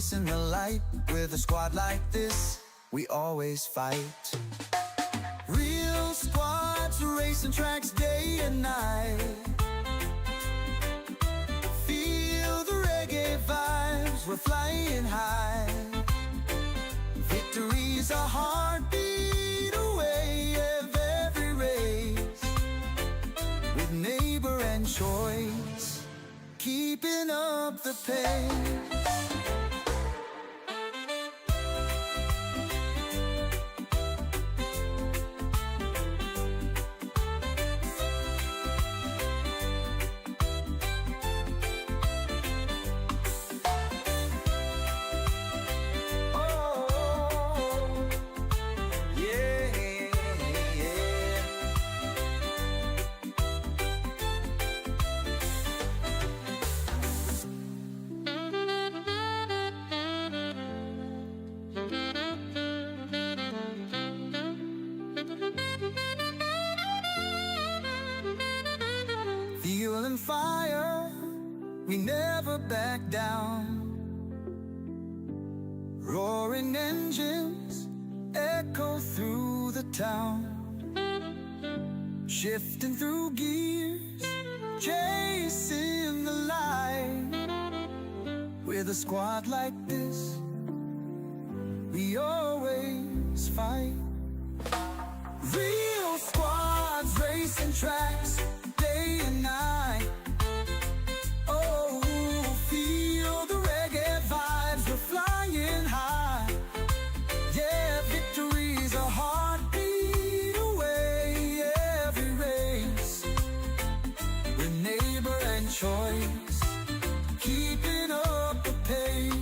chasing the light. With a squad like this, we always fight. Real squads racing tracks day and night. Feel the reggae vibes, we're flying high. Victory's a heartbeat away of every race. With neighbor and choice, keeping up the pace. Fuel and fire, we never back down. Roaring engines echo through the town. Shifting through gears, chasing the light. With a squad like this, we always fight. Real squads racing tracks day and night. Oh, feel the reggae vibes, we're flying high. Yeah, victory's a heartbeat away every race. With neighbor and choice, keeping up the pace.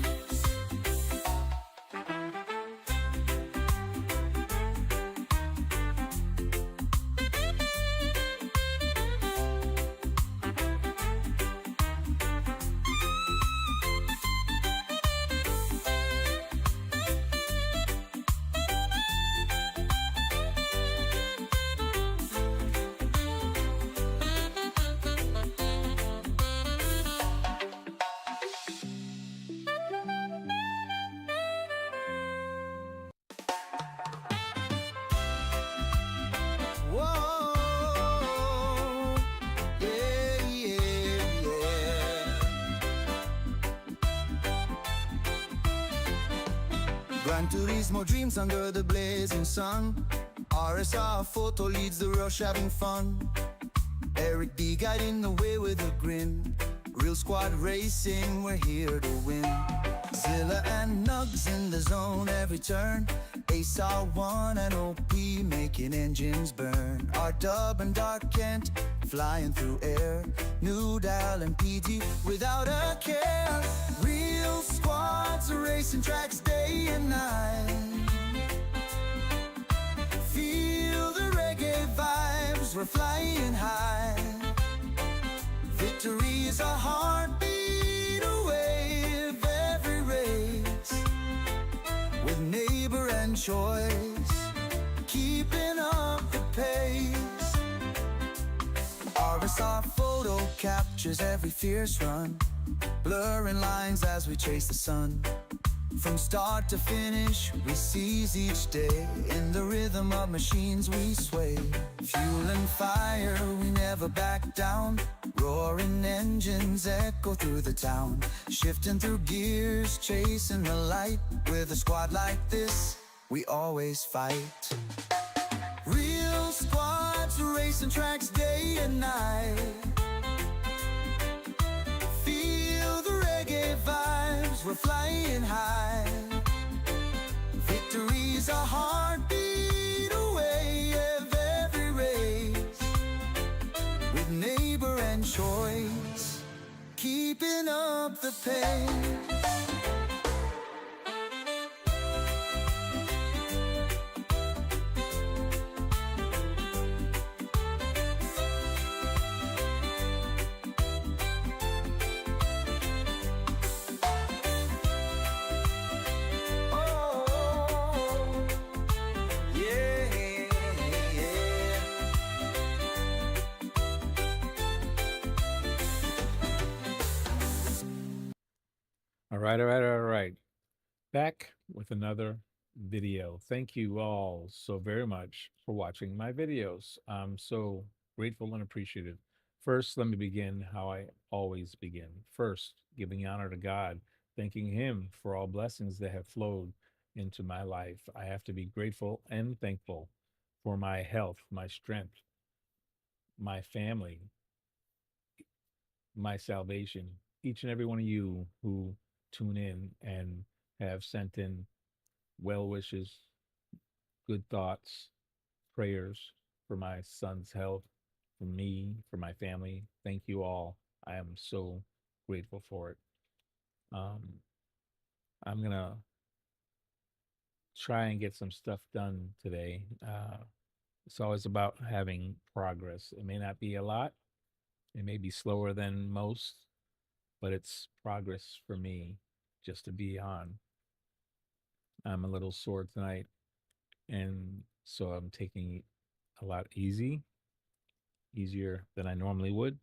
Gran Turismo dreams under the blazing sun. RSR photo leads the rush, having fun. Eric B guiding the way with a grin. Real squad racing, we're here to win. Zilla and Nugs in the zone every turn. Ace R1 and OP making engines burn. R-Dub and Dark Kent flying through air. New Dal and PT without a care. Real squads racing tracks day and night. Feel the reggae vibes, we're flying high. Victory's a heartbeat away of every race. With neighbor and choice, keeping up the pace. RSR photo captures every fierce run, blurring lines as we chase the sun. From start to finish, we seize each day. In the rhythm of machines we sway. Fuel and fire, we never back down. Roaring engines echo through the town. Shifting through gears, chasing the light. With a squad like this, we always fight. Real squads racing tracks day and night. Feel the reggae vibes, we're flying high. Victory's a heartbeat away of every race. With neighbor and choice, keeping up the pace. All right. Back with another video. Thank you all so very much for watching my videos. I'm so grateful and appreciative. First, let me begin how I always begin. First, giving honor to God, thanking Him for all blessings that have flowed into my life. I have to be grateful and thankful for my health, my strength, my family, my salvation. Each and every one of you who tune in and have sent in well wishes, good thoughts, prayers for my son's health, for me, for my family. Thank you all. I am so grateful for it. Um, I'm going to try and get some stuff done today. It's always about having progress. It may not be a lot, it may be slower than most, but it's progress for me just to be on. I'm a little sore tonight, and so I'm taking a lot easier than I normally would.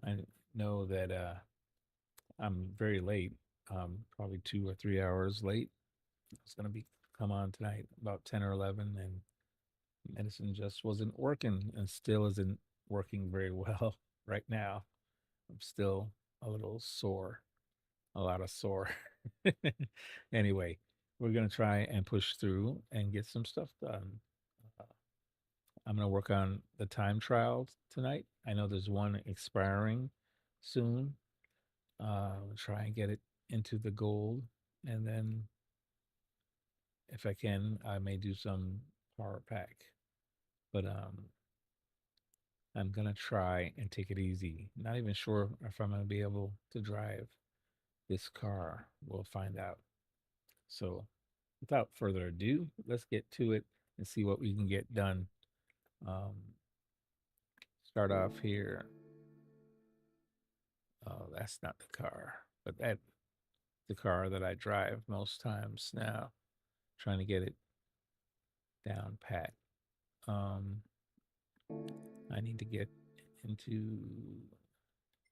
I know that I'm very late, probably 2 or 3 hours late. It's gonna be come on tonight about 10 or 11, and medicine just wasn't working, and still isn't working very well right now. I'm still a little sore, a lot of sore. Anyway, we're gonna try and push through and get some stuff done. Uh, I'm gonna work on the time trials tonight. I know there's one expiring soon. Try and get it into the gold, and then if I can, I may do some power pack. But I'm gonna try and take it easy. Not even sure if I'm gonna be able to drive this car. We'll find out. So, without further ado, let's get to it and see what we can get done. Um, Start off here. Oh, that's not the car, but that's the car that I drive most times now. Trying to get it down pat. Um, I need to get into.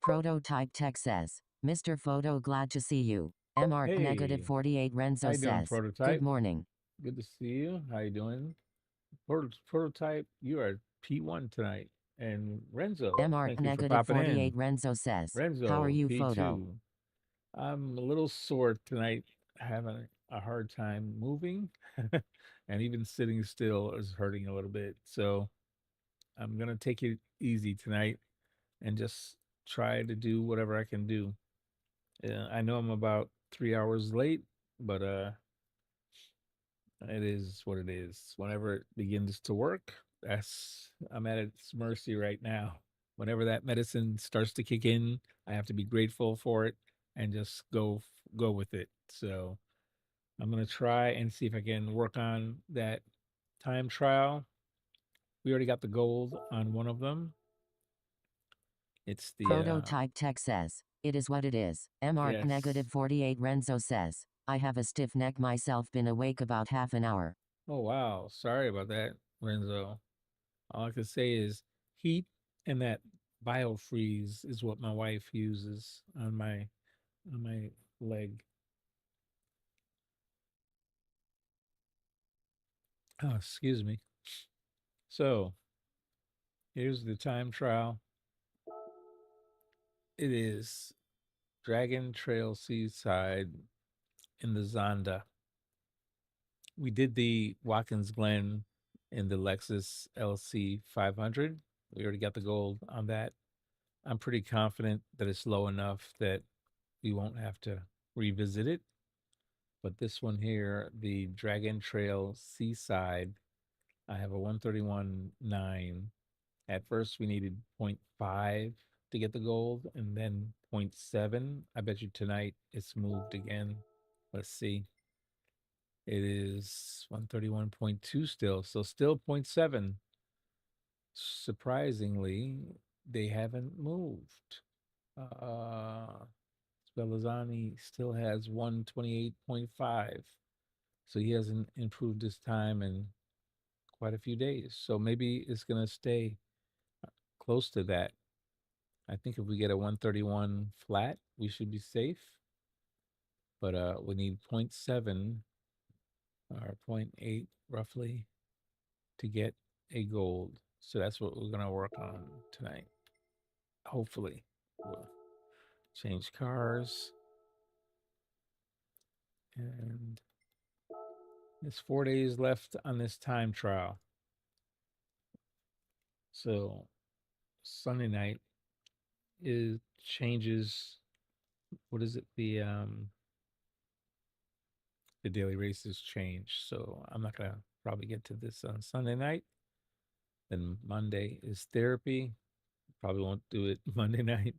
Prototype Tech says, Mr. Photo, glad to see you. MR negative Hey, 48 how Renzo you doing, says, good prototype? morning. Good to see you. How you doing, prototype? You are P1 tonight, and Renzo. MR Thank you for negative popping 48 in. Renzo says, how are Renzo you, Photo? P2. I'm a little sore tonight, having a hard time moving, and even sitting still is hurting a little bit. So I'm gonna take it easy tonight and just try to do whatever I can do. I know I'm about 3 hours late, but it is what it is. Whenever it begins to work, that's I'm at its mercy right now. Whenever that medicine starts to kick in, I have to be grateful for it and just go with it. So I'm gonna try and see if I can work on that time trial. We already got the gold on one of them. It's the Prototype Tech says, it is what it is. MR yes. negative 48 Renzo says, I have a stiff neck myself, been awake about half an hour. Oh wow, sorry about that, Renzo. All I can say is heat and that biofreeze is what my wife uses on my leg. Oh, excuse me. So here's the time trial. It is Dragon Trail Seaside in the Zonda. We did the Watkins Glen in the Lexus LC 500. We already got the gold on that. I'm pretty confident that it's low enough that we won't have to revisit it. But this one here, the Dragon Trail Seaside, I have a 131.9. At first, we needed point 0.5 to get the gold, and then point 0.7. I bet you tonight it's moved again. Let's see. It is 131.2 still, so still point 0.7. Surprisingly, they haven't moved. Spellizzani still has 128.5. So he hasn't improved his time in quite a few days. So maybe it's going to stay close to that. I think if we get a 131 flat, we should be safe. but we need 0.7 or 0.8 roughly to get a gold. So that's what we're gonna work on tonight. Hopefully, we'll change cars, and there's 4 days left on this time trial. So Sunday night is changes. What is it? The daily races change. So I'm not gonna probably get to this on Sunday night. Then Monday is therapy. Probably won't do it Monday night.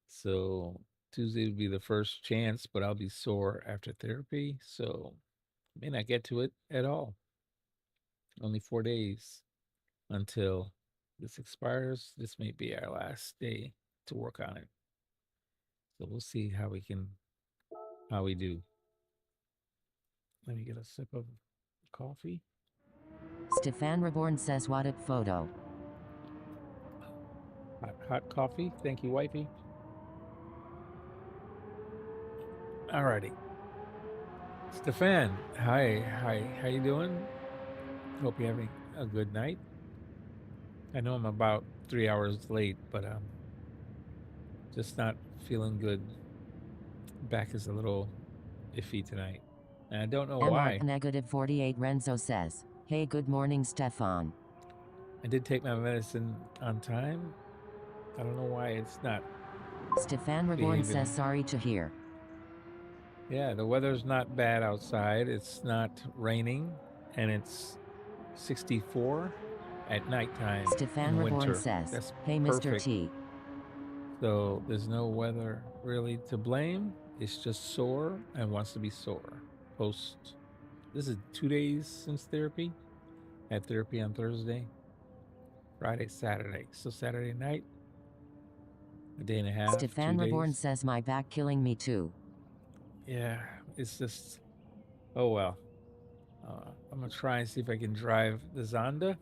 So Tuesday would be the first chance, but I'll be sore after therapy. So may not get to it at all. Only 4 days until this expires. This may be our last day to work on it. So we'll see how we do. Let me get a sip of coffee. Stefan Reborn says what up photo. Hot coffee. Thank you, wifey. Alrighty. Stefan, hi. How you doing? Hope you're having a good night. I know I'm about 3 hours late, but just not feeling good. Back is a little iffy tonight. And I don't know why. Negative 48 Renzo says, hey, good morning, Stefan. I did take my medicine on time. I don't know why it's not. Stefan Reborn says, sorry to hear. Yeah, the weather's not bad outside. It's not raining, and it's 64 at nighttime. Stefan in Reborn winter. says, That's hey, perfect. Mr. T. So there's no weather really to blame. It's just sore and wants to be sore. This is 2 days since therapy. Had therapy on Thursday, Friday, Saturday. So Saturday night, a day and a half. Stefan 2 Reborn days. says, my back killing me too. Yeah, it's just, oh well. I'm gonna try and see if I can drive the Zonda.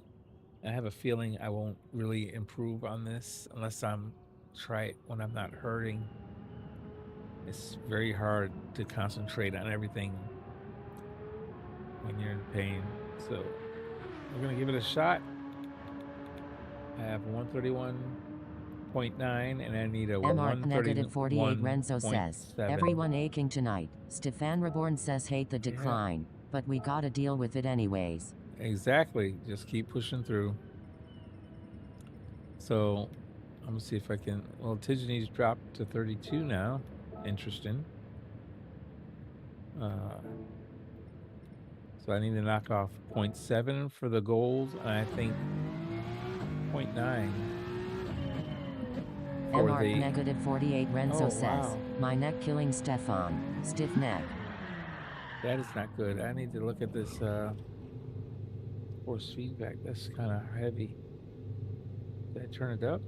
I have a feeling I won't really improve on this unless I'm try it when I'm not hurting. It's very hard to concentrate on everything when you're in pain. So we're gonna give it a shot. I have 131.9 and I need a MR negative 48 Renzo 131.7. says, everyone aching tonight. Stefan Reborn says, hate the decline, but we gotta deal with it anyways. Exactly. Just keep pushing through. So I'm gonna see if I can. Well, Tigany's dropped to 32 now. Interesting. So I need to knock off 0.7 for the gold, and I think 0.9 for MR negative 48 Renzo says, wow. my neck killing Stefan, stiff neck. That is not good. I need to look at this force feedback. That's kind of heavy. Did I turn it up?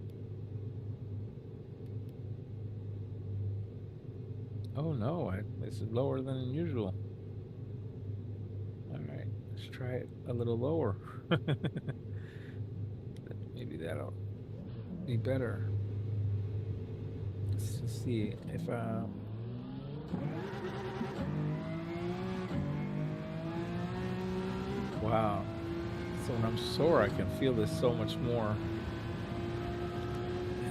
Oh no, this is lower than usual. All right, let's try it a little lower. Maybe that'll be better. Let's just see if wow. So when I'm sore, I can feel this so much more.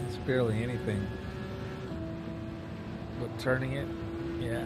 It's barely anything. But turning it, yeah.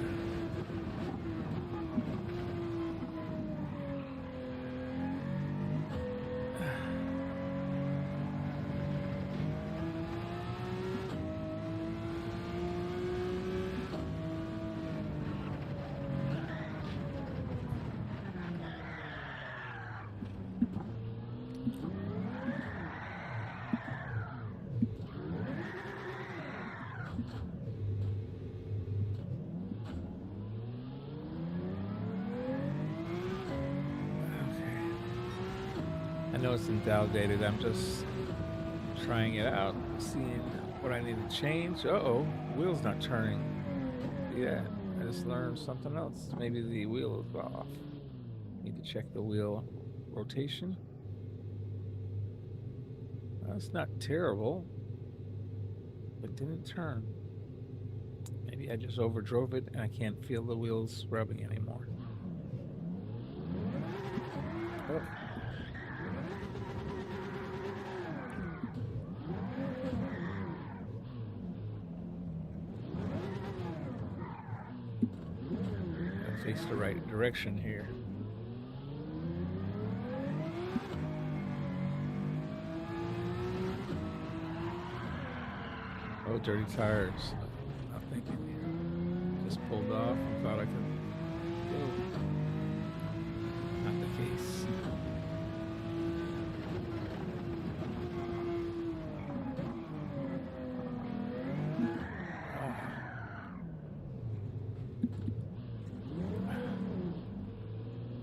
I know it's invalidated. I'm just trying it out, seeing what I need to change. Uh-oh, wheel's not turning. Yeah, I just learned something else. Maybe the wheel is off. Need to check the wheel rotation. That's not terrible, but didn't turn. Maybe maybe I just overdrove it and I can't feel the wheels rubbing anymore. Oh. Gotta face the right direction here. Oh, dirty tires. Not thinking here. Just pulled off and thought I could go. Not the case.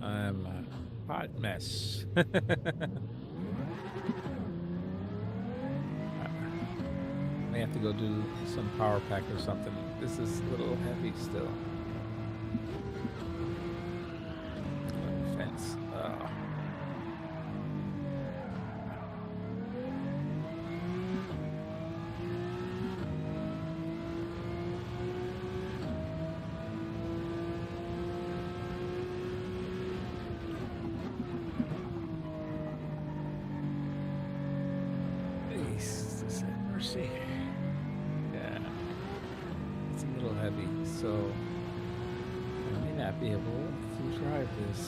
I'm a hot mess. May have to go do some power pack or something. This is a little heavy still. Fence. Please, mercy. Yeah, it's a little heavy, so I may not be able to drive this.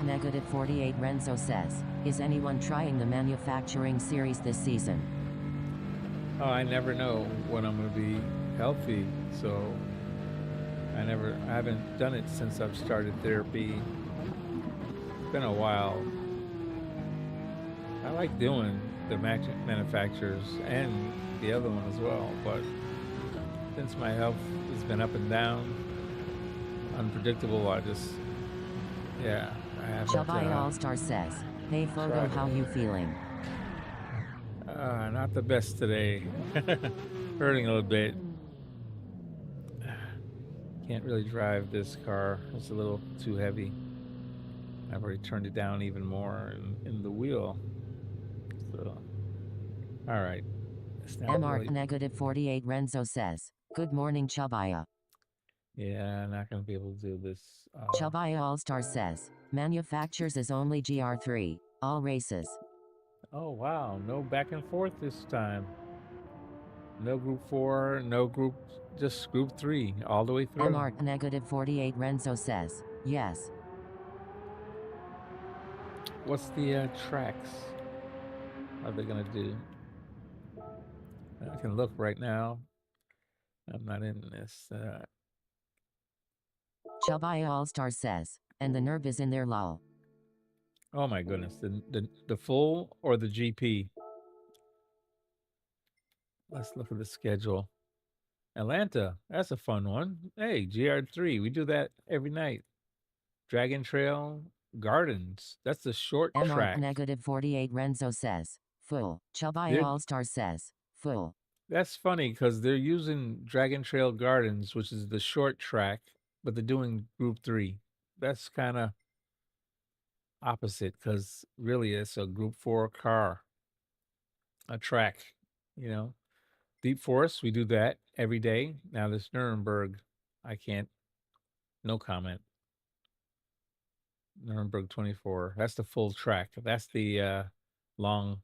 MR-48 Renzo says, is anyone trying the manufacturing series this season? Oh, I never know when I'm going to be healthy, so I haven't done it since I've started therapy. It's been a while. I like doing the manufacturers and the other one as well, but since my health has been up and down, unpredictable, I haven't. Chabai All-Star says, hey Photo, how you feeling? Not the best today. Hurting a little bit. Can't really drive this car. It's a little too heavy. I've already turned it down even more in the wheel. So, all right. MR-48 Renzo says, good morning Chabaya. Yeah, I'm not going to be able to do this. Chabaya All-Star says, manufactures is only GR3, all races. Oh, wow. No back and forth this time. No group 4, no group, just group 3, all the way through. MR-48 Renzo says, yes. What's the tracks? What are they going to do? I can look right now. I'm not in this. Chabaya All-Star says, and the NERB is in there lol. Oh my goodness, the full or the GP? Let's look at the schedule. Atlanta, that's a fun one. Hey, GR3, we do that every night. Dragon Trail Gardens, that's the short track. MR-48 Renzo says, full. Chabaya All-Star says, full. That's funny because they're using Dragon Trail Gardens, which is the short track, but they're doing group 3. That's kind of opposite because really it's a group 4 car, a track, you know. Deep Forest, we do that every day. Now this Nuremberg, I can't, no comment. Nuremberg 24, that's the full track. That's the long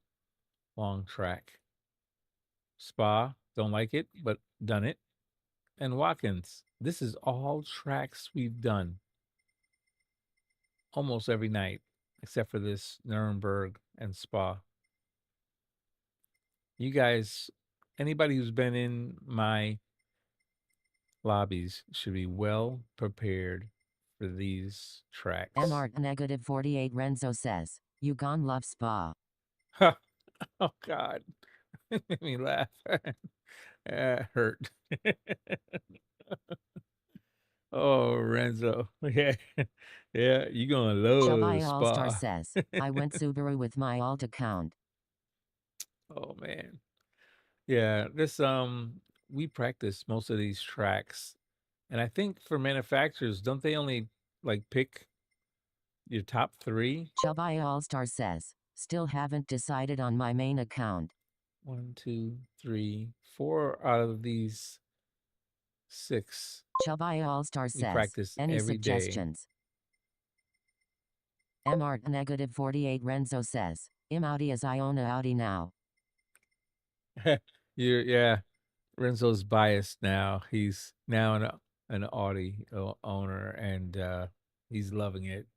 track. Spa, don't like it, but done it. And Watkins, this is all tracks we've done almost every night, except for this Nuremberg and Spa. You guys, anybody who's been in my lobbies should be well prepared for these tracks. MR negative 48 Renzo says, you gon' love Spa. Oh God, made me laugh. It hurt. Oh, Renzo, yeah, yeah, you gonna love Chabai All-Star Spa. says, I went Subaru with my alt account. Oh man, yeah. This we practice most of these tracks, and I think for manufacturers, don't they only like pick your top 3? Chabai All-Star says, still haven't decided on my main account. 1, 2, 3, 4 out of these 6 Chabai All-Star we says, practice any every day. suggestions? MR negative 48 Renzo says, I'm Audi as I own a Audi now. Yeah, Renzo's biased now. He's now an Audi owner, and he's loving it.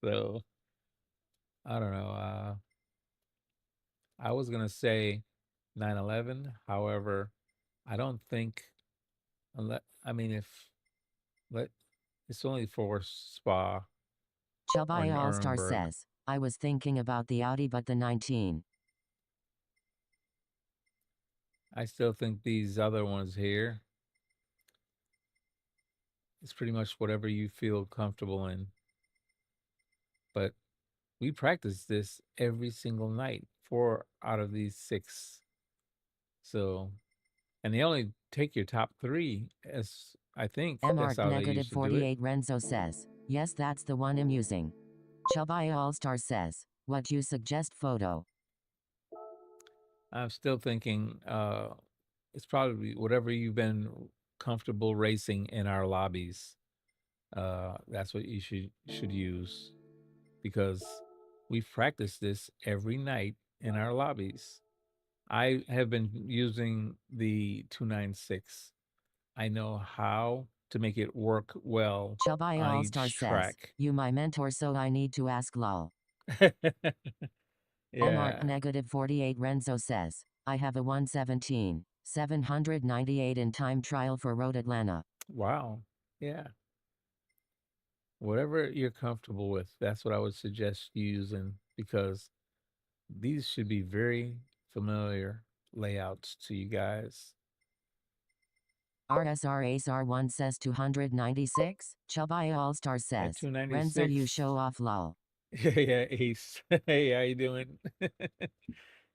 So I don't know. I was gonna say 911. However, I don't think unless I mean if let it's only for Spa or Chabai All-Star Nuremberg. says, I was thinking about the Audi but the 19. I still think these other ones here, it's pretty much whatever you feel comfortable in. But we practice this every single night, 4 out of these 6. So, and they only take your top 3, as I think that's MR how they negative used to do it. 48 Renzo says, yes, that's the one I'm using. Chabai All-Star says, what you suggest photo? I'm still thinking it's probably whatever you've been comfortable racing in our lobbies. That's what you should use, because we've practiced this every night in our lobbies. I have been using the 296. I know how to make it work well Chabai on All-Star each says, track. you my mentor so I need to ask lol. Yeah. MR negative 48 Renzo says, I have a 117, 798 in time trial for Road Atlanta. Wow. Yeah. Whatever you're comfortable with, that's what I would suggest using, because these should be very familiar layouts to you guys. RSR Ace R1 says 296. Chabai All-Star At says, 296. Renzo you show off lol. Yeah, Ace. Hey, how you doing?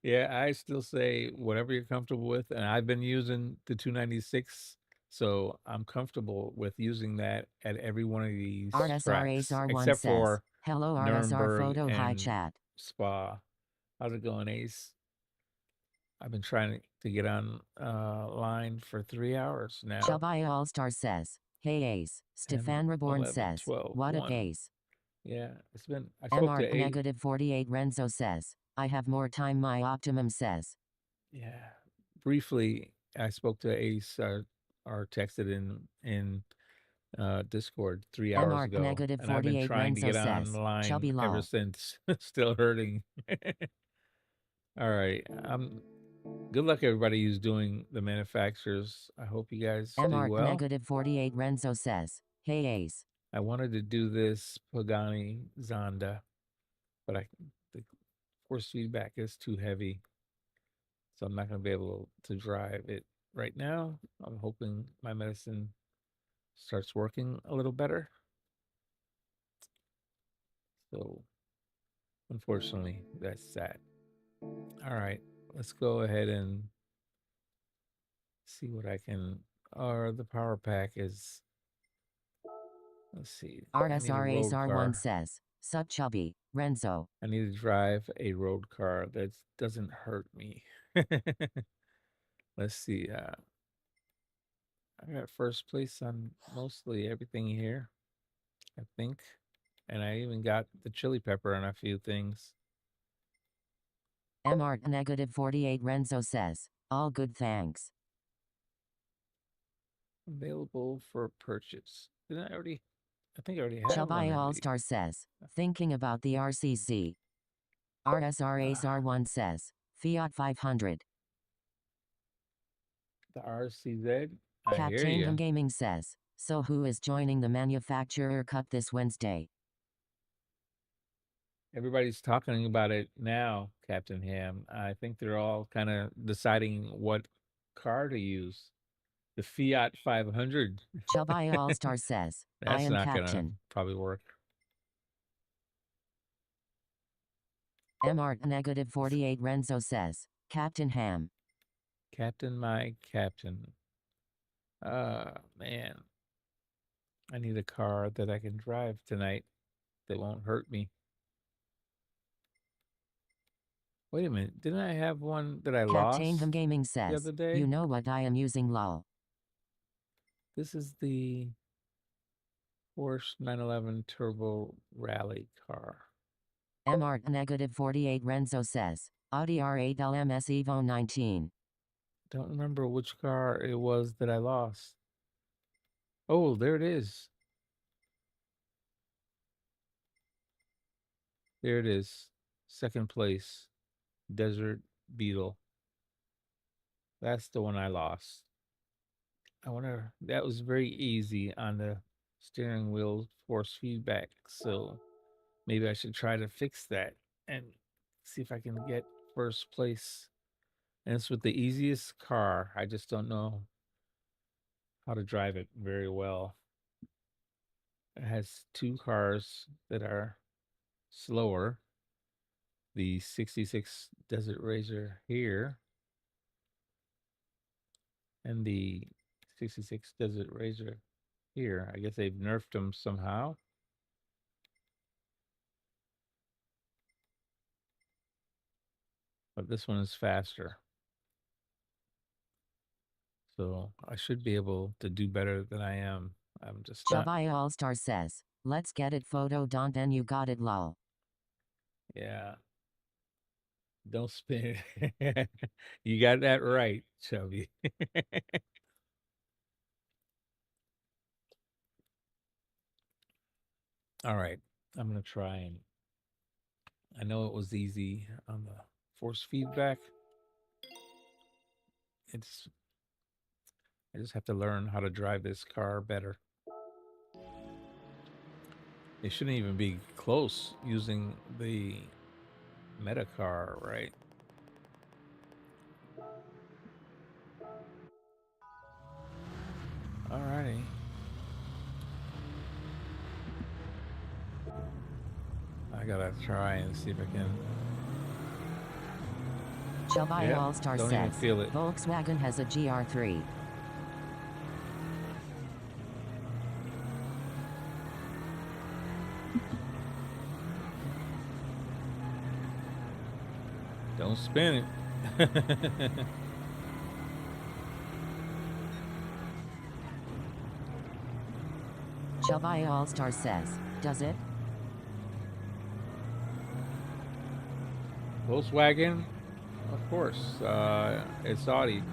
Yeah, I still say whatever you're comfortable with, and I've been using the 296, so I'm comfortable with using that at every one of these RSR Ace tracks, R1 except says, for hello RSR Nuremberg photo hi and chat. Spa. How's it going, Ace? I've been trying to get on line for 3 hours now. Chabai All-Star says, hey Ace. 10, Stefan Reborn 11, says, 12, what up 1. Ace? Yeah, it's been. I spoke MR to Ace. negative 48 Renzo says, I have more time my optimum says. Yeah, briefly, I spoke to Ace, or texted in Discord 3 hours MR ago, negative and I've been 48 trying to Renzo get says, online chubby ever lol. since. Still hurting. All right. Good luck everybody who's doing the manufacturers. I hope you guys do MR well. negative 48 Renzo says, hey Ace. I wanted to do this Pagani Zonda, but the force feedback is too heavy, so I'm not going to be able to drive it right now. I'm hoping my medicine starts working a little better. So, unfortunately, that's sad. All right, let's go ahead and see what I can. Or the power pack is. Let's see. I need a RSR Ace road R1 car. says, sup chubby, Renzo. I need to drive a road car that doesn't hurt me. Let's see. I got first place on mostly everything here, I think. And I even got the chili pepper on a few things. MR negative 48 Renzo says, all good thanks. Available for purchase. Didn't I already? I think I already have one Chabai of All-Star these. says, thinking about the RCZ. RSR Ace R1 says, Fiat 500. The RCZ. I Cat hear Chainham you. Gaming says, So who is joining the Manufacturer Cup this Wednesday? Everybody's talking about it now, Captain Ham. I think they're all kind of deciding what car to use. The Fiat 500. Chubby All-Star says, I That's am not gonna captain. probably work. MR negative 48 Renzo says, Captain Ham. Captain, my captain. Man. I need a car that I can drive tonight that won't hurt me. Wait a minute. Didn't I have one that I lost Captain Ham Gaming the says, other day? you know what I am using lol. This is the Porsche 911 Turbo Rally car. MR negative 48 Renzo says, Audi R8 LMS Evo 19. Don't remember which car it was that I lost. Oh, there it is. There it is. Second place. Desert Beetle. That's the one I lost. I wonder, that was very easy on the steering wheel force feedback. So maybe I should try to fix that and see if I can get first place. And it's with the easiest car. I just don't know how to drive it very well. It has two cars that are slower. The 66 Desert Racer here and the 66 Desert Racer here. I guess they've nerfed them somehow. But this one is faster. So I should be able to do better than I am. I'm just not. Chubby All-Star says, let's get it photo don't and you got it lol. Yeah. Don't spin it. You got that right, Chubby. All right. I'm going to try and I know it was easy on the force feedback. I just have to learn how to drive this car better. It shouldn't even be close using the meta car, right? Alrighty. I gotta try and see if I can. Chubby Yep, All-Star don't even says, feel it. Volkswagen has a GR3. Don't spin it. Chubby All-Star says, does it? Volkswagen, of course. It's Audi.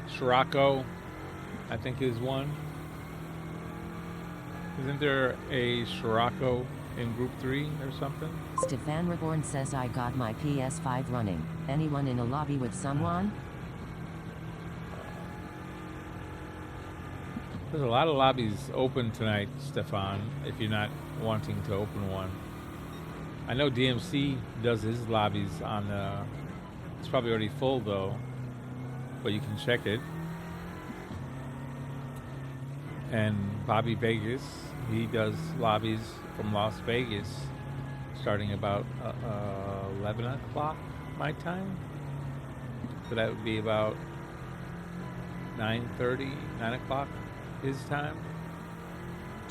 Scirocco, I think is one. Isn't there a Scirocco in Group 3 or something? Stefan Reborn says I got my PS5 running. Anyone in a lobby with someone? There's a lot of lobbies open tonight, Stefan, if you're not wanting to open one. I know DMC does his lobbies on it's probably already full though, but you can check it. And Bobby Vegas, he does lobbies from Las Vegas starting about 11 o'clock my time. So that would be about 9:30, 9 o'clock his time.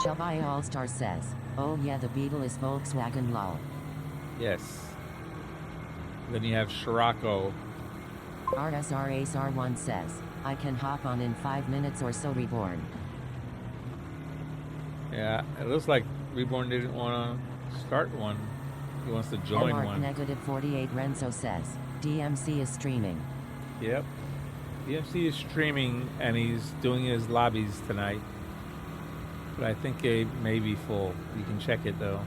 Chubby All-Star says, oh yeah, the Beetle is Volkswagen lol. Yes. Then you have Scirocco. RSR Ace R1 says, I can hop on in 5 minutes or so Reborn. Yeah, it looks like Reborn didn't want to start one. He wants to join MR one. negative 48 Renzo says, DMC is streaming. Yep. DMC is streaming and he's doing his lobbies tonight. But I think it may be full. You can check it though.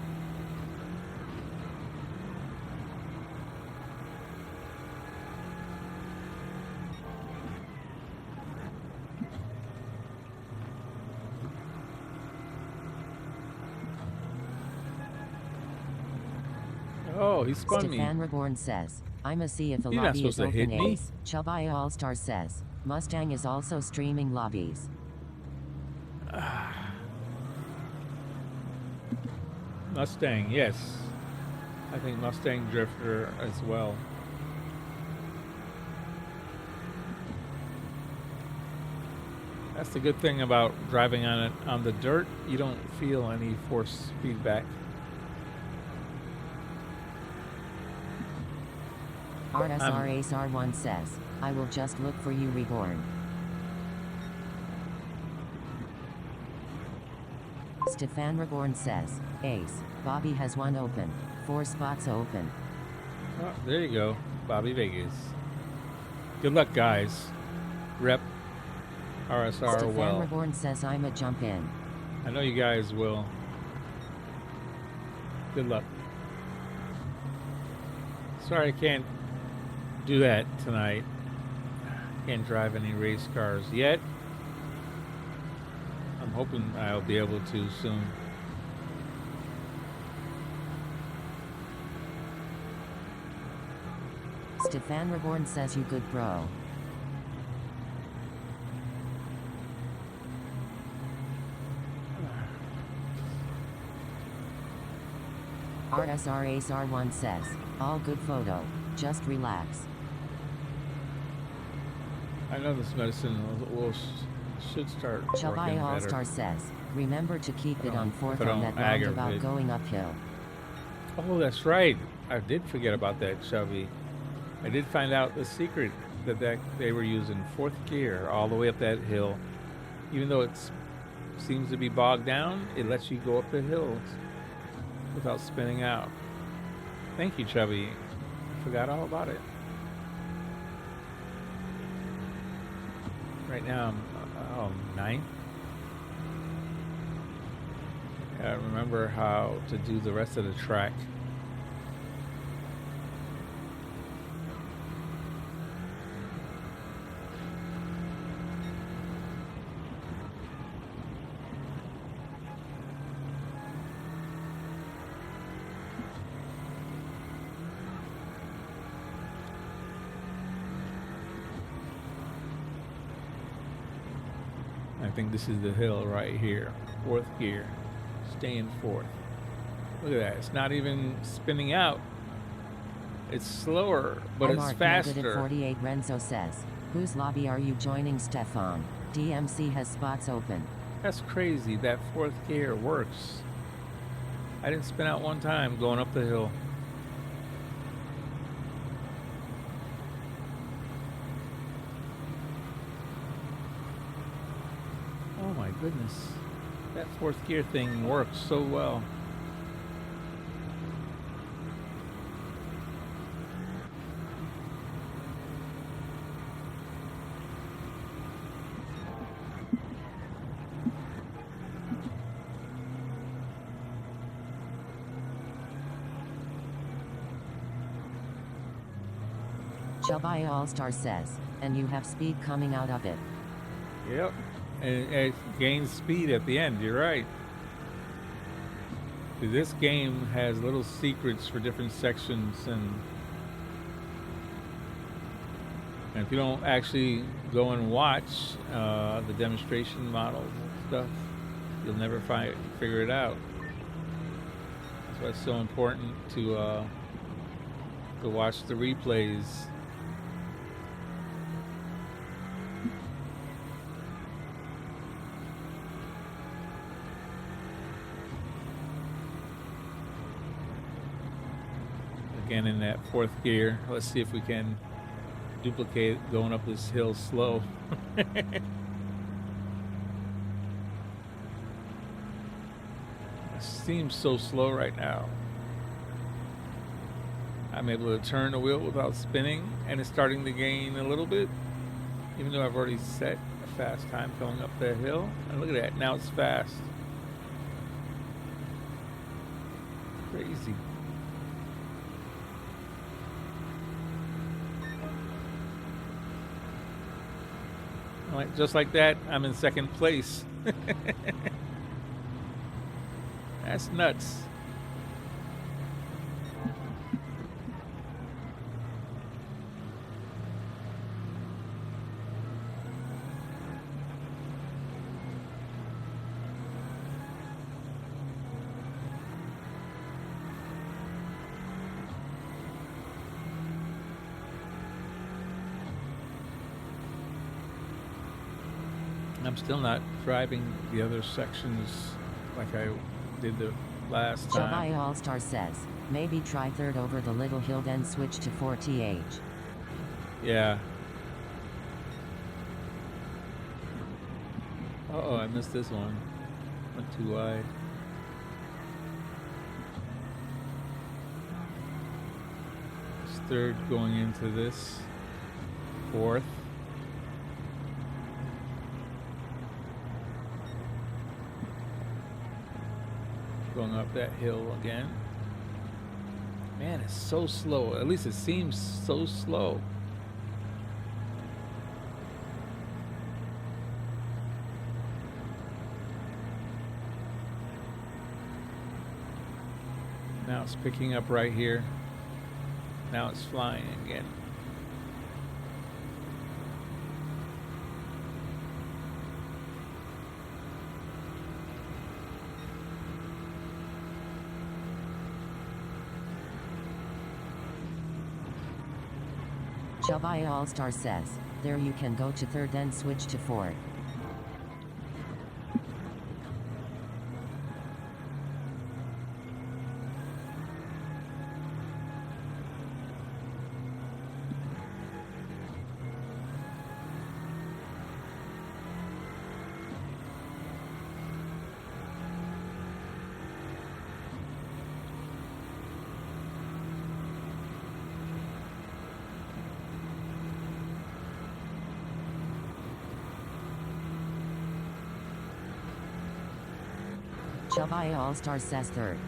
Oh, he spun me. Stefan Reborn says, I'ma see if the You're not lobby is supposed to hit open. me. Ace. Chubby All-Star says, Mustang is also streaming lobbies. Mustang, yes. I think Mustang Drifter as well. That's the good thing about driving on it on the dirt. You don't feel any force feedback. RSR Ace R1 says, I will just look for you, Reborn. Stefan Reborn says, Ace, Bobby has one open. 4 spots open. Oh, there you go, Bobby Vegas. Good luck, guys. Rep RSR Stefan well. Reborn says, I'ma jump in. I know you guys will. Good luck. Sorry I can't do that tonight. Can't drive any race cars yet. I'm hoping I'll be able to soon. Stefan Reborn says, you good bro. RSR Ace R1 says, all good photo, just relax. I know this medicine should start Chubby working All-Star better. says, remember to keep it on fourth if I on don't that roundabout aggravate. going uphill. Oh, that's right. I did forget about that, Chubby. I did find out the secret that they were using 4th gear all the way up that hill. Even though it seems to be bogged down, it lets you go up the hill without spinning out. Thank you, Chubby. I forgot all about it. Right now I'm 9th. I remember how to do the rest of the track. I think this is the hill right here. 4th gear. Staying 4th. Look at that. It's not even spinning out. It's slower, but it's faster. 48 Renzo says, whose lobby are you joining, Stefan? DMC has spots open. That's crazy. That 4th gear works. I didn't spin out one time going up the hill. Oh my goodness. That 4th gear thing works so well. Chubby All-Star says, and you have speed coming out of it. Yep. And it gains speed at the end. You're right. This game has little secrets for different sections, and if you don't actually go and watch the demonstration models and stuff, you'll never figure it out. That's why it's so important to watch the replays. Again in that 4th gear. Let's see if we can duplicate going up this hill slow. It seems so slow right now. I'm able to turn the wheel without spinning, and it's starting to gain a little bit, even though I've already set a fast time going up that hill. And look at that, now it's fast. Crazy. Just like that, I'm in 2nd place. That's nuts. I'm still not driving the other sections like I did the last time. Chabai All-Star says, maybe try third over the little hill then switch to 4th. Yeah. Uh-oh, I missed this one. Went too wide. It's third going into this. Fourth. Going up that hill again. Man, it's so slow. At least it seems so slow. Now it's picking up right here. Now it's flying again. Chabai All-Star says, there you can go to third then switch to 4th. Chabai All-Star says third.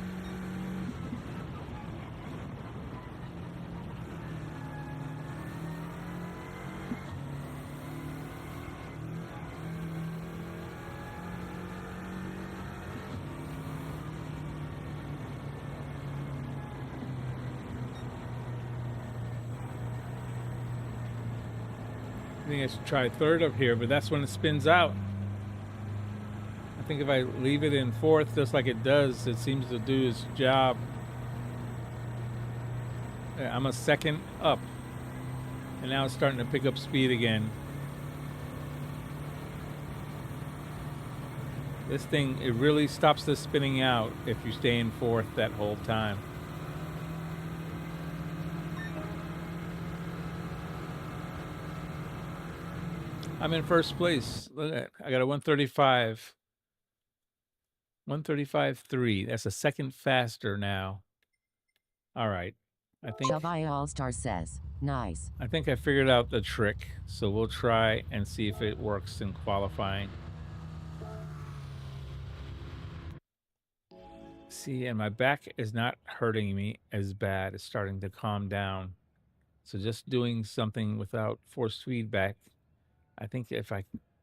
I think I should try third up here, but that's when it spins out. I think if I leave it in fourth just like it does, it seems to do its job. Yeah, I'm a second up, and now it's starting to pick up speed again. This thing, it really stops the spinning out if you stay in fourth that whole time. I'm in first place. Look at that. I got a 135. 135.3. That's a second faster now. All right. I think Chabai All-Star says, nice. I think I figured out the trick. So we'll try and see if it works in qualifying. See, and my back is not hurting me as bad. It's starting to calm down. So just doing something without forced feedback, I think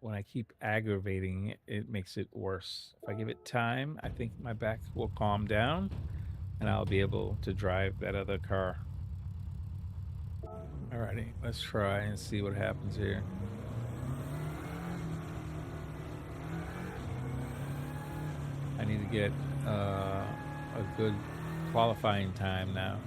when I keep aggravating it, it makes it worse. If I give it time, I think my back will calm down and I'll be able to drive that other car. Alrighty, let's try and see what happens here. I need to get a good qualifying time now.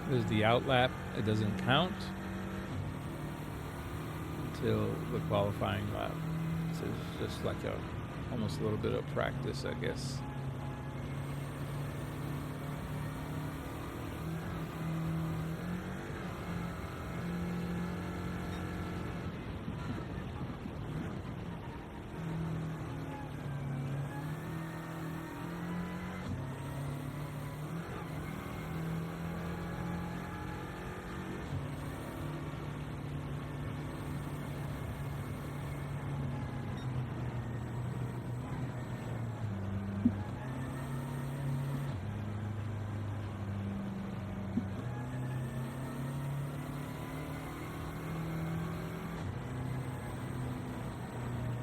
There's the out lap. It doesn't count until the qualifying lap. So it's just like almost a little bit of practice, I guess.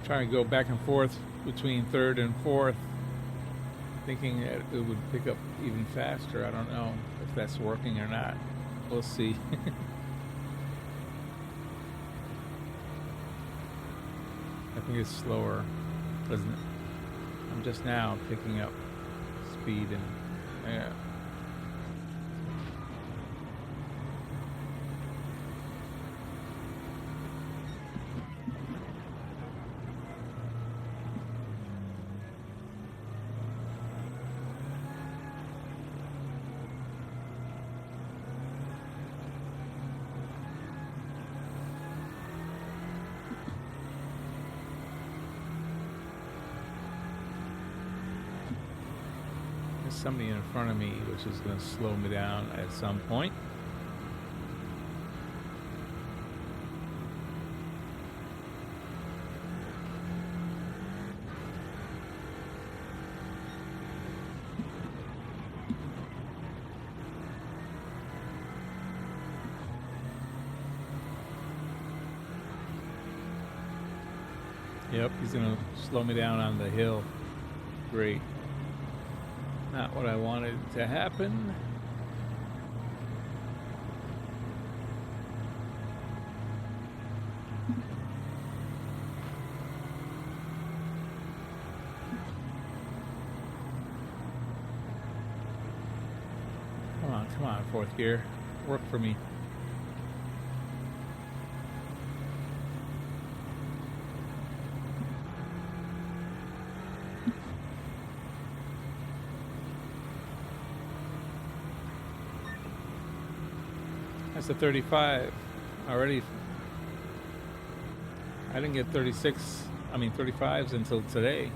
trying to go back and forth between third and fourth, thinking that it would pick up even faster. I don't know if that's working or not. We'll see. I think it's slower, because I'm just now picking up speed and yeah. Somebody in front of me, which is going to slow me down at some point. Yep, he's going to slow me down on the hill. Great. Not what I wanted to happen. Come on, fourth gear. Work for me. That's a 35 already. I didn't get 35s until today.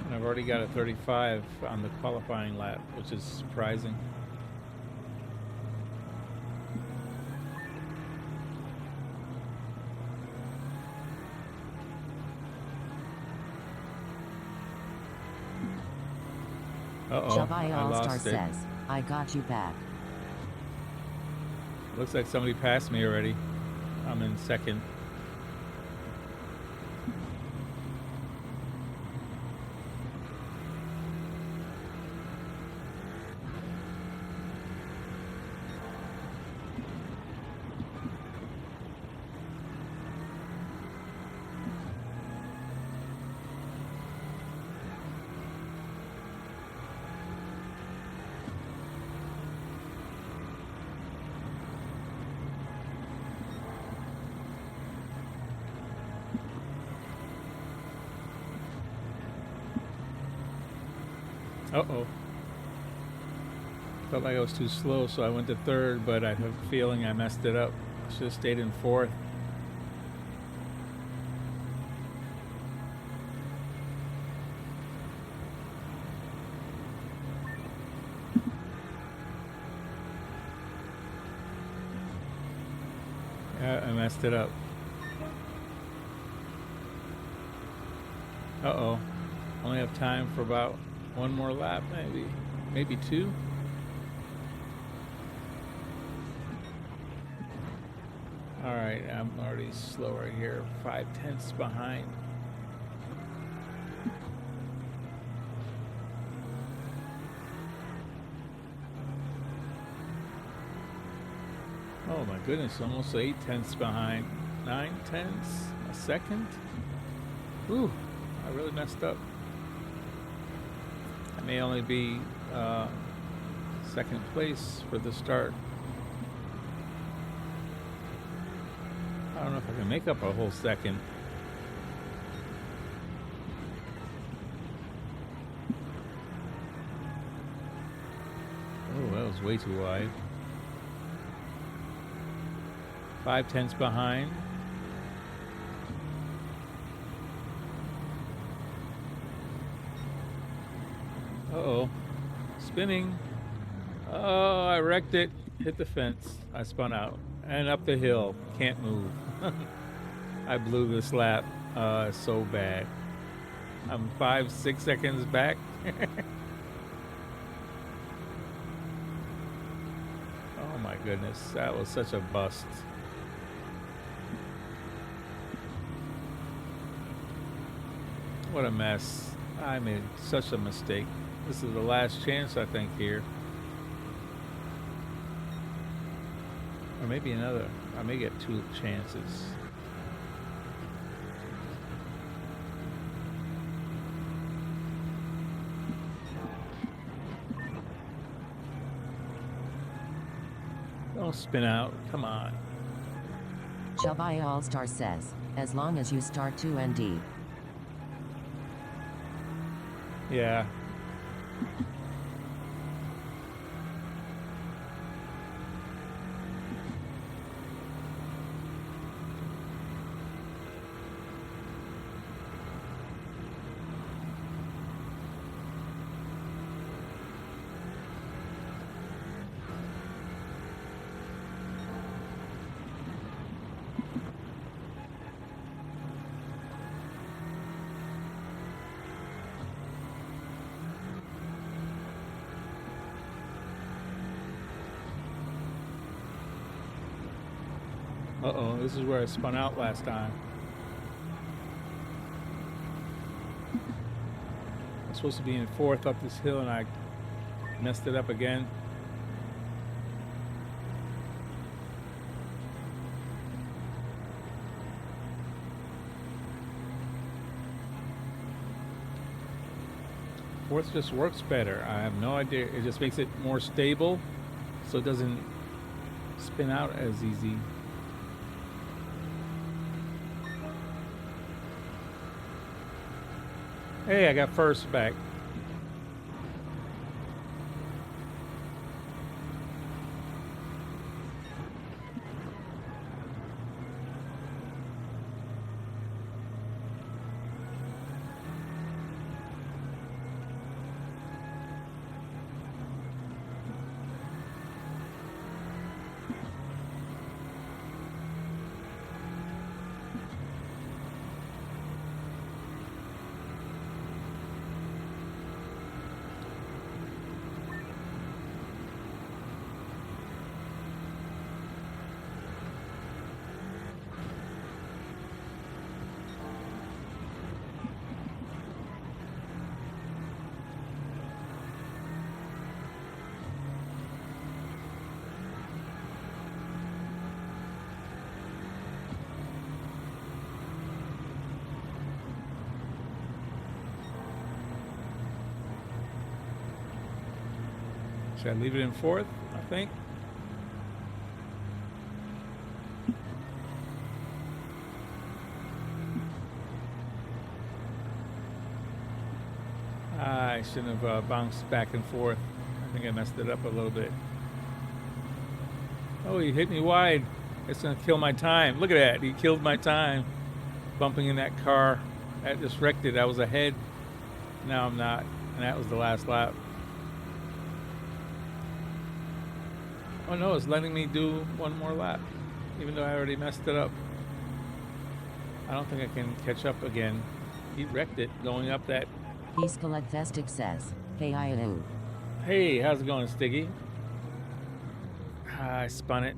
And I've already got a 35 on the qualifying lap, which is surprising. Uh-oh, Shabai I All-Star lost it. says, I got you back. Looks like somebody passed me already. I'm in second. Uh-oh. Felt like I was too slow, so I went to third, but I have a feeling I messed it up. Should have stayed in fourth. Yeah, I messed it up. Uh-oh. Only have time for about one more lap, maybe two. All right, I'm already slower here, 5/10 behind. Oh my goodness, almost 8/10 behind. 9/10, a second. Ooh, I really messed up. I may only be second place for the start. I don't know if I can make up a whole second. Oh, that was way too wide. 5/10 behind. Uh-oh. Spinning. Oh, I wrecked it. Hit the fence. I spun out. And up the hill. Can't move. I blew this lap so bad. I'm 5-6 seconds back. Oh my goodness. That was such a bust. What a mess. I made such a mistake. This is the last chance, I think, here. Or maybe another. I may get 2 chances. Don't spin out. Come on. Chubby All-Star says, as long as you start 2 and deep. Yeah. Uh-oh, this is where I spun out last time. I'm supposed to be in 4th up this hill and I messed it up again. Fourth just works better. I have no idea. It just makes it more stable so it doesn't spin out as easy. Hey, I got first back. Should I leave it in 4th, I think? I shouldn't have bounced back and forth. I think I messed it up a little bit. Oh, he hit me wide. It's gonna kill my time. Look at that, he killed my time. Bumping in that car. That just wrecked it. I was ahead. Now I'm not. And that was the last lap. Oh no, it's letting me do one more lap, even though I already messed it up. I don't think I can catch up again. He wrecked it going up that. Escalade Festic says, hey I. Hey, how's it going, Stiggy? I spun it.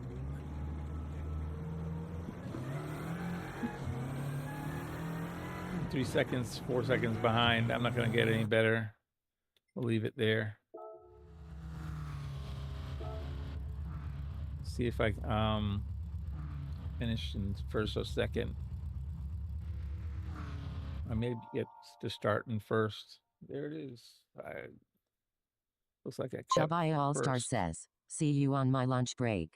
I'm 3 seconds, 4 seconds behind. I'm not gonna get any better. We'll leave it there. See if I finish in 1st or 2nd. I may get to start in 1st. There it is. Looks like I kept Chubby All-Star 1st. says, see you on my lunch break.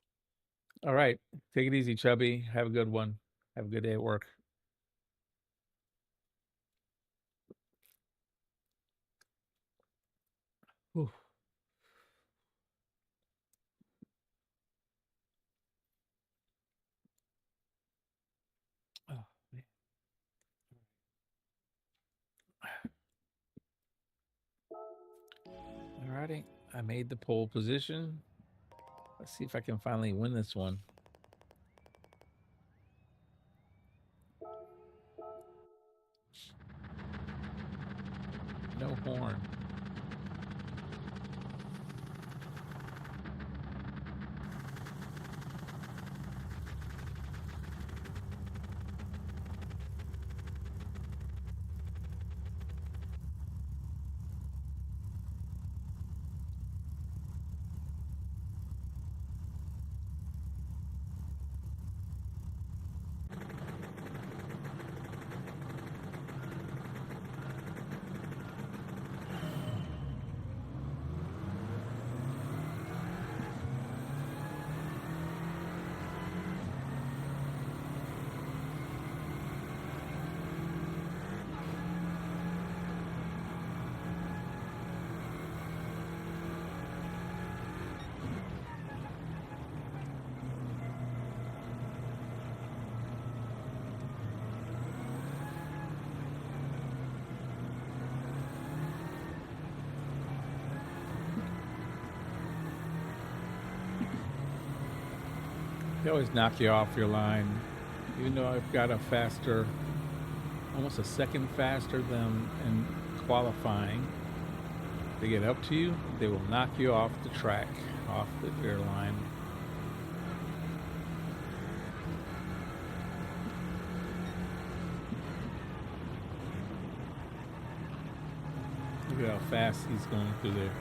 All right. Take it easy, Chubby. Have a good one. Have a good day at work. Whew. Oh, man. Alrighty, I made the pole position. Let's see if I can finally win this one. No horn. They always knock you off your line. Even though I've got a faster, almost a second faster than in qualifying, they get up to you, they will knock you off the track, off their line. Look at how fast he's going through there.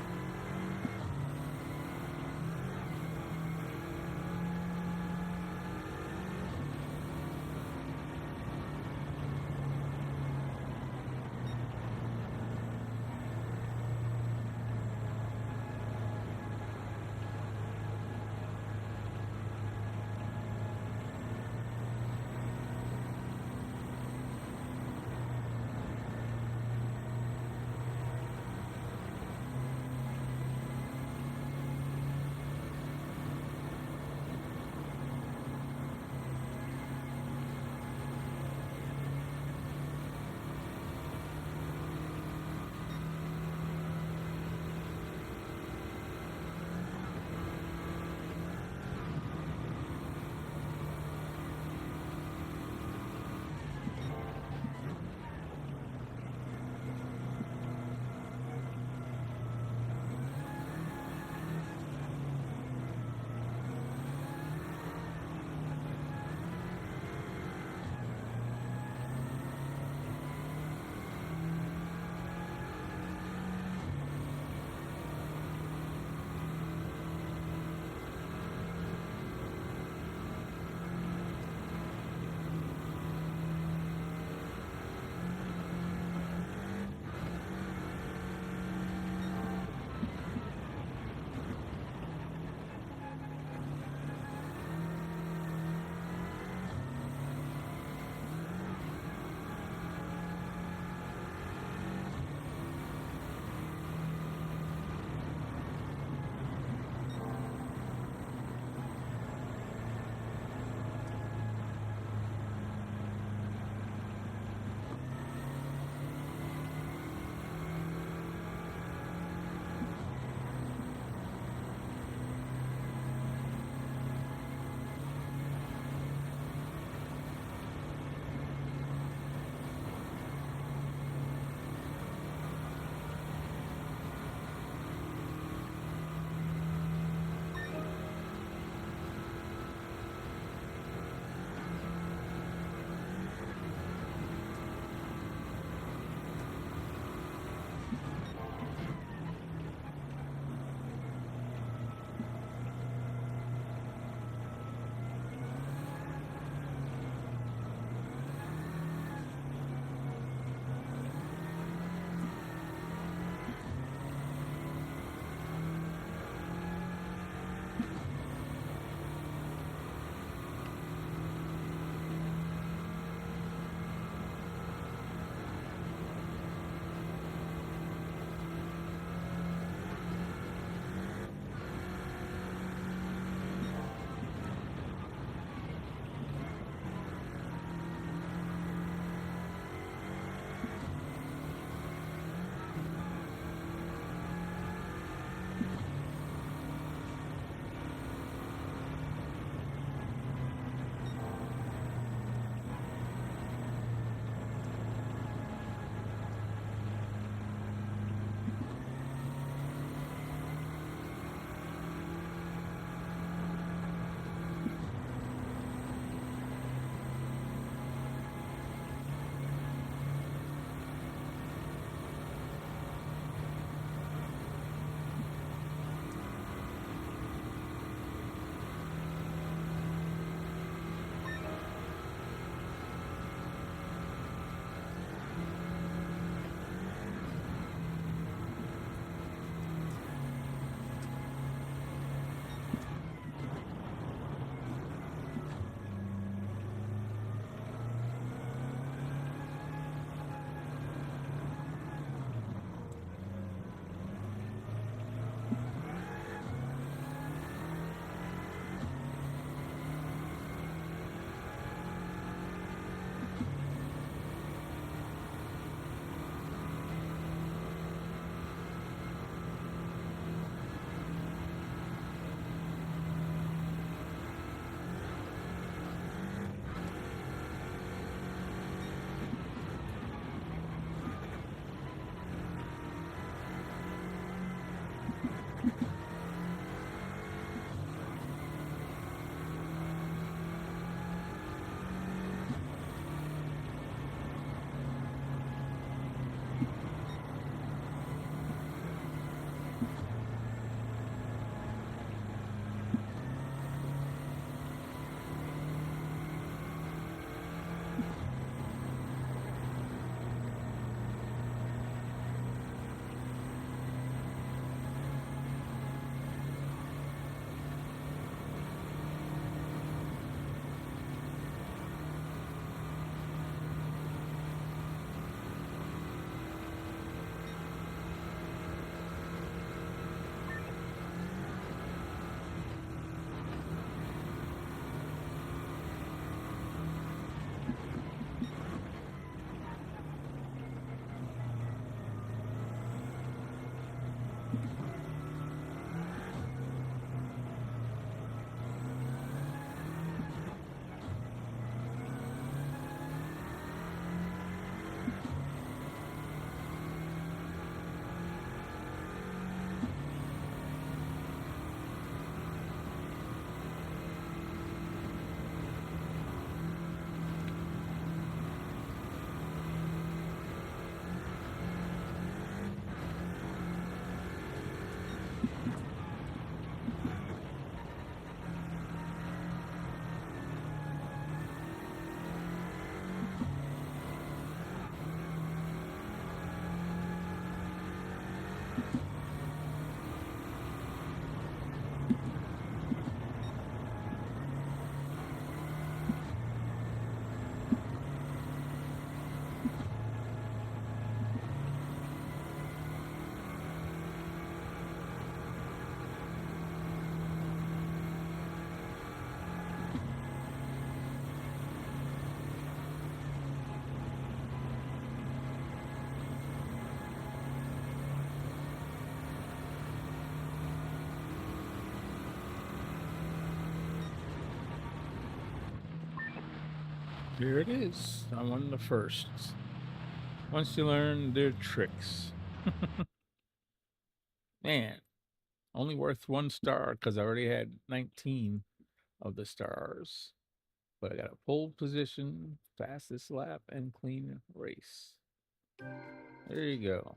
Here it is. I won the first. Once you learn their tricks. Man, only worth 1 star because I already had 19 of the stars. But I got a pole position, fastest lap, and clean race. There you go.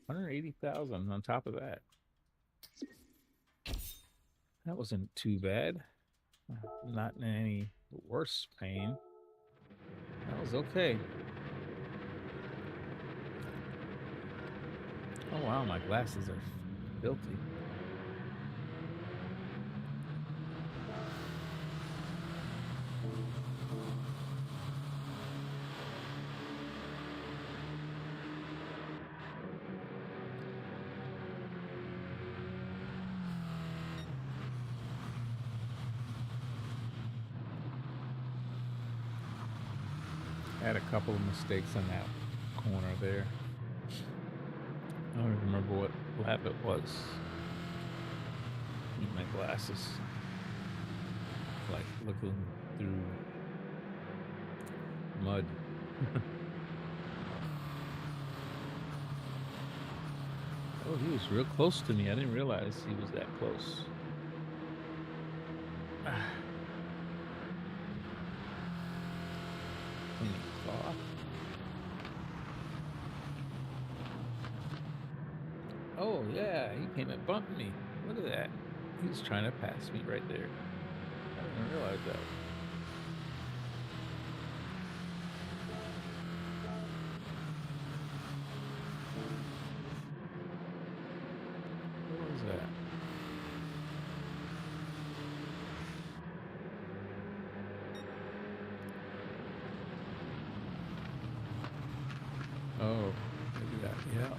180,000 on top of that. That wasn't too bad. Not in any worse pain. That was okay. Oh wow, my glasses are filthy. I had a couple of mistakes on that corner there. I don't remember what lap it was. Need my glasses. Like looking through mud. Oh, he was real close to me. I didn't realize he was that close. Cloth. Oh yeah, he came and bumped me. Look at that. He was trying to pass me right there. I didn't realize that. What was that? Oh, look at that. Yeah.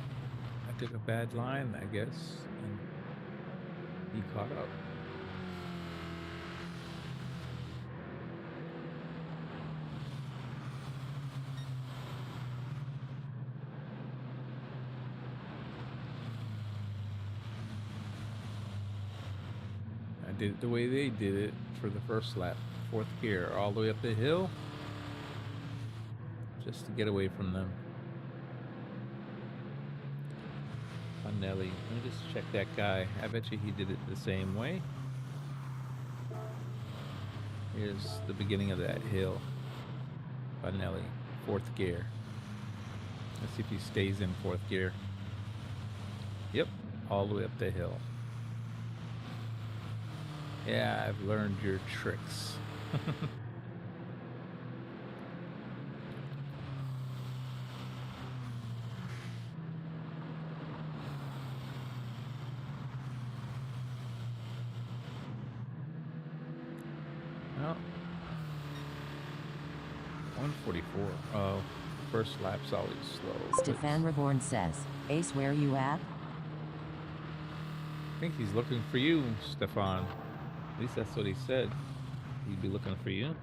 I took a bad line, I guess, and he caught up. I did it the way they did it for the first lap, 4th gear, all the way up the hill, just to get away from them. Nelly. Let me just check that guy. I bet you he did it the same way. Here's the beginning of that hill. Nelly, 4th gear. Let's see if he stays in 4th gear. Yep, all the way up the hill. Yeah, I've learned your tricks. Oh. 144. Oh, first lap's always slow. Stefan Reborn says, Ace, where you at? I think he's looking for you, Stefan. At least that's what he said. He'd be looking for you.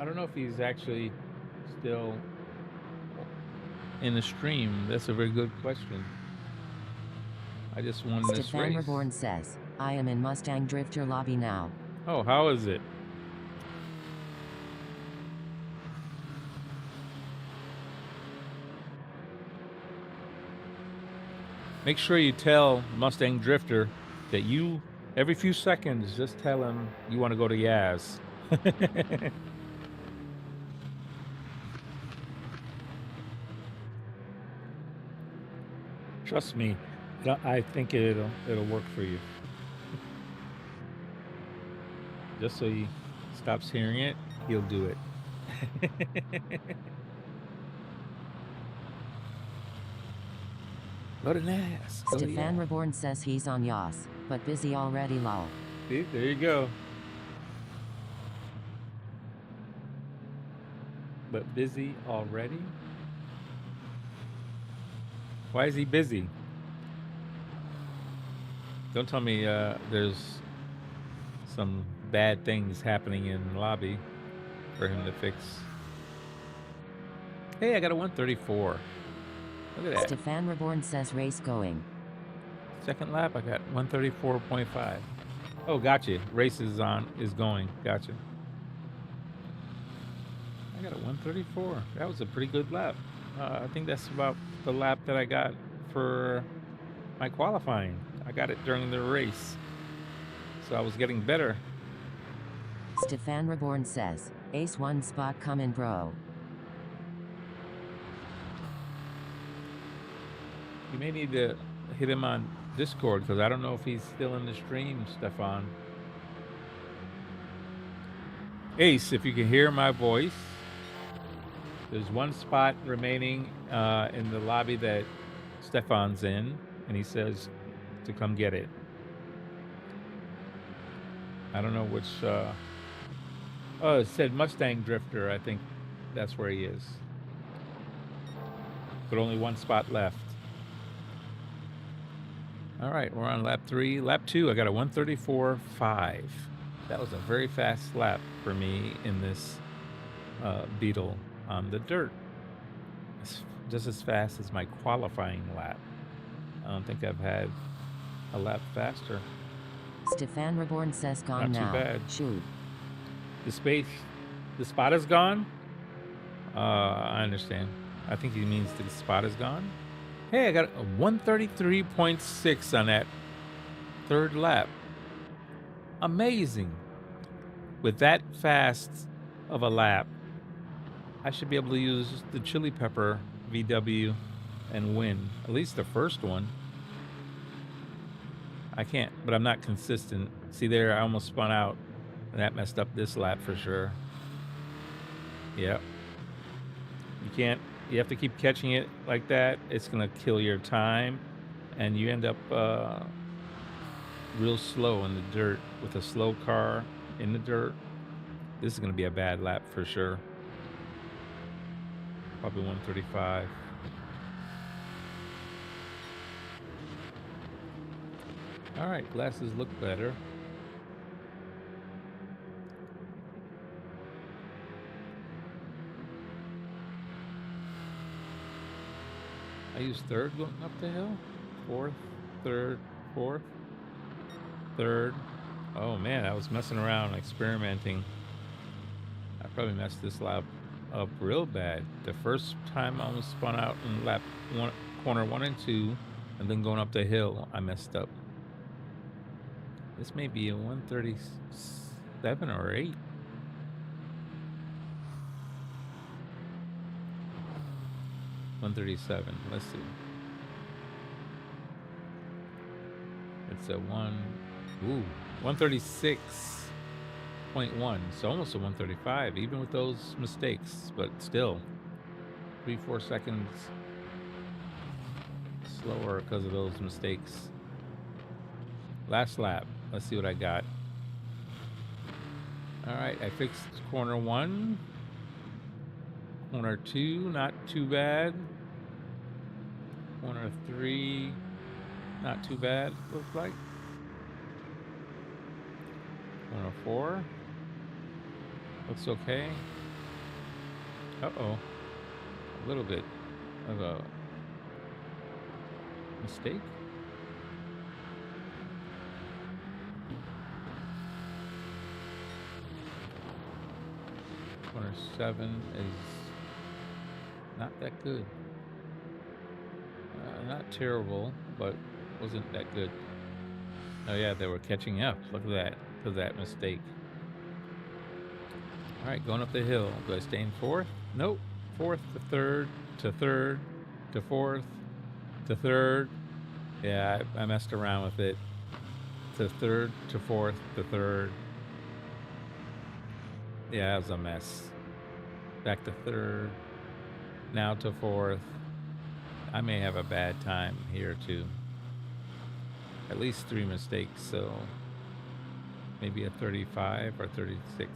I don't know if he's actually still in the stream. That's a very good question. I just won this race. Stefan Reborn says, I am in Mustang Drifter lobby now. Oh, how is it? Make sure you tell Mustang Drifter that you, every few seconds, just tell him you want to go to Yaz. Trust me, I think it'll work for you. Just so he stops hearing it, he'll do it. Go to Nas. Stefan Reborn says he's on Yas, but busy already, lol. See, there you go. But busy already? Why is he busy? Don't tell me there's some bad things happening in the lobby for him to fix. Hey, I got a 134. Look at that. Stefan Reborn says race going. Second lap, I got 134.5. Oh, gotcha. Race is going. Gotcha. I got a 134. That was a pretty good lap. I think that's about the lap that I got for my qualifying. I got it during the race. So I was getting better. Stefan Reborn says, Ace 1 spot coming, bro. You may need to hit him on Discord because I don't know if he's still in the stream, Stefan. Ace, if you can hear my voice, there's one spot remaining in the lobby that Stefan's in, and he says to come get it. I don't know which. Oh, it said Mustang Drifter. I think that's where he is. But only one spot left. All right, we're on lap 3. Lap 2, I got a 134.5. That was a very fast lap for me in this Beetle on the dirt. It's just as fast as my qualifying lap. I don't think I've had a lap faster. Stefan Reborn says gone Not now. too bad. Shoot. The spot is gone? I understand. I think he means the spot is gone. Hey, I got a 133.6 on that third lap. Amazing. With that fast of a lap, I should be able to use the Chili Pepper VW and win. At least the first one. I can't, but I'm not consistent. See there, I almost spun out. And that messed up this lap for sure. Yep. You have to keep catching it like that. It's going to kill your time. And you end up real slow in the dirt with a slow car in the dirt. This is going to be a bad lap for sure. Probably 135. All right, glasses look better. I use third going up the hill. Fourth, third, fourth, third. Oh man, I was messing around, experimenting. I probably messed this lap up real bad. The first time I almost spun out in lap one, corner 1 and 2, and then going up the hill, I messed up. This may be a 137 or 8. $137. Let's see. It's a 136.1. So almost a 135, even with those mistakes, but still 3-4 seconds slower because of those mistakes. Last lap. Let's see what I got. All right, I fixed corner 1. Corner 2, not too bad. Corner 3, not too bad, looks like. Corner 4, looks okay. Uh-oh, a little bit of a mistake. Corner 7 is not that good. Not terrible, but wasn't that good. Oh yeah, they were catching up. Look at that, to that mistake. All right, going up the hill. Do I stay in 4th? Nope. 4th to 3rd to 3rd to 4th to 3rd. Yeah, I messed around with it. To 3rd to 4th to 3rd. Yeah, it was a mess. Back to 3rd. Now to 4th. I may have a bad time here too. At least 3 mistakes, so maybe a 35 or 36.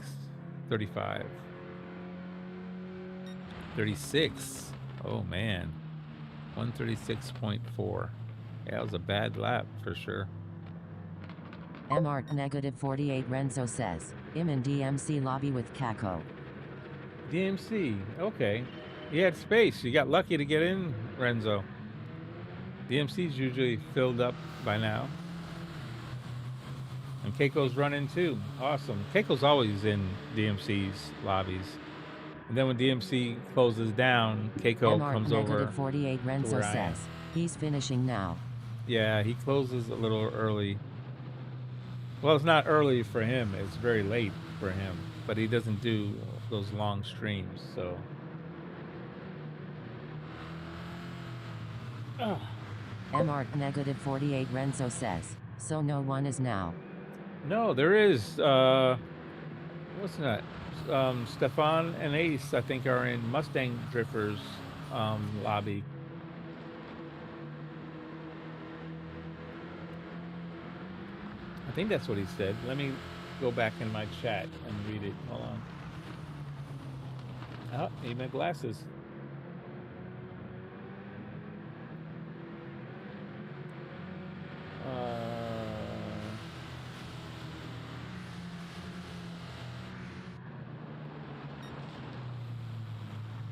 35. 36. Oh man. 136.4. Yeah, it was a bad lap for sure. MR negative 48 Renzo says, I'm in DMC lobby with Kako. DMC, okay. You had space. You got lucky to get in, Renzo. DMC's usually filled up by now. And Keiko's running too. Awesome. Keiko's always in DMC's lobbies. And then when DMC closes down, Keiko MR comes over. negative 48 Renzo says, he's finishing now. Yeah, he closes a little early. Well, it's not early for him. It's very late for him. But he doesn't do those long streams, so. MR negative 48 Renzo says, so no one is now. No, there is. What's that? Stefan and Ace, I think, are in Mustang Drifters lobby. I think that's what he said. Let me go back in my chat and read it. Hold on. Oh, need my glasses.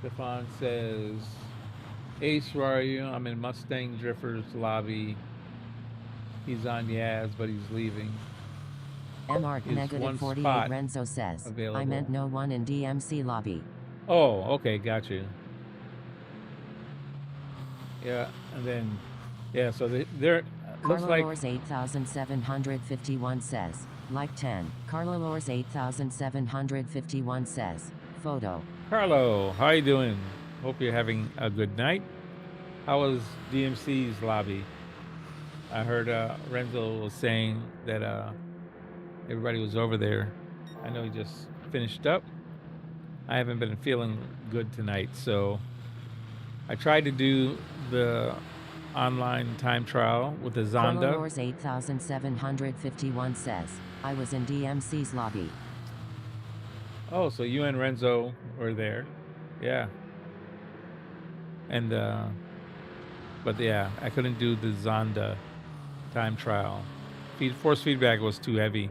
Stefan says, Ace, where are you? I'm in Mustang Drifters lobby. He's on Yaz, but he's leaving. MR negative 48 Renzo says, available. I meant no one in DMC lobby. Oh, okay, got you. Yeah, and then, yeah, so they're looks Carlo like Lors 8751 says, like 10. Carlo Lors 8751 says, photo. Carlo, how you doing? Hope you're having a good night. How was DMC's lobby? I heard Renzo was saying that everybody was over there. I know he just finished up. I haven't been feeling good tonight, so I tried to do the online time trial with the Zonda. Carlo Lors 8751 says, I was in DMC's lobby. Oh, so you and Renzo were there. Yeah. And, but yeah, I couldn't do the Zonda time trial. Force feedback was too heavy.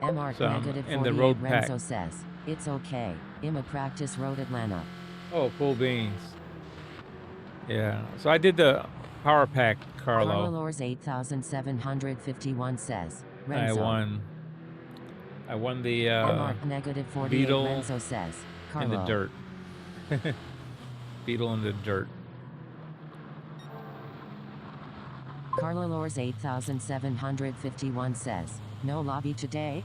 MR So, negative in the 48 road Renzo pack. says, it's okay. I'm a practice road Atlanta. Oh, cool beans. Yeah. So I did the power pack, Carlo Carlo. Lors 8751 says, I Renzo. won the MR negative 48 Beetle Renzo says, in the Carlo. dirt. Beetle in the dirt. Carlo Lors 8751 says, no lobby today?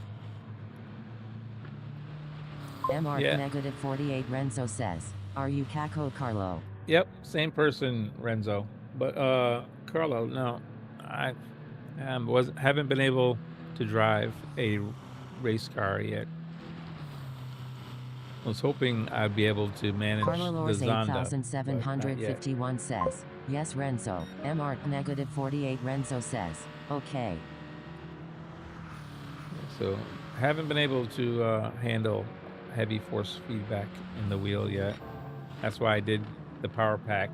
MR Yeah. negative 48 Renzo says, are you Caco Carlo? Yep, same person, Renzo. But Carlo, no, I haven't been able to drive a race car yet. I was hoping I'd be able to manage Carlo the Lors Zonda, but not yet. 8751 says, yes Renzo. MR negative 48 Renzo says, okay. So haven't been able to handle heavy force feedback in the wheel yet. That's why I did the power pack.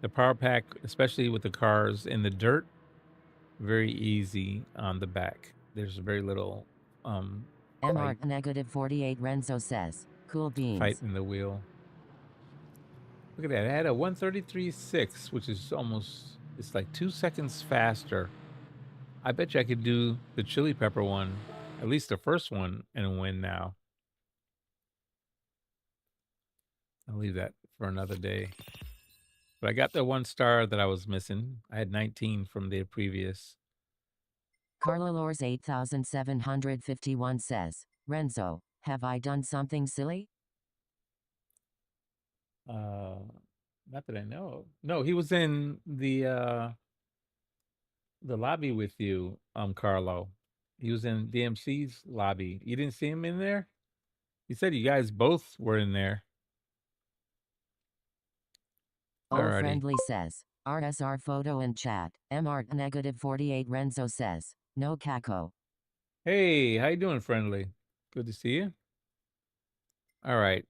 The power pack, especially with the cars in the dirt, very easy on the back. There's very little MR negative 48 Renzo says, cool beans. fight in the wheel. Look at that. I had a 133.6, which is almost, it's like 2 seconds faster. I bet you I could do the chili pepper one, at least the first one, and win now. I'll leave that for another day. But I got the 1 star that I was missing. I had 19 from the previous. Carlo Lors 8751 says, Renzo, have I done something silly? Not that I know of. No, he was in the lobby with you, Carlo. He was in DMC's lobby. You didn't see him in there? He said you guys both were in there. Oh, Alrighty. Friendly says, RSR photo in chat. MR negative 48 Renzo says, no Caco. Hey, how you doing, Friendly? Good to see you. All right.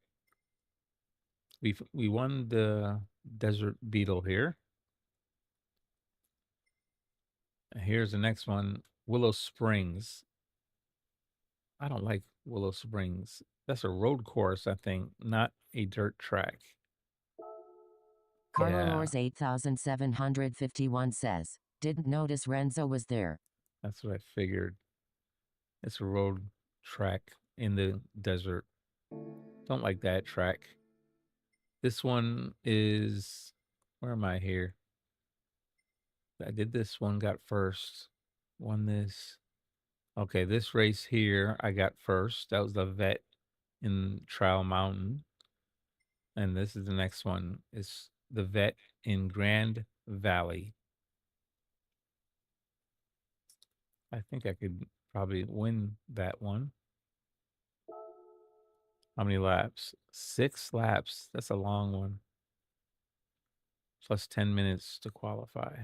We won the Desert Beetle here. Here's the next one, Willow Springs. I don't like Willow Springs. That's a road course, I think, not a dirt track. Carlo Yeah. Lors 8751 says, didn't notice Renzo was there. That's what I figured. It's a road track in the desert. Don't like that track. This one is, where am I here? I did this one, got first. Won this. Okay, this race here, I got first. That was the Vet in Trial Mountain. And this is the next one. It's the Vet in Grand Valley. I think I could probably win that one. How many laps? 6 laps. That's a long one. Plus 10 minutes to qualify.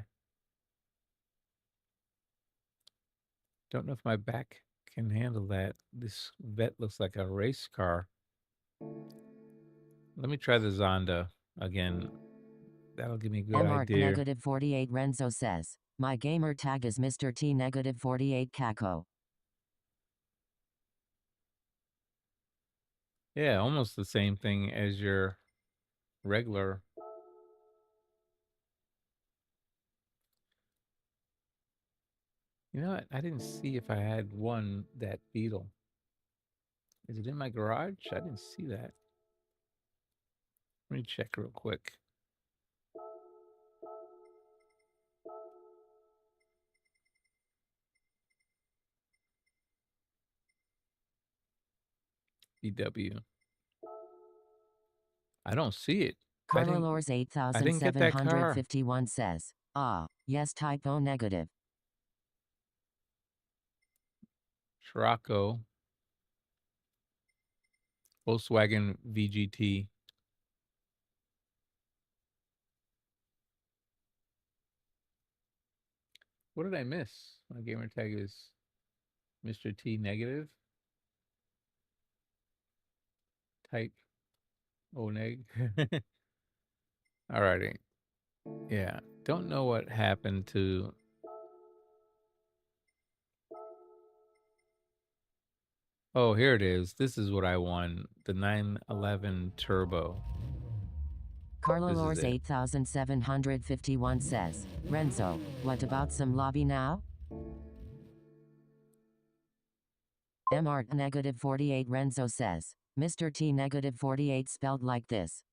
Don't know if my back can handle that. This Vet looks like a race car. Let me try the Zonda again. That'll give me a good MR idea. negative 48 Renzo says, my gamer tag is Mr. T negative 48 Caco. Yeah, almost the same thing as your regular. You know what? I didn't see if I had won that Beetle. Is it in my garage? I didn't see that. Let me check real quick. BW. I don't see it. Carlo Lors get that car. 8751 says, yes typo negative. Scirocco. Volkswagen VGT. What did I miss? My gamer tag is Mr. T negative. Type O neg. Alrighty. Yeah. Don't know what happened to. Oh, here it is. This is what I won. The 911 Turbo. Carlo This is Lors it. 8751 says, Renzo, what about some lobby now? MR negative 48 Renzo says, Mr. T negative 48 spelled like this.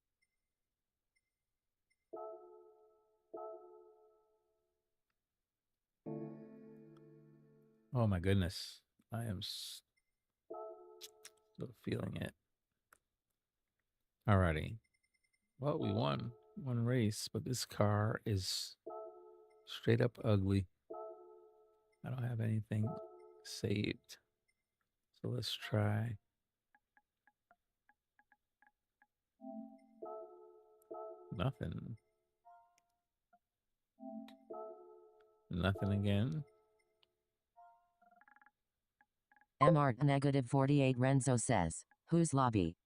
Oh my goodness. I am still feeling it. Alrighty. Well, we won one race, but this car is straight up ugly. I don't have anything saved. So let's try. Nothing. Nothing again. Mart negative 48 Renzo says, whose lobby?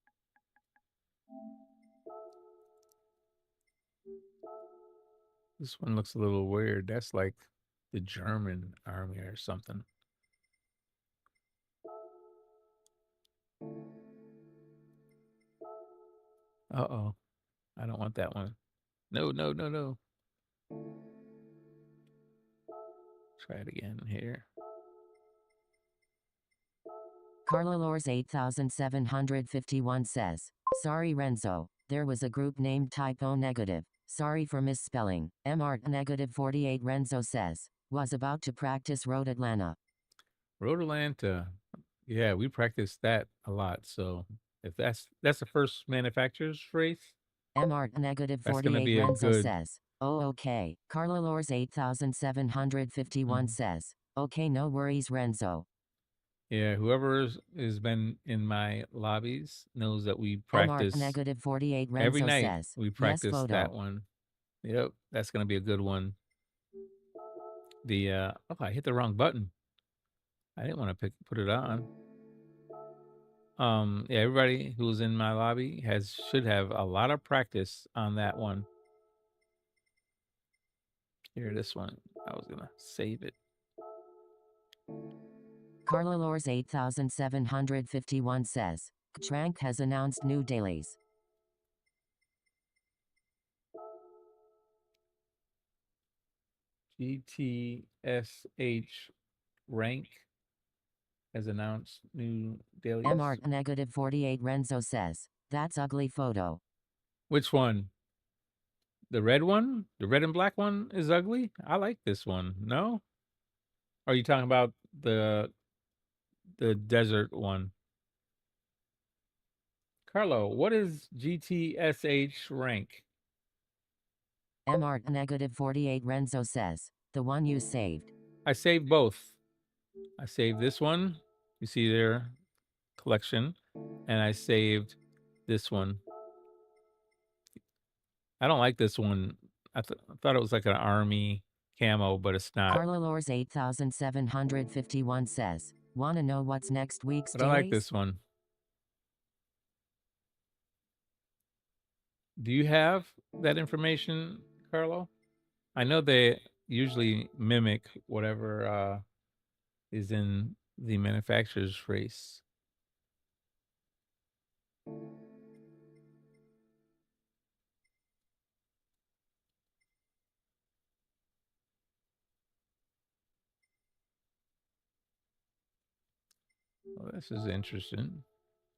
This one looks a little weird. That's like the German army or something. Uh-oh. I don't want that one. No, no, no, no. Try it again here. Carlalors 8751 says, sorry Renzo, there was a group named Typo Negative. Sorry for misspelling. Mart negative 48 Renzo says, was about to practice Road Atlanta. Road Atlanta. Yeah, we practiced that a lot. So if that's the first manufacturer's race, Mart negative that's gonna 48 be a Renzo good. says, oh okay. Carlalors 8751 says, okay no worries Renzo. Yeah, whoever has been in my lobbies knows that we Mart practice negative 48 every Renzo night. says, We yes practice photo. that one. Yep, that's gonna be a good one. The oh, I hit the wrong button. I didn't want to put it on. Yeah, everybody who's in my lobby should have a lot of practice on that one. Here, this one. I was gonna save it. Carlalors 8751 says, Trank has announced new dailies. GTSH rank has announced new dailies. Mart negative 48 Renzo says, that's ugly photo. Which one? The red one? The red and black one is ugly? I like this one. No? Are you talking about the desert one? Carlo, what is GTSH rank? Mart negative 48 Renzo says, the one you saved. I saved both. I saved this one. You see their collection. And I saved this one. I don't like this one. I thought it was like an army camo, but it's not. Carlalors 8751 says, wanna know what's next week's But I like this one. Do you have that information, Carlo? I know they usually mimic whatever is in the manufacturer's race. Well, this is interesting.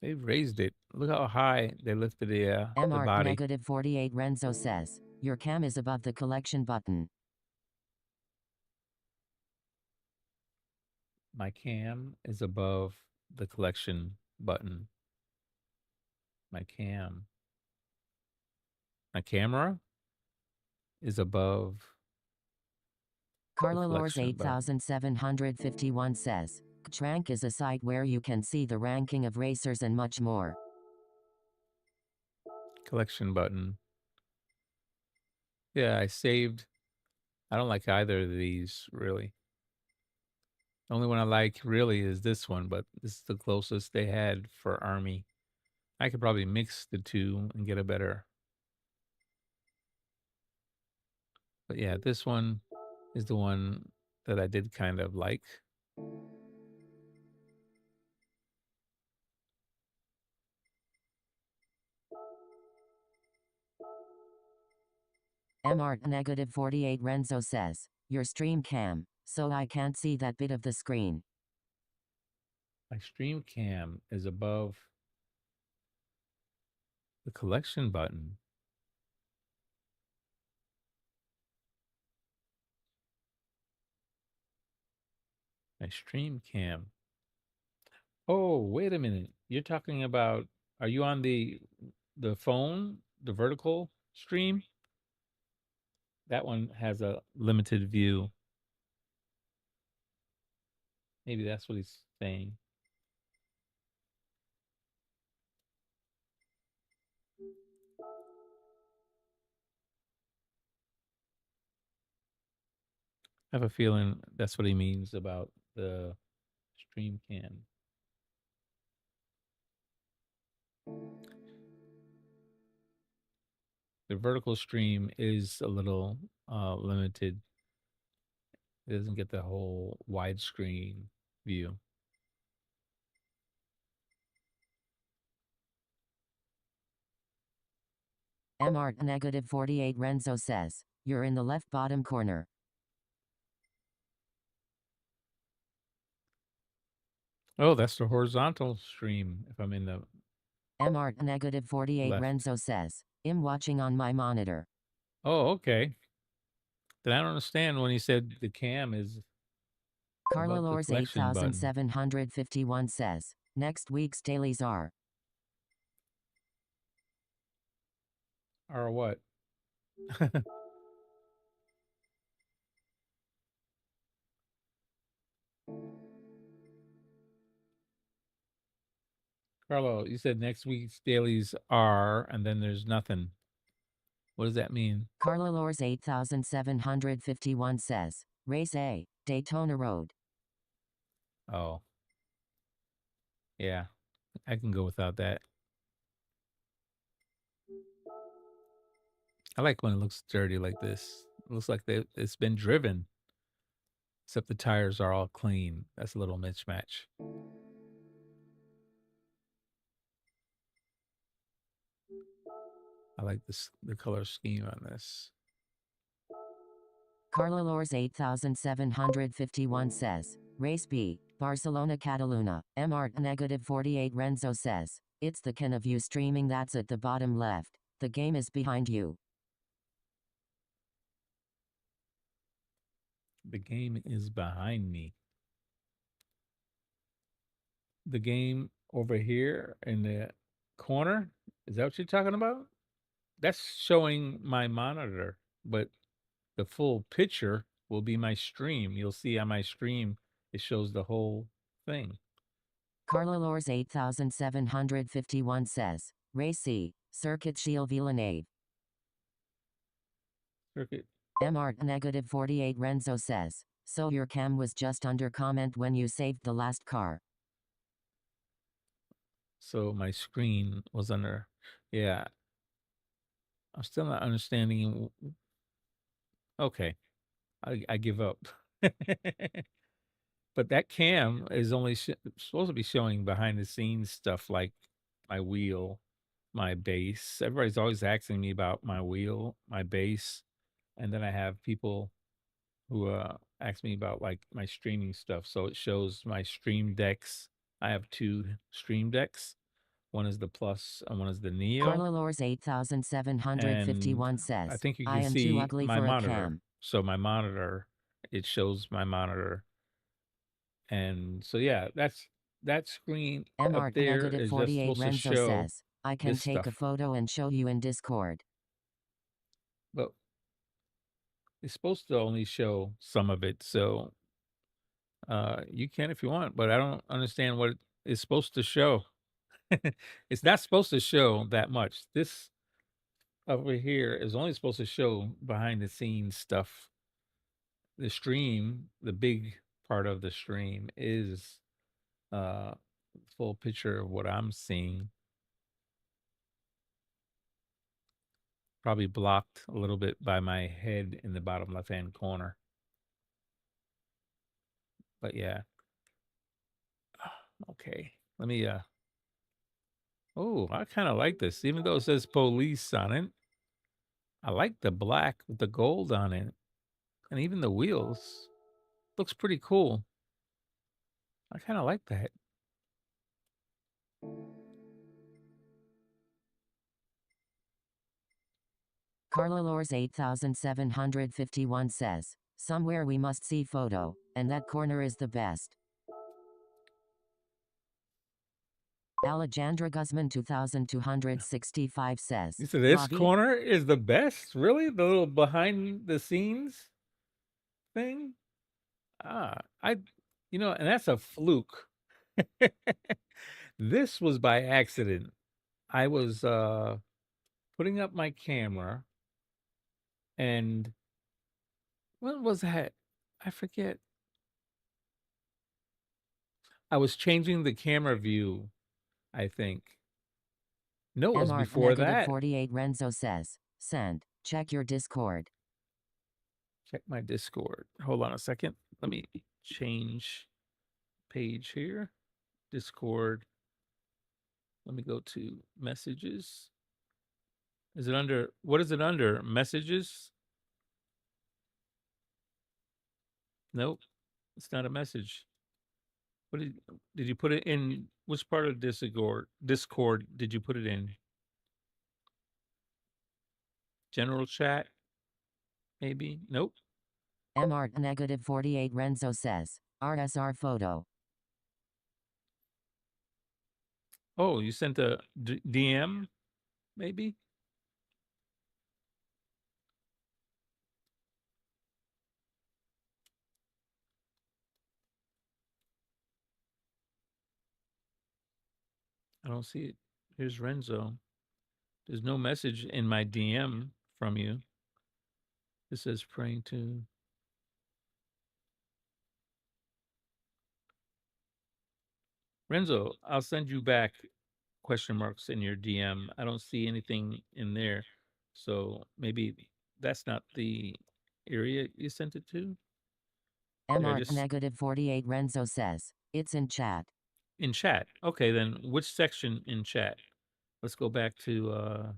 They've raised it. Look how high they lifted the Mart body. negative 48 Renzo says, your cam is above the collection button. My cam is above the collection button. My camera is above. Carlalors 8751 says, Trank is a site where you can see the ranking of racers and much more. Collection button. Yeah, I saved. I don't like either of these, really. The only one I like, really, is this one, but this is the closest they had for Army. I could probably mix the two and get a better. But yeah, this one is the one that I did kind of like. Mart negative 48 Renzo says, your stream cam, so I can't see that bit of the screen. My stream cam is above The collection button. My stream cam. Oh, wait a minute. You're talking about, are you on the phone, the vertical stream? That one has a limited view. Maybe that's what he's saying. I have a feeling that's what he means about the stream cam. The vertical stream is a little limited. It doesn't get the whole widescreen view. MR negative 48 Renzo says, you're in the left bottom corner. Oh, that's the horizontal stream if I'm in the MR negative 48 left. Renzo says, I'm watching on my monitor. Oh, okay. Then I don't understand when he said the cam is Carla above the Lors collection button. 8751 says, next week's dailies are. Or what? Carlo, you said next week's dailies are, and then there's nothing. What does that mean? Carla Lors 8751 says, Race A, Daytona Road. Oh. Yeah, I can go without that. I like when it looks dirty like this. It looks like it's been driven. Except the tires are all clean. That's a little mismatch. I like the color scheme on this. Carla Lors 8751 says, Race B, Barcelona Cataluna, MR negative 48 Renzo says, it's the kind of view streaming that's at the bottom left. The game is behind you. The game is behind me. The game over here in the corner, is that what you're talking about? That's showing my monitor, but the full picture will be my stream. You'll see on my stream, it shows the whole thing. Carla Lors 8751 says, Race C, Circuit Shield Villeneuve. Circuit. MR negative 48 Renzo says, so your cam was just under comment when you saved the last car. So my screen was under, yeah. I'm still not understanding. Okay, I give up. But that cam is only supposed to be showing behind the scenes stuff like my wheel, my base. Everybody's always asking me about my wheel, my base, and then I have people who ask me about like my streaming stuff. So it shows my stream decks. I have two stream decks. One is the Plus and one is the Neo. Carla Lors 8751 And says, I think you I can am too see ugly my for a monitor. cam. So my monitor, it shows my monitor. And so yeah, that screen MR up there negative is just 48 supposed to Renzo show says, I can this take a stuff. photo and show you in Discord. But it's supposed to only show some of it. So you can if you want, but I don't understand what it's supposed to show. It's not supposed to show that much. This over here is only supposed to show behind the scenes stuff. The stream, the big part of the stream is full picture of what I'm seeing. Probably blocked a little bit by my head in the bottom left hand corner. But yeah. Okay. Let me oh, I kind of like this. Even though it says police on it. I like the black with the gold on it. And even the wheels. Looks pretty cool. I kind of like that. Carlalores 8751 says, somewhere we must see photo, and that corner is the best. Alejandra Guzman 2265 says, You said this Robbie, corner is the best? Really? The little behind the scenes thing? And that's a fluke. This was by accident. I was putting up my camera, and what was that? I forget. I was changing the camera view, I think. No, it was MR before that. 48 Renzo says, send, check your Discord. Check my Discord. Hold on a second. Let me change page here. Discord. Let me go to messages. Is it under, what is it under? Messages? Nope. It's not a message. What did you put it in? Which part of Discord did you put it in? General chat? Maybe? Nope. MR 48 Renzo says, RSR photo. Oh, you sent a DM? Maybe? I don't see it. Here's Renzo. There's no message in my DM from you. It says praying to. Renzo, I'll send you back question marks in your DM. I don't see anything in there. So maybe that's not the area you sent it to. MR 48 Renzo says, it's in chat. In chat. Okay, then which section in chat? Let's go back to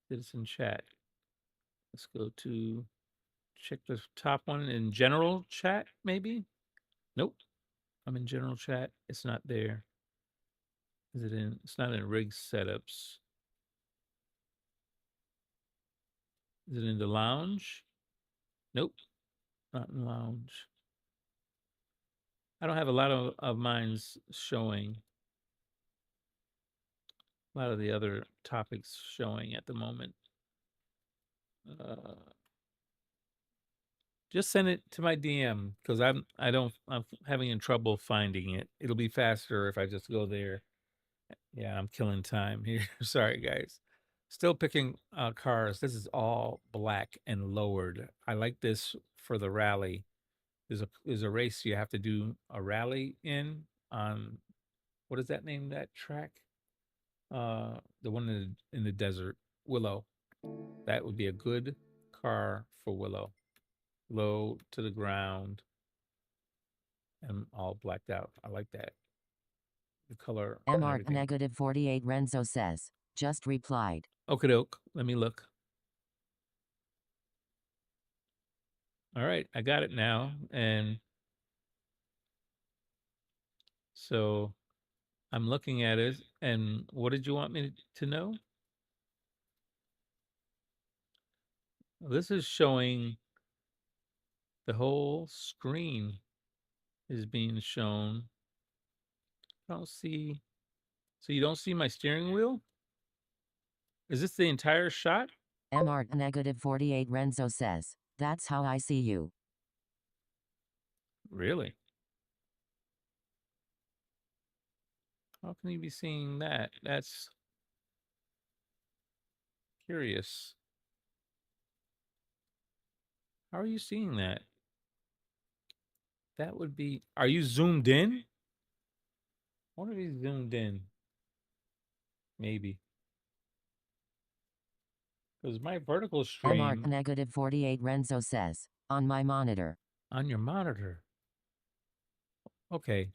citizen chat. Let's go to check the top one in general chat, maybe? Nope. I'm in general chat. It's not there. Is it in? It's not in rig setups. Is it in the lounge? Nope. Not in lounge. I don't have a lot of mine's showing. A lot of the other topics showing at the moment. Just send it to my DM because I'm having trouble finding it. It'll be faster if I just go there. Yeah, I'm killing time here. Sorry, guys. Still picking cars. This is all black and lowered. I like this for the rally. There's a race you have to do a rally in on, what is that name, that track? The one in the desert, Willow. That would be a good car for Willow. Low to the ground and all blacked out. I like that. The color. MR 48 Renzo says, just replied. Okie doke. Let me look. All right, I got it now. And so I'm looking at it. And what did you want me to know? This is showing the whole screen is being shown. I don't see. So you don't see my steering wheel? Is this the entire shot? MR 48 Renzo says, that's how I see you. Really? How can you be seeing that? That's curious. How are you seeing that? That would be. Are you zoomed in? I wonder if he's zoomed in. Maybe. Because my vertical stream. MR 48 Renzo says, on my monitor. On your monitor. Okay.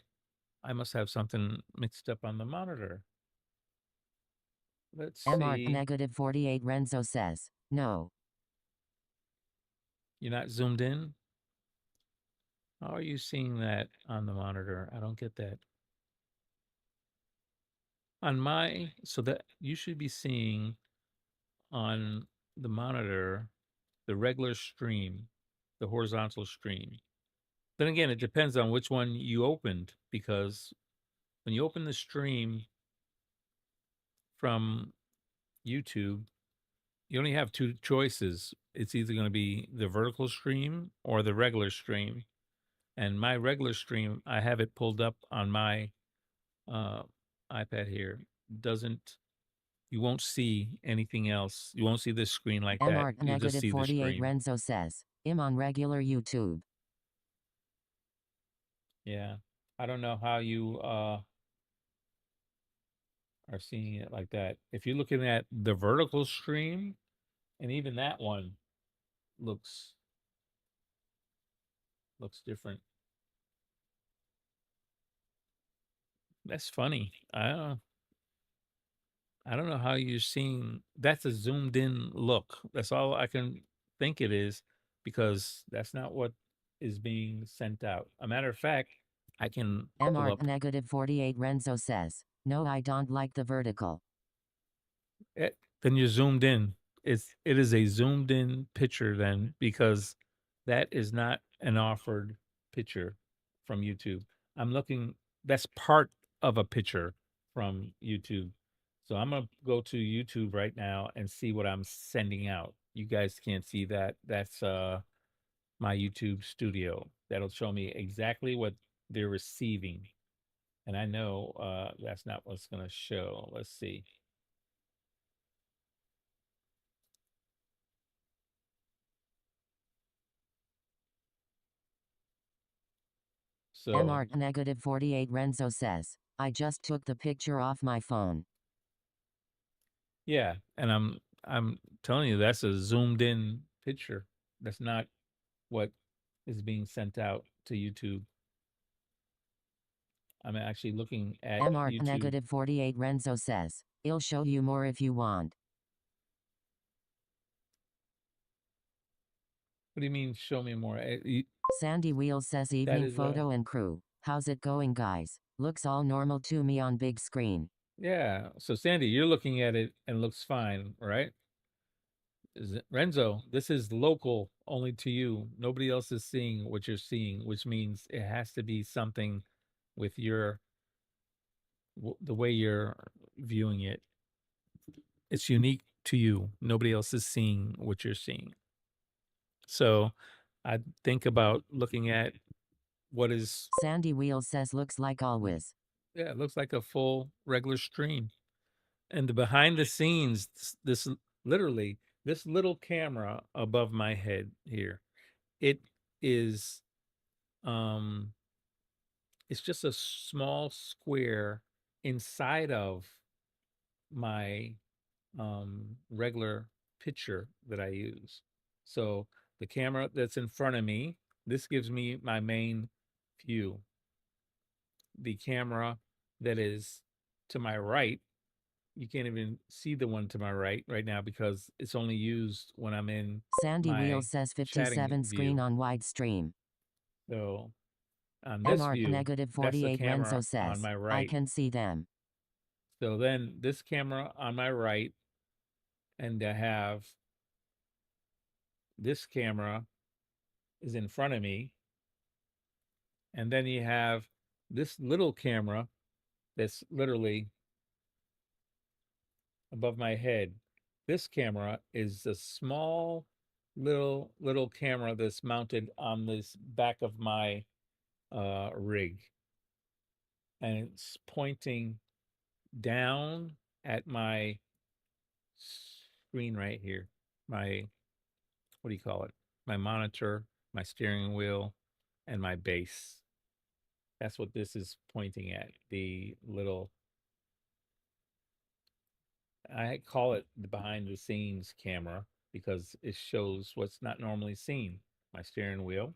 I must have something mixed up on the monitor. Let's see. MR 48 Renzo says, no. You're not zoomed in? How are you seeing that on the monitor? I don't get that. On my, so that you should be seeing on the monitor the regular stream, the horizontal stream. Then again, it depends on which one you opened, because when you open the stream from YouTube, you only have two choices. It's either going to be the vertical stream or the regular stream. And my regular stream, I have it pulled up on my uh, iPad here. Doesn't You won't see anything else. You won't see this screen like that. Mart You'll just negative see the 48 stream. Renzo says. I'm on regular YouTube. Yeah. I don't know how you are seeing it like that. If you're looking at the vertical stream, and even that one looks different. That's funny. I don't know how you're seeing. That's a zoomed in look. That's all I can think it is, because that's not what is being sent out. A matter of fact, I can pull Mart up negative 48 Renzo says. No, I don't like the vertical. it. Then you're zoomed in. It is a zoomed in picture then, because that is not an offered picture from YouTube. I'm looking. That's part of a picture from YouTube. So I'm gonna go to YouTube right now and see what I'm sending out. You guys can't see that. That's my YouTube studio. That'll show me exactly what they're receiving. And I know that's not what's gonna show. Let's see. So Mart negative 48 Renzo says. I just took the picture off my phone. yeah, and I'm telling you, that's a zoomed in picture. That's not what is being sent out to YouTube. I'm actually looking at Mart YouTube. negative 48 Renzo says. I'll show you more if you want. What do you mean, show me more? Sandy Wheels says evening is what photo and crew. How's it going, guys? Looks all normal to me on big screen. Yeah. So Sandy, you're looking at it and looks fine, right? Renzo, this is local only to you. Nobody else is seeing what you're seeing, which means it has to be something with the way you're viewing it. It's unique to you. Nobody else is seeing what you're seeing. So I think about looking at what is, Sandy Wheels says looks like always. yeah, it looks like a full regular stream. And the behind the scenes, this literally, this little camera above my head here, it is, it's just a small square inside of my regular picture that I use. So the camera that's in front of me, this gives me my main view. The camera that is to my right, you can't even see the one to my right now, because it's only used when I'm in Sandy my Wheels says chatting 57 screen view. on wide stream. So on this Mart view, negative that's the 48 Renzo camera on says. my I right. can see them. So then this camera on my right, and I have this camera is in front of me. And then you have this little camera that's literally above my head. This camera is a small little camera that's mounted on this back of my rig. And it's pointing down at my screen right here. My, what do you call it? My monitor, my steering wheel, and my base. That's what this is pointing at. The little, I call it the behind the scenes camera, because it shows what's not normally seen. My steering wheel,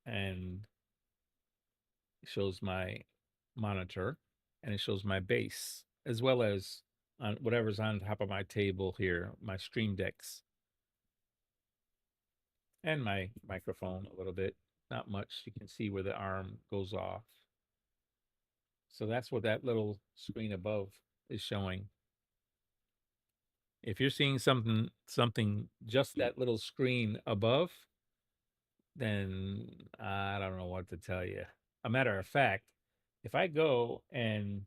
and it shows my monitor, and it shows my base, as well as on whatever's on top of my table here, my stream decks, and my microphone a little bit. Not much. You can see where the arm goes off. So that's what that little screen above is showing. If you're seeing something just that little screen above, then I don't know what to tell you. A matter of fact, if I go and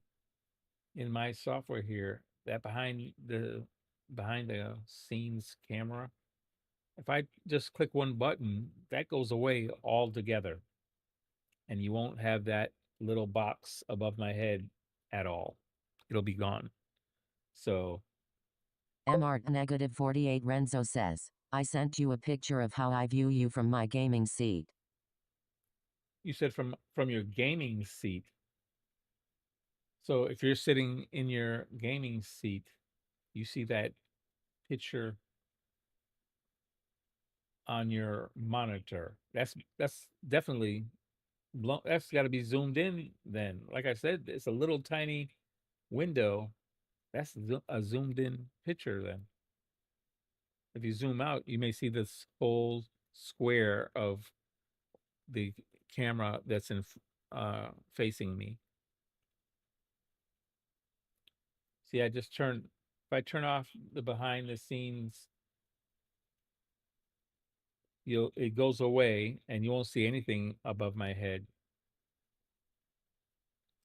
in my software here, that behind the scenes camera, if I just click one button, that goes away altogether. And you won't have that little box above my head at all. It'll be gone. So Mart negative 48 Renzo says, I sent you a picture of how I view you from my gaming seat. you said from your gaming seat. So if you're sitting in your gaming seat, you see that picture on your monitor. That's definitely that's got to be zoomed in then. Like I said, it's a little tiny window. That's a zoomed in picture then. If you zoom out, you may see this whole square of the camera that's in facing me. See, I just turned, if I turn off the behind the scenes, it goes away and you won't see anything above my head.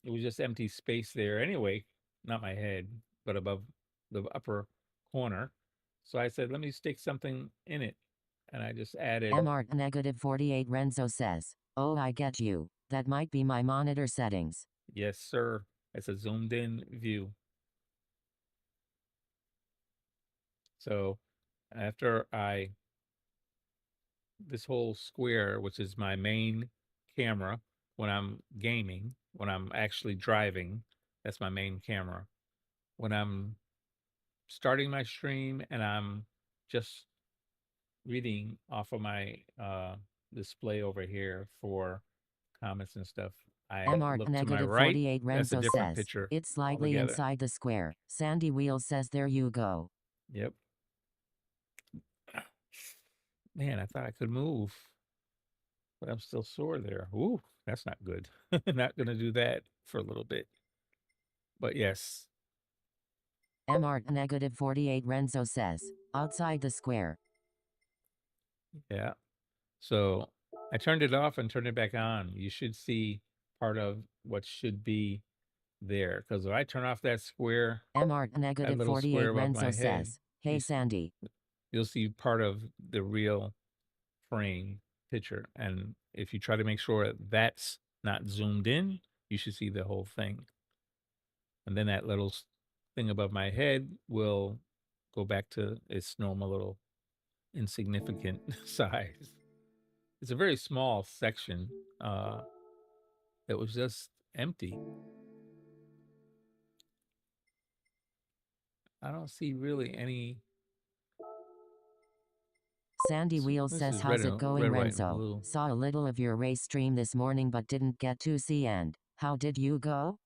It was just empty space there anyway, not my head, but above the upper corner. So I said, let me stick something in it. And I just added. Mart negative 48 Renzo says, oh, I get you. That might be my monitor settings. Yes, sir. It's a zoomed in view. So after this whole square, which is my main camera when I'm gaming, when I'm actually driving, that's my main camera. When I'm starting my stream and I'm just reading off of my display over here for comments and stuff, I Mart look to my negative right. 48 That's a Renzo different says, picture. it's slightly altogether. inside the square. Sandy Wheel says, there you go. Yep. Man, I thought I could move, but I'm still sore there. Ooh, that's not good. Not going to do that for a little bit. But yes. Mart negative 48 Renzo says, outside the square. Yeah. So I turned it off and turned it back on. You should see part of what should be there. Because if I turn off that square, Mart negative 48 Renzo says, hey, Sandy. You'll see part of the real frame picture. And if you try to make sure that's not zoomed in, you should see the whole thing. And then that little thing above my head will go back to its normal little insignificant size. It's a very small section that was just empty. I don't see really any. Sandy Wheels says, how's it going, Renzo? Saw a little of your race stream this morning but didn't get to see and how did you go?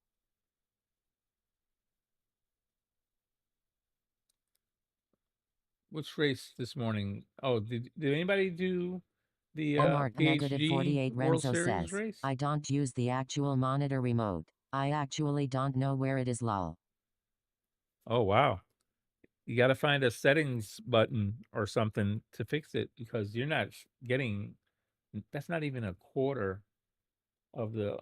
Which race this morning? Oh, did anybody do the negative PhD 48 World Renzo Series says, race? I don't use the actual monitor remote. I actually don't know where it is, lol. Oh, wow. You got to find a settings button or something to fix it because you're not getting, that's not even a quarter of the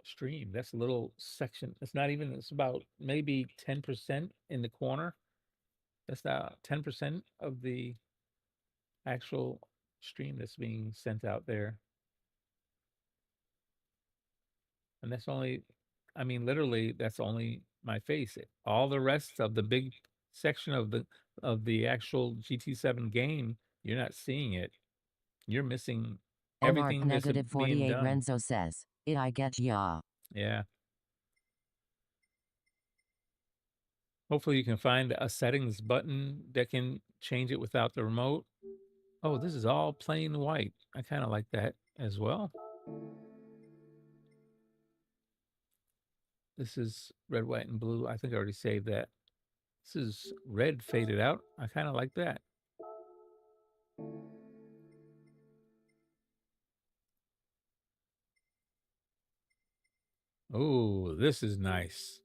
stream. That's a little section. It's not even, it's about maybe 10% in the corner. That's not 10% of the actual stream that's being sent out there. And that's only, I mean, literally, that's only my face. All the rest of the big section of the actual GT7 game, you're not seeing it. You're missing everything that's negative being 48 done. Renzo says, I get ya. Yeah. Hopefully you can find a settings button that can change it without the remote. Oh, this is all plain white. I kind of like that as well. This is red, white, and blue. I think I already saved that. This is red faded out. I kind of like that. Oh, this is nice.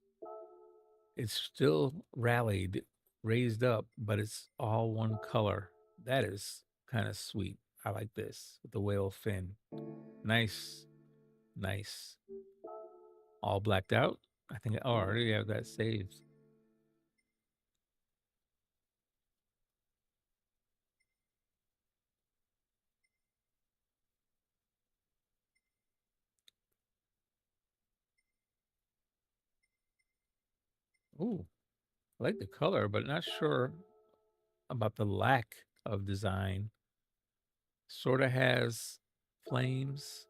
It's still rallied, raised up, but it's all one color. That is kind of sweet. I like this with the whale fin. Nice, nice. All blacked out. I think, oh, I already have that saved. Ooh, I like the color, but not sure about the lack of design. Sort of has flames,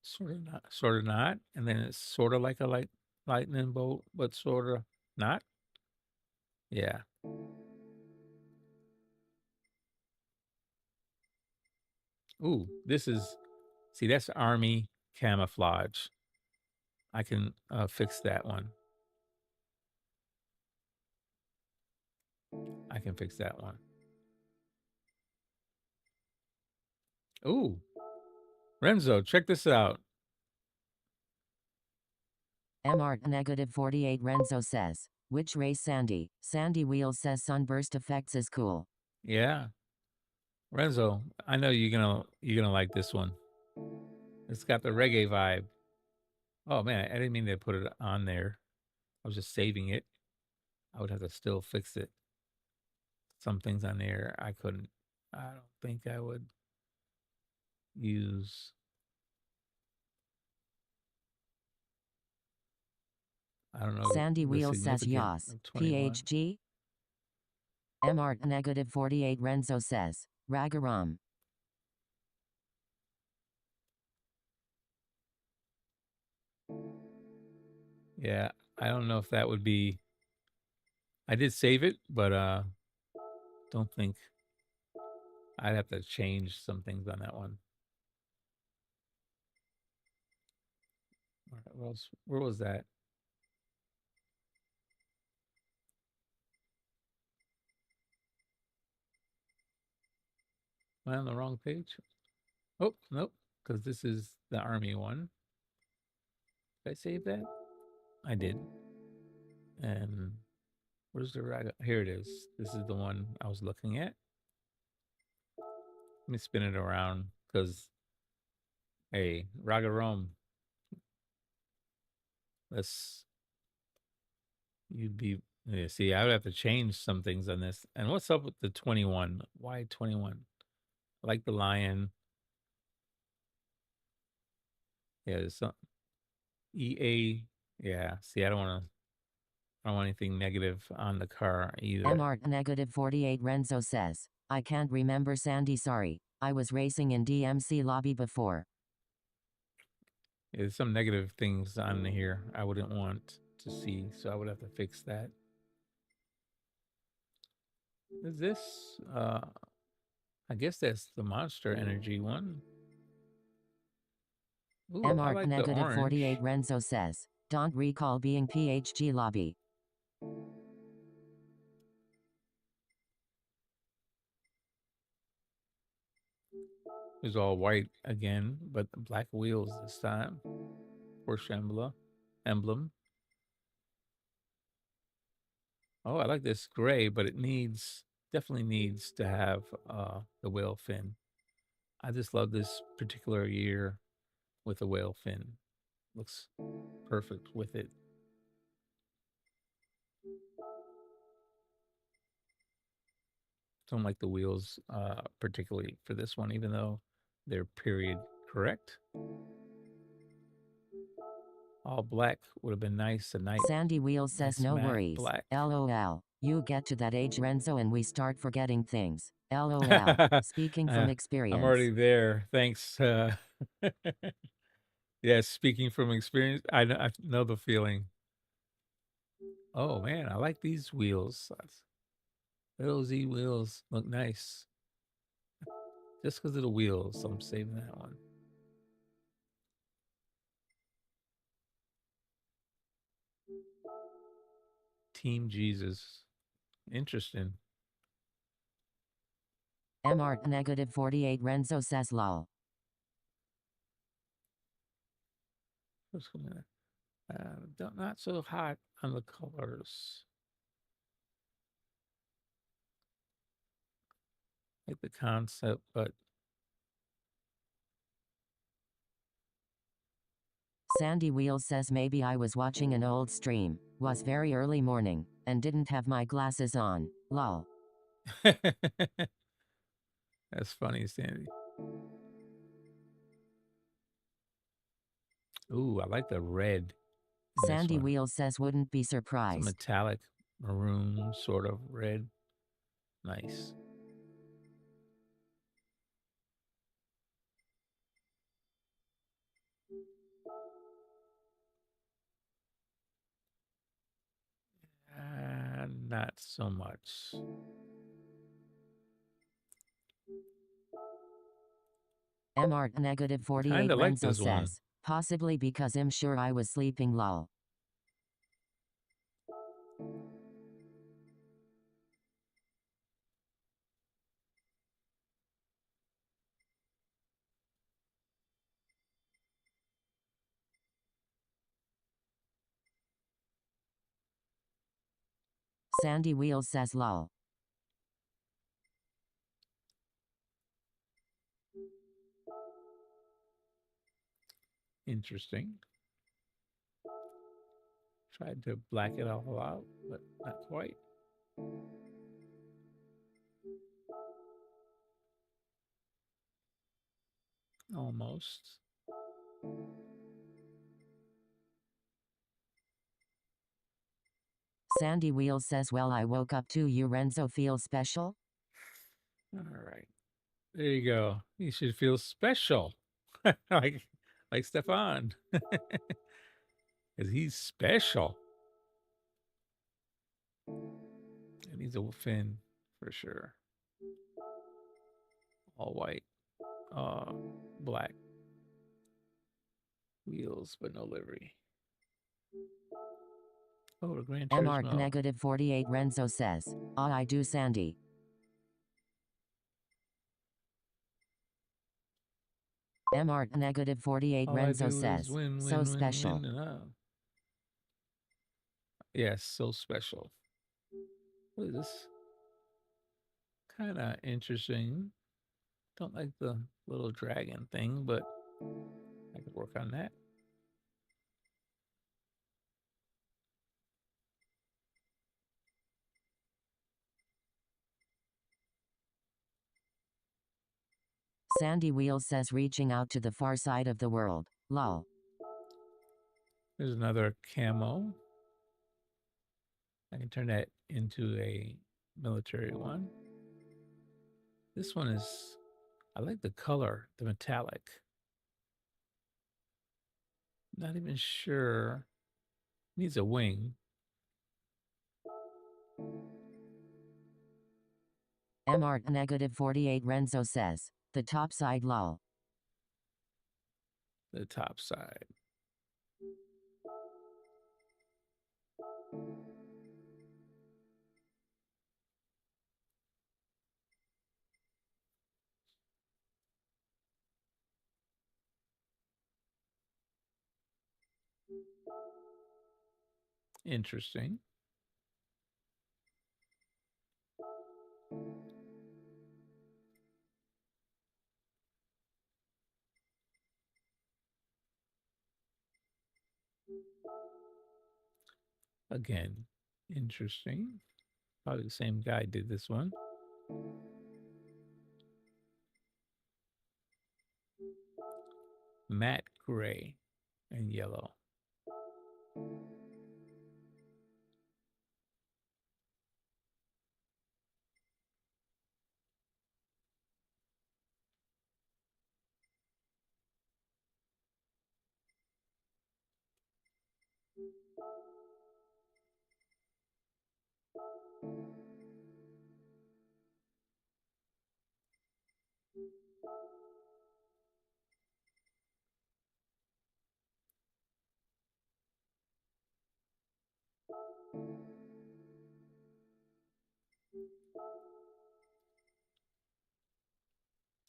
sort of not, and then it's sort of like a lightning bolt, but sort of not. Yeah. Ooh, this is, see, that's army camouflage. I can fix that one. I can fix that one. Ooh, Renzo, check this out. MR negative 48 Renzo says, which race Sandy? Sandy Wheels says sunburst effects is cool. Yeah, Renzo, I know you're gonna like this one. It's got the reggae vibe. Oh man, I didn't mean to put it on there. I was just saving it. I would have to still fix it. Some things on there I couldn't. I don't think I would use. I don't know. Sandy The Wheels says significance yas. of 21. PHG? MR negative 48 Renzo says, Ragaram. Yeah, I don't know if that would be. I did save it, but don't think I'd have to change some things on that one. All right, where was that? Am I on the wrong page? Oh, nope, because this is the army one. Did I save that? I did. And where's the rag? Here it is. This is the one I was looking at. Let me spin it around because, hey, Ragarom. Let's. You'd be. Yeah, see, I would have to change some things on this. And what's up with the 21? Why 21? I like the lion. Yeah, there's some EA. Yeah, see, I don't want anything negative on the car either. MR negative 48 Renzo says, I can't remember Sandy, sorry. I was racing in DMC lobby before. Yeah, there's some negative things on here I wouldn't want to see, so I would have to fix that. Is this I guess that's the Monster Energy one. Ooh, I MR like the negative orange. 48 Renzo says, don't recall being PHG lobby. It's all white again, but the black wheels this time. Porsche emblem. Oh, I like this gray, but it definitely needs to have the whale fin. I just love this particular year with the whale fin. Looks perfect with it. Don't like the wheels particularly for this one, even though they're period correct. All black would have been nice tonight. Sandy Wheels says Nice no matte worries. black. LOL. You get to that age, Renzo, and we start forgetting things. LOL. Speaking from experience. I'm already there. Thanks. Yes, speaking from experience, I know the feeling. Oh man, I like these wheels. Little Z wheels look nice. Just because of the wheels, I'm saving that one. Team Jesus. Interesting. MR negative 48 Renzo says lol. Not so hot on the colors. Like the concept, but Sandy Wheels says maybe I was watching an old stream, was very early morning, and didn't have my glasses on. Lol. that's funny, Sandy. Ooh, I like the red. in this Sandy one. Wheels says wouldn't be It's a surprised. metallic maroon sort of red. Nice. Not so much. Mart negative 48 Kinda like Renzo this one. says, possibly because I'm sure I was sleeping lol. Sandy Wheels says lol. Interesting. Tried to black it all out, but not quite. Almost. Sandy Wheels says well I woke up to you Renzo feels special? All right. There you go. You should feel special. like Stefan. Because he's special. And he's a fin for sure. All white. Black wheels, but no livery. Oh, the Gran Mart Turismo. negative 48 Renzo says, all I do Sandy. Mart negative 48 All I Renzo do is says, win, so win, special. win, win. Yes, so special. What is this? Kind of interesting. Don't like the little dragon thing, but I could work on that. Sandy Wheels says reaching out to the far side of the world. Lol. There's another camo. I can turn that into a military one. This one is, I like the color, the metallic. Not even sure. Needs a wing. Mart negative 48 Renzo says, the top side lol. The top side. Interesting. Again, interesting. Probably the same guy did this one. Matte gray and yellow.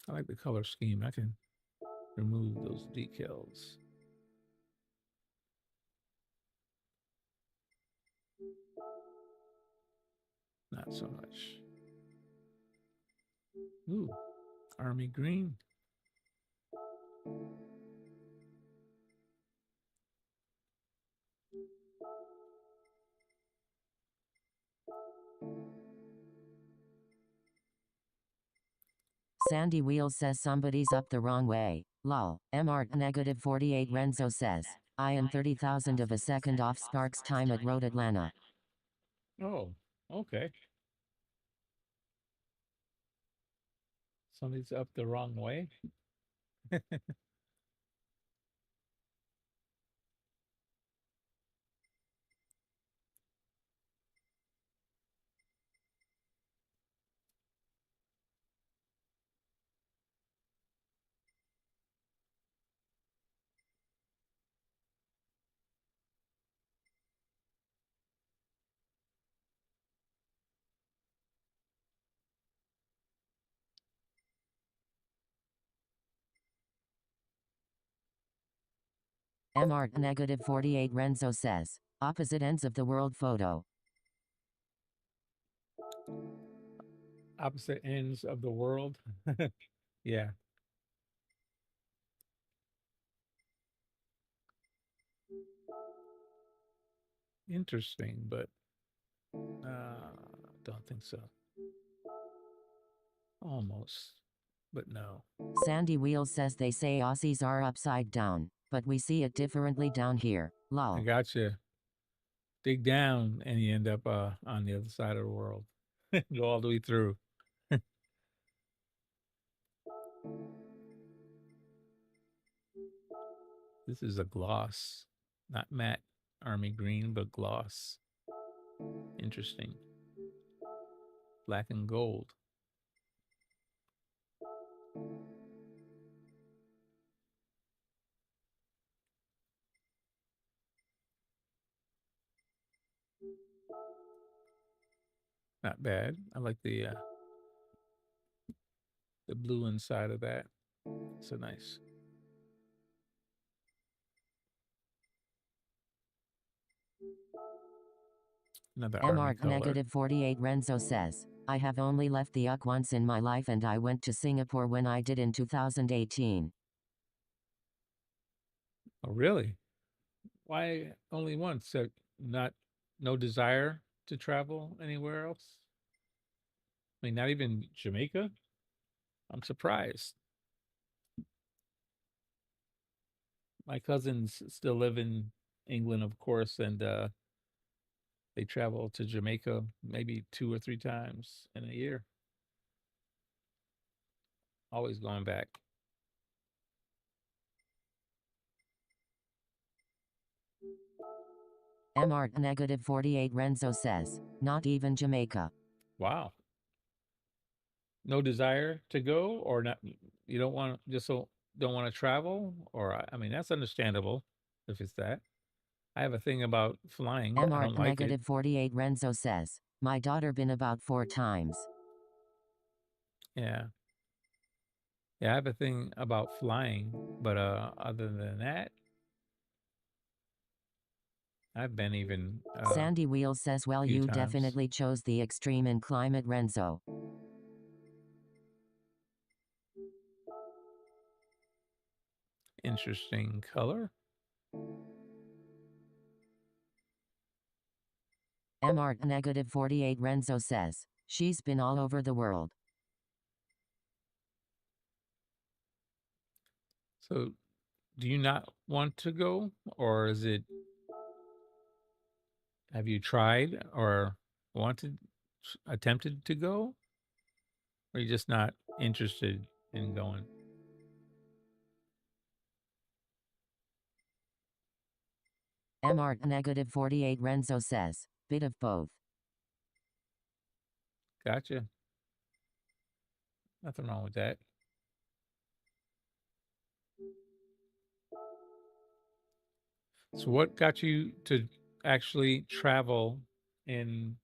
I like the color scheme. I can remove those decals. Not so much. Ooh, army green. Sandy Wheels says somebody's up the wrong way. Lol. Mart negative 48 Renzo says, I am 30,000 of a second off Sparks time at Road Atlanta. Oh, okay. Somebody's up the wrong way. Mart negative 48 Renzo says, opposite ends of the world photo. Opposite ends of the world. Yeah. Interesting, but don't think so. Almost, but no. Sandy Wheels says they say Aussies are upside down, but we see it differently down here. I Lol. gotcha. Dig down and you end up on the other side of the world. Go all the way through. This is a gloss, not matte army green, but gloss. Interesting. Black and gold. Not bad. I like the blue inside of that. So nice. Another army Mart color. negative 48 Renzo says, I have only left the UK once in my life and I went to Singapore when I did in 2018. Oh, really? Why only once? So no desire to travel anywhere else? I mean, not even Jamaica? I'm surprised. My cousins still live in England, of course, and they travel to Jamaica maybe 2 or 3 times in a year. Always going back. Mart negative 48 Renzo says, not even Jamaica. Wow. No desire to go, or not? You don't want don't want to travel, or I mean that's understandable if it's that. I have a thing about flying. I Mart don't like it. negative 48 Renzo says, my daughter been about 4 times. Yeah. Yeah, I have a thing about flying, but other than that, I've been even Sandy Wheels says, well, few you times. definitely chose the extreme in climate, Renzo. Interesting color. Mart negative 48 Renzo says, she's been all over the world. So, do you not want to go, or is it? Have you tried or attempted to go, or are you just not interested in going? Mart negative 48 Renzo says, bit of both. Gotcha. Nothing wrong with that. So, what got you to actually travel in?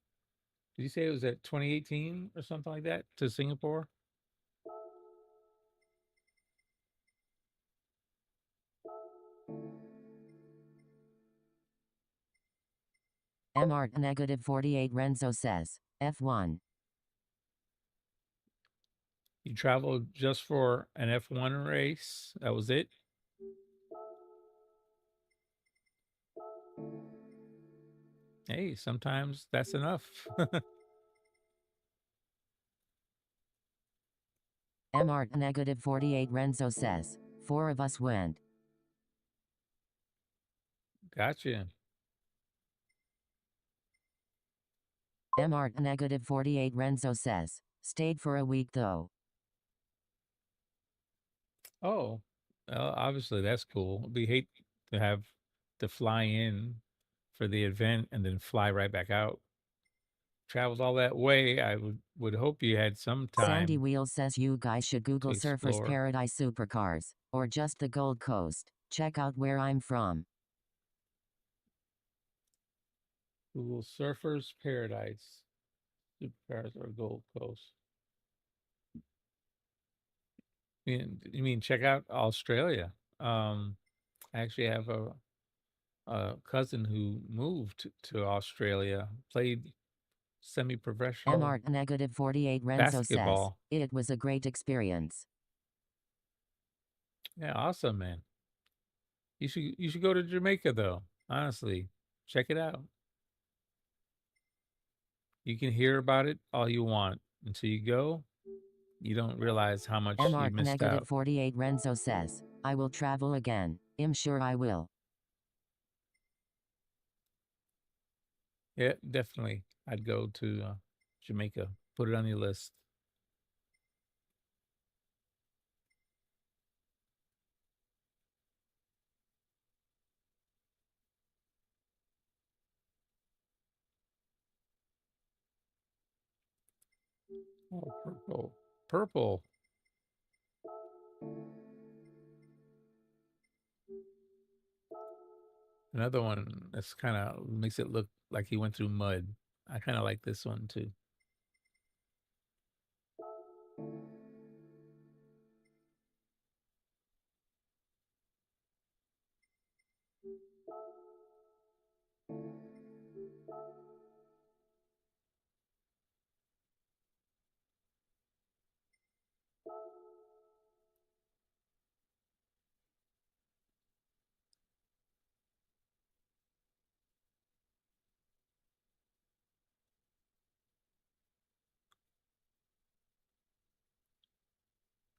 Did you say it was at 2018 or something like that to Singapore? Mart negative 48 Renzo says, F1. You traveled just for an F1 race? That was it? Hey, sometimes that's enough. Mart negative 48 Renzo says, 4 of us went. Gotcha. Mart negative 48 Renzo says, stayed for a week though. Oh, well, obviously that's cool. We hate to have to fly in for the event and then fly right back out. Traveled all that way. I would hope you had some Sandy time Wheels says you guys should to Google Surfers explore. Paradise Supercars, or just the Gold Coast. Check out where I'm from. Google Surfers Paradise, Supercars or Gold Coast. You mean check out Australia? I actually have a cousin who moved to Australia, played semi-professional Mart negative 48 Renzo says, basketball. it was a great experience. Yeah, awesome, man. You should go to Jamaica though. Honestly, check it out. You can hear about it all you want until you go. You don't realize how much you Mart missed negative out. 48 Renzo says, I will travel again. I'm sure I will. Yeah, definitely. I'd go to Jamaica. Put it on your list. Oh, purple. Purple. Another one that's kind of makes it look like he went through mud. I kind of like this one too.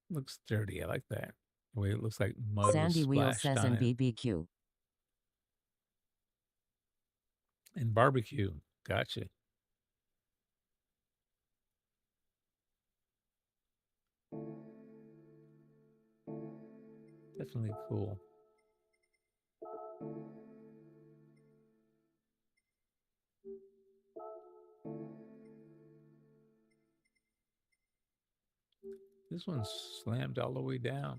Looks dirty. I like that. The way it looks like mud was Sandy Wheels splashed says on in it. BBQ. And barbecue. Gotcha. Definitely cool. This one's slammed all the way down.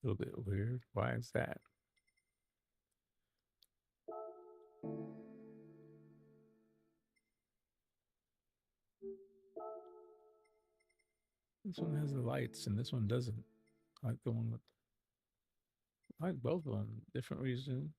A little bit weird. Why is that? This one has the lights and this one doesn't. I like the one with, I like both of them. Different reason.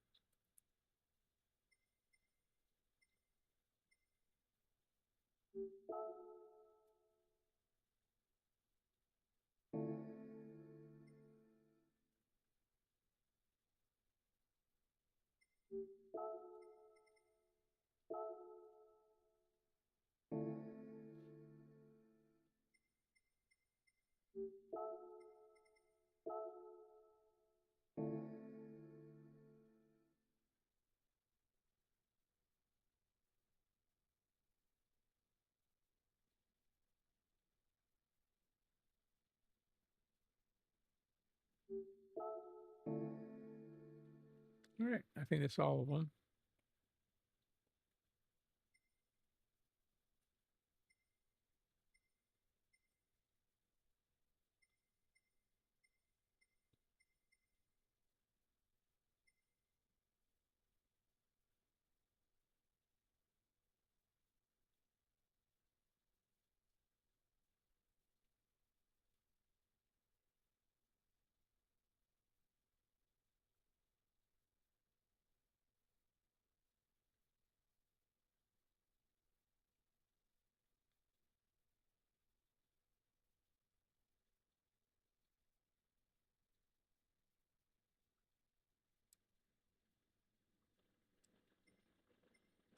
All right. I think that's all of them.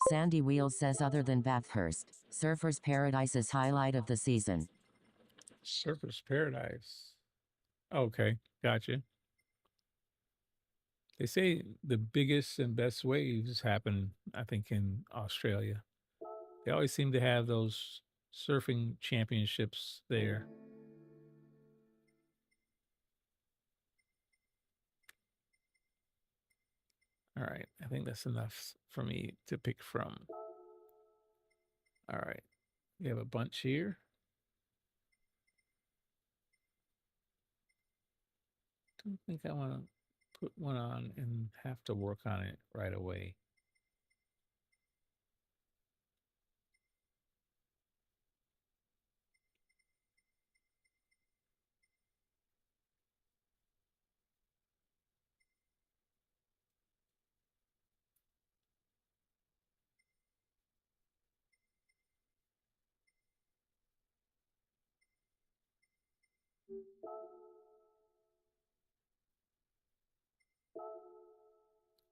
Sandy Wheels says other than Bathurst, Surfer's Paradise is highlight of the season. Surfer's Paradise. Okay, gotcha. They say the biggest and best waves happen, I think, in Australia. They always seem to have those surfing championships there. All right, I think that's enough for me to pick from. All right, we have a bunch here. Don't think I want to put one on and have to work on it right away.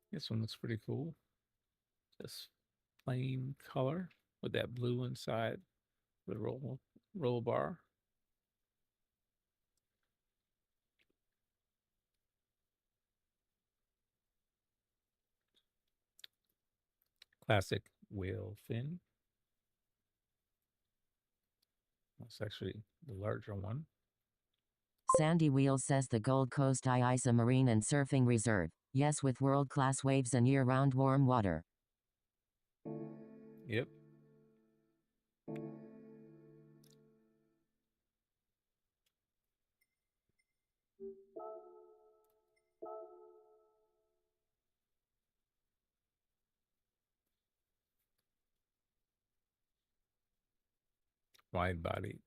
This one looks pretty cool. Just plain color with that blue inside the roll bar. Classic whale fin. That's actually the larger one. Sandy Wheels says the Gold Coast is a marine and surfing reserve. Yes, with world-class waves and year-round warm water. Yep. Wide body.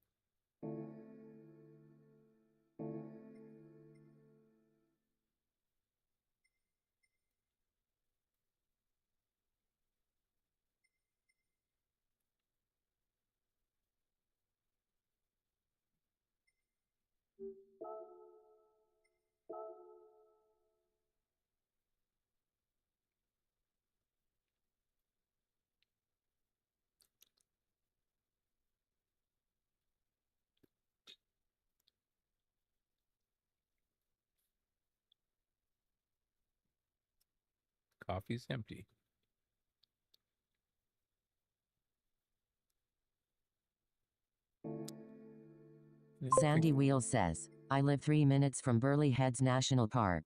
Coffee's empty. Sandy Wheels says, I live 3 minutes from Burleigh Heads National Park.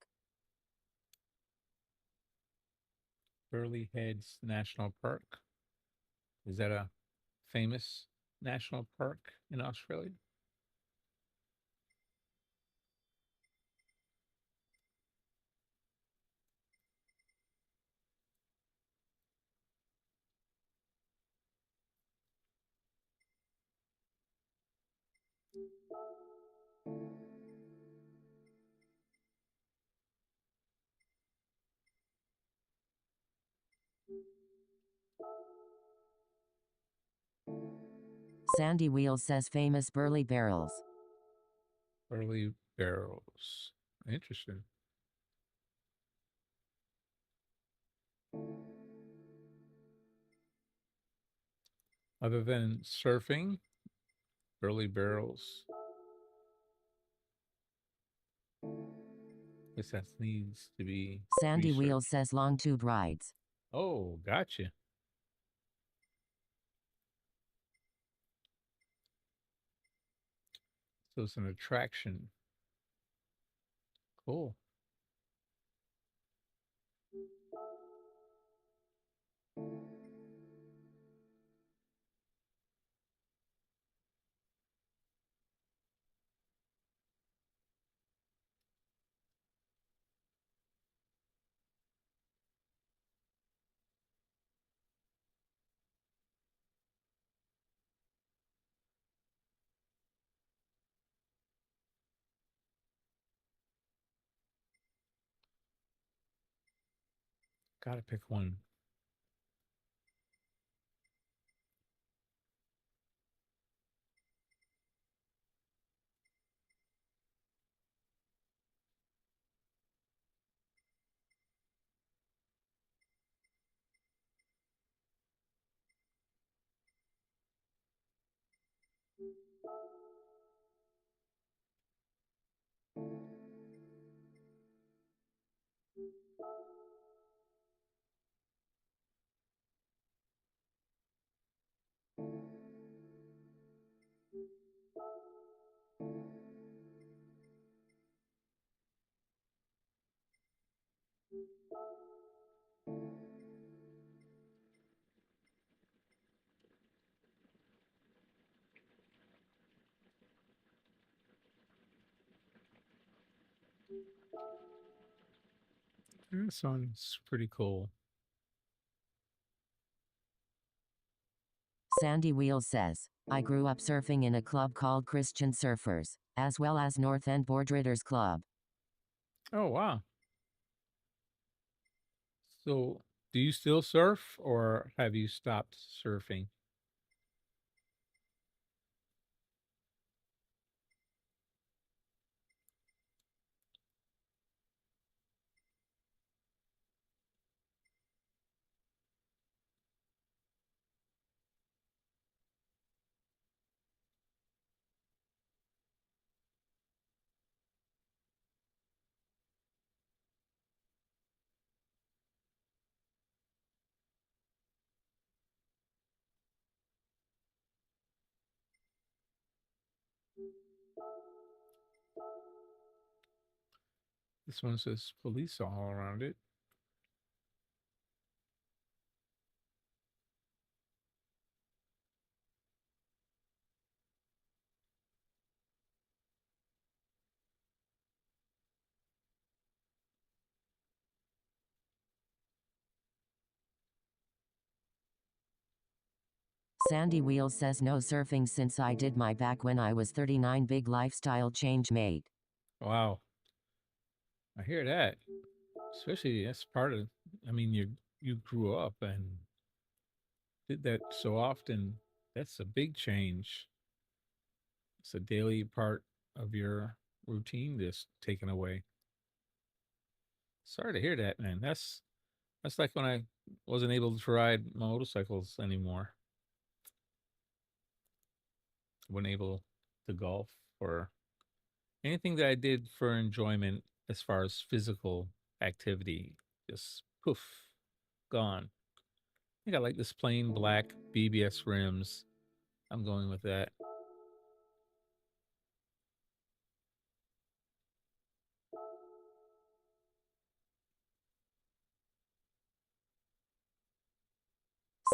Burleigh Heads National Park. Is that a famous national park in Australia? Sandy Wheels says famous Burleigh barrels. Burleigh barrels. Interesting. Other than surfing, Burleigh barrels. Guess that needs to be Sandy researched. Wheels says long tube rides. Oh, gotcha. So it's an attraction. Cool. Gotta pick one. This one's pretty cool. Sandy Wheels says, I grew up surfing in a club called Christian Surfers, as well as North End Boardriders Club. Oh, wow. So, do you still surf or have you stopped surfing? This one says police all around it. Sandy Wheels says no surfing since I did my back when I was 39. Big lifestyle change made. Wow. I hear that. Especially that's part of, I mean, you grew up and did that so often. That's a big change. It's a daily part of your routine just taken away. Sorry to hear that, man. That's like when I wasn't able to ride motorcycles anymore. Wasn't able to golf or anything that I did for enjoyment as far as physical activity. Just poof, gone. I think I like this plain black BBS rims. I'm going with that.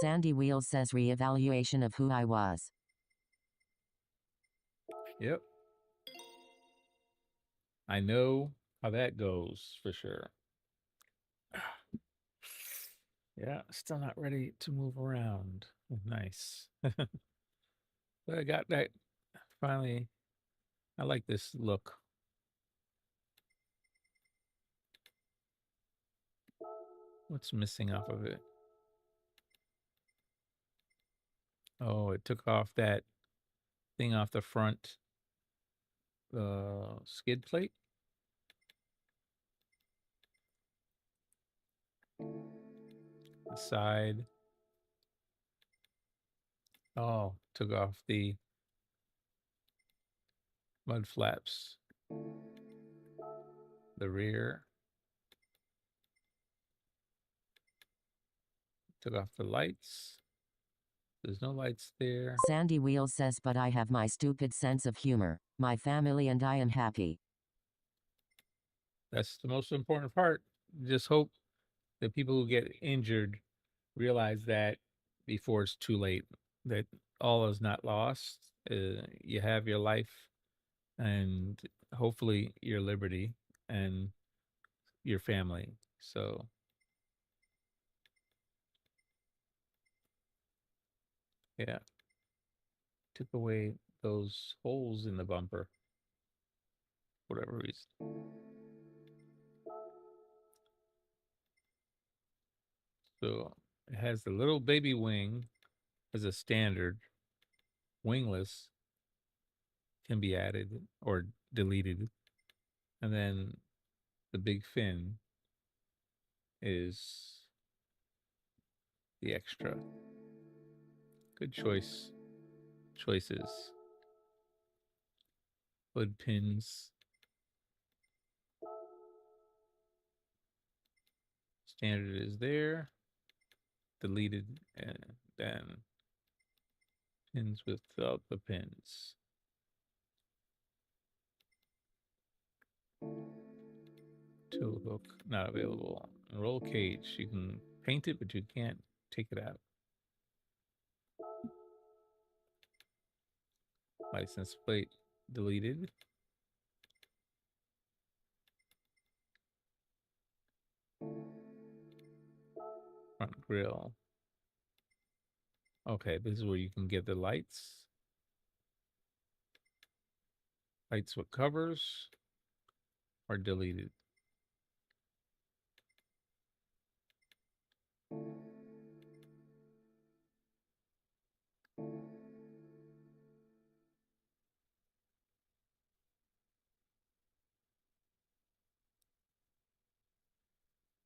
Sandy Wheels says reevaluation of who I was. Yep. I know how that goes for sure. Yeah, still not ready to move around. Nice. But I got that finally. I like this look. What's missing off of it? Oh, it took off that thing off the front, the skid plate. The side. Oh, took off the mud flaps. The rear. Took off the lights. There's no lights there. Sandy Wheels says, but I have my stupid sense of humor. My family and I am happy. That's the most important part. Just hope that people who get injured realize that before it's too late, that all is not lost. You have your life and hopefully your liberty and your family. So, yeah, took away those holes in the bumper, for whatever reason. So it has the little baby wing as a standard. Wingless can be added or deleted. And then the big fin is the extra. Good choices. Hood pins. Standard is there. Deleted and then pins without the pins. Tool hook not available. Roll cage. You can paint it, but you can't take it out. License plate deleted. Front grille. Okay, this is where you can get the lights. Lights with covers are deleted.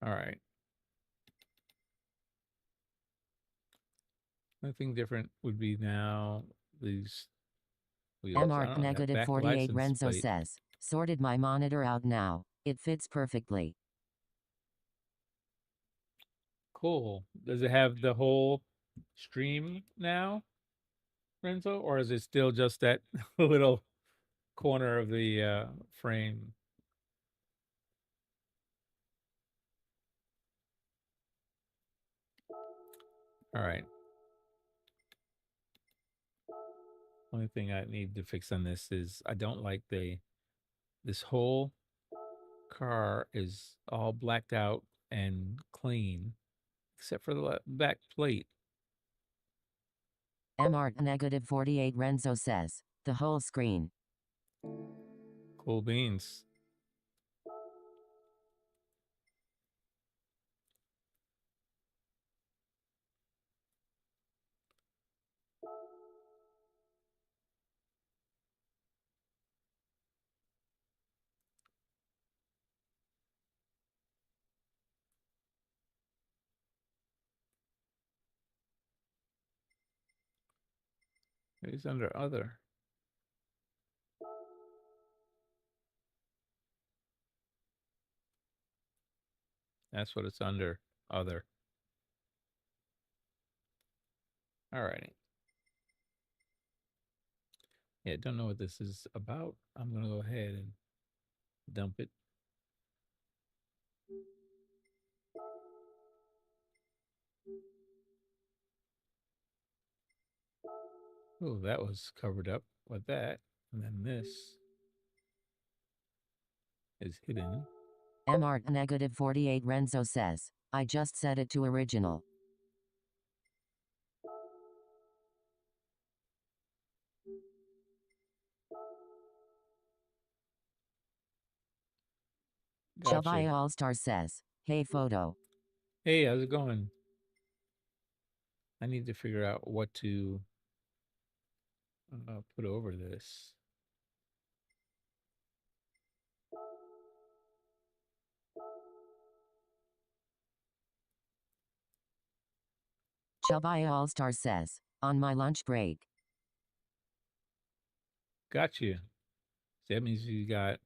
All right. Nothing different would be now these wheels. I MR don't know, that negative back 48 license Renzo plate. says, sorted my monitor out now. It fits perfectly. Cool. Does it have the whole stream now, Renzo? Or is it still just that little corner of the frame? All right. Only thing I need to fix on this is I don't like this whole car is all blacked out and clean, except for the back plate. MR negative 48 Renzo says, the whole screen. Cool beans. It's under other. That's what it's under, other. All righty. Yeah, don't know what this is about. I'm going to go ahead and dump it. Oh, that was covered up with that. And then this is hidden. MR negative 48 Renzo says, I just set it to original. Gotcha. Shabaya All-Star says, hey photo. Hey, how's it going? I need to figure out what to put over this. Shabaya All-Star says, on my lunch break. Got you. So that means you got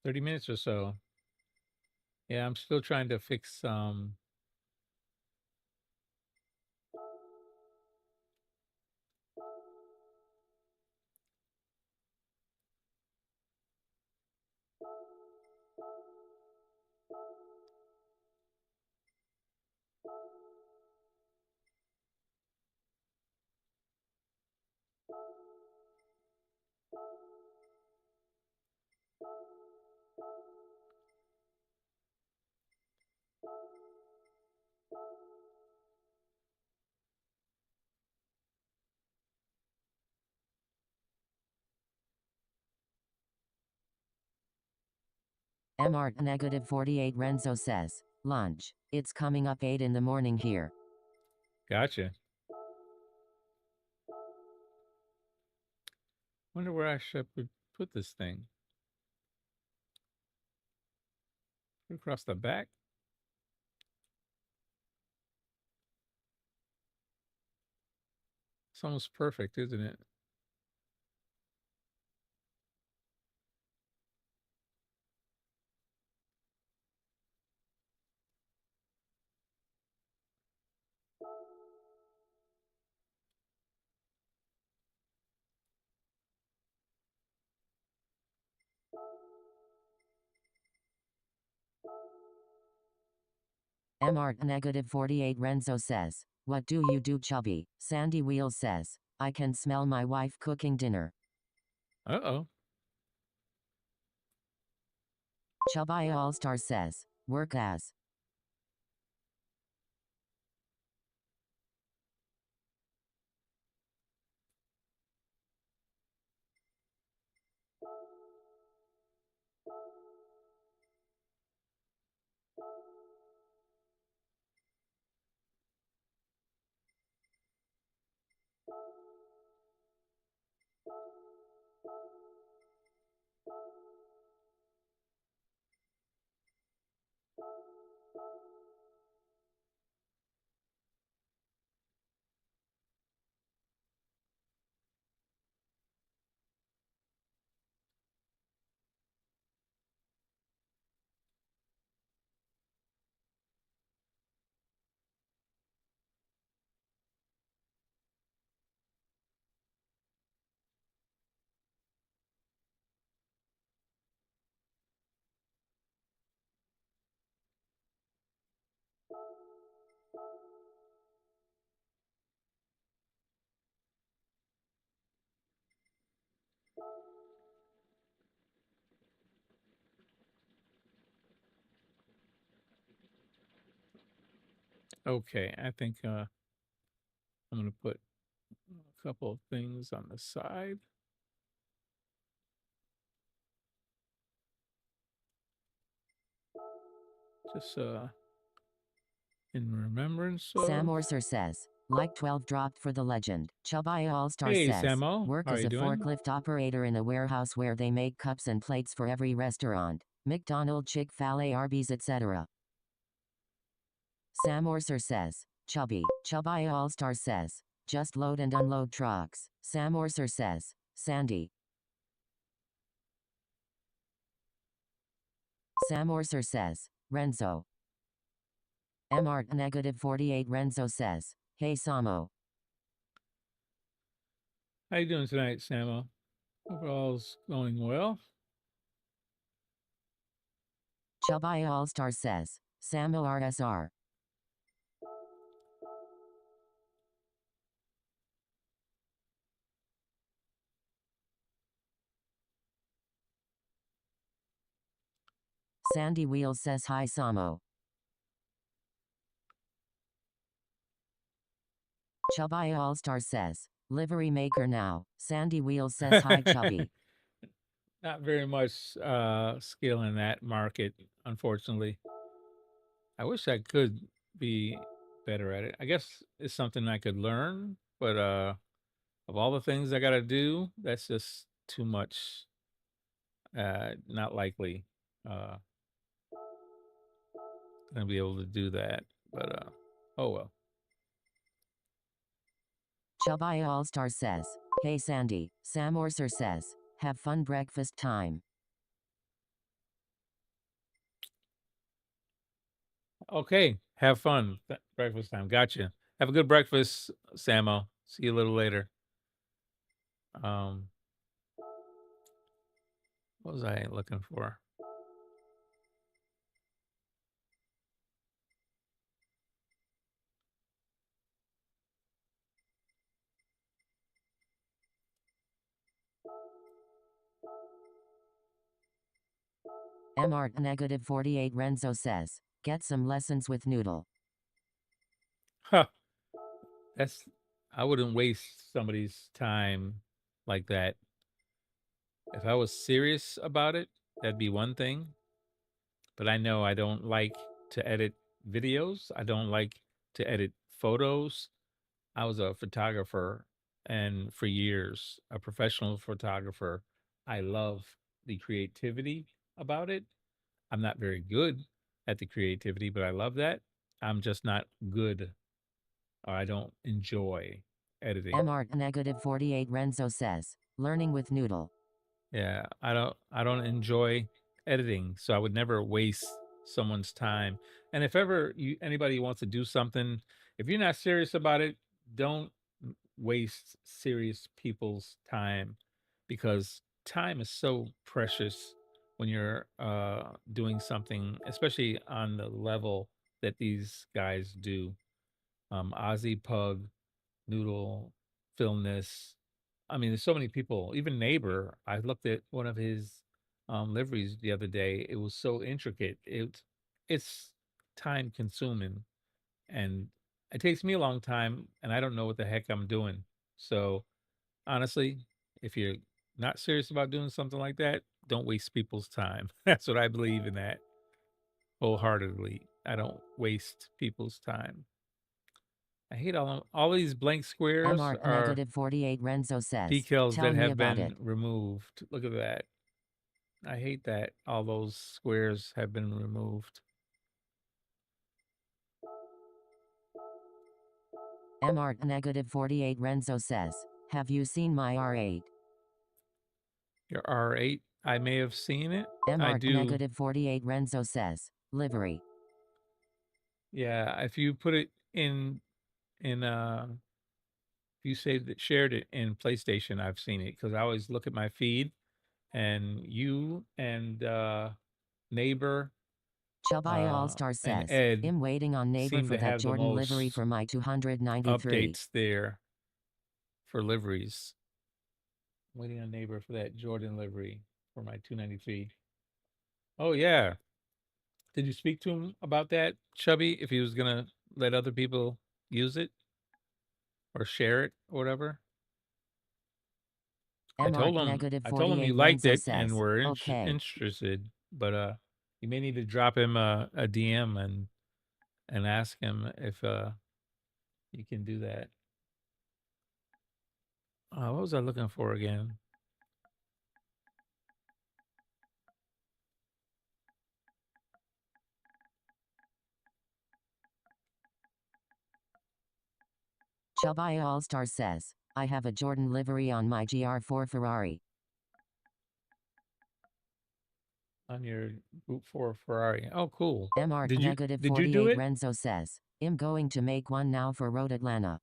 30 minutes or so. Yeah, I'm still trying to fix MR negative 48 Renzo says, lunch. It's coming up 8 in the morning here. Gotcha. Wonder where I should put this thing. Across the back. It's almost perfect, isn't it? MR negative 48 Renzo says, what do you do chubby? Sandy Wheels says, I can smell my wife cooking dinner. Uh-oh. Shabaya All-Star says, work as. Okay, I think I'm gonna put a couple of things on the side. Just in remembrance Sam of. Orser says, like 12 dropped for the legend. Chubai All-Star Hey, says, Samo, work how are as you a doing? forklift operator in a warehouse where they make cups and plates for every restaurant. McDonald's, Chick-fil-A, Arby's, etc. Sam Orser says, Chubai All-Star says, just load and unload trucks. Sam Orser says, Sandy. Sam Orser says, Renzo. Mart negative 48 Renzo says, hey Samo. How you doing tonight, Samo? Hope all's going well. Chubai All-Star says, Samo RSR. Sandy Wheels says hi Samo. Chubai All-Star says, livery maker now. Sandy Wheels says hi Chubby. Not very much skill in that market, unfortunately. I wish I could be better at it. I guess it's something I could learn, but of all the things I got to do, that's just too much. Not likely gonna be able to do that. But oh well. Chubai All-Star says, hey Sandy. Sam Orser says, have fun breakfast time. Okay, have fun. Breakfast time. Gotcha. Have a good breakfast, Samo. See you a little later. What was I looking for? Mart negative 48 Renzo says, get some lessons with Noodle. Huh. That's I wouldn't waste somebody's time like that. If I was serious about it, that'd be one thing. But I know I don't like to edit videos. I don't like to edit photos. I was a photographer and for years, a professional photographer. I love the creativity about it. I'm not very good at the creativity, but I love that. I'm just not good, or I don't enjoy editing. Mart negative 48 Renzo says, learning with Noodle. Yeah, I don't enjoy editing, so I would never waste someone's time. And if ever anybody wants to do something, if you're not serious about it, don't waste serious people's time, because time is so precious when you're doing something, especially on the level that these guys do. Ozzy Pug, Noodle, Filmness. I mean, there's so many people. Even Neighbor, I looked at one of his liveries the other day. It was so intricate. It's time consuming, and it takes me a long time, and I don't know what the heck I'm doing. So honestly, if you're not serious about doing something like that, don't waste people's time. That's what I believe in that wholeheartedly. I don't waste people's time. I hate all these blank squares Mart are negative 48 Renzo says, decals tell that me have about been it. removed. Look at that. I hate that all those squares have been removed. Mart negative 48 Renzo says, have you seen my R8? Your R8, I may have seen it. I Mart do. negative 48 Renzo says, livery. Yeah, if you put it in if you saved it, shared it in PlayStation, I've seen it because I always look at my feed, and you and Neighbor Chubai All-Star and says, Ed I'm waiting on neighbor seem for to that have the Jordan livery most for my 293. updates there for liveries. Waiting on Neighbor for that Jordan livery for my 293. Oh yeah. Did you speak to him about that, Chubby? If he was gonna let other people use it or share it or whatever? I told him you liked Renzo it says, and were okay. interested, but you may need to drop him a DM and ask him if you can do that. What was I looking for again? Chubby All-Star says, I have a Jordan livery on my GR4 Ferrari. On your Group 4 Ferrari. Oh, cool. MR Did you do 48 it? Renzo says, I'm going to make one now for Road Atlanta.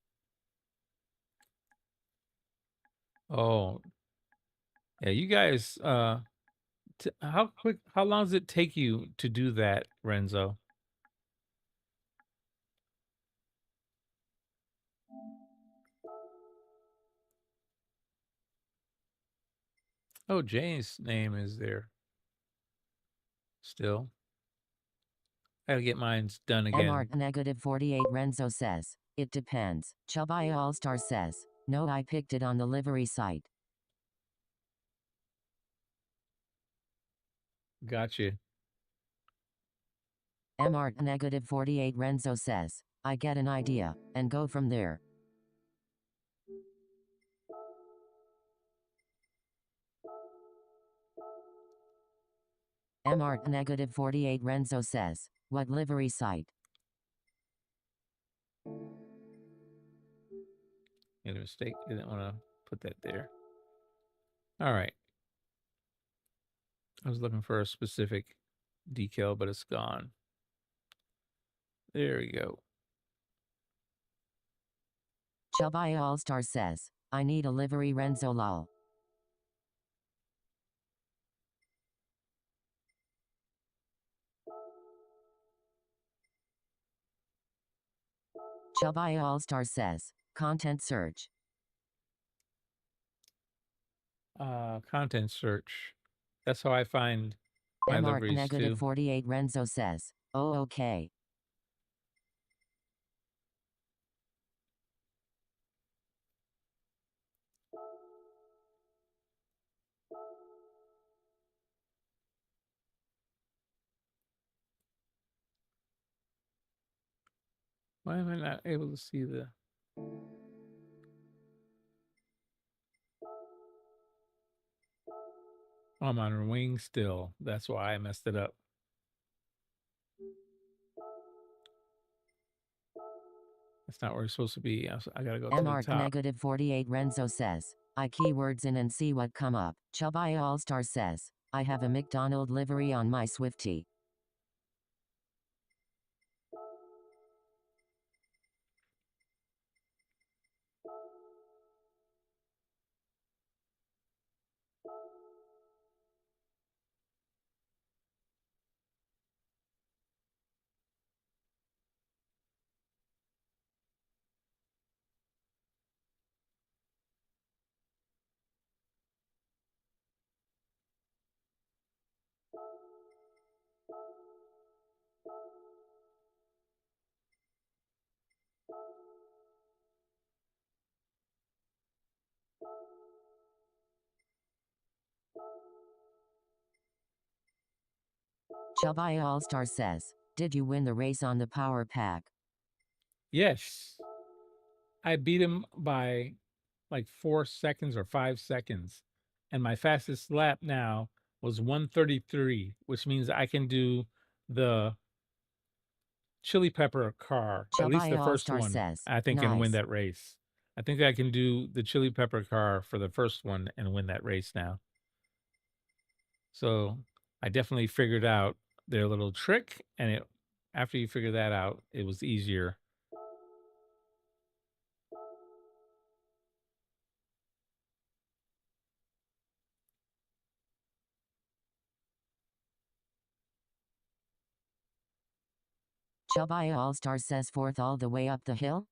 Oh, yeah. You guys, how long does it take you to do that, Renzo? Oh, Jay's name is there still. I gotta get mine's done again. MR 48 Renzo says, it depends. Chubby All-Star says, no, I picked it on the livery site. Gotcha. MR 48 Renzo says, I get an idea, and go from there. MR 48 Renzo says, what livery site? Made a mistake. Didn't want to put that there. All right. I was looking for a specific decal, but it's gone. There we go. Chubby All-Star says, I need a livery Renzo lol. Chubby All-Star says, content search. Content search. That's how I find my liveries too. 48 Renzo says, oh, okay. Why am I not able to see the... I'm on wing still. That's why I messed it up. That's not where it's supposed to be. I gotta go to the top. 48 Renzo says, I keywords in and see what come up. Chubby All-Star says, I have a McDonald livery on my Swiftie. Chubby All-Star says, did you win the race on the power pack? Yes. I beat him by like 4 seconds or 5 seconds. And my fastest lap now was 1:33, which means I can do the chili pepper car, at least the first one. Says, I think and win that race. I think I can do the chili pepper car for the first one and win that race now. So I definitely figured out their little trick, and after you figure that out, it was easier. Chubby All-Star says fourth all the way up the hill?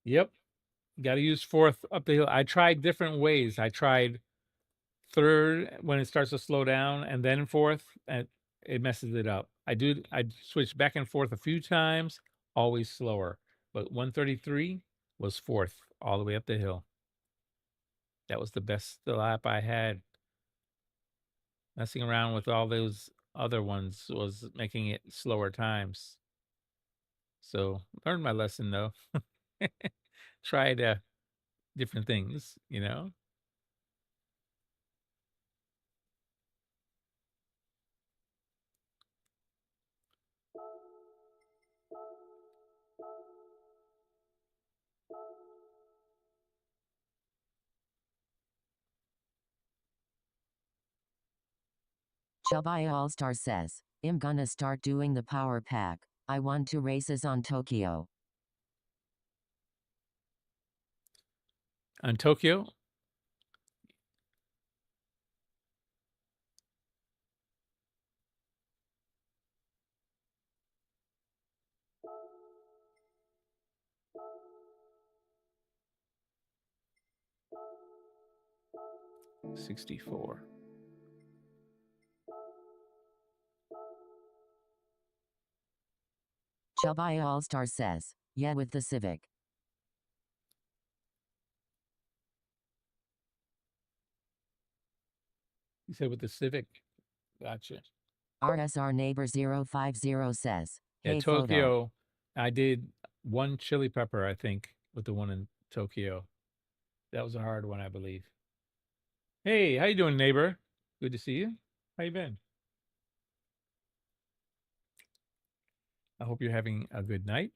Yep. Got to use fourth up the hill. I tried different ways. I tried third when it starts to slow down, and then fourth, and it messes it up. I switched back and forth a few times, always slower. But 133 was fourth all the way up the hill. That was the best lap I had. Messing around with all those other ones was making it slower times. So learned my lesson though. Tried different things, you know. Chubby All-Star says, I'm gonna start doing the power pack. I won 2 races on Tokyo. On Tokyo, 64. Chubby All-Star says, yeah, with the Civic. You said with the Civic. Gotcha. RSR Neighbor 050 says, Yeah, hey photo. Tokyo. I did one chili pepper, I think, with the one in Tokyo. That was a hard one, I believe. Hey, how you doing, neighbor? Good to see you. How you been? I hope you're having a good night.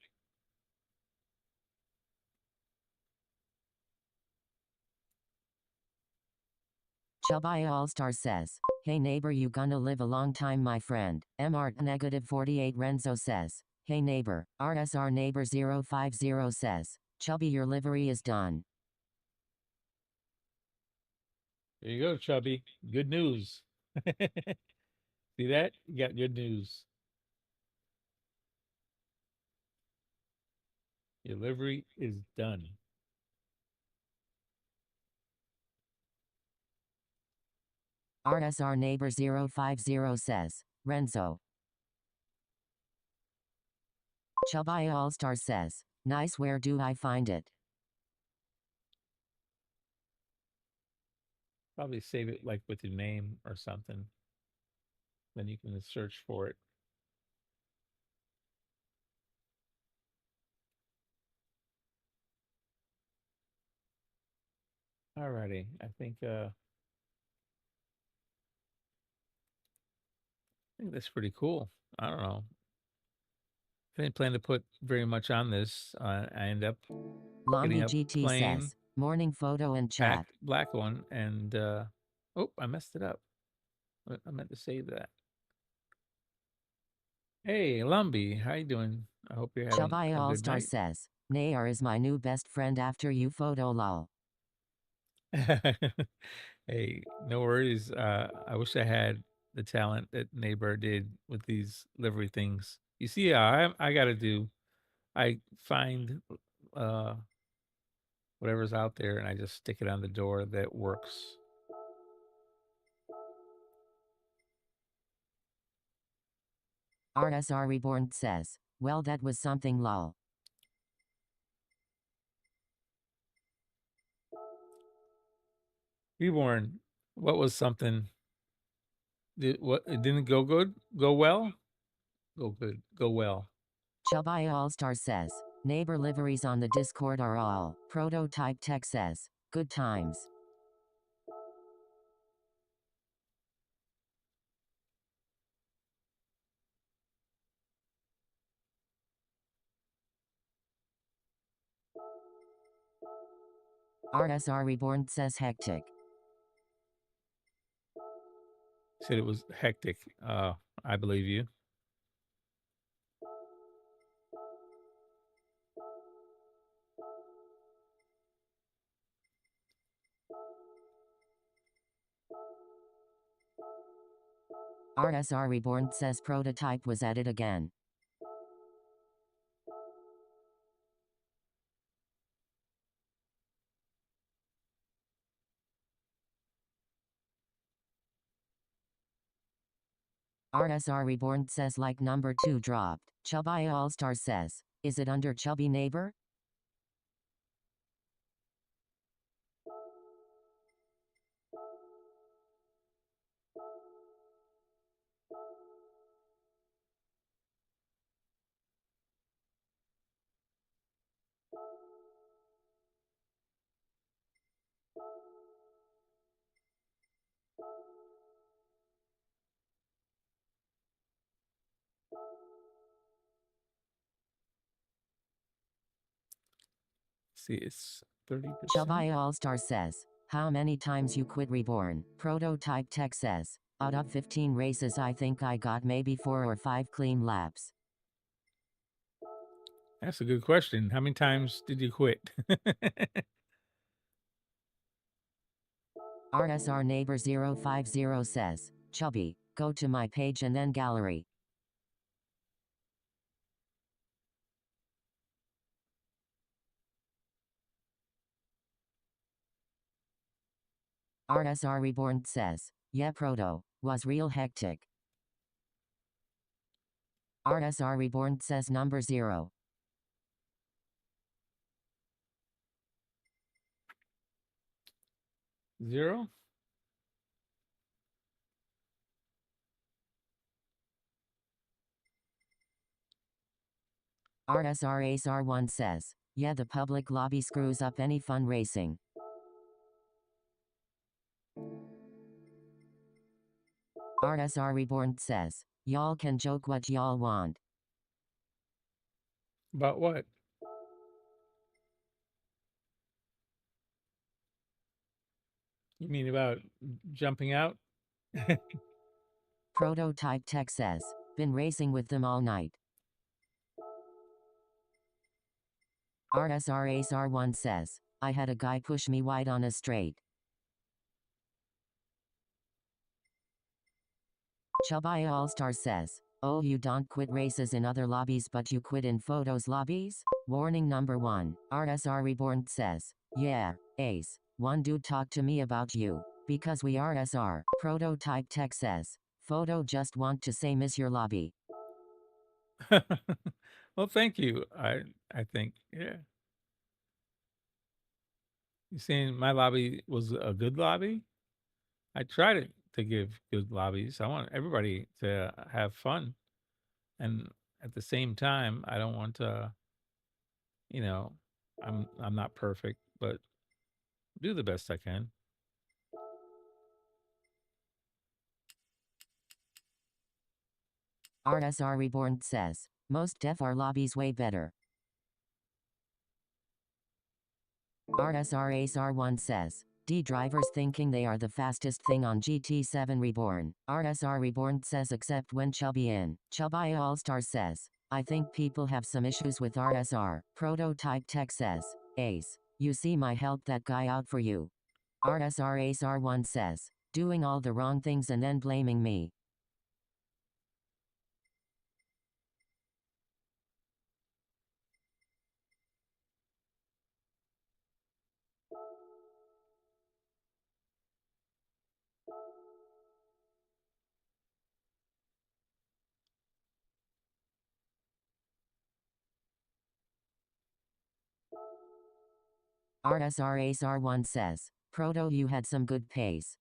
Chubby All-Star says, hey neighbor, you gonna live a long time, my friend. MR negative 48 Renzo says, hey neighbor. RSR Neighbor 050 says, Chubby, your livery is done. There you go, Chubby. Good news. See that? You got good news. Your livery is done. RSR Neighbor 050 says, Renzo. Chubby All-Star says, nice, where do I find it? Probably save it like with your name or something. Then you can search for it. Alrighty. I think that's pretty cool. I don't know. I didn't plan to put very much on this. I end up getting Lombi a GT plain says, morning photo and chat. black one, and oh, I messed it up. I meant to save that. Hey, Lumby, how you doing? I hope you're having Chubby a good All-Star night. says, Nayar is my new best friend after you photo lol. Hey, no worries. I wish I had the talent that Neighbor did with these livery things. You see, I got to do. I find uh, whatever's out there, and I just stick it on the door that works. RSR Reborn says, well, that was something lol. Reborn, what was something? It didn't go good? Go well? Go good. Go well. Chubby All-Star says, neighbor liveries on the Discord are all. Prototype Tech says, good times. RSR Reborn says hectic. Said it was hectic. I believe you. RSR Reborn says prototype was at it again. RSR Reborn says like number 2 dropped. Chubby All-Star says, is it under Chubby Neighbor? See, it's 30%. Chubby All-Star says, how many times you quit Reborn? Prototype Tech says, out of 15 races I think I got maybe 4 or 5 clean laps. That's a good question. How many times did you quit? RSR Neighbor 050 says, Chubby, go to my page and then gallery. RSR Reborn says, yeah Proto, was real hectic. RSR Reborn says number 0. Zero? RSR Ace R1 says, yeah the public lobby screws up any fun racing. RSR Reborn says, y'all can joke what y'all want. About what? You mean about jumping out? Prototype Tech says, been racing with them all night. RSR Ace R1 says, I had a guy push me wide on a straight. Chubby All-Star says, oh you don't quit races in other lobbies but you quit in photos lobbies? Warning number 1, RSR Reborn says, yeah, Ace, one dude talked to me about you. Because we RSR. Prototype Tech says, photo just want to say miss your lobby. Well, thank you. I think, yeah. You saying my lobby was a good lobby? I try to give good lobbies. I want everybody to have fun. And at the same time, I don't want to, you know, I'm not perfect, but do the best I can. RSR Reborn says, most def are lobbies way better. RSR Ace R1 says, D drivers thinking they are the fastest thing on GT7 Reborn. RSR Reborn says except when Chubby in. Chubby All-Star says, I think people have some issues with RSR. Prototype Tech says, Ace, you see my help that guy out for you. RSR Ace R1 says, doing all the wrong things and then blaming me. RSR Ace R1 says, Proto you had some good pace.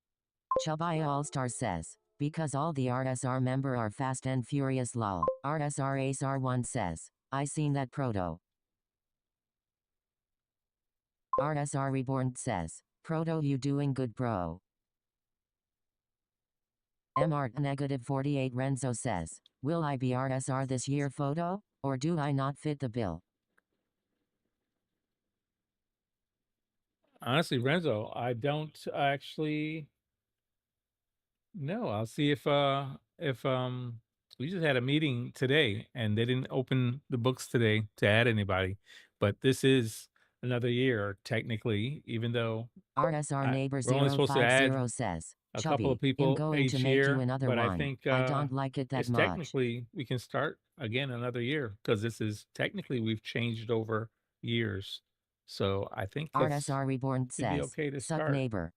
Chubby All-Star says, because all the RSR member are fast and furious lol. RSR Ace R1 says, I seen that Proto. RSR Reborn says, Proto you doing good bro. MR negative 48 Renzo says, will I be RSR this year photo? Or do I not fit the bill? Honestly, Renzo, I don't actually know. I'll see if we just had a meeting today and they didn't open the books today to add anybody. But this is another year technically, even though RSR Neighbor we're only supposed to add 050 says, a Chubby, couple of I'm people going to each make you year, another but I one. think I don't like it that it's much. technically we can start again another year because this is technically we've changed over years. So I think it's RSR Reborn should be says, okay to suck start. neighbor.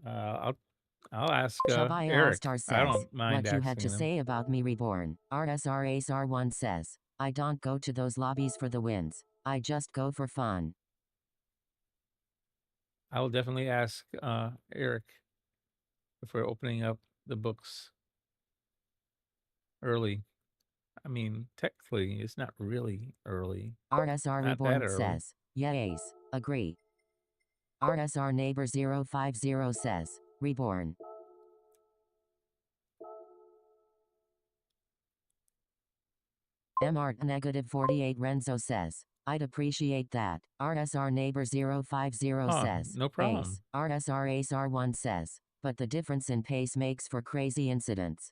I'll I'll ask Shabaya Eric. Allstar I says, don't mind what you had to asking him. say about me reborn. RSR Acer1 says, I don't go to those lobbies for the wins. I just go for fun. I will definitely ask Eric if we're opening up the books early. I mean, technically, it's not really early. RSR Not that Reborn early. says, yes, agree. RSR Neighbor 050 says, Reborn. MR negative 48 Renzo says, I'd appreciate that. RSR Neighbor 050 Oh, says, no problem. Ace. RSR Ace R1 says, but the difference in pace makes for crazy incidents.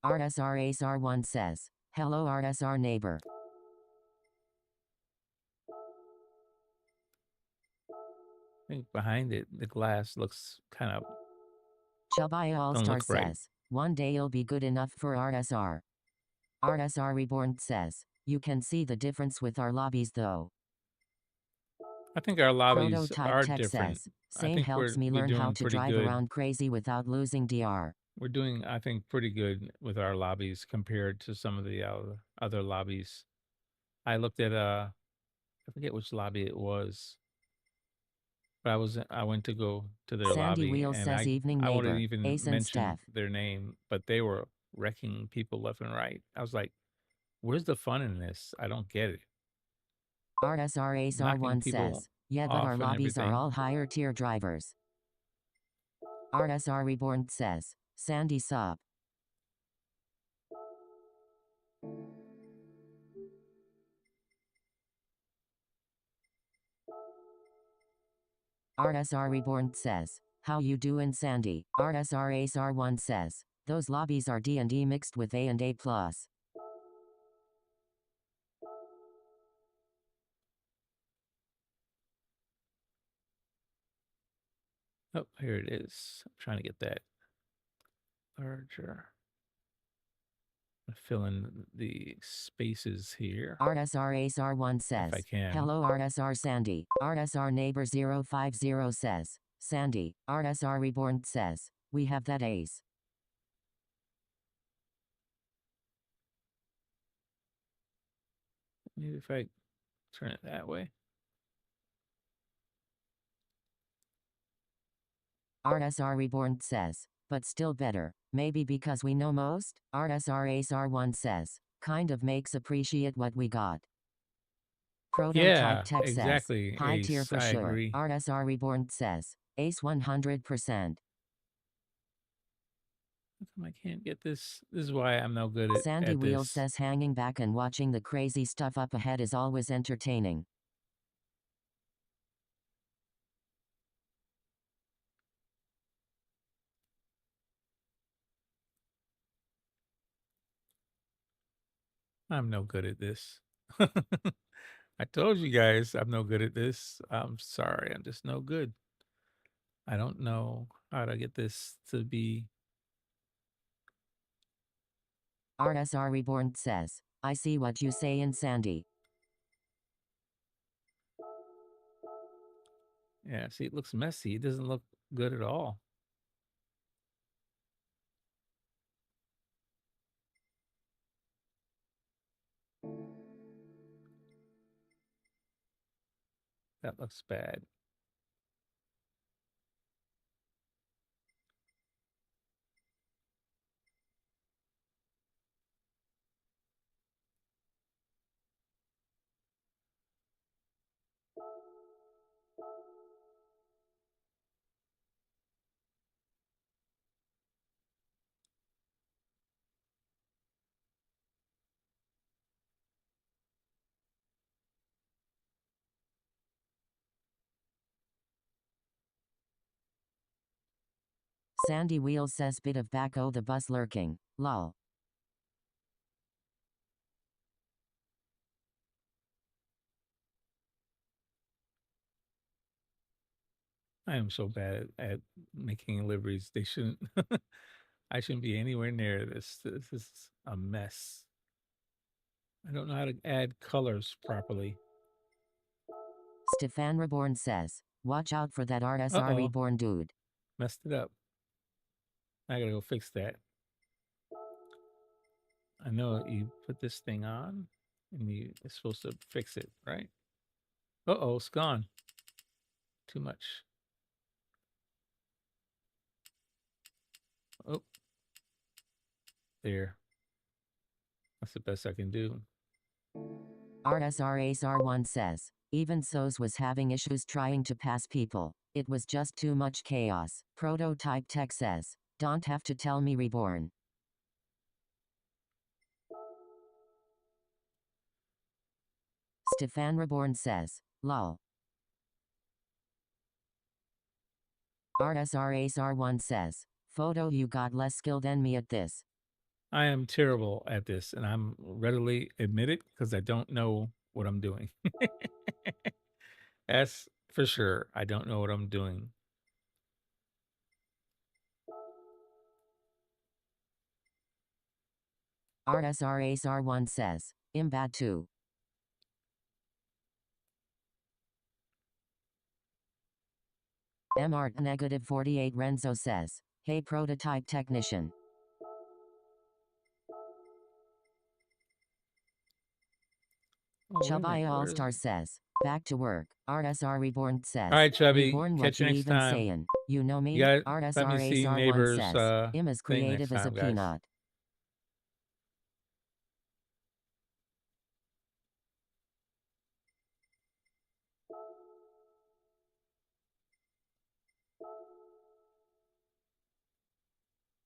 RSR Ace R1 says, hello RSR Neighbor. I think behind it, the glass looks kind of Shabaya don't Allstar look right. says, one day you'll be good enough for RSR. RSR Reborn says, you can see the difference with our lobbies though. I think our lobbies Prototype are Tech different. says, I same think helps me we're learn how doing to pretty drive good. around crazy without losing DR. We're doing, I think, pretty good with our lobbies compared to some of the other lobbies. I looked at I forget which lobby it was, but I went to go to their Sandy lobby Wheels and says evening I won't neighbor, even Ace and mention Steph. their name, but they were wrecking people left and right. I was like, where's the fun in this? I don't get it. RSR Ace Knocking R1 people says, yeah, but our off and lobbies are everything. all higher tier drivers. RSR Reborn says, Sandy Sop. RSR Reborn says, how you doing Sandy? RSR Ace R1 says, those lobbies are D&D mixed with A and A+. Oh, here it is. I'm trying to get that larger. Fill in the spaces here RSR Ace R1 if I says, can. hello RSR Sandy. RSR Neighbor 050 says, Sandy. RSR Reborn says, we have that Ace. Maybe if I turn it that way. RSR Reborn says, but still better. Maybe because we know most? RSR Ace R1 says, kind of makes appreciate what we got. Prototype Yeah, Tech says, exactly, high tier Ace. for I sure. agree. RSR Reborn says, Ace 100%. How come I can't get this? This is why I'm no good Sandy at Wheels this. says hanging back and watching the crazy stuff up ahead is always entertaining. I'm no good at this. I told you guys I'm no good at this. I'm sorry. I'm just no good. I don't know how to get this to be. RSR Reborn says, I see what you say in Sandy. Yeah, see, it looks messy. It doesn't look good at all. That looks bad. Sandy Wheels says bit of back oh the bus lurking. Lol. I am so bad at making liveries. They shouldn't. I shouldn't be anywhere near this. This is a mess. I don't know how to add colors properly. Stefan Reborn says, watch out for that RSR Uh-oh. Reborn dude. Messed it up. I gotta go fix that. I know you put this thing on and you're supposed to fix it, right? Uh-oh, it's gone. Too much. Oh. There. That's the best I can do. RSR Ace R1 says, even So's was having issues trying to pass people. It was just too much chaos. Prototype Tech says, don't have to tell me Reborn. Stefan Reborn says, lol. RSR Ace R1 says, Photo, you got less skill than me at this. I am terrible at this, and I'm readily admit it because I don't know what I'm doing. That's for sure. I don't know what I'm doing. RSR Ace R1 says, Imbad 2. MR negative 48 Renzo says, hey prototype technician. Oh, wait a Chubby minute, where is All-Star it? says, back to work. RSR Reborn says, All right, Chubby. Reborn, Catch what you you next even time. saying? You know me? You gotta let me RSR see Ace R1 neighbors says, I'm as thing next creative as a time, guys. peanut.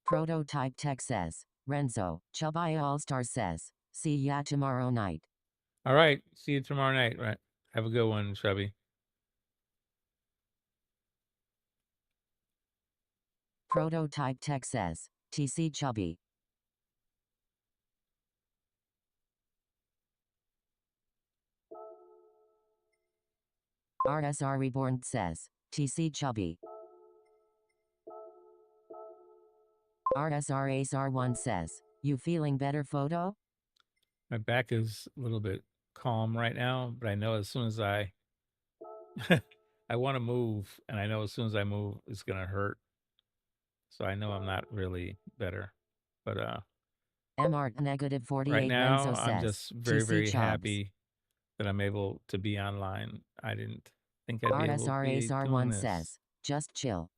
Prototype Tech says, Renzo. Chubby All-Star says, see ya tomorrow night. All right. See you tomorrow night. Right. Have a good one, Chubby. Prototype Tech says, TC Chubby. RSR Reborn says, TC Chubby. RSR Ace R1 says, you feeling better, Photo? My back is a little bit calm right now, but I know as soon as I I want to move, and I know as soon as I move, it's gonna hurt. So I know I'm not really better. But MR negative right 48 now, Renzo I'm says, just very, TC very Chubbs. happy that I'm able to be online. I didn't think I'd be able to RSR be Ace doing R1 this. says, just chill.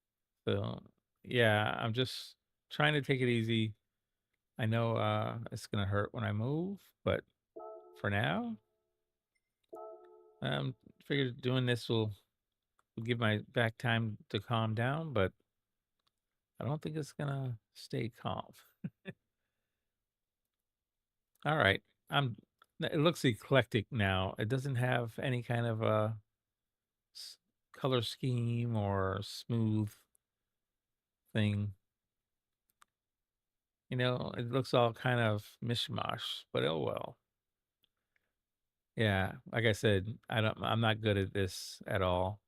So yeah, I'm just trying to take it easy. I know it's gonna hurt when I move, but for now, figured doing this will give my back time to calm down, but I don't think it's gonna stay calm. All right. I'm it looks eclectic now. It doesn't have any kind of a color scheme or smooth thing. You know, it looks all kind of mishmash, but oh well. Yeah, like I said, I'm not good at this at all.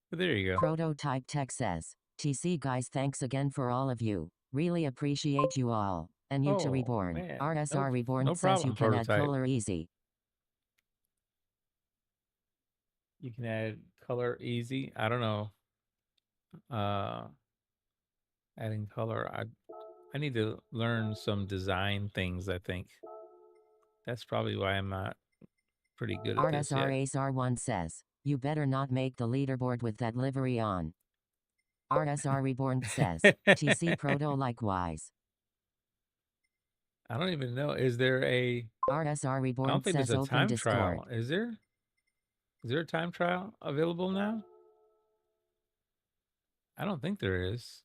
But there you go. Prototype Tech says, TC guys, thanks again for all of you. Really appreciate you all. And you to Oh, Reborn. man. RSR Reborn No says you problem, can add Prototype. color easy. You can add color easy. I don't know. Adding color. I need to learn some design things, I think. That's probably why I'm not pretty good at this RSR yet. Ace R1 says, you better not make the leaderboard with that livery on. RSR Reborn says, TC Proto likewise. I don't even know. Is there a RSR I Reborn don't think says there's a open time Discord. trial. Is there? Is there a time trial available now? I don't think there is.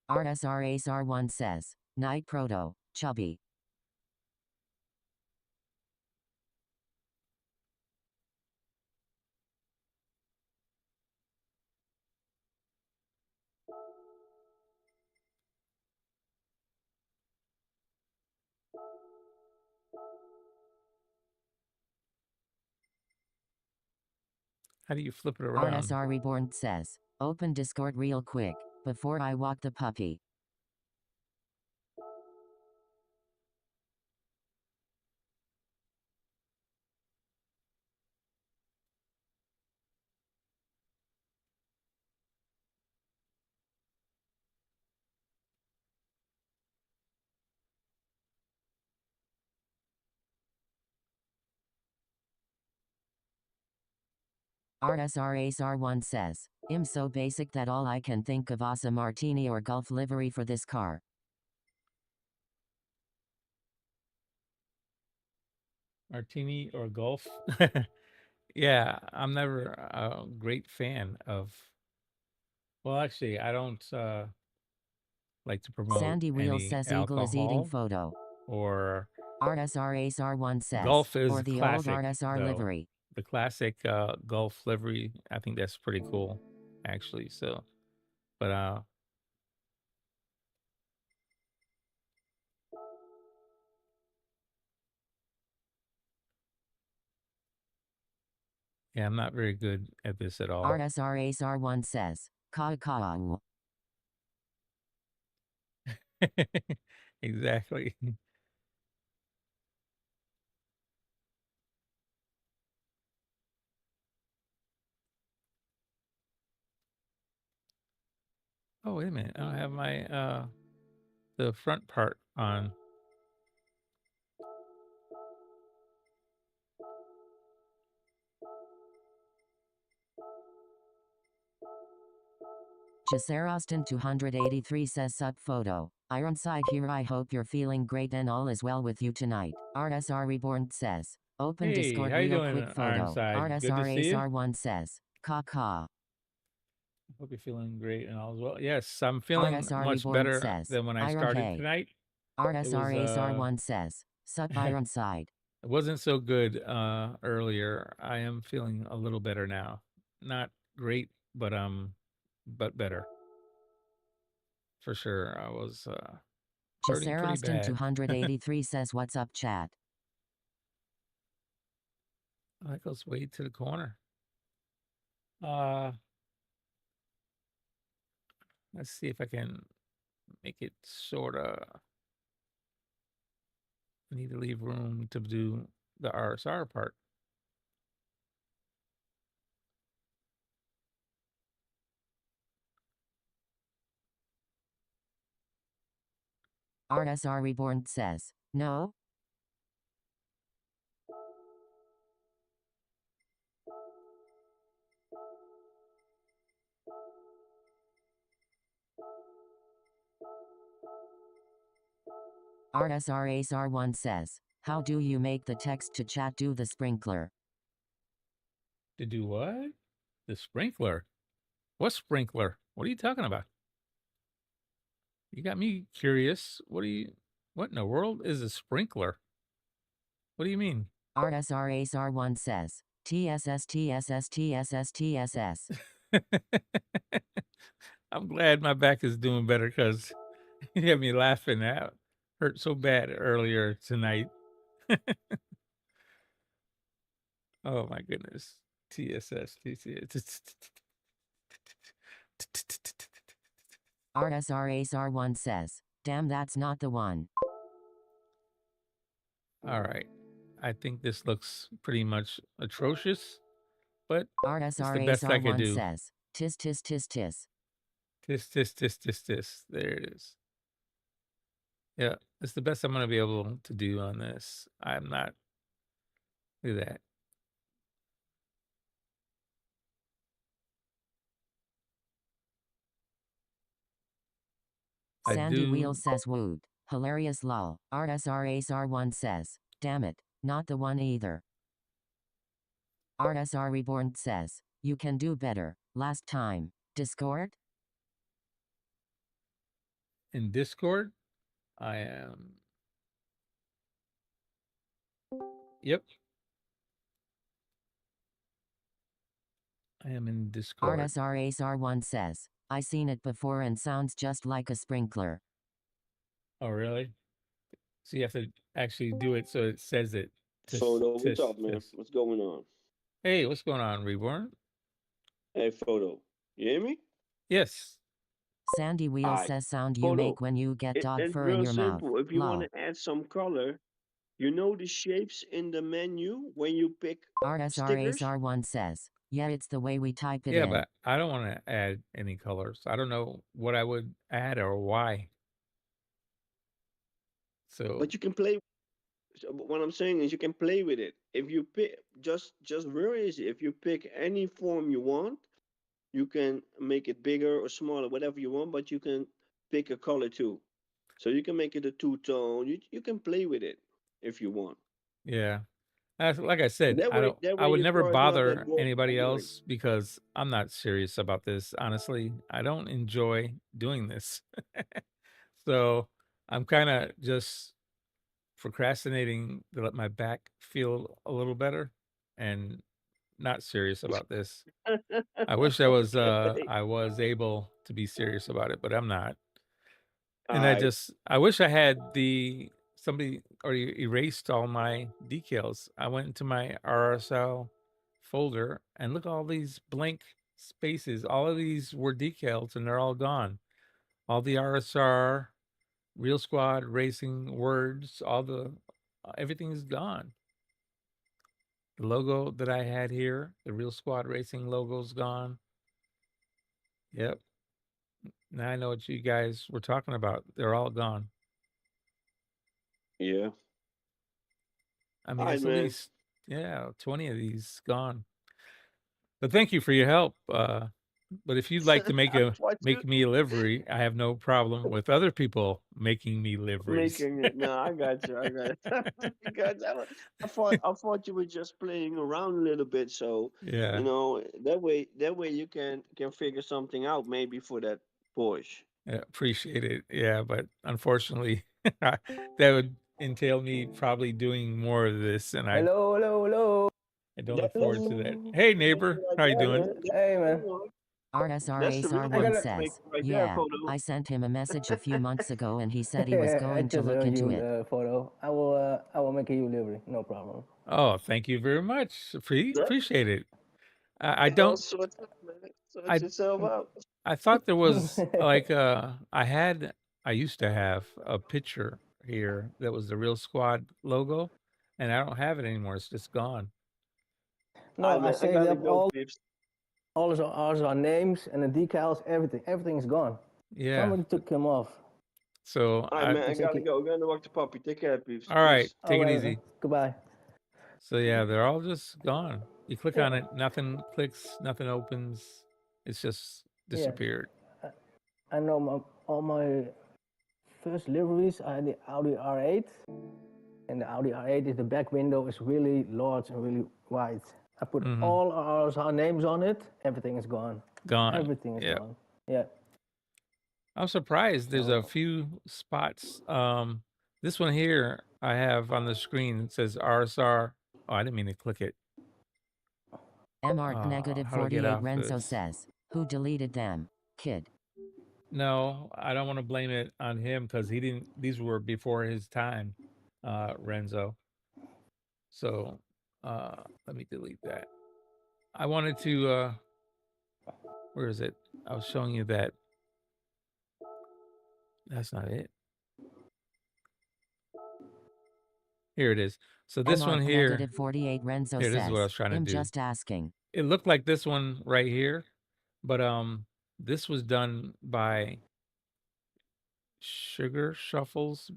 RSR Ace R1 says, Night Proto, Chubby. How do you flip it around? RSR Reborn says, open Discord real quick, before I walk the puppy. RSRACR1 says, I'm so basic that all I can think of is a martini or Gulf livery for this car. Martini or Gulf? Yeah, I'm never a great fan of. Well, actually, I don't like to promote Sandy Wheels any says Eagle is eating alcohol photo. or RSRACR1 says, Gulf is or the classic, old RSR though. livery. The classic Gulf livery. I think that's pretty cool, actually. So, but yeah, I'm not very good at this at all. RSRACR1 says, ka. Exactly. Oh, wait a minute. I don't have my the front part on. Austin 283 says sup photo. Ironside here, I hope you're feeling great and all is well with you tonight. RSR Reborn says, open Hey, Discord how you real doing, quick photo. Ironside? Good to see you. RSRACR1 says, ka. Hope you're feeling great and all as well. Yes, I'm feeling RSR much Reborn better says, than when I Iron started Hey. tonight. RSRACR1 says, sup Ironside. It wasn't so good earlier. I am feeling a little better now. Not great, but better. For sure. I was hurting pretty Austin bad. 283 says, what's up, chat? That goes way to the corner. Let's see if I can make it sorta. I need to leave room to do the RSR part. RSR Reborn says, no? RSRACR1 says, how do you make the text to chat do the sprinkler? To do what? The sprinkler? What sprinkler? What are you talking about? You got me curious. What in the world is a sprinkler? What do you mean? RSRACR1 says, TSS. I'm glad my back is doing better because you had me laughing. That hurt so bad earlier tonight. Oh my goodness. TSS. RSRACR1 says, damn, that's not the one. All right. I think this looks pretty much atrocious, but it's the best I could RSRACR1 do. says, tis. This. There it is. Yeah, it's the best I'm going to be able to do on this. I'm not. Look at that. Sandy Wheels says wooed. Hilarious lol. RSRACR1 says, damn it, not the one either. RSR Reborn says, you can do better. Last time. Discord? In Discord, I am. Yep. I am in Discord. RSRACR1 says, I seen it before and sounds just like a sprinkler. Oh, really? So you have to actually do it so it says it. Photo, what's up, man? What's going on? Hey, what's going on, Reborn? Hey, Photo. You hear me? Yes. Sandy Wheels says sound you Photo. make when you get dog It's fur real in your mouth. simple. If you Lol. want to add some color, you know the shapes in the menu when you pick stickers? RSRACR1 says, yeah, it's the way we type it Yeah, in. but I don't want to add any colors. I don't know what I would add or why. So, But you can play So, but what I'm saying is you can play with it. If you pick just very easy. If you pick any form you want, you can make it bigger or smaller, whatever you want. But you can pick a color too. So you can make it a two-tone. You can play with it if you want. Yeah. Like I said, That I way would your never car is not that bother anybody boring. else because I'm not serious about this. Honestly, I don't enjoy doing this. So I'm kind of just procrastinating to let my back feel a little better and not serious about this. I wish Okay. I was able to be serious about it, but I'm not. All And right. I wish I had somebody already erased all my decals. I went into my RSL folder and look at all these blank spaces. All of these were decals and they're all gone. All the RSR, Real Squad Racing words, everything is gone. The logo that I had here, the Real Squad Racing logo's gone. Yep. Now I know what you guys were talking about. They're all gone. Yeah. I mean, All right, it's at man. least, yeah, 20 of these gone. But thank you for your help. But if you'd like to I thought you make me a livery, I have no problem with other people making me liveries. making it. No, I got you. I got you. I got you. I thought you were just playing around a little bit. So Yeah, that way you can figure something out maybe for that Porsche. yeah, appreciate it. Yeah, but unfortunately, that would entail me probably doing more of this, and Hello, hello, hello. I don't look That's forward to that. the Hey, that's neighbor, the how you idea, doing? man. That's Hey, the man. real one. That's the real I one RSRASR1 got a. matchmaker says, right there, yeah, photo. I sent him a message a few months ago and he said he was I going to just look sent into you it. the photo. I will make you delivery. No problem. Oh, thank you very much. That, Appreciate it. I don't don't. sort out, man. Sort I yourself out. I thought there was like I used to have a picture here that was the Real Squad logo, and I don't have it anymore. It's just gone. No, All right, I man. I saved gotta up go, peeps. all our names and the decals, everything. Everything is gone. Yeah. Somebody took them off. So All right, I man. I gotta Exactly. go. We're gonna walk the puppy. Take care, peeps. all right, Peace. take All it right, man. easy. Goodbye. So yeah, they're all just gone. You click Yeah, on it, nothing clicks, nothing opens. It's just yeah. disappeared. I know all my first liveries. I had the Audi R8, and the Audi R8 is the back window is really large and really wide. I put Hmm. all our names on it. Everything is gone. Gone. Everything is Yeah. gone. Yeah. I'm surprised there's a So few spots. This one here I have on the screen, it says RSR. Oh, I didn't mean to click it. MR negative How do I get 48 off Renzo this? says, who deleted them? Kid. No, I don't want to blame it on him because he didn't. These were before his time, Renzo. So let me delete that. I wanted to. Where is it? I was showing you that. That's not it. Here it is. So this one MR here. negative 48 Renzo Here, this is what I says, was trying to I'm do. just asking. It looked like this one right here, but this was done by Sugar Shuffles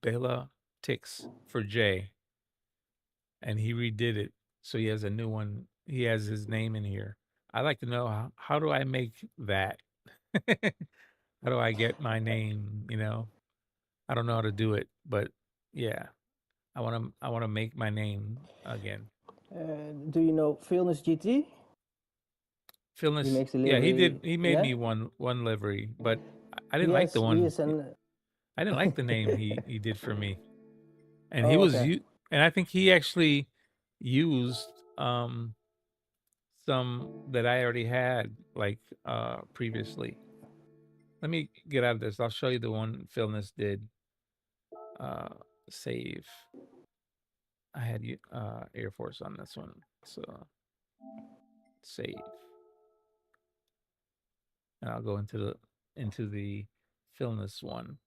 Bela Tix for Jay, and he redid it. So he has a new one. He has his name in here. I'd like to know how do I make that? How do I get my name? I don't know how to do it, but yeah, I want to make my name again. do you know Philness GT? He Philness, makes the yeah, he did. livery. He made Yeah. me one livery, but I didn't like Yes. the He one. is an. I didn't like the name he did for me, and he Oh, was okay. and I think he actually used some that I already had like previously. Let me get out of this. I'll show you the one Philness did. Save. I had Air Force on this one, so save, and I'll go into the Philness one.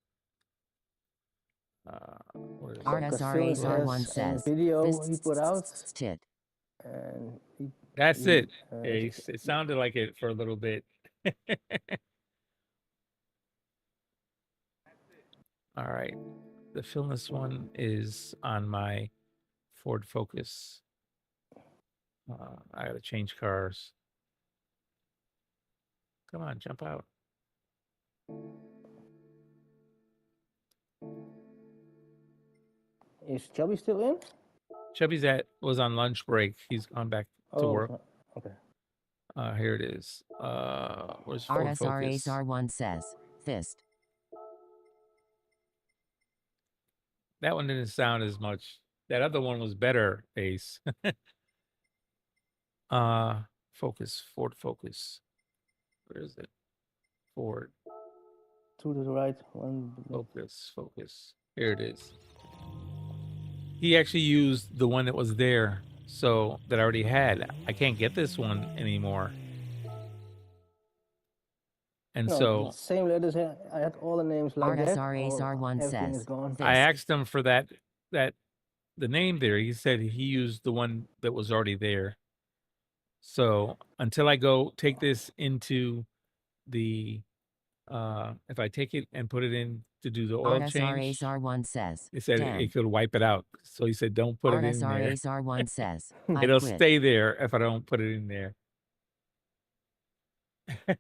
Where is it? Because Philness RSRASR1 has a says, video he put out, tit. and That's he it. Yeah, it sounded like it for a little bit. All right. The Filmless one is on my Ford Focus. I gotta change cars. Come on, jump out. Is Chubby still in? Chubby's was on lunch break. He's gone back to work. Okay. Here it is. Where's Ford Focus? RSRASR1 says, Fist. That one didn't sound as much. That other one was better, Ace. Focus, Ford Focus. Where is it? Ford. To the right, one. Focus. Here it is. He actually used the one that was there, so that I already had. I can't get this one anymore. And No, so the same letters. I had all the names like that. RSRASR1 Everything is says, gone. I Fist. asked him for that the name there. He said he used the one that was already there. So until I go take this into the if I take it and put it in to do the oil change, RSRASR1 says, he said Damn. it could wipe it out. So he said don't put it in there. RSRASR1 says, I It'll quit. stay there if I don't put it in there.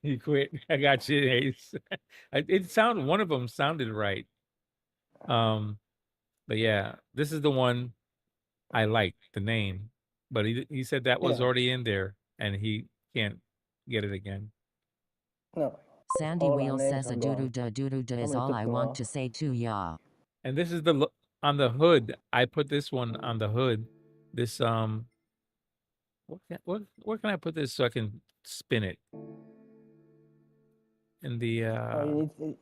You quit. I got you, Ace. One of them sounded right. But yeah, this is the one I like, the name. But he said that was Yeah. already in there and he can't get it again. No. Sandy all our Wheels names says are a gone. doo-doo-da is Somebody all took I them want all. to say to ya. And this is on the hood. I put this one on the hood. This where can I put this so I can spin it? In the Oh, you need.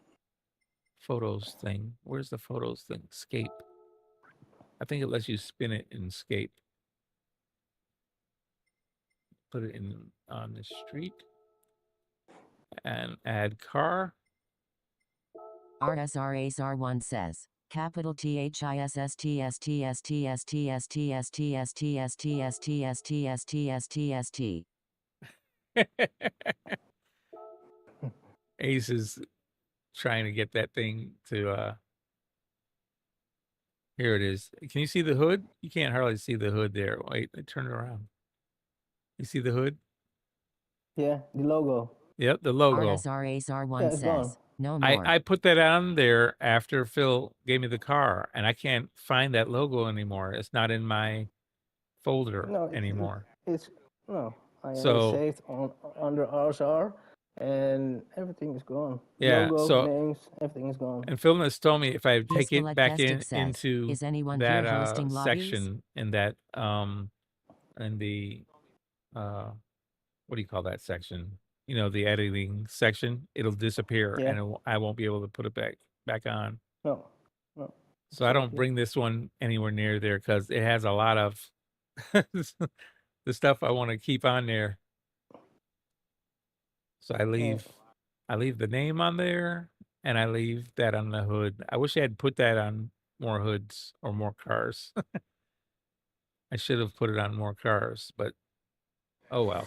photos thing. Where's the photos thing? Escape. I think it lets you spin it in Escape. Put it in on the street and add car. RSRASR1 says, capital THISSTSTSTSTSTSTSTSTSTSTSTSTSTSTSTST. Ace is trying to get that thing to here it is. Can you see the hood? You can't hardly see the hood there. Wait, turn it around. You see the hood? Yeah, the logo. Yep, the logo. RSRASR1 Yeah, it's says, gone. no more. I put that on there after Phil gave me the car, and I can't find that logo anymore. It's not in my folder No, anymore. It's no. I have it So saved under RSR, and everything is gone. yeah, Logo, so names, everything is gone. and Phil has told me if I take Peaceful it back Majestic says, into is anyone that here hosting lobbies? section in that in the what do you call that section? You know, the editing section, it'll disappear Yeah. and I won't be able to put it back on. No. So I don't bring this one anywhere near there because it has a lot of the stuff I want to keep on there. So I leave the name on there and I leave that on the hood. I wish I had put that on more hoods or more cars. I should have put it on more cars, but oh well.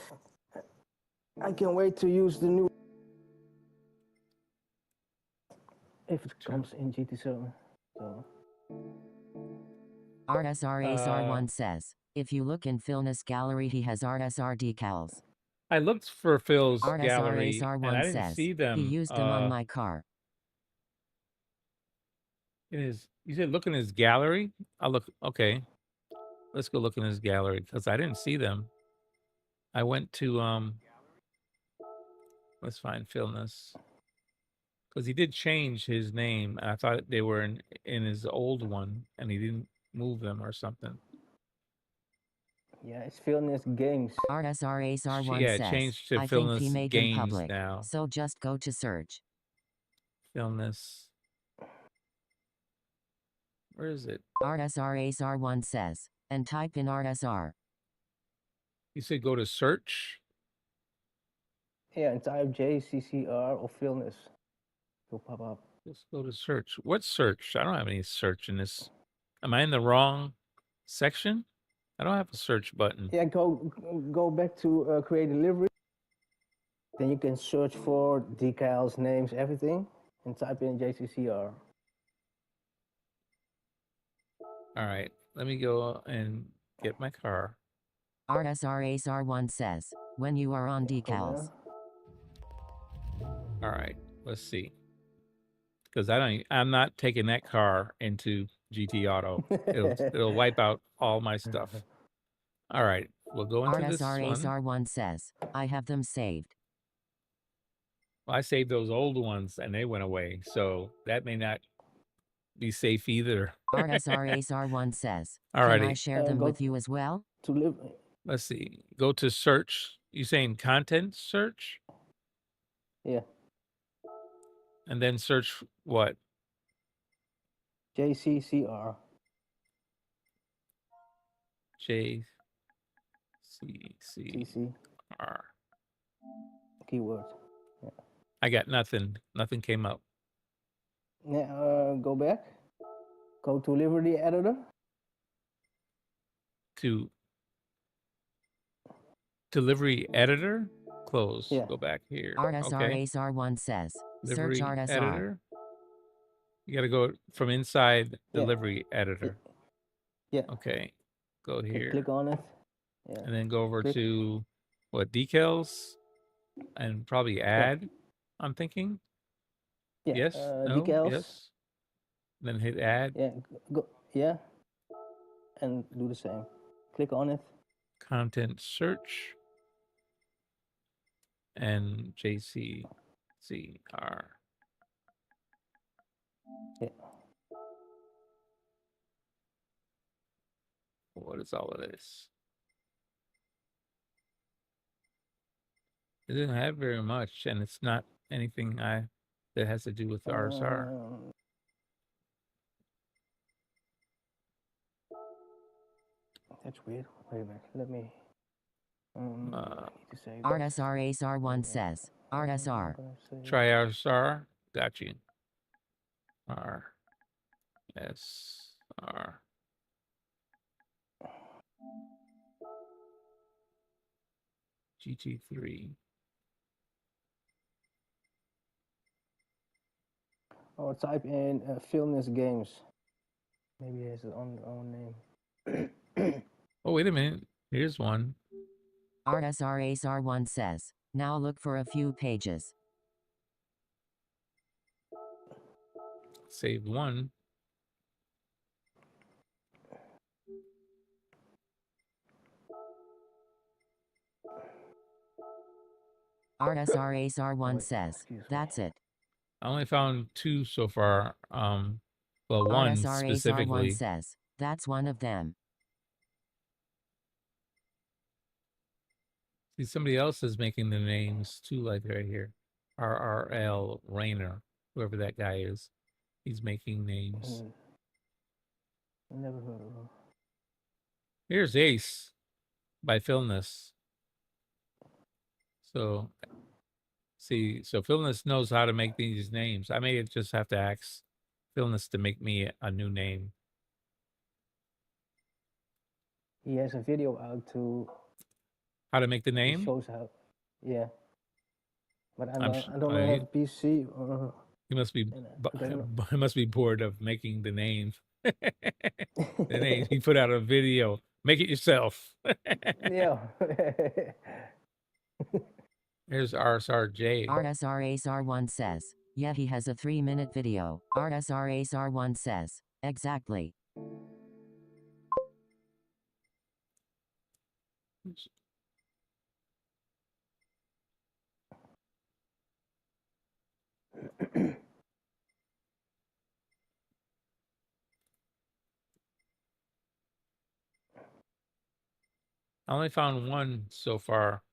I can't wait to use the new. If it comes in GT7. So. RSRASR1 says, if you look in Philness gallery, he has RSR decals. I looked for Phil's gallery and RSRASR1 I didn't says, see them. he used them on my car. You said look in his gallery? I'll look. Okay. Let's go look in his gallery because I didn't see them. I went to let's find Philness. Because he did change his name. I thought they were in his old one and he didn't move them or something. Yeah, it's Philness Games. RSRASR1 Yeah, says, changed to I think he Philness made Games them public, now. so just go to search. Philness. Where is it? RSRASR1 says, and type in RSR. You said go to search? Yeah, and type JCCR or Philness. It'll pop up. Let's go to search. What search? I don't have any search in this. Am I in the wrong section? I don't have a search button. Yeah, go back to create delivery. Then you can search for decals, names, everything, and type in JCCR. All right, let me go and get my car. RSRASR1 says, when you are on Go decals. there. All right, let's see. Because I'm not taking that car into GT Auto. It'll wipe out all my stuff. All right, we'll go into this one. RSRASR1 says, I have them saved. Well, I saved those old ones and they went away, so that may not be safe either. RSRASR1 says, All can I righty. share them go with you as well? To live. Let's see. Go to search. You saying content search? Yeah. And then search what? JCCR. JCCR. TC. Keyword. Yeah. I got nothing. Nothing came up. Now go back. Go to livery editor. To delivery editor? Close. Yeah. Go back here. RSRASR1 Okay. says, Livery search RSR. editor. You got to go from inside Yeah. delivery editor. Yeah. Okay. Go here. Click on it. Yeah. And then go over Click. to what, decals? And probably add, I'm thinking. Yeah. Yes. No. Decals. Yes. Then hit add. Yeah. Go. Yeah. And do the same. Click on it. Content search. And JCCR. Yeah. What is all of this? It didn't have very much, and it's not anything that has to do with RSR. That's weird. Wait a minute. Let me. I need to say. RSRASR1 says, RSR. Try RSR. Got you. RSR. GT3. Or type in Filmness Games. Maybe it has its own name. Oh, wait a minute. Here's one. RSRASR1 says, now look for a few pages. Saved one. RSRASR1 says, that's it. I only found two so far. Well, one specifically. RSRASR1 says, that's one of them. See, somebody else is making the names too, like right here. RRL Rayner, whoever that guy is. He's making names. Never heard of him. Here's Ace by Philness. So, see, so Philness knows how to make these names. I may just have to ask Philness to make me a new name. He has a video out to. How to make the name? He shows how. Yeah. But I don't oh, know how to PC or. He must be. He must be bored of making the name. The name. He put out a video. Make it yourself. Yeah. Here's RSRJ. RSRASR1 says, yeah, he has a 3-minute video. RSRASR1 says, exactly. I only found one so far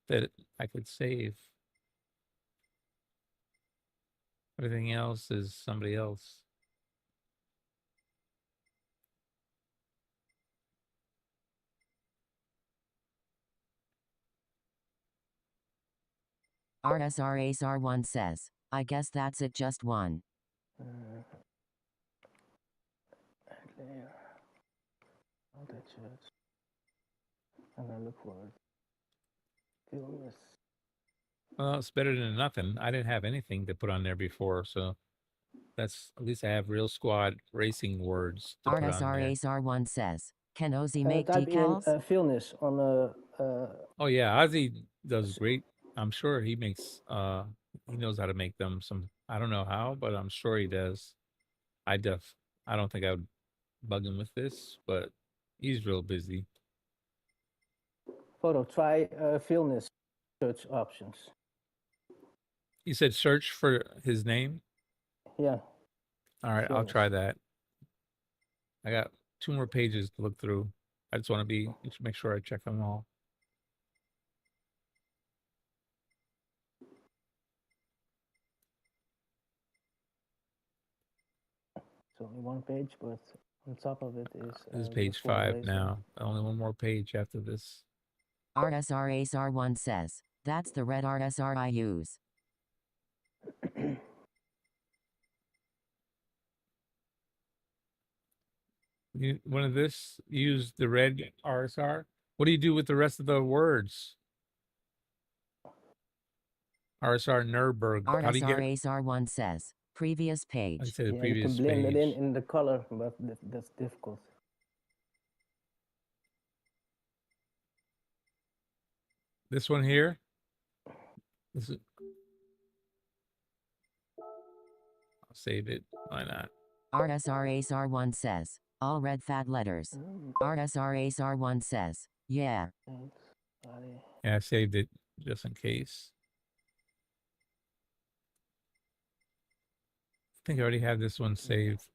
that I could save. Everything else is somebody else. RSRASR1 says, I guess that's it, just one. I'm gonna look for it. Well, it's better than nothing. I didn't have anything to put on there before, so That's at least I have Real Squad racing words to put on there. RSRASR1 says, can Ozzy make Type in decals? Vilnius on Oh yeah, Ozzy does great. I'm sure he makes he knows how to make them. Some I don't know how, but I'm sure he does. I don't think I would bug him with this, but he's real busy. photo. Try Vilnius search options. You said search for his name. Yeah. All right, I'll try Vilnius. that. I got 2 more pages to look through. I just want to make sure I check them all. It's only one page, but on top of it is This is the page full 5 racer. now. Only one more page after this. RSRASR1 says, that's the red RSR I use. One of this use the red RSR. What do you do with the rest of the words? RSR Nuremberg. How do you get? RSRASR1 says, previous page. I said the Yeah, you previous can blend page. it in the color, but that's difficult. This one here. This is. I'll save it. Why not? RSRASR1 says, all red fat letters. RSRASR1 says, yeah. Yeah, I saved it just in case. I think I already have this one saved.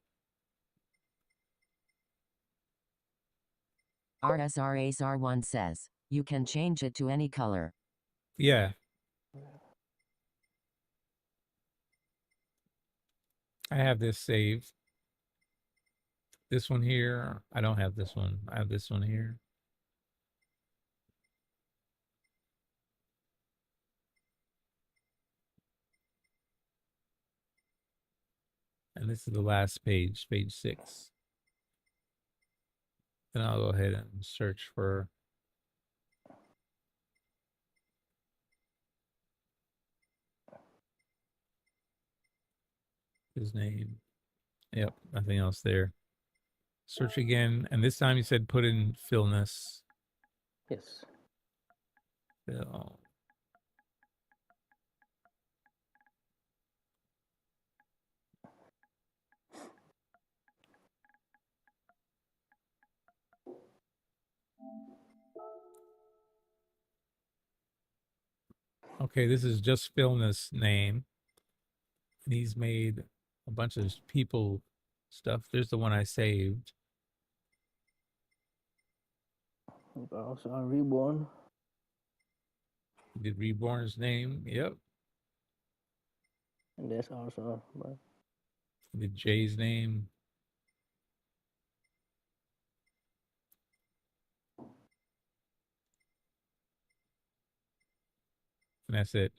RSRASR1 says, you can change it to any color. Yeah. I have this saved. This one here. I don't have this one. I have this one here. And this is the last page, page 6. Then I'll go ahead and search for his name. Yep, nothing else there. Search again, and this time you said put in Vilnius. Yes. Phil. Okay, this is just Vilnius' name. And he's made a bunch of people stuff. There's the one I saved. Also Reborn. Did Reborn's name? Yep. And there's also Did Jay's name? And that's it.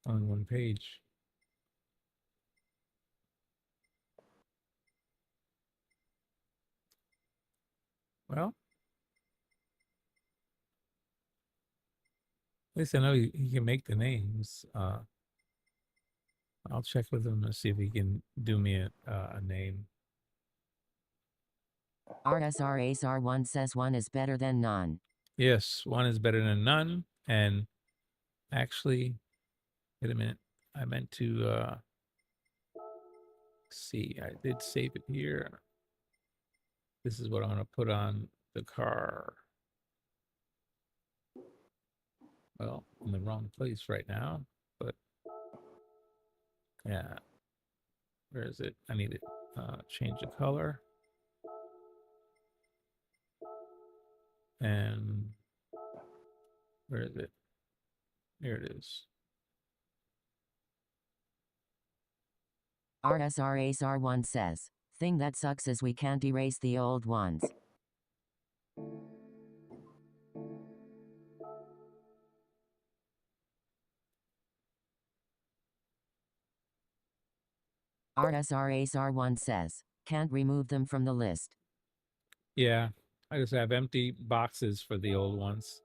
On one page. Well, at least I know he can make the names. I'll check with him and see if he can do me a name. RSRASR1 says one is better than none. Yes, one is better than none. And actually, wait a minute. I meant to see. I did save it here. This is what I'm going to put on the car. Well, in the wrong place right now, but yeah. Where is it? I need it. Change the color. And where is it? Here it is. RSRASR1 says, thing that sucks is we can't erase the old ones. RSRASR1 says, can't remove them from the list. Yeah, I just have empty boxes for the old ones.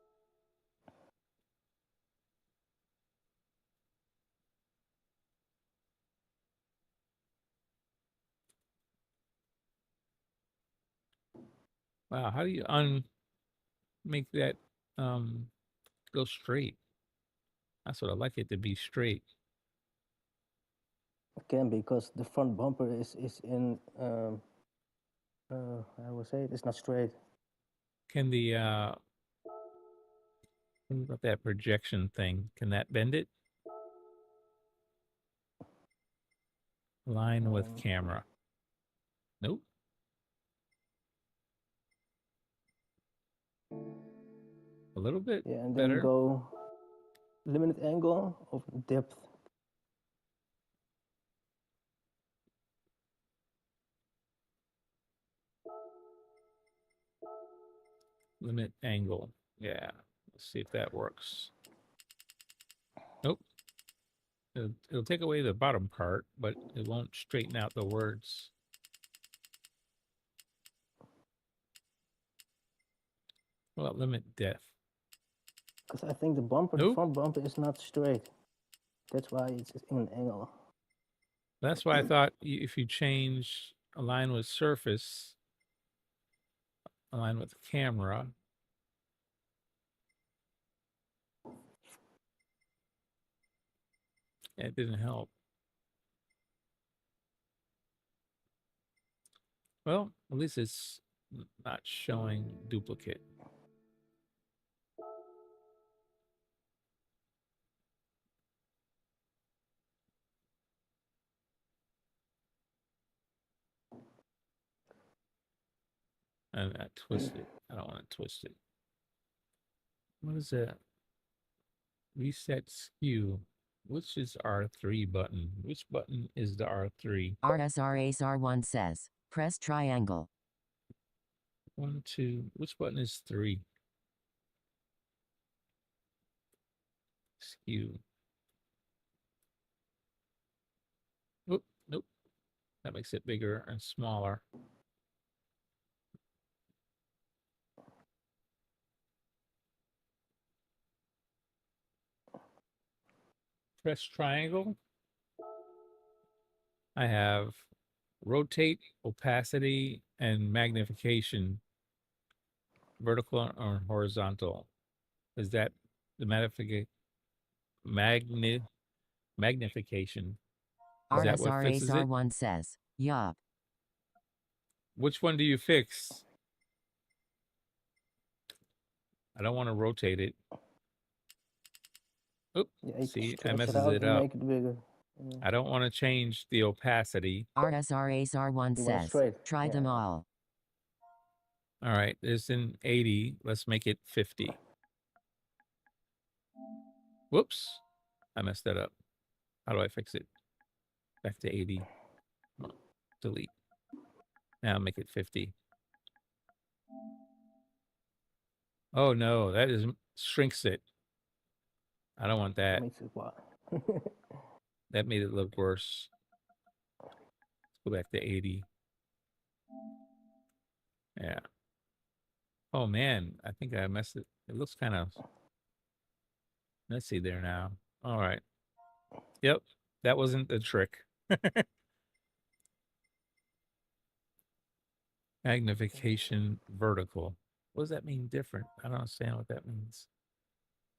Wow, how do you make that go straight? That's what I like it to be straight. It can, because the front bumper is in I would say it's not straight. Can the what about that projection thing? Can that bend it? Line with camera. Nope. A little bit Yeah, and better. then go limited angle of depth. Limit angle. Yeah. Let's see if that works. Nope. It'll take away the bottom part, but it won't straighten out the words. Well, limit depth. Because I think the bumper, the Nope. front bumper is not straight. That's why it's in an angle. That's why I thought if you change align with surface, align with camera. It didn't help. Well, at least it's not showing duplicate. And I twist it. I don't want to twist it. What is that? Reset skew. Which is R3 button? Which button is the R3? RSRACR1 says, press triangle. 1, 2. Which button is 3? Skew. Oop, nope. That makes it bigger and smaller. Press triangle. I have rotate, opacity, and magnification. Vertical or horizontal. Is that the magnification? Is that what fixes it? RSRACR1 says, yup. Which one do you fix? I don't want to rotate it. Oop, Yeah, you see, can that stretch messes out it and up. make it bigger. Yeah. I don't want to change the opacity. RSRACR1 You want it says, straight. try Yeah. them all. All right, it's in 80. Let's make it 50. Whoops, I messed that up. How do I fix it? Back to 80. Oh, delete. Now make it 50. Oh no, that is shrinks it. I don't want that. Makes it what? That made it look worse. Let's go back to 80. Yeah. Oh man, I think I messed it. It looks kind of messy there now. All right. Yep, that wasn't the trick. Magnification vertical. What does that mean different? I don't understand what that means.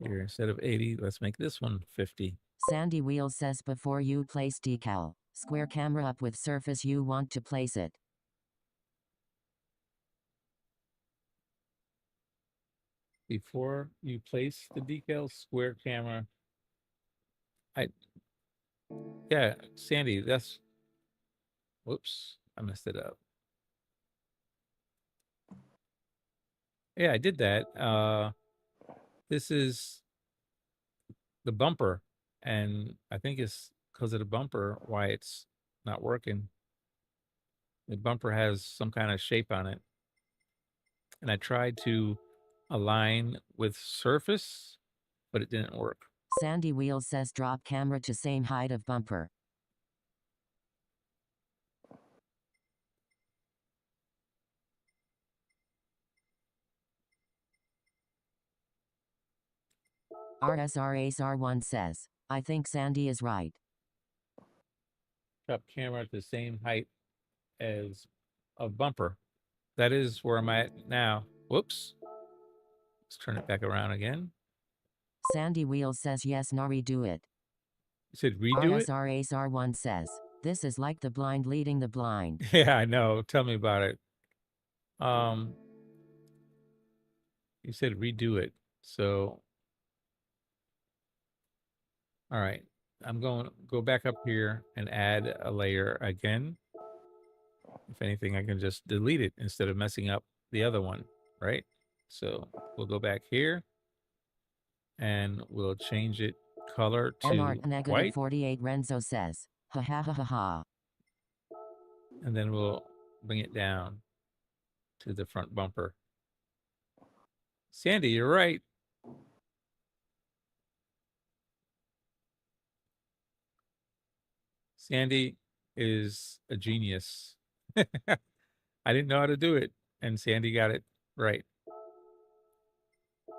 Here, instead of 80, let's make this one 50. Sandy Wheels says before you place decal, square camera up with surface you want to place it. Before you place the decal, square camera. Yeah, Sandy, that's, whoops, I messed it up. Yeah, I did that. This is the bumper, and I think it's because of the bumper why it's not working. The bumper has some kind of shape on it. And I tried to align with surface, but it didn't work. Sandy Wheels says drop camera to same height of bumper. RSRACR1 says, I think Sandy is right. Drop camera at the same height as a bumper. that is where I'm at now. Whoops. Let's turn it back around again. Sandy Wheel says yes, Nari, do it. You said redo it? RSRASR1 says, this is like the blind leading the blind. Yeah, I know. Tell me about it. You said redo it. So, all right. I'm going to go back up here and add a layer again. If anything, I can just delete it instead of messing up the other one, right? So we'll go back here and we'll change it color to MR white. 48 Renzo says, ha ha ha ha ha. And then we'll bring it down to the front bumper. Sandy, you're right. Sandy is a genius. I didn't know how to do it, and Sandy got it right.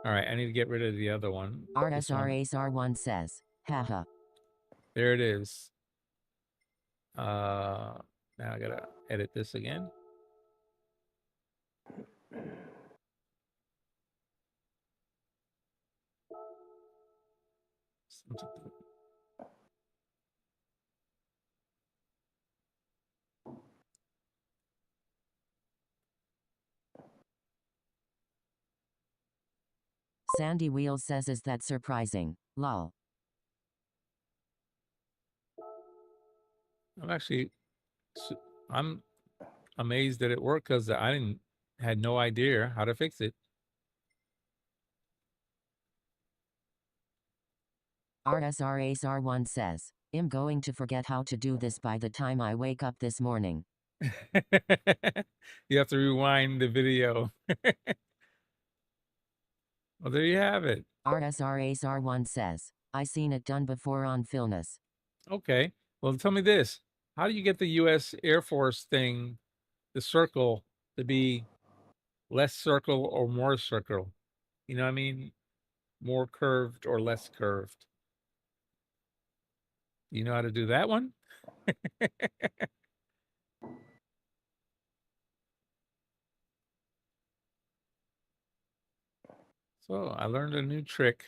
All right, I need to get rid of the other one. RSRASR1 says, haha. There it is. Now I gotta edit this again. Sandy Wheel says, is that surprising? Lol. I'm amazed that it worked because I had no idea how to fix it. RSRASR1 says, I'm going to forget how to do this by the time I wake up this morning. You have to rewind the video. Well, there you have it. RSRASR1 says, I seen it done before on Philness. Okay. Well, tell me this. How do you get the U.S. Air Force thing, the circle, to be less circle or more circle? You know what I mean? More curved or less curved? You know how to do that one? So I learned a new trick.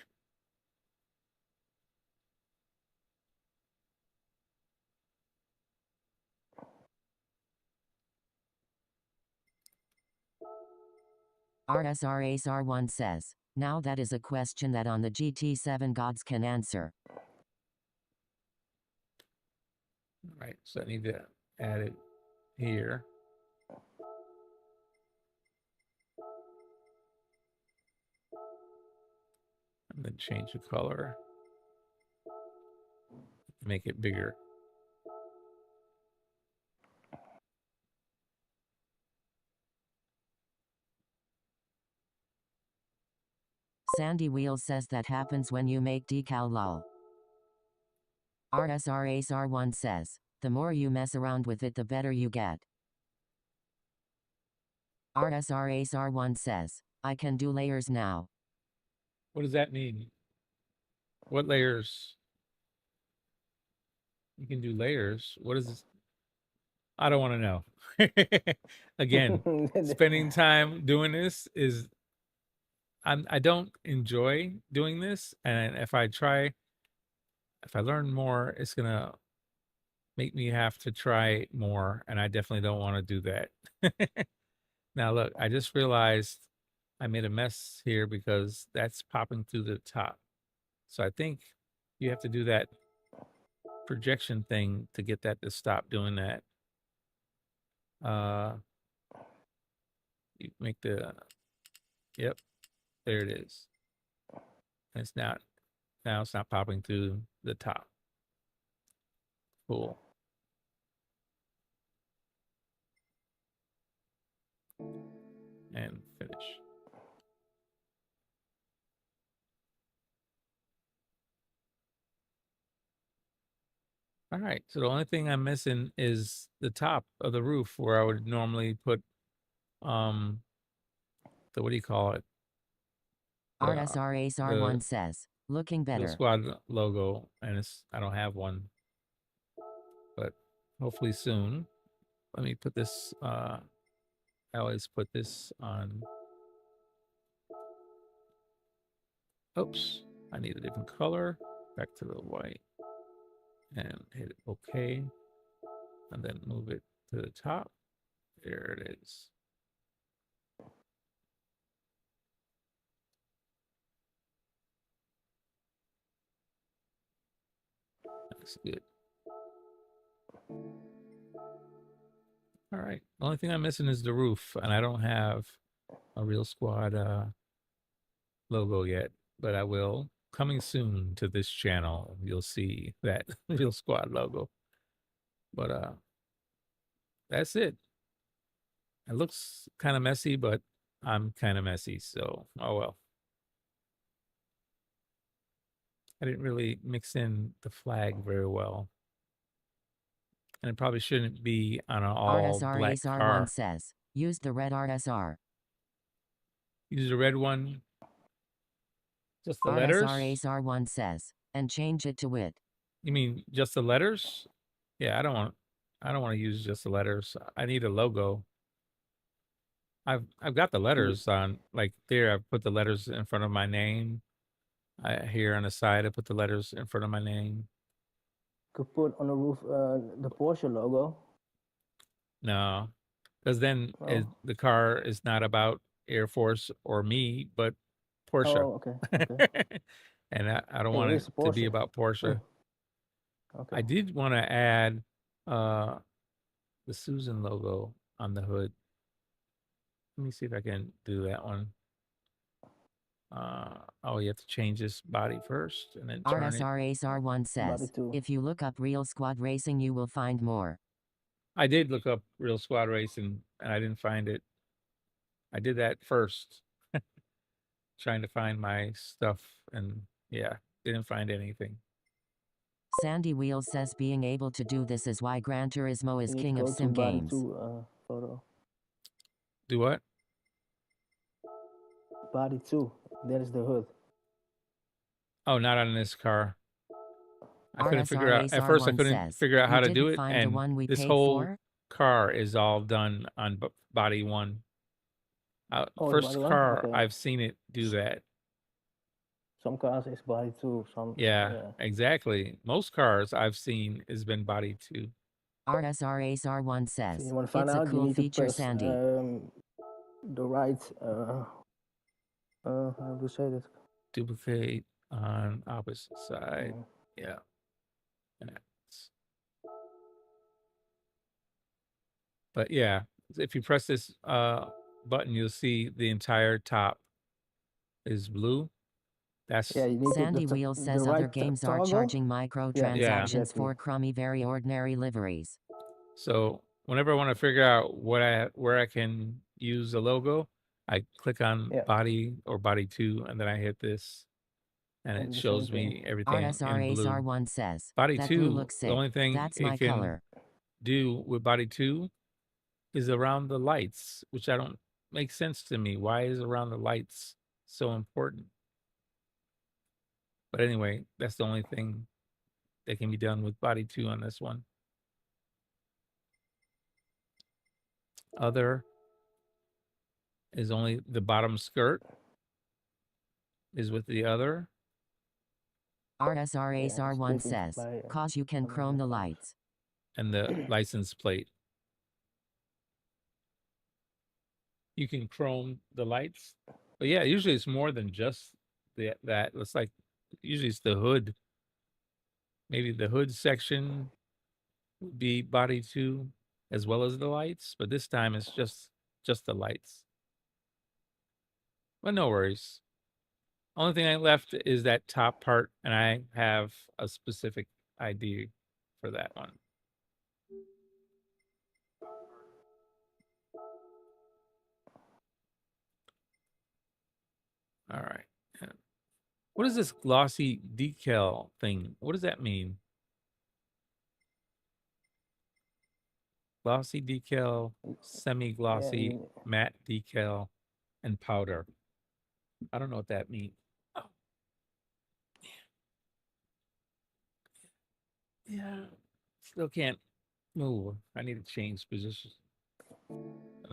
RSRASR1 says, now that is a question that on the GT7 gods can answer. All right, so I need to add it here. And then change the color. Make it bigger. Sandy Wheel says that happens when you make decal lol. RSRASR1 says, the more you mess around with it, the better you get. RSRASR1 says, I can do layers now. What does that mean? What layers? You can do layers. What is this? I don't want to know. Again, spending time doing this is I don't enjoy doing this, and if I learn more, it's gonna make me have to try more, and I definitely don't want to do that. Now look, I just realized I made a mess here because that's popping through the top. So I think you have to do that projection thing to get that to stop doing that. You make yep, there it is. And it's now it's not popping through the top. Cool. And finish. All right, so the only thing I'm missing is the top of the roof where I would normally put the what do you call it? RSRASR1 says, looking better. The squad logo, and I don't have one, but hopefully soon. Let me put this I always put this on. Oops, I need a different color. Back to the white. And hit OK. And then move it to the top. There it is. That's good. All right. The only thing I'm missing is the roof, and I don't have a Real Squad logo yet, but I will. Coming soon to this channel, you'll see that Real Squad logo. But that's it. It looks kind of messy, but I'm kind of messy, so oh well. I didn't really mix in the flag very well. And it probably shouldn't be on an all black car. RSR1 says, use the red RSR. Use the red one. Just the letters? RSR1 says, and change it to wit. You mean just the letters? Yeah, I don't want to use just the letters. I need a logo. I've got the letters on, like there. I put the letters in front of my name. Here on the side, I put the letters in front of my name. Could put on the roof the Porsche logo. No, because then Oh. the car is not about Air Force or me, but Porsche. Oh, okay. Okay. And I don't Hey, want it it is to be Porsche. about Porsche. Okay. I did want to add the Susan logo on the hood. Let me see if I can do that one. Oh, you have to change this body first and then turn it. RSR1 says, if you look up Real Squad Racing, you will find more. I did look up Real Squad Racing and I didn't find it. I did that first, trying to find my stuff, and yeah, didn't find anything. Sandy Wheels says being able to do this is why Gran Turismo is king of sim body games. Photo. Do what? Body 2. That is the hood. Oh, not on this car. I couldn't figure out. At first, I couldn't figure out how to do it, and this whole car is all done on body 1. First car I've seen it do that. Some cars is body 2. Some. Yeah, exactly. Most cars I've seen has been body 2. RSR1 says, so you want to find it's out, a cool you need feature, to press, Sandy. The right. How do you say that? Duplicate on opposite side. Yeah. But yeah, if you press this button, you'll see the entire top is blue. That's Sandy Wheels says other games are charging microtransactions for crummy, very ordinary liveries. So whenever I want to figure out where I can use a logo, I click on body or body 2, and then I hit this, and it shows me everything in blue. RSR1 says, body that 2, blue looks sick. the only thing That's it my can color. do with body 2 is around the lights, which I don't make sense to me. Why is around the lights so important? But anyway, that's the only thing that can be done with body 2 on this one. Other is only the bottom skirt is with the other. RSR1 says, cause you can chrome the lights. And the license plate. You can chrome the lights. But yeah, usually it's more than just that. It's like, usually it's the hood. Maybe the hood section would be body 2 as well as the lights. But this time it's just the lights. But no worries. Only thing I left is that top part, and I have a specific ID for that one. All right. What is this glossy decal thing? What does that mean? Glossy decal, semi-glossy, matte decal, and powder. I don't know what that means. Oh. Yeah. Still can't move. I need to change position. And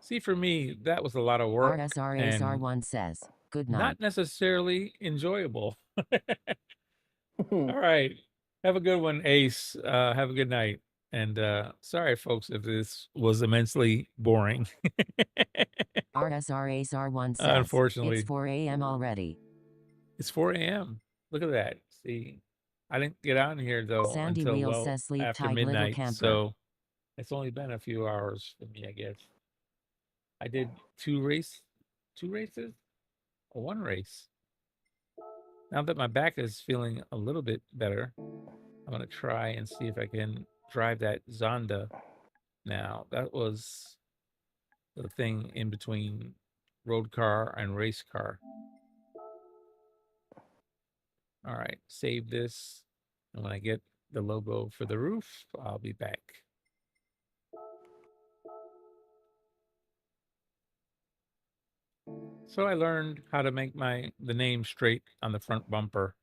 See, for me, that was a lot of work. And RSRASR1 says, Good night. not necessarily enjoyable. All right. Have a good one, Ace. Have a good night. And sorry, folks, if this was immensely boring. RSR Ace R1 says, Unfortunately, it's 4 a.m. already. it's 4 a.m. Look at that. See, I didn't get on here though Sandy until Wheel well says, sleep after tight, little midnight. camper. So it's only been a few hours for me, I guess. I did two races, or one race. Now that my back is feeling a little bit better, I'm gonna try and see if I can drive that Zonda now. That was the thing in between road car and race car. All right, save this. And when I get the logo for the roof, I'll be back. So I learned how to make the name straight on the front bumper.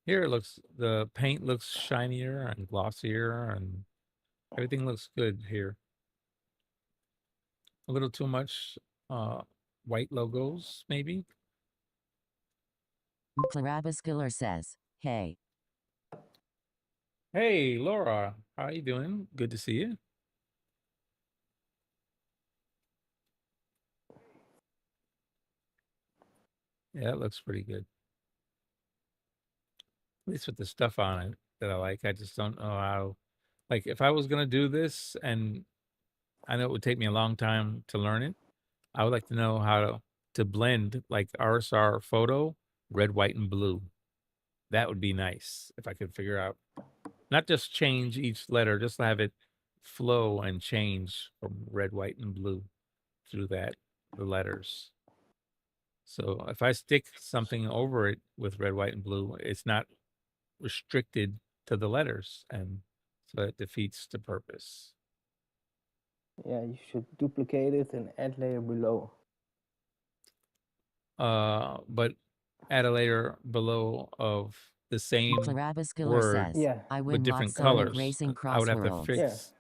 Here it looks, the paint looks shinier and glossier and everything looks good here. A little too much white logos, maybe. Clarabas Killer says, hey. Hey, Laura, how are you doing? Good to see you. Yeah, it looks pretty good. At least with the stuff on it that I like. I just don't know how. Like, if I was going to do this, and I know it would take me a long time to learn it, I would like to know how to blend, like RSR photo, red, white, and blue. That would be nice if I could figure out. Not just change each letter, just have it flow and change from red, white, and blue through the letters. So if I stick something over it with red, white, and blue, it's not restricted to the letters, and so it defeats the purpose. Yeah, you should duplicate it and add layer below. But add a layer below of the same Clarabas Killer word says, Yeah. I with win different lots Sonic colors. Racing I would have to Crossworlds. fix Yeah.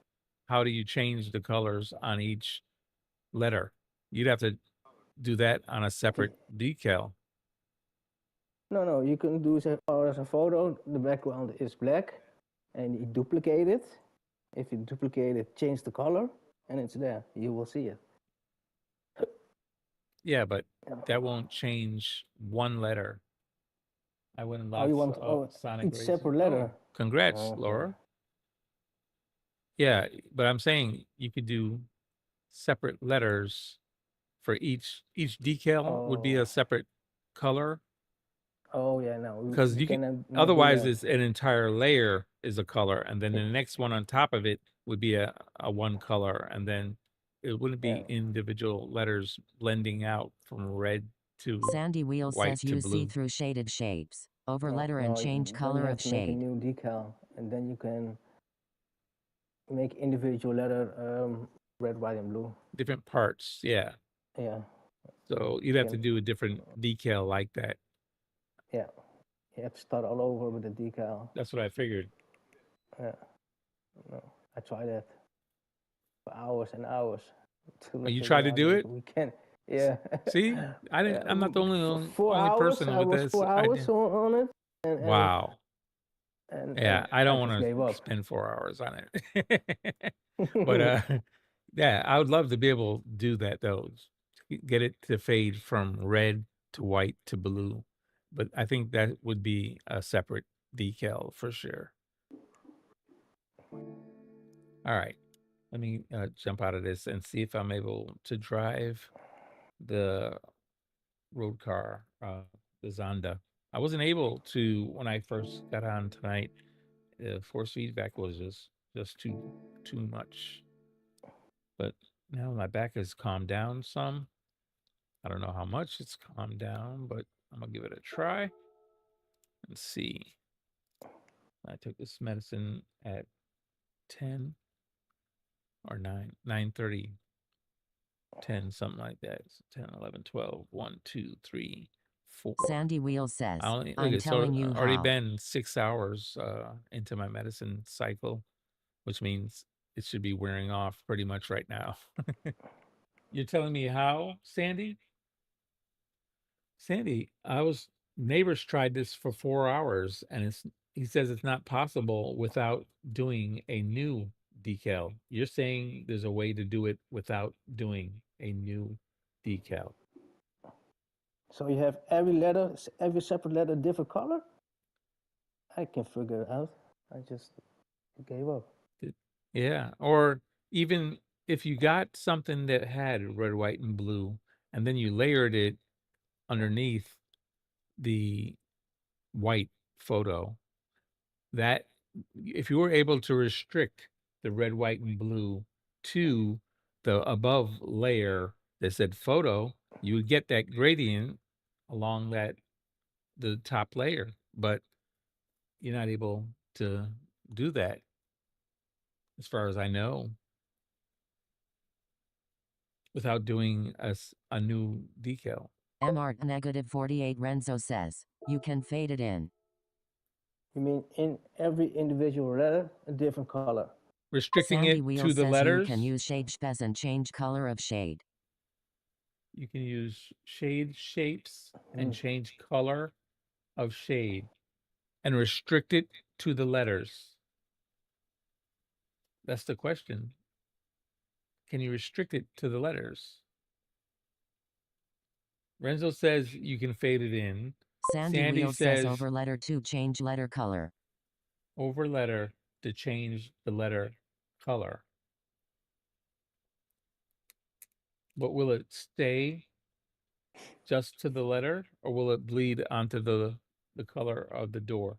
how do you change the colors on each letter. You'd have to do that on a separate decal. No, you can do as a photo, the background is black, and you duplicate it. If you duplicate it, change the color, and it's there. You will see it. Yeah, but that won't change one letter. I went in Oh, you lots want of Sonic each Racing. separate letter? Oh, congrats, Okay. Laura. Yeah, but I'm saying you could do separate letters for each decal would be a separate color, Oh yeah, no. because you you can cannot do otherwise that. it's an entire layer is a color, and then the next one on top of it would be a one color, and then it wouldn't be individual letters blending out from red to Sandy Wheel white says to you see blue. through shaded shapes. Over No, letter and no, change then color you have of to make a shade. new decal, and then you can make individual letter red, white, and blue. Different parts, yeah. Yeah, So you'd have Yeah. to do a different decal like that. yeah. You have to start all over with the decal. That's what I figured. Yeah. No, I tried that for hours and hours. Oh, you tried to do it? We can. Yeah. See, I didn't. I'm not the Four only hours. person I with was this 4 hours idea. on it. And, Wow. Yeah, I don't just want gave to up. spend 4 hours on it. But yeah, I would love to be able to do that though. Get it to fade from red to white to blue. But I think that would be a separate decal for sure. All right. Let me jump out of this and see if I'm able to drive the road car, the Zonda. I wasn't able to when I first got on tonight. The force feedback was just too much. But now my back has calmed down some. I don't know how much it's calmed down, but I'm gonna give it a try and see. I took this medicine at 10 or 9, 9:30, 10, something like that. So 10, 11, 12, 1, 2, 3, 4. Sandy Wheel says, Look, I'm it's telling you already how. been 6 hours into my medicine cycle, which means it should be wearing off pretty much right now. You're telling me how, Sandy? Sandy, neighbors tried this for 4 hours, and he says it's not possible without doing a new decal. You're saying there's a way to do it without doing a new decal. So you have every letter, every separate letter, different color. I can figure it out. I just gave up. Yeah, or even if you got something that had red, white, and blue, and then you layered it underneath the white photo, that if you were able to restrict the red, white, and blue to the above layer that said photo, you would get that gradient along the top layer, but you're not able to do that as far as I know without doing a new decal. MR negative 48 Renzo says, you can fade it in. You mean in every individual letter, a different color? Restricting Sandy it Wheel to the says letters. you can use shade spes and change color of shade. You can use shade shapes and change color of shade and restrict it to the letters. That's the question. Can you restrict it to the letters? Renzo says you can fade it in. Sandy Wheel says over letter to change letter color. Over letter to change the letter color. But will it stay just to the letter, or will it bleed onto the color of the door?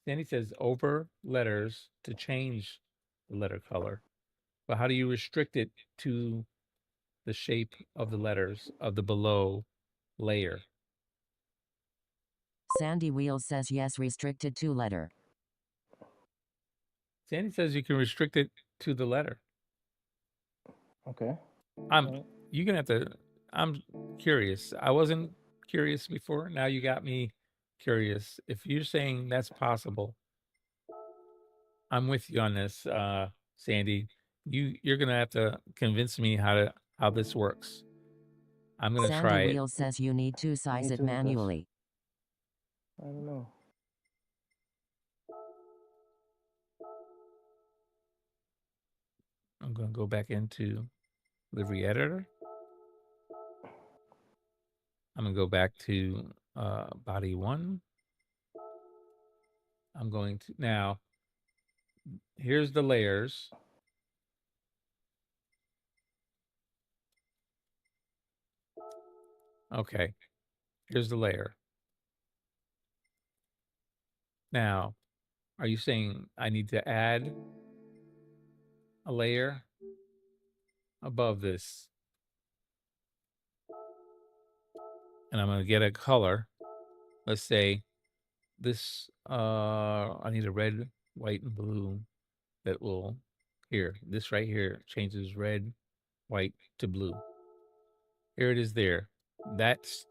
Sandy says over letters to change the letter color. But how do you restrict it to the shape of the letters of the below layer? Sandy Wheel says yes, restricted to letter. Sandy says you can restrict it to the letter. Okay. You're gonna have to. I'm curious. I wasn't curious before. Now you got me curious. If you're saying that's possible, I'm with you on this, Sandy. You're gonna have to convince me how this works. I'm gonna try it. Sandy Wheel says you need to size it manually. I don't know. I'm gonna go back into Livery Editor. I'm gonna go back to Body 1. I'm going to now. Here's the layers. Okay, here's the layer. Now, are you saying I need to add a layer above this? And I'm going to get a color. Let's say this, I need a red, white, and blue that will, here, this right here changes red, white to blue. Here it is there. That's,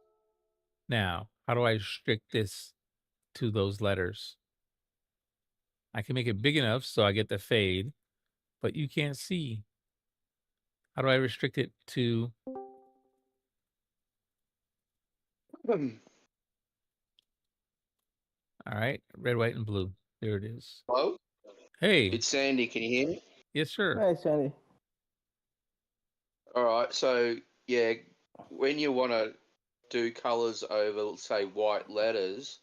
now, how do I restrict this to those letters? I can make it big enough so I get the fade, but you can't see. How do I restrict it to? All right, red, white, and blue. There it is. Hello? Hey. It's Sandy. Can you hear me? Yes, sir. Hey, Sandy. All right. So, yeah, when you want to do colors over, say, white letters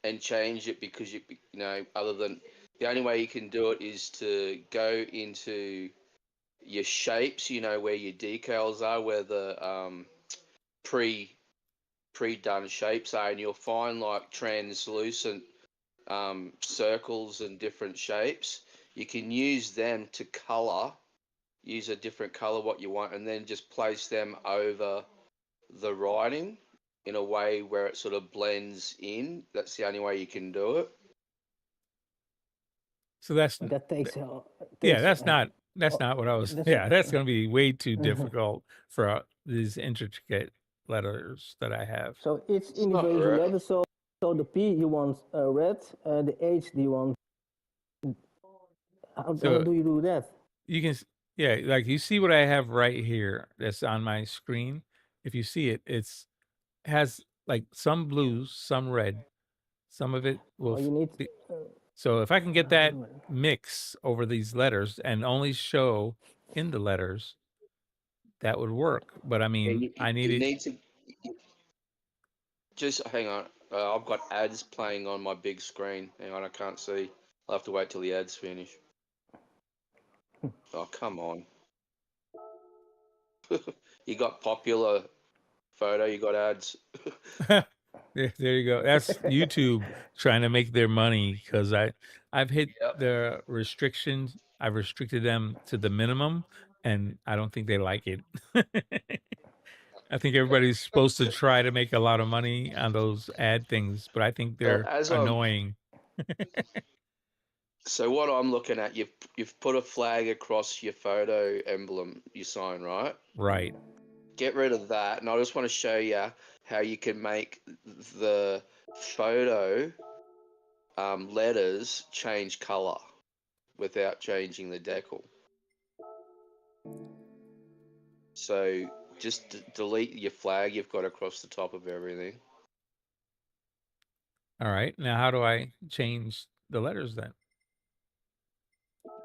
and change it because, you know, other than the only way you can do it is to go into your shapes, you know, where your decals are, where the pre-done shapes are, and you'll find like translucent circles and different shapes. You can use them to color, use a different color what you want, and then just place them over the writing in a way where it sort of blends in. That's the only way you can do it. So that takes that's not what I was. That's going to be way too difficult for these intricate letters that I have. So each individual letter. So the P you want red, the H do you want. How do you do that? You can Yeah, like you see what I have right here that's on my screen. If you see it, has like some blues, some red, some of it will Oh, you need. be, so if I can get that wait a minute. mix over these letters and only show in the letters, that would work. But I Yeah, mean, I need you it need to just hang on. I've got ads playing on my big screen. Hang on, I can't see. I'll have to wait till the ads finish. Oh, come on. You got popular photo, you got ads. Yeah, there you go. That's YouTube trying to make their money because I've hit Yep. the restrictions. I've restricted them to the minimum, and I don't think they like it. I think everybody's supposed to try to make a lot of money on those ad things, but I think they're As I'm annoying. So what I'm looking at, you've put a flag across your photo emblem you sign, right? Right. Get rid of that, and I just want to show you how you can make the photo letters change color without changing the decal. So just delete your flag you've got across the top of everything. All right. Now, how do I change the letters then?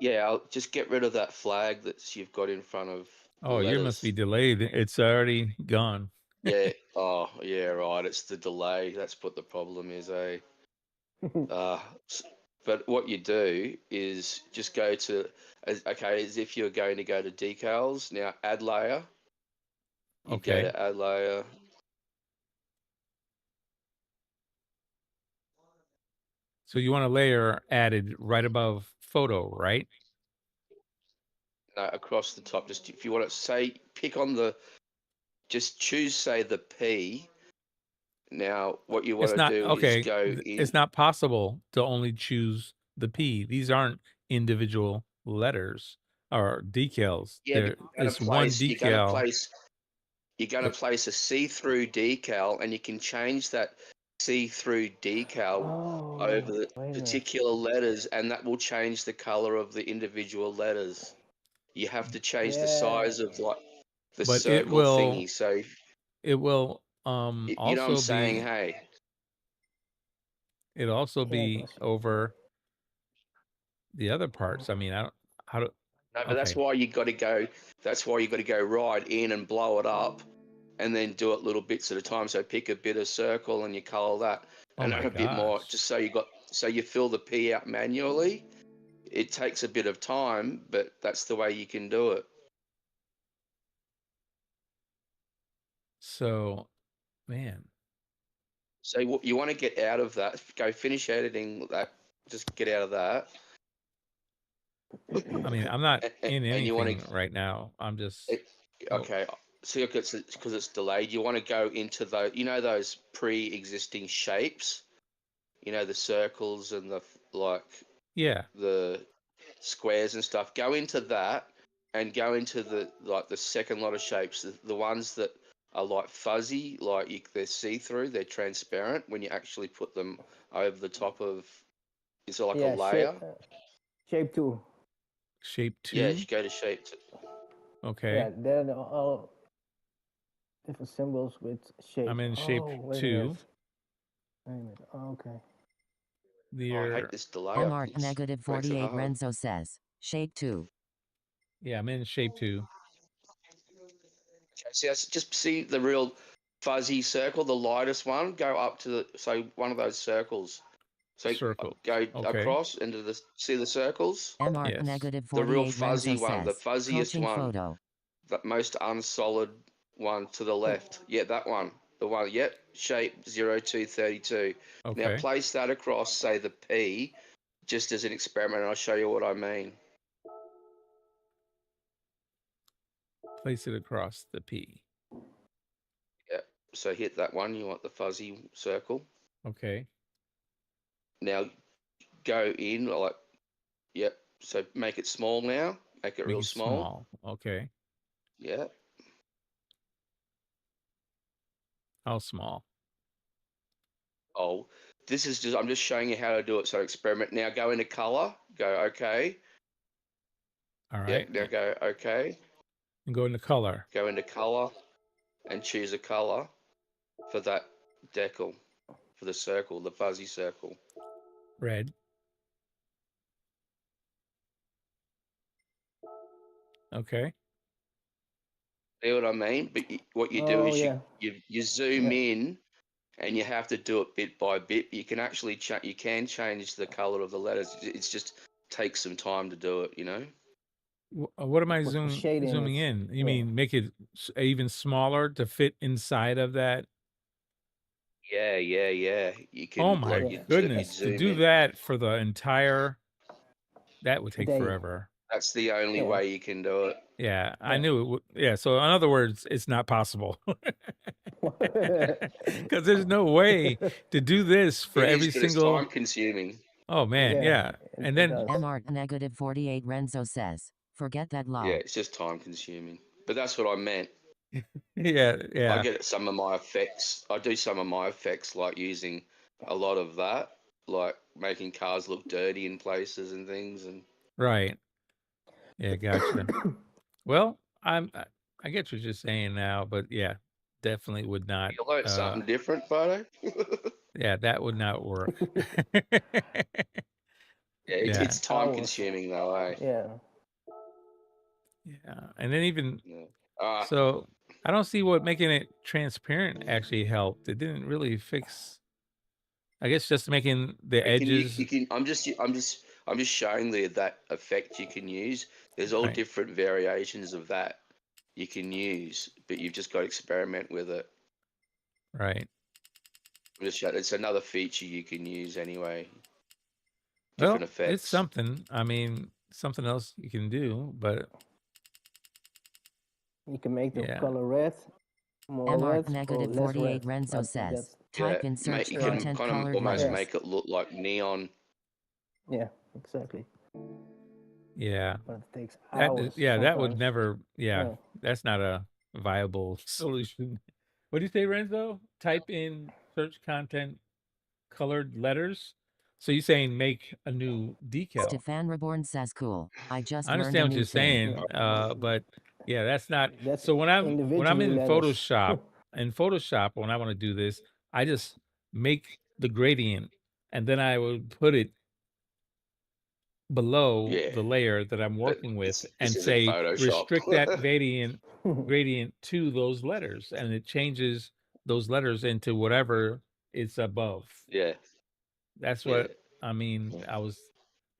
Yeah, I'll just get rid of that flag that you've got in front of the Oh, yours must letters. be delayed. It's already gone. Yeah. Oh, yeah, right. It's the delay. That's what the problem is, eh? But what you do is just go to, as if you're going to go to decals. Now, add layer. You go Okay. to add layer. So you want a layer added right above photo, right? No, across the top. Just if you want to say, pick on the, just choose, say, the P. Now, what you want It's to not do is okay. go It's in. not possible to only choose the P. These aren't individual letters or decals. Yeah, but There is one decal. you're going to But place a see-through decal, and you can change that see-through decal over Oh, the wait a minute. particular letters, and that will change the color of the individual letters. You have to change the Yeah. size of like the but circle thingy. So it will you know what I'm also saying? be Hey, it'll also Yeah, I be can see. over the other parts. I mean, I don't how do no, but that's okay. why you got to go. That's why you got to go right in and blow it up, and then do it little bits at a time. So pick a bit of circle and you color that, Oh and my a bit more, gosh. just so you fill the P out manually. It takes a bit of time, but that's the way you can do it. So, man, So what you want to get out of that, go finish editing that, just get out of that, I mean, I'm not in and you want anything right now. I'm just to, oh, okay, so because it's delayed, you want to go into those, those pre-existing shapes, the circles and the like yeah. the squares and stuff. Go into that and go into the second lot of shapes, the ones that are like fuzzy, like they're see-through, they're transparent when you actually put them over the top of. It's like a Yeah, shape. layer. Shape 2. Shape Yeah, 2. you go to shape. Okay. Yeah, they're all different symbols with shape. I'm in shape Oh, wait a minute. 2. Wait a minute. Oh, okay. Oh, I There hate this delay. Mart It negative makes it 48 hard. Renzo says. Shape 2. yeah, I'm in shape 2. Okay, so just see the real fuzzy circle, the lightest one. Go up to one of those circles. So Circles. go Okay. across into see the circles. Mart Yes. negative The real 48 fuzzy Renzo one, the says. fuzziest Coaching one, photo. the most unsolid one to the left. Yeah, that one. The one, yep, shape 0232. Now Okay. place that across, say the P, just as an experiment, and I'll show you what I mean. Place it across the P. Yeah, so hit that one, you want the fuzzy circle. Okay. Now go in, yep, so make it small now, make it Make real it small. small. Okay. Yeah. How small? Oh, this is I'm just showing you how to do it. So experiment. Now go into color, go okay. All Yeah, right. now go okay. And go into color. Go into color and choose a color for that decal, for the circle, the fuzzy circle. Red. Okay. See what I mean? But what you do Oh, is yeah. you zoom Yeah. in, and you have to do it bit by bit. You can actually change the color of the letters. It's just takes some time to do it, you know. What am I Put some zooming shade in zooming it. in? You Yeah. mean make it even smaller to fit inside of that? Yeah. You can Oh my like Yeah. you goodness! To zoom do in. that for the entire, that would take Day. forever. That's the only Yeah. way you can do it. Yeah, I Yeah. knew it would. Yeah, so in other words, it's not possible because there's no way to do this for It is, every but it's single. time consuming. Oh man, yeah, and It then does. Mart negative 48 Renzo says. Forget that Yeah, lol. it's just time consuming. But that's what I meant. yeah, I yeah, get some of my effects. I do some of my effects like using a lot of that, like making cars look dirty in places and things. And right. Yeah, gotcha. Well, I get what you're saying now, but yeah, definitely would not. you learn something different, Photo. Yeah, that would not work. Yeah, Yeah. it's time Hours. consuming though, eh? Yeah. Yeah, and then even Yeah. so, I don't see what making it transparent actually helped. It didn't really fix. I guess just making the edges. You can. I'm just showing that effect you can use. There's all Right. different variations of that you can use, but you've just got to experiment with it. Right. It's another feature you can use anyway. Well, Different effects. it's something. I mean, something else you can do, but You can make the yeah. color red, more Mart red, or negative less 48 red. Renzo But says. that's- Type in search you can content kind of colored almost letters. make it look like neon. Yeah, exactly. Yeah. But it takes That hours. that would sometimes. never. Yeah, Yeah. that's not a viable solution. What do you say, Renzo? Type in search content colored letters. So you're saying make a new decal. Stefan Reborn says cool. I just I learned understand a what new you're thing. saying, but yeah, that's not. That's So when I'm individually in letters. Photoshop, when I want to do this, I just make the gradient, and then I would put it below Yeah. the layer that I'm working with, This and isn't say Photoshop. restrict that gradient to those letters, and it changes those letters into whatever it's above. Yeah. That's Yeah. what I mean. Yeah.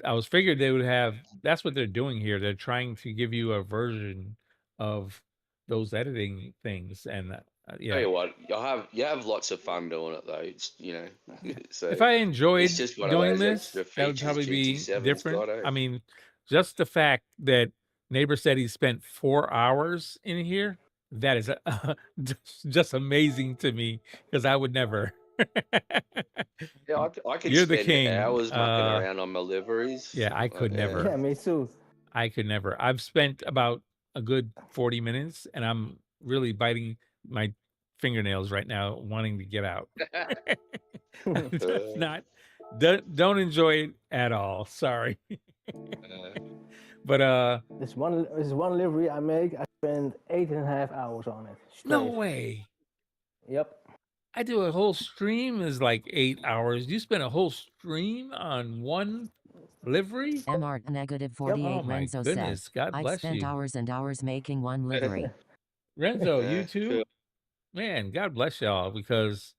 I was figured they would have. That's what they're doing here. They're trying to give you a version of those editing things, and Tell yeah. you what, you have lots of fun doing it though. It's so If I enjoyed it's just one of doing those this, extra that would features probably be GT7's different. got, eh? I mean, just the fact that neighbor said he spent 4 hours in here, that is just amazing to me, because I would never. Yeah, I can You're the spend king. hours mucking around on my liveries. Yeah, I could never. Yeah, me too. I could never. I've spent about a good 40 minutes, and I'm really biting my fingernails right now, wanting to get out. Don't enjoy it at all. Sorry. But This one livery I make, I spend 8.5 hours on it. no straight. way. Yep. I do a whole stream is like 8 hours. You spend a whole stream on one livery? Mart negative 48 Oh my Renzo goodness. says. God I bless spent you. hours and hours making one livery. Renzo, Yeah, you too? cool. Man, God bless y'all, because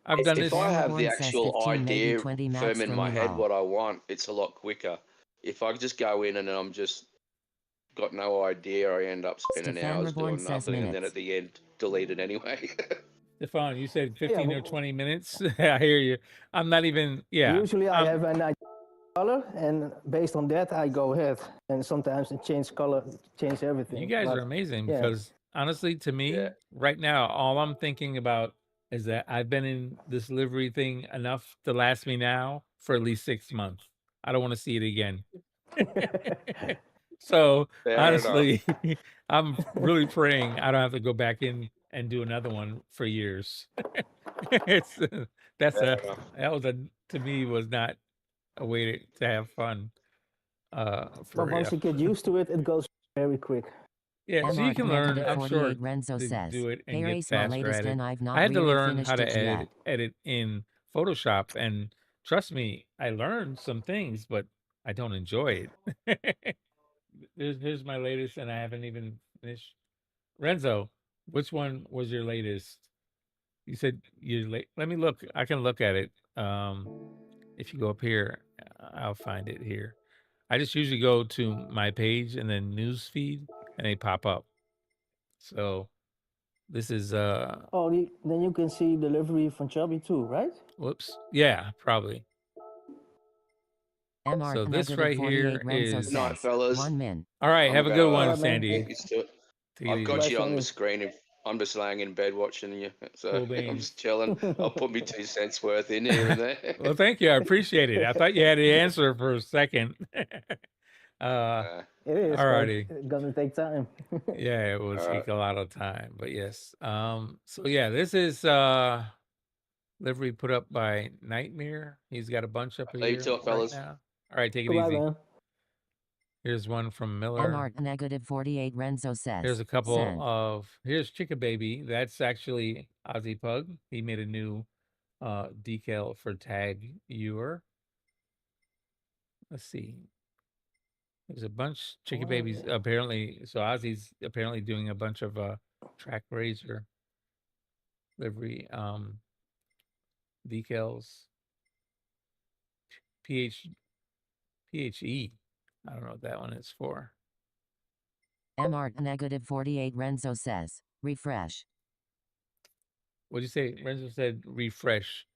I've done If this. I have the Everyone says actual 15, maybe idea 20 max firm in for my me head all. what I want, it's a lot quicker. If I just go in and I'm just got no idea, I end up spending Stefan hours Reborn doing says nothing, and then minutes. at the end, delete it anyway. Stefan, you said 15 or but- 20 minutes. I hear you. I'm not even, yeah. Usually I have an idea color, and based on that I go ahead. And sometimes I change color, change everything. You guys But are amazing, yeah. because honestly, to me, Yeah. right now, all I'm thinking about is that I've been in this livery thing enough to last me now for at least 6 months. I don't want to see it again. So Fair honestly, I'm really praying I don't have to go back in and do another one for years. It's Fair enough. that was to me was not a way to have fun. But for once you get used to it, it goes very quick. yeah, so you MR can learn. negative I'm sure 48 Renzo to says, do it and hey get Race, my faster latest at it. and I've I not had to really learn how finished to it yet. edit in Photoshop, and trust me, I learned some things, but I don't enjoy it. Here's my latest, and I haven't even finished. Renzo, which one was your latest? You said you late. Let me look. I can look at it. If you go up here, I'll find it here. I just usually go to my page and then news feed, and they pop up. So this is Oh, then you can see delivery from Chubby too, right? whoops. Yeah, probably. MR So this negative right 48 here Renzo is Good night, says, fellas. 1 min. all right. I'm Have a good about one, Alright, man. Sandy. get used to it. Take it I've easy. got Bye, you on the Sandy. screen. I'm just laying in bed watching you, so Cool I'm beans. just chilling. I'll put me 2 cents worth in here and there. Well, thank you. I appreciate it. I thought you had the answer for a second. It is, but Alrighty. it's gonna take time. Yeah, it will All right. take a lot of time, but yes. So yeah, this is livery put up by Nightmare. He's got a bunch up Leave here to it, right fellas. now. All right, take it Goodbye, easy. man. Here's one from Miller. MR negative 48 Renzo says, Here's a couple send. of here's Chicka Baby. That's actually Ozzy Pug. He made a new decal for Tag Ewer. Let's see. There's a bunch Chicka Babies apparently. So Ozzy's apparently doing a bunch of Track Razor livery decals. PHE. I don't know what that one is for. MR negative 48 Renzo says, refresh. What'd you say? Renzo said refresh.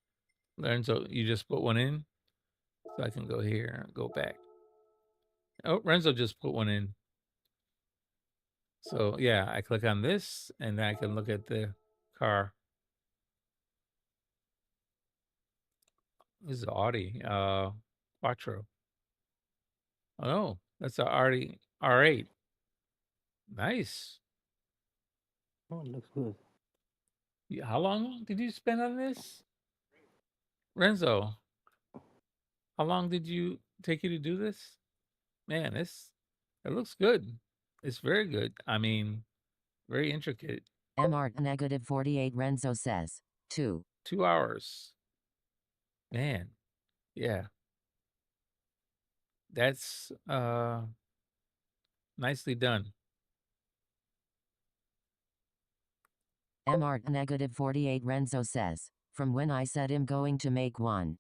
Renzo, you just put one in? So I can go here and go back. Oh, Renzo just put one in. So yeah, I click on this and then I can look at the car. This is Audi Quattro. Oh no, that's a Audi R8. Nice. Oh, it looks good. How long did you spend on this? Renzo, how long did you take you to do this? Man, it looks good. It's very good. I mean, very intricate. MR negative 48 Renzo says, 2. 2 hours. Man, yeah. That's nicely done. MR negative 48 Renzo says, from when I said I'm going to make one.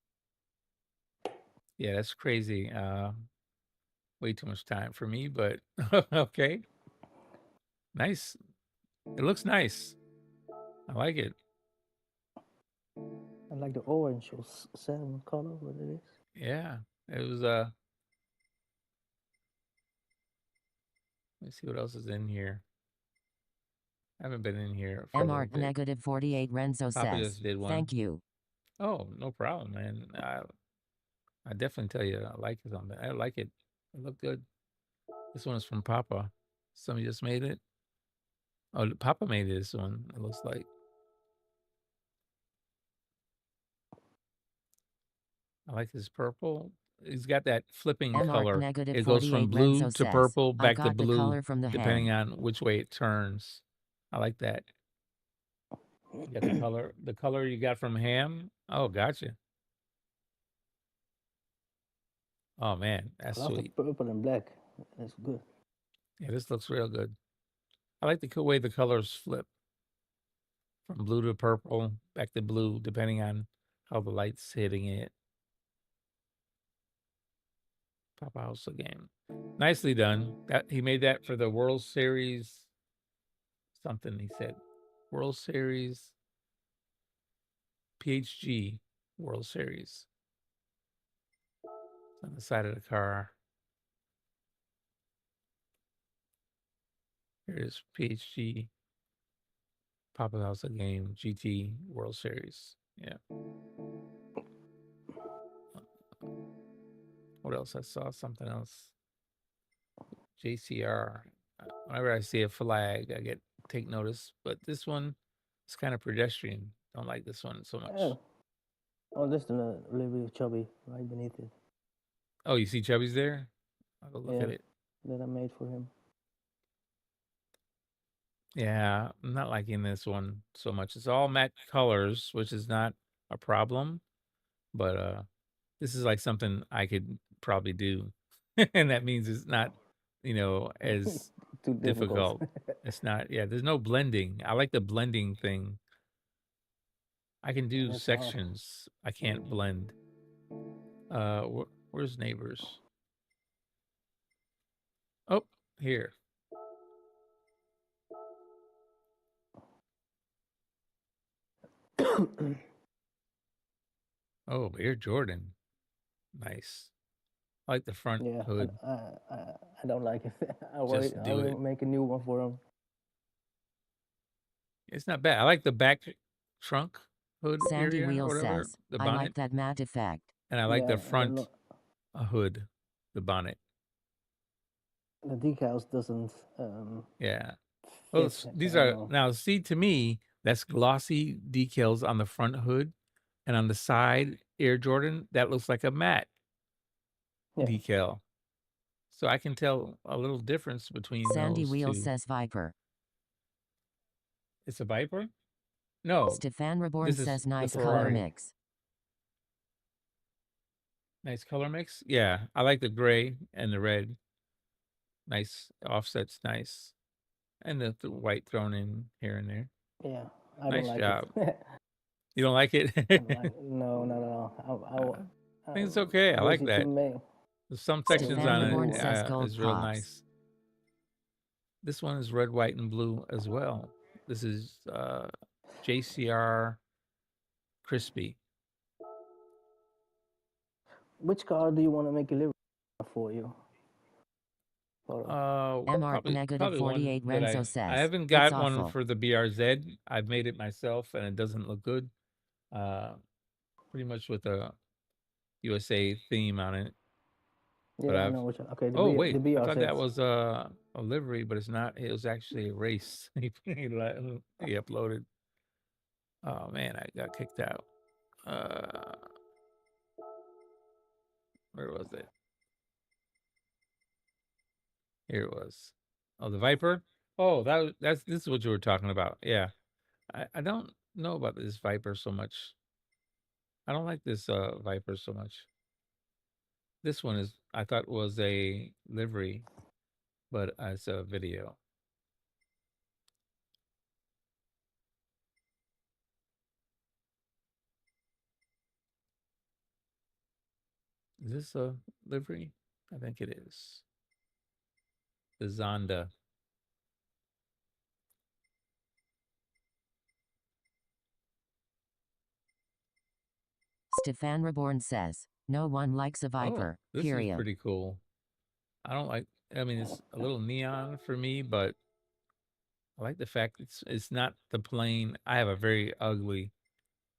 Yeah, that's crazy. Way too much time for me, but okay. Nice. It looks nice. I like it. I like the orange or salmon color, what it is. Yeah. It was let's see what else is in here. I haven't been in here for a little MR bit. negative 48 Renzo Papa says, just did one. thank you. Oh, no problem, man. I definitely tell you I like it on that. I like it. It looked good. This one is from Papa. Somebody just made it. Oh, Papa made this one, it looks like. I like this purple. He's got that flipping MR color. negative It goes 48 from blue Renzo to says, purple, I back to got the blue, color from the depending hand. on which way it turns. I like that. You got the color you got from ham. Oh, gotcha. Oh man, I that's love sweet. the purple and black. That's good. Yeah, this looks real good. I like the way the colors flip from blue to purple, back to blue, depending on how the light's hitting it. Papa House game. Nicely done. That he made that for the World Series. Something he said. World Series. PHG World Series. It's on the side of the car. Here it is. PHG. Papa House game. GT World Series. Yeah. What else? I saw something else. JCR. Whenever I see a flag, I take notice. But this one is kind of pedestrian. Don't like this one so much. Oh, that's the livery of Chubby right beneath it. Oh, you see Chubby's there? I'll go look at it. that I made for him. Yeah, I'm not liking this one so much. It's all matte colors, which is not a problem, but this is like something I could probably do. And that means it's not, as Too difficult. difficult. It's not, yeah, there's no blending. I like the blending thing. I can do That's hard. sections. I can't blend. Where's neighbors? Oh, here. Oh, Air Jordan. Nice. I like the front Yeah, hood. I don't like it. I Just do will it. make a new one for him. It's not bad. I like the back trunk hood Sandy area or Wheel whatever, says, the I bonnet, like that matte effect. and I like the Yeah, front hood, the bonnet. the decals doesn't Yeah. Well, fit. these I don't are know. now. See, to me, that's glossy decals on the front hood, and on the side, Air Jordan. That looks like a matte Yeah. decal. So I can tell a little difference between Sandy those Wheel two. says Viper. It's a Viper? No, Stefan Reborn this is says the nice color Ferrari. mix. Nice color mix. Yeah, I like the gray and the red. Nice offsets, nice, and the white thrown in here and there. Yeah, I Nice don't like job. it. You don't like it? No, not at all. I think it's okay. I like that. There's some sections Stefan on Reborn it says gold is real pops. nice. This one is red, white, and blue as well. This is JCR Crispy. Which car do you want to make a livery for you? MR negative probably 48 one that Renzo says. I haven't "It's got one awful." for the BRZ. I've made it myself, and it doesn't look good. Pretty much with a USA theme on it. Yeah, But I know which one. Okay, oh wait, the BRZ. I thought that was a livery, but it's not. It was actually a race. he uploaded. Oh man, I got kicked out. Where was it? Here it was. Oh, the Viper. Oh, this is what you were talking about. Yeah, I don't know about this Viper so much. I don't like this Viper so much. This one is, I thought, was a livery, but it's a video. Is this a livery? I think it is. The Zonda. Stefan Reborn says, no one likes a Viper, Oh, this period. is pretty cool. I don't like, I mean, it's a little neon for me, but I like the fact it's not the plain. I have a very ugly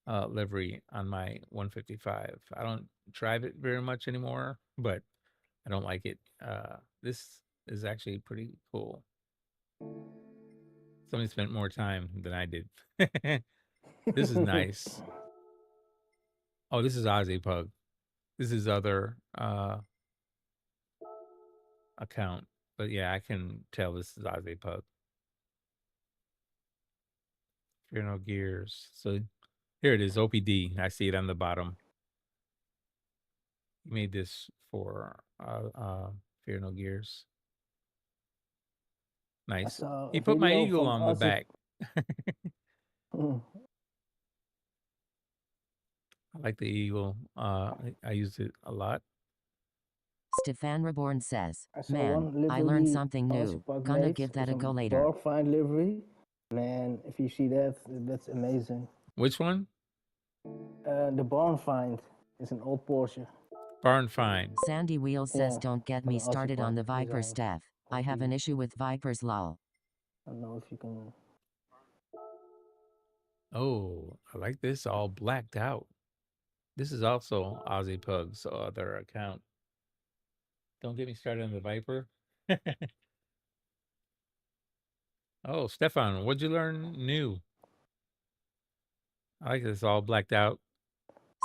livery on my 155. I don't drive it very much anymore, but I don't like it. This is actually pretty cool. Somebody spent more time than I did. This is nice. Oh, this is Ozzy Pug. This is other account. But yeah, I can tell this is Ozzy Pug. Fear No Gears. So here it is, OPD. I see it on the bottom. He made this for Fear No Gears. Nice. He put my eagle on the back. I like the eagle. I used it a lot. Stefan Reborn says, man, I learned something new. Gonna give that a go later. Bar find livery. Man, if you see that, that's amazing. Which one? The barn find is an old Porsche. Barn find. Sandy Wheel says, don't get me started on the Viper stuff. I have an issue with Vipers, lol. I don't know if you can. Oh, I like this all blacked out. This is also Ozzy Pug's other account. Don't get me started on the Viper. Oh, Stefan, what'd you learn new? I like this all blacked out.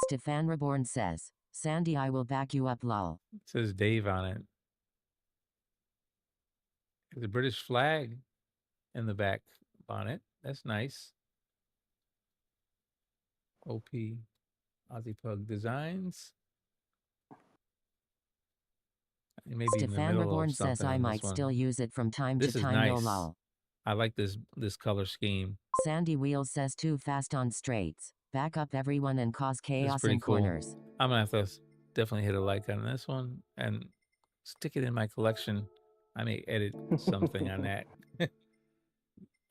Stefan Reborn says, Sandy, I will back you up, lol. It says Dave on it. There's a British flag in the back bonnet. That's nice. OP Aussie Pug Designs. It may be in the Stefan middle of Reborn something says I in might this still one. use it from time This to is time. nice. Lol. I like this color scheme. Sandy Wheels says too fast on straights. Back up everyone and cause It's chaos pretty in cool. corners. I'm gonna have to definitely hit a like on this one and stick it in my collection. I may edit something on that.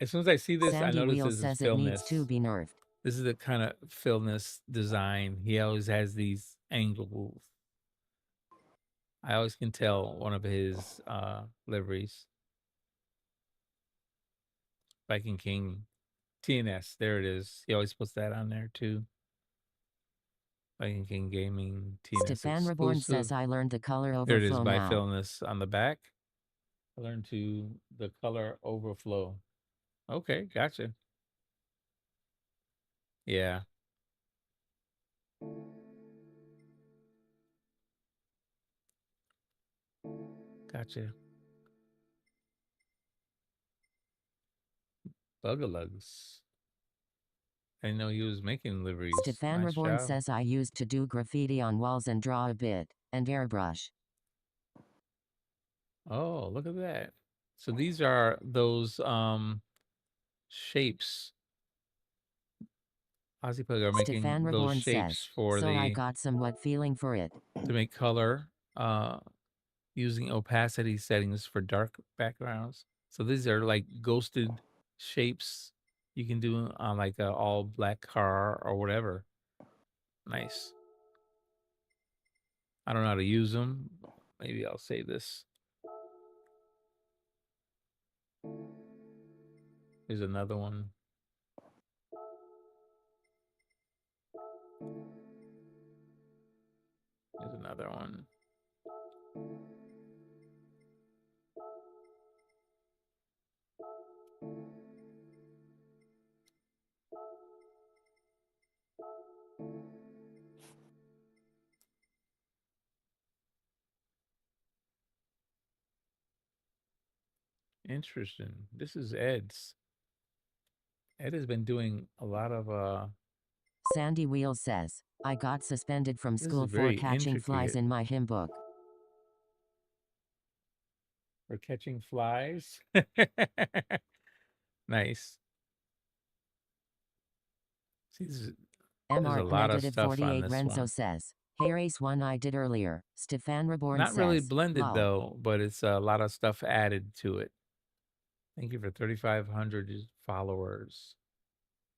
As soon as I see this, I Sandy notice Wheels this is says it needs to Philness. be nerfed. This is the kind of Philness design. He always has these angles. I always can tell one of his liveries. Viking King TNS. There it is. He always puts that on there too. Viking King Gaming TNS Stefan Reborn exclusive. says I learned the color There it is overflow by now. Philness on the back. I learned to the color overflow. Okay, gotcha. Yeah. Gotcha. Bugalugs. I didn't know he was making liveries. Stefan Nice Reborn job. says I used to do graffiti on walls and draw a bit, and airbrush. Oh, look at that. So these are those shapes. Aussie Pug are making Stefan those Reborn shapes says, for so I the got somewhat feeling for it. to make color using opacity settings for dark backgrounds. So these are like ghosted shapes you can do on like a all black car or whatever. Nice. I don't know how to use them. Maybe I'll save this. Here's another one. Here's another one. Interesting. This is Ed's. Ed has been doing a lot of Sandy Wheels says, I got suspended from this is school for very catching flies intricate. in my hymn book. For catching flies. Nice. See, there's a Mart lot of negative stuff on 48 this Renzo one. says, hey race one I did earlier. Stefan Reborn Not says, really blended lol. though, but it's a lot of stuff added to it. Thank you for 3,500 followers.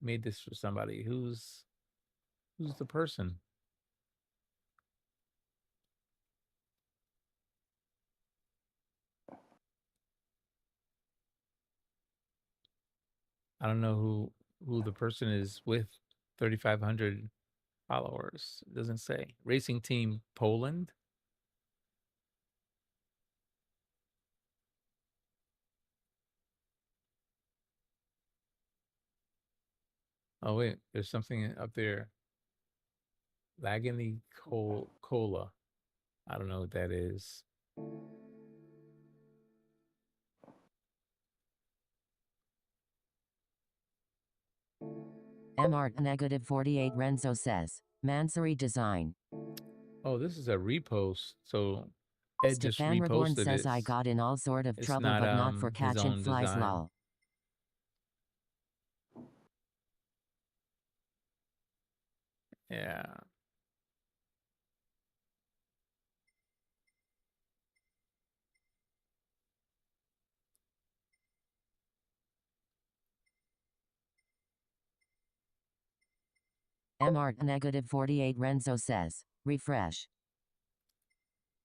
Made this for somebody. Who's the person? I don't know who the person is with 3,500 followers. It doesn't say. Racing Team Poland. Oh wait, there's something up there. Lagany Cola. I don't know what that is. Mart negative 48 Renzo says, Mansory design. Oh, this is a repost. So Ed just Stefan Reborn reposted says it. I got in all sort of It's trouble not but not for his catching own flies design. lol. Yeah. Mart negative 48 Renzo says, refresh.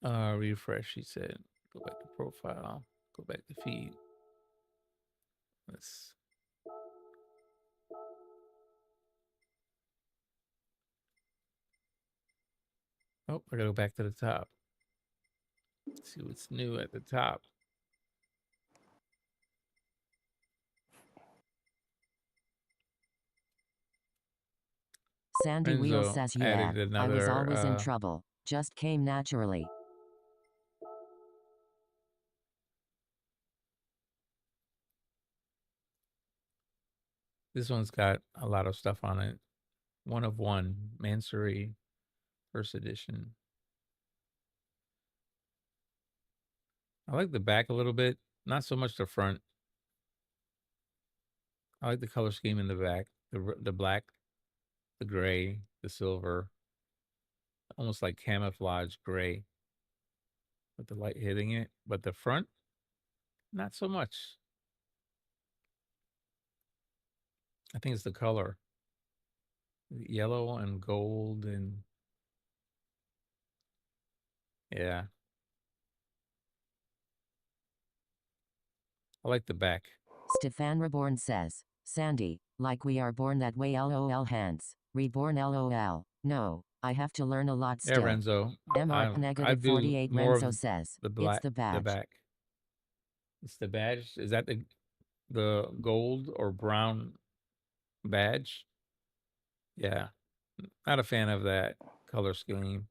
Refresh, he said. Go back to profile. Go back to feed. Let's Oh, I gotta go back to the top. Let's see what's new at the top. Sandy Wheel Renzo says, yeah, added I was another always in trouble. Just came naturally. This one's got a lot of stuff on it. One of one, Mansory, first edition. I like the back a little bit, not so much the front. I like the color scheme in the back, the black, the gray, the silver, almost like camouflage gray with the light hitting it. But the front, not so much. I think it's the color, yellow and gold, and yeah, I like the back. Stefan Reborn says, Sandy, like we are born that way lol hands. Reborn lol. No, I have to learn a lot Yeah, still. Renzo. MR I negative do 48 more Renzo of says, the it's black, the badge. back. It's the badge. Is that the gold or brown badge? Yeah, not a fan of that color scheme,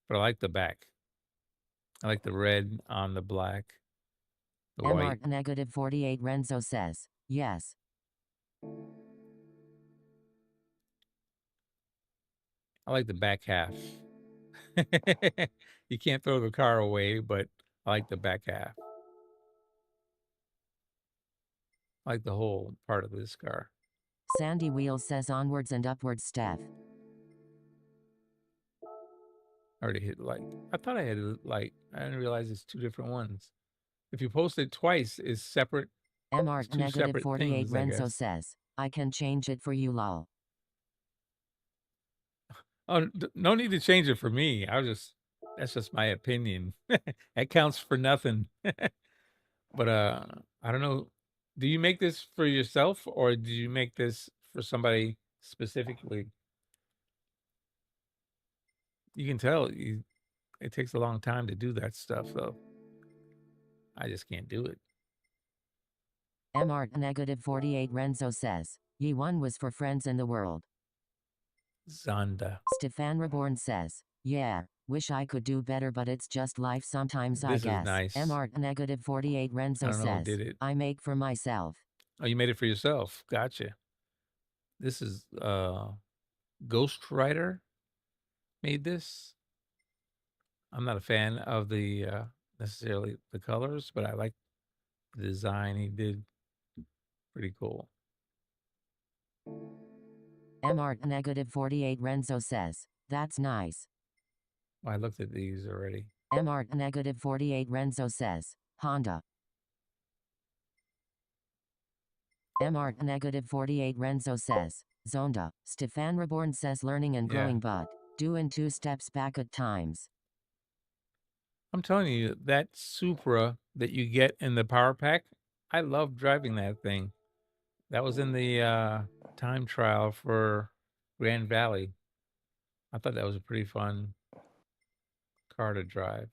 but I like the back. I like the red on the black, the white. MR negative 48 Renzo says, yes. I like the back half. You can't throw the car away, but I like the back half. I like the whole part of this car. Sandy Wheel says onwards and upwards Steph. I already hit like. I thought I had like. I didn't realize it's two different ones. If you post it twice, it's separate. MR It's two negative separate 48 things, I Renzo guess. says, I can change it for you lol. Oh, no need to change it for me. That's just my opinion. That counts for nothing. But I don't know. Do you make this for yourself or do you make this for somebody specifically? You can tell it takes a long time to do that stuff though. I just can't do it. MR negative 48 Renzo says, Ye one was for friends in the world. Zonda. Stefan Reborn says, yeah, wish I could do better but it's just life sometimes I This is guess. nice. MR negative 48 Renzo I don't know who says, did it. I make for myself. Oh, you made it for yourself. Gotcha. This is Ghost Rider made this. I'm not a fan of the necessarily the colors, but I like the design he did. Pretty cool. MR negative 48 Renzo says, that's nice. Well, I looked at these already. MR negative 48 Renzo says, Honda. MR negative 48 Renzo says, Zonda. Stefan Reborn says learning and growing but doing 2 steps back at times. I'm telling you, that Supra that you get in the Power Pack, I love driving that thing. That was in the time trial for Grand Valley. I thought that was a pretty fun car to drive.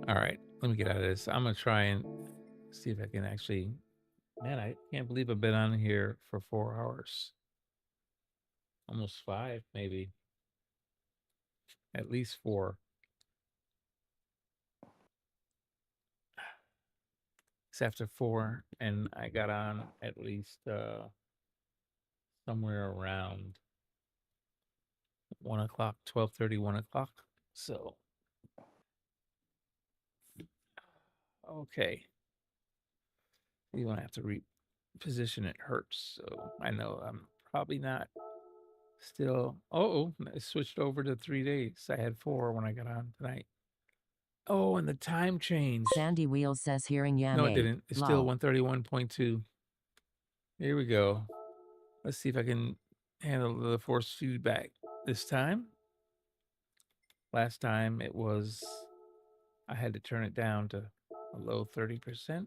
All right, let me get out of this. I'm going to try and see if I can actually. Man, I can't believe I've been on here for 4 hours. Almost 5, maybe. At least 4. It's after 4, and I got on at least somewhere around 1 o'clock, 12:30, 1 o'clock. So, okay. You want to have to reposition it hurts. So I know I'm probably not still. Oh, I switched over to 3 days. I had 4 when I got on tonight. Oh, and the time changed. Sandy Wheels says hearing Yam. No, it didn't. It's still 131.2. Here we go. Let's see if I can handle the force feedback this time. Last time it was, I had to turn it down to a low 30%.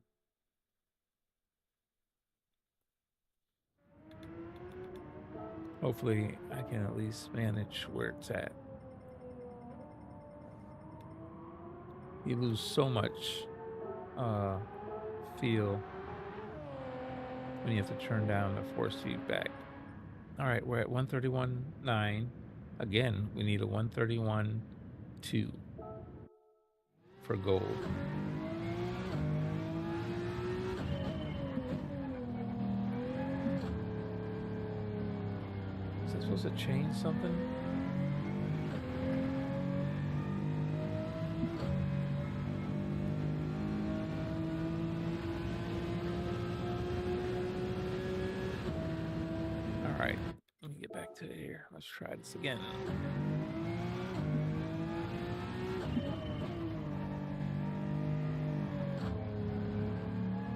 Hopefully I can at least manage where it's at. You lose so much feel when you have to turn down the force feedback. All right, we're at 131.9. Again, we need a 131.2 for gold. Is that supposed to change something? All right, let me get back to here. Let's try this again.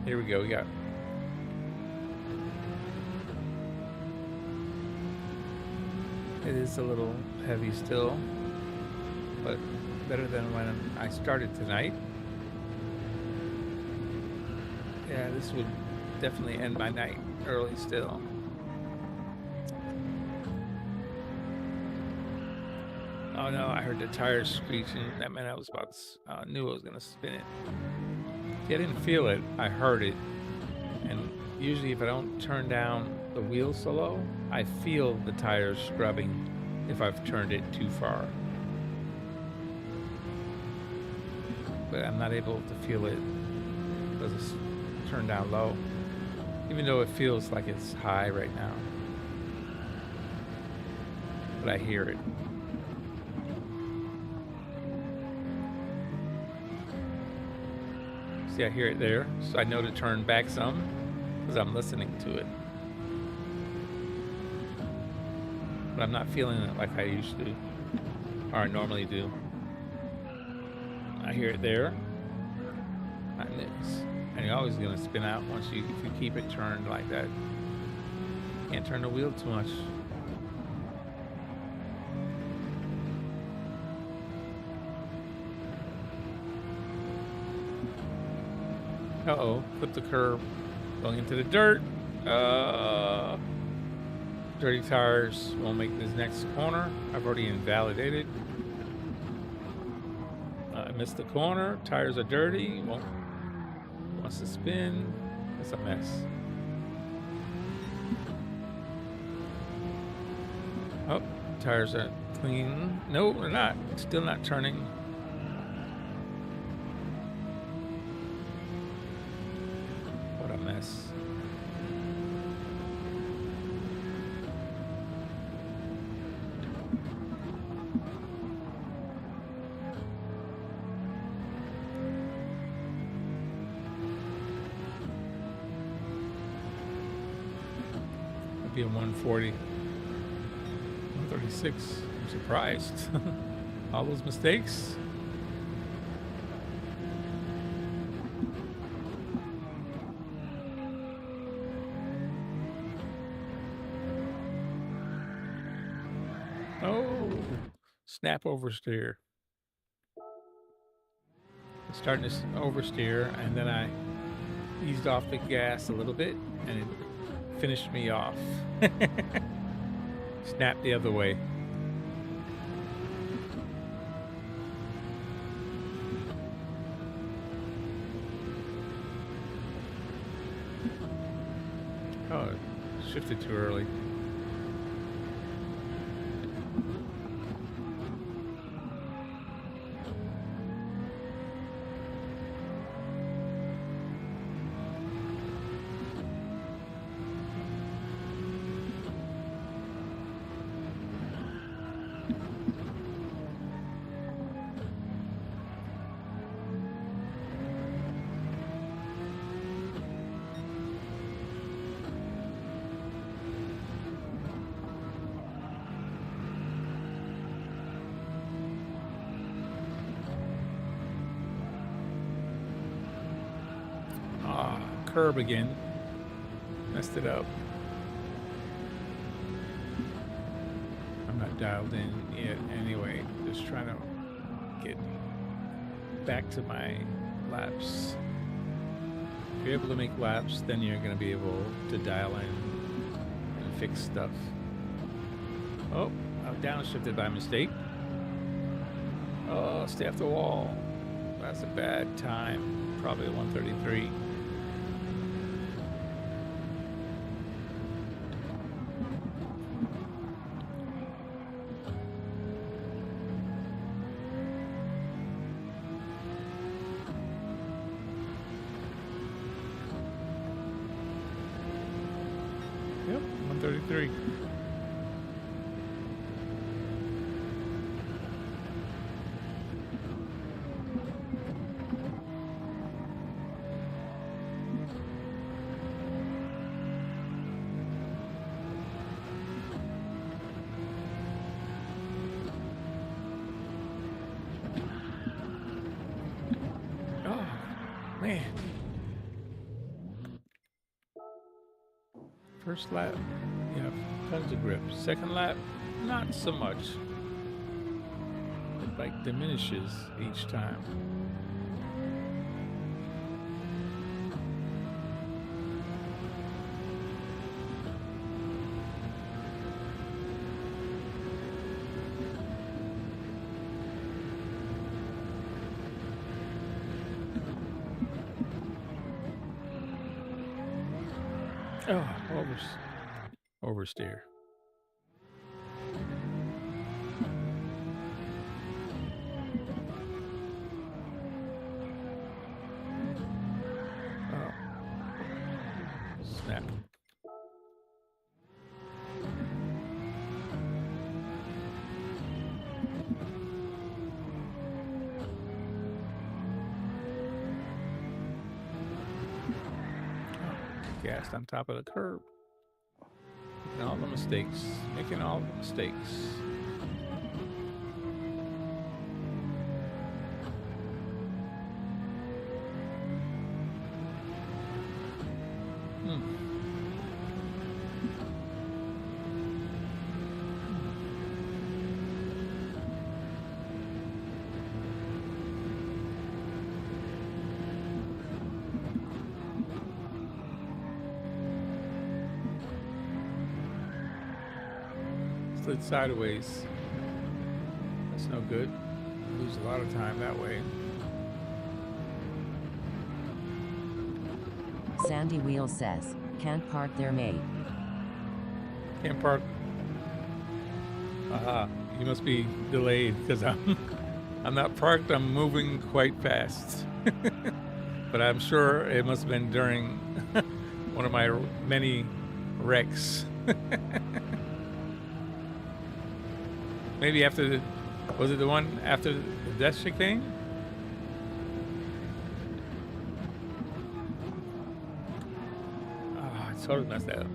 Here we go. We got it is a little heavy still, but better than when I started tonight. Yeah, this would definitely end my night early still. Oh no, I heard the tires screeching. That meant I was about to, knew I was going to spin it. See, I didn't feel it, I heard it. And usually if I don't turn down the wheel so low, I feel the tires scrubbing if I've turned it too far. But I'm not able to feel it because it's turned down low. Even though it feels like it's high right now. But I hear it. See, I hear it there, so I know to turn back some because I'm listening to it. But I'm not feeling it like I used to, or I normally do. I hear it there, and you're always gonna spin out once if you keep it turned like that. Can't turn the wheel too much. Uh-oh, clip the curb, going into the dirt. Dirty tires won't make this next corner. I've already invalidated. I missed the corner. Tires are dirty. Wants to spin. It's a mess. Oh, tires are clean. No, they're not. Still not turning. Mess. I'd be a 140, 136. I'm surprised. All those mistakes. Snap oversteer. It's starting to oversteer, and then I eased off the gas a little bit, and it finished me off. Snap the other way. Oh, it shifted too early. Curb again. Messed it up. I'm not dialed in yet anyway. Just trying to get back to my laps. If you're able to make laps, then you're going to be able to dial in and fix stuff. Oh, I'm downshifted by mistake. Oh, stay off the wall. That's a bad time. Probably a 133. 33. Oh, man. First lap, you have tons of grip. Second lap, not so much. It like diminishes each time. Oh, oversteer. Oh, snap. Gassed on top of the curb. Making all the mistakes. Making all the mistakes. Slid sideways. That's no good. Lose a lot of time that way. Sandy Wheel says, can't park there, mate. Can't park. Aha, you must be delayed because I'm not parked. I'm moving quite fast. But I'm sure it must have been during one of my many wrecks. Maybe after the, was it the one after the death chicane? Oh, I totally messed that up.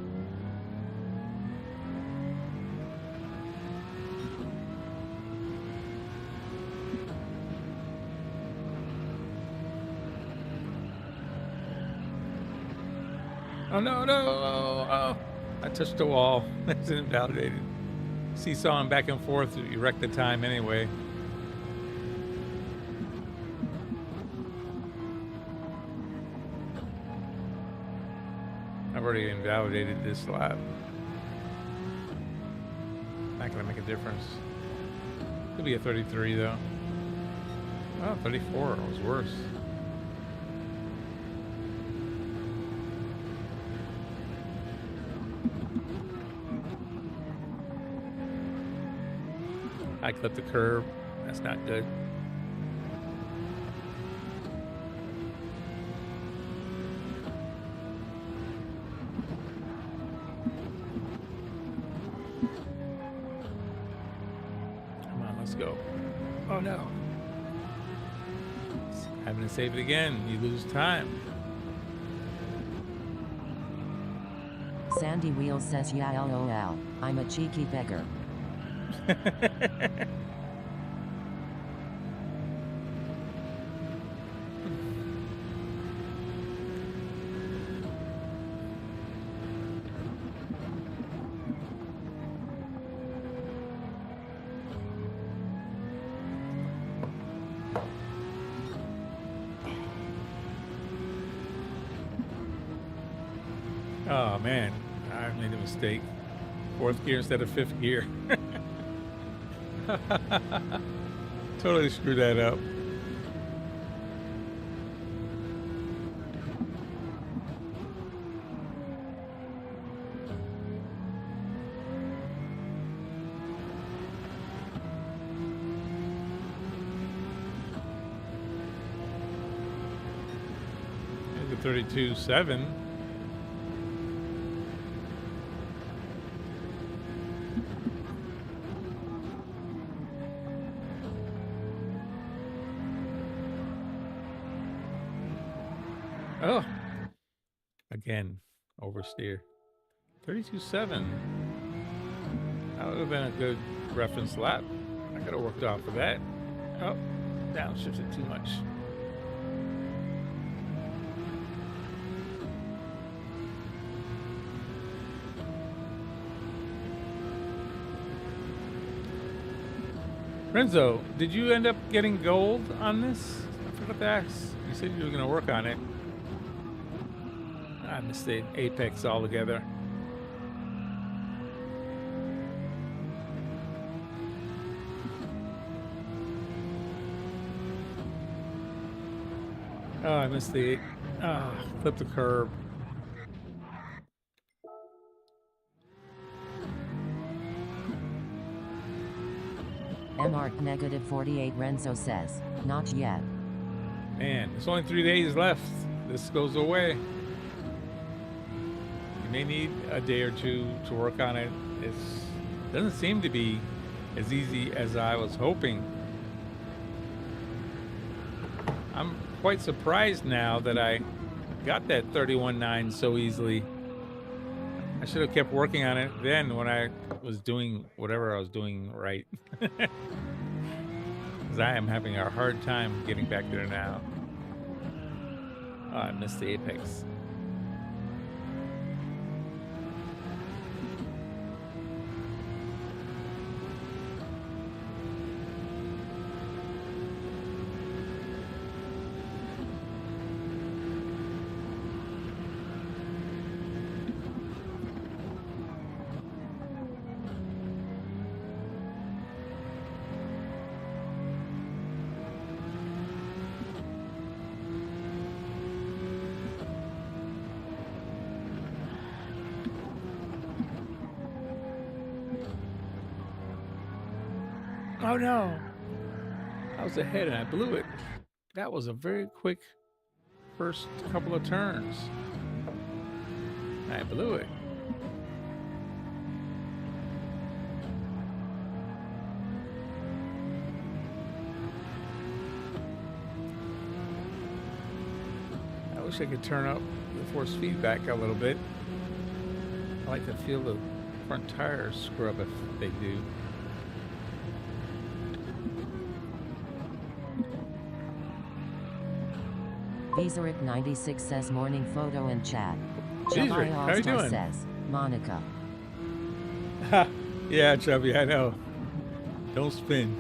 Oh no, no, oh, I touched the wall. That's invalidated. Seesawing back and forth, you wreck the time anyway. I've already invalidated this lap. Not gonna make a difference. Could be a 33 though. Oh, 34 was worse. I clipped the curb. That's not good. Come on, let's go. Oh no. Having to save it again. You lose time. Sandy Wheel says, yeah, lol. I'm a cheeky beggar. Oh man, I made a mistake. 4th gear instead of 5th gear. Totally screwed that up. There's a 32.7. Oh, again, oversteer. 32.7. That would have been a good reference lap. I could have worked off of that. Oh, downshifted too much. Renzo, did you end up getting gold on this? I forgot to ask. You said you were going to work on it. I missed the apex altogether. Oh, I missed the... flipped the curb. MR negative 48 Renzo says, not yet. Man, there's only 3 days left. This goes away. You may need a day or two to work on it. It doesn't seem to be as easy as I was hoping. I'm quite surprised now that I got that 31.9 so easily. I should have kept working on it then when I was doing whatever I was doing right. Because I am having a hard time getting back there now. Oh, I missed the apex. Oh no! I was ahead and I blew it. That was a very quick first couple of turns. I blew it. I wish I could turn up the force feedback a little bit. I like to feel the front tires scrub if they do. Vizoric 96 says morning photo and chat. Vizoric, how you doing? Says Monica. Yeah, Chubby, I know. Don't spin.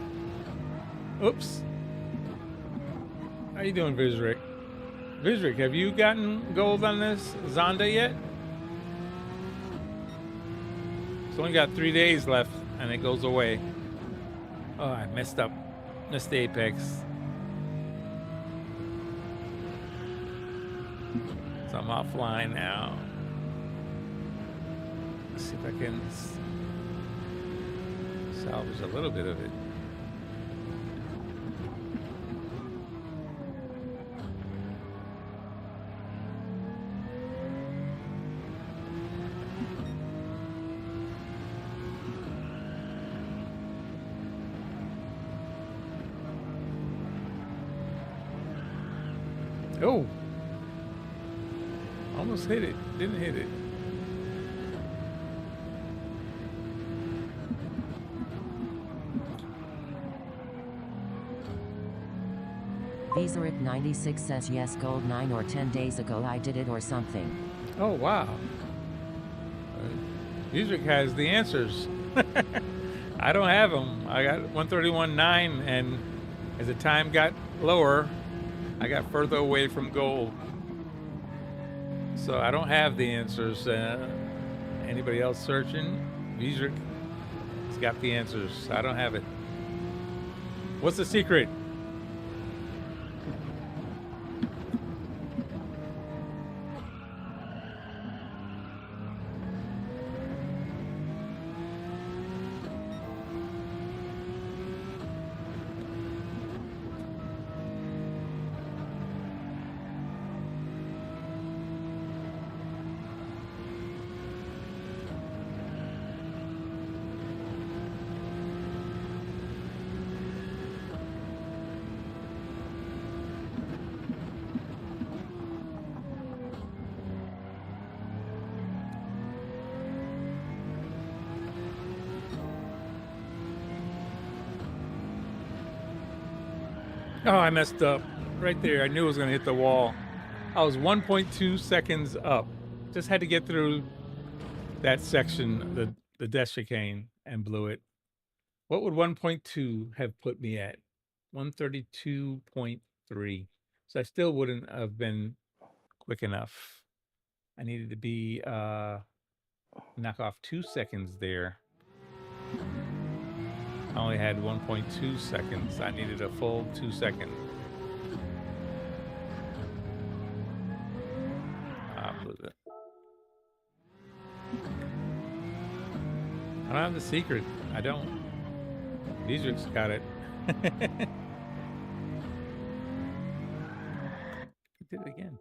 Oops. How you doing, Vizoric? Vizoric, have you gotten gold on this Zonda yet? It's only got 3 days left and it goes away. Oh, I messed up. Missed the apex. So I'm offline now. Let's see if I can salvage a little bit of it. Oh! Almost hit it. Didn't hit it. Vizoric 96 says yes, gold 9 or 10 days ago I did it or something. Oh, wow. Vizoric has the answers. I don't have them. I got 131.9, and as the time got lower, I got further away from gold. So I don't have the answers. Anybody else searching? Vizoric has got the answers. I don't have it. What's the secret? Oh, I messed up right there. I knew it was going to hit the wall. I was 1.2 seconds up. Just had to get through that section, the death chicane, and blew it. What would 1.2 have put me at? 132.3. So I still wouldn't have been quick enough. I needed to be knock off 2 seconds there. I only had 1.2 seconds. I needed a full 2 seconds. Blew it. I don't have the secret. I don't. Dietrich's got it. He did it again.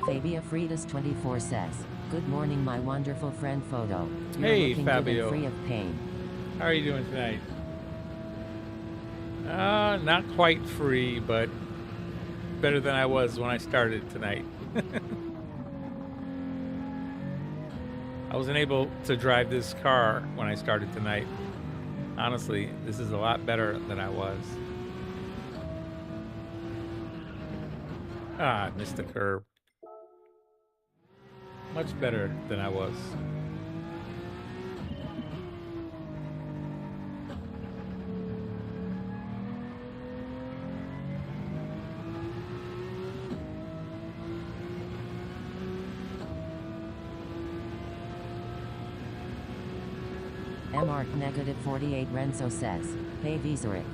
Fabia Fridas 24 says, "Good morning, my wonderful friend Photo. You're Hey, looking Fabio. good and free of pain." How are you doing tonight? Not quite free, but better than I was when I started tonight. I wasn't able to drive this car when I started tonight. Honestly, this is a lot better than I was. I missed the curb. Much better than I was. MR negative 48 Renzo says, "Hey Vizoric."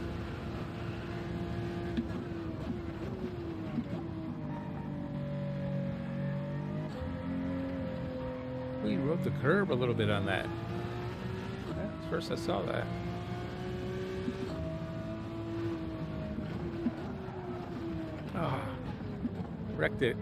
We rode the curb a little bit on that. Yeah, first I saw that. Ah, wrecked it.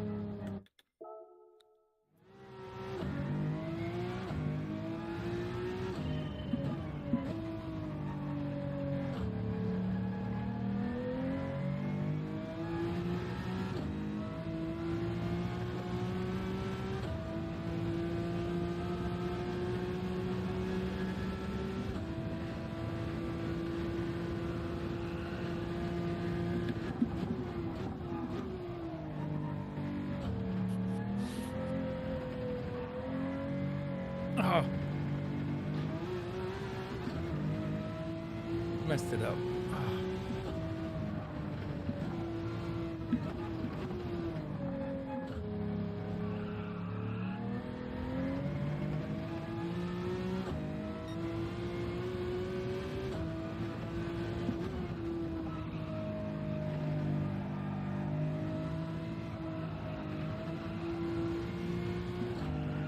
Oh. Messed it up.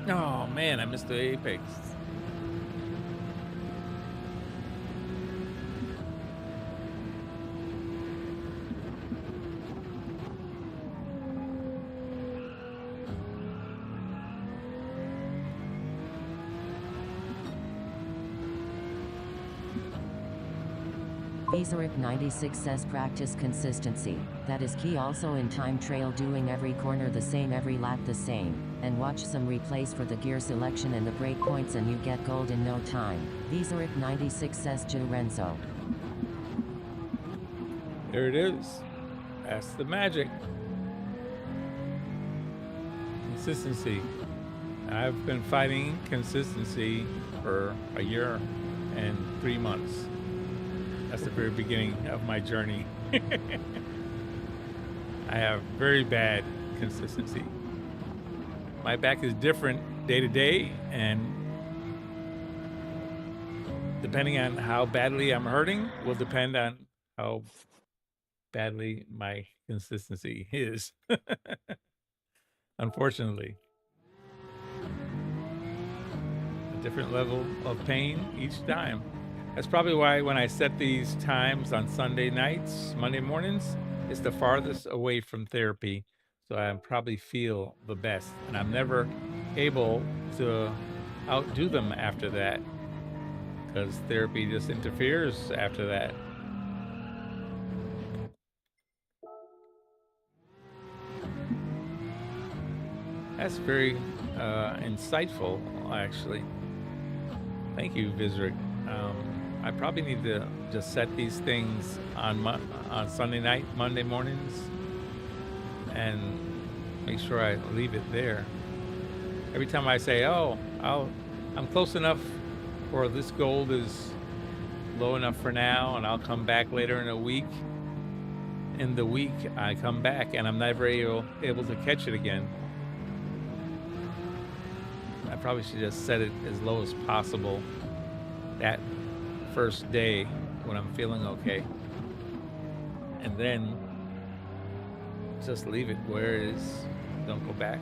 Oh man, I missed the apex. Vizoric 96 says, "Practice consistency. That is key. Also in time trial, doing every corner the same, every lap the same, and watch some replays for the gear selection and the brake points and you get gold in no time." Vizoric 96 says, "Joe Renzo." There it is. That's the magic. Consistency. I've been fighting consistency for a year and 3 months. That's the very beginning of my journey. I have very bad consistency. My back is different day to day, and depending on how badly I'm hurting will depend on how badly my consistency is. Unfortunately. A different level of pain each time. That's probably why when I set these times on Sunday nights, Monday mornings, it's the farthest away from therapy. So I probably feel the best. And I'm never able to outdo them after that, because therapy just interferes after that. That's very insightful, actually. Thank you, Vizric. I probably need to just set these things on Sunday night, Monday mornings, and make sure I leave it there. Every time I say, "Oh, I'm close enough, or this gold is low enough for now, and I'll come back later in a week." In the week, I come back, and I'm never able to catch it again. I probably should just set it as low as possible that first day when I'm feeling okay, and then just leave it where it is. Don't go back.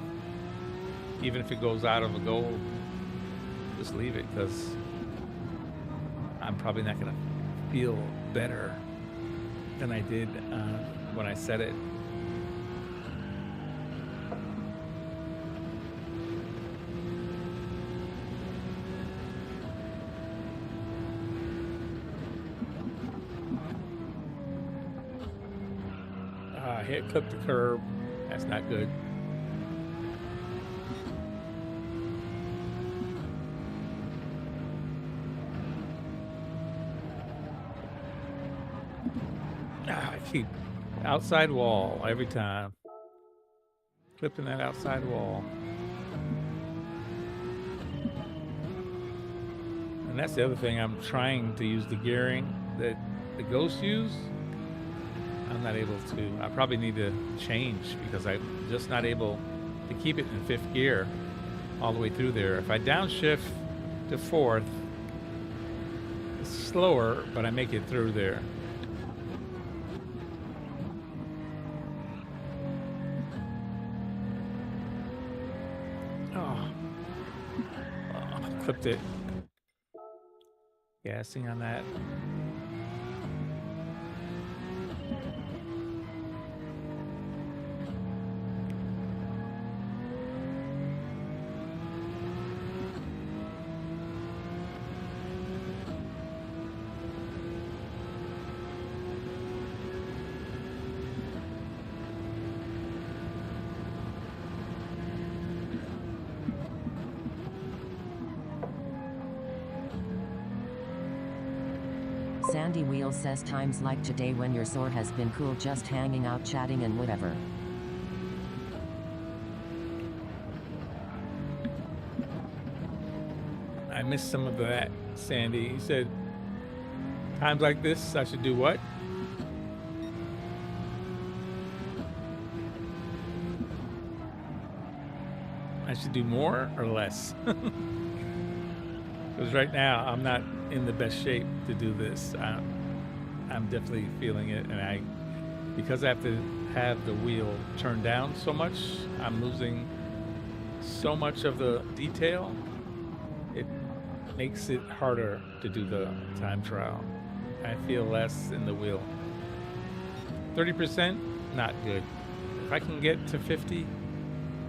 Even if it goes out of a gold, just leave it, because I'm probably not gonna feel better than I did when I set it. Hit clip the curb. That's not good. I keep outside wall every time. Clipping that outside wall. And that's the other thing. I'm trying to use the gearing that the Ghosts use. I'm not able to. I probably need to change, because I'm just not able to keep it in 5th gear all the way through there. If I downshift to 4th, it's slower, but I make it through there. Oh, clipped it. Gassing on that. Sandy Wheel says times like today when your sword has been cool, just hanging out, chatting and whatever. I missed some of that, Sandy. He said, times like this, I should do what? I should do more or less? Because right now, I'm not in the best shape to do this. I'm definitely feeling it, and because I have to have the wheel turned down so much, I'm losing so much of the detail. It makes it harder to do the time trial. I feel less in the wheel. 30%, not good. If I can get to 50,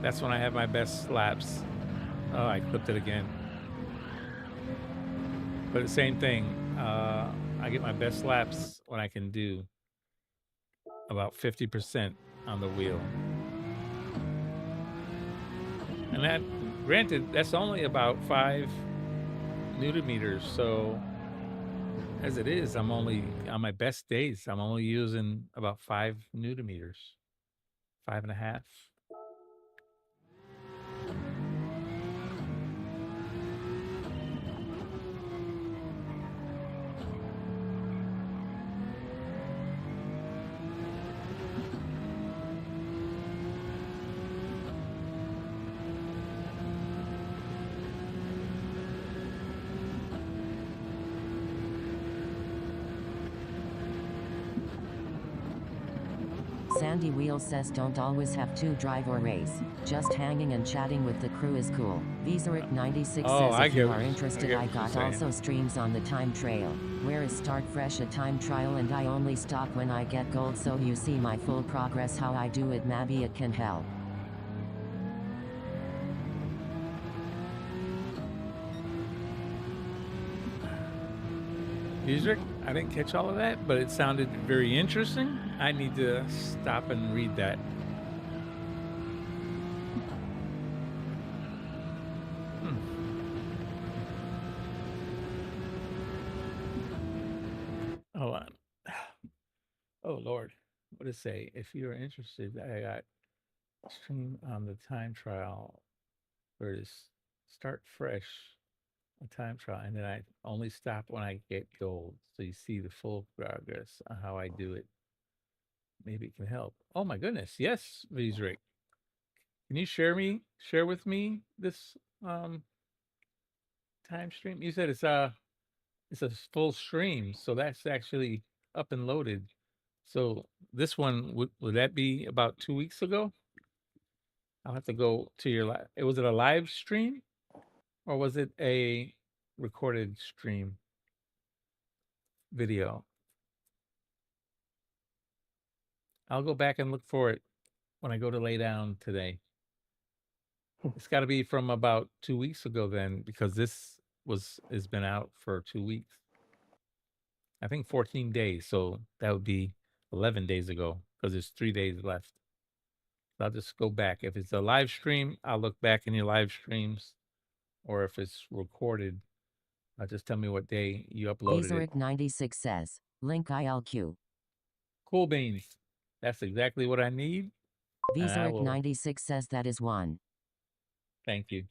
that's when I have my best laps. Oh, I clipped it again. But the same thing, I get my best laps when I can do about 50% on the wheel. And that, granted, that's only about 5 Newton meters. So as it is, I'm only, on my best days, I'm only using about 5 Newton meters, 5.5. Sandy Wheel says don't always have to drive or race. Just hanging and chatting with the crew is cool. Viseric 96 says if you are interested, I got also streams on the time trail. Where is Start Fresh a time trial and I only stop when I get gold, so you see my full progress how I do it. Maybe it can help. Music, I didn't catch all of that, but it sounded very interesting. I need to stop and read that. Oh Lord, what does it say? If you're interested, I got stream on the time trial where it is start fresh a time trial, and then I only stop when I get gold, so you see the full progress on how I do it. Maybe it can help. Oh my goodness, yes, Vizric. Can you share with me this time stream? You said it's a full stream, so that's actually up and loaded. So this one would that be about 2 weeks ago? I'll have to go to your live. Was it a live stream or was it a recorded stream video? I'll go back and look for it when I go to lay down today. It's got to be from about 2 weeks ago then, because this has been out for 2 weeks. I think 14 days, so that would be 11 days ago because there's 3 days left. I'll just go back. If it's a live stream, I'll look back in your live streams, or if it's recorded, just tell me what day you uploaded it. Vizoric96 says, link ILQ. Cool beans. That's exactly what I need. And I will. Vizoric96 says that is one. Thank you.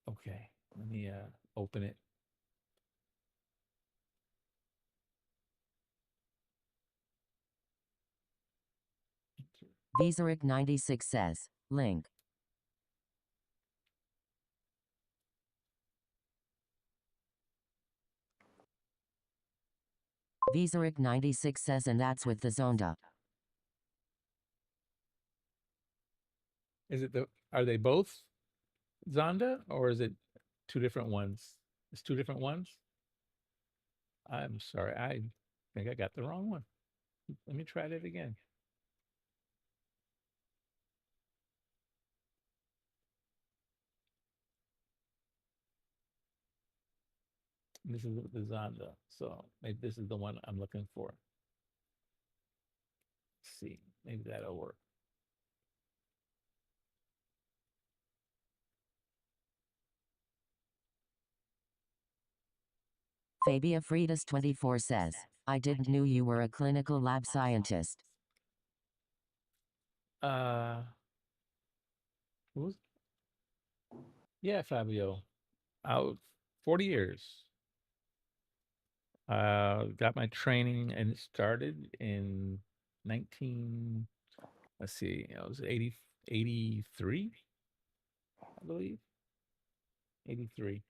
Okay, let me open it. Vizoric96 says, link. Vizoric96 says, and that's with the Zonda. Are they both Zonda, or is it two different ones? It's two different ones? I'm sorry. I think I got the wrong one. Let me try that again. This is the Zonda, so maybe this is the one I'm looking for. Let's see, maybe that'll work. Fabia Freitas 24 says, I didn't know you were a clinical lab scientist. Who's? Yeah, Fabio. Out 40 years. Got my training and it started in 19, let's see, it was 83, I believe. 83.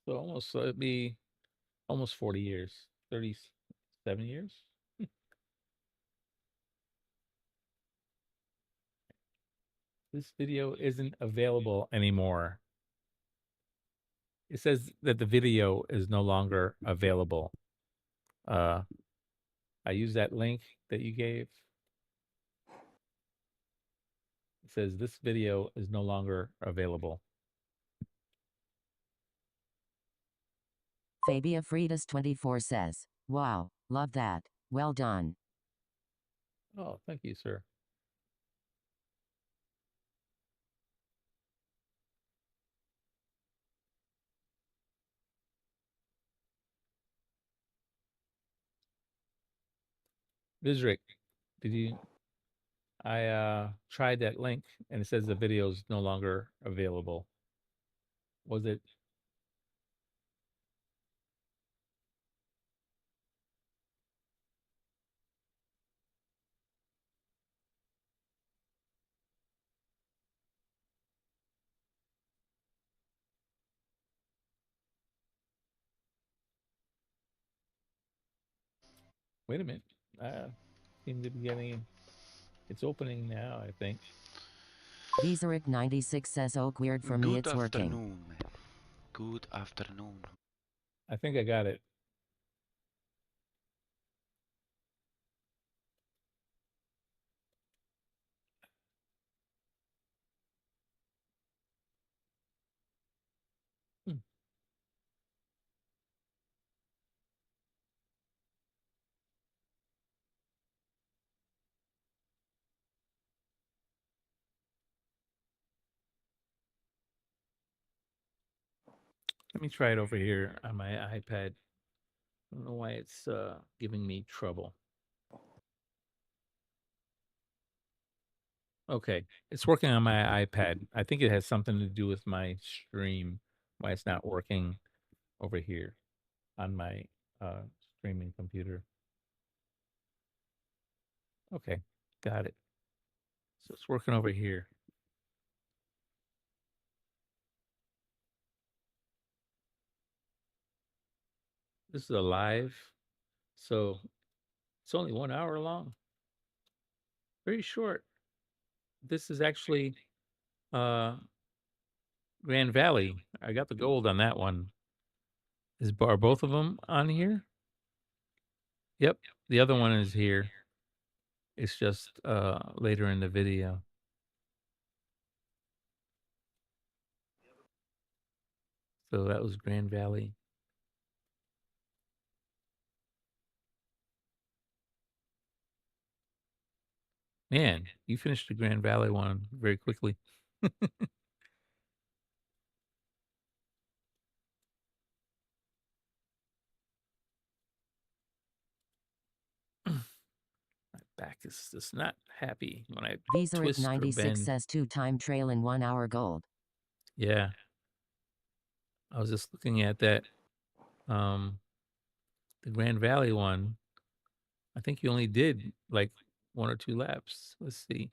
So it'd be almost 40 years, 37 years. This video isn't available anymore. It says that the video is no longer available. I use that link that you gave. It says this video is no longer available. Fabia Freitas 24 says, wow, love that. Well done. Oh, thank you, sir. Vizric, I tried that link and it says the video is no longer available. Was it? Wait a minute. Seem to be getting. It's opening now, I think. Vizoric96 says, oh, weird for me, it's working. Afternoon. Good afternoon. I think I got it. Hmm. Let me try it over here on my iPad. I don't know why it's giving me trouble. Okay, it's working on my iPad. I think it has something to do with my stream, why it's not working over here on my streaming computer. Okay, got it. So it's working over here. This is a live, so it's only 1 hour long. Very short. This is actually Grand Valley. I got the gold on that one. Are both of them on here? Yep. The other one is here. It's just later in the video. So that was Grand Valley. Man, you finished the Grand Valley one very quickly. My back is just not happy when I twist or 96 bend. says 2-time trail in 1 hour gold. Yeah. I was just looking at that. The Grand Valley one. I think you only did like 1 or 2 laps. Let's see.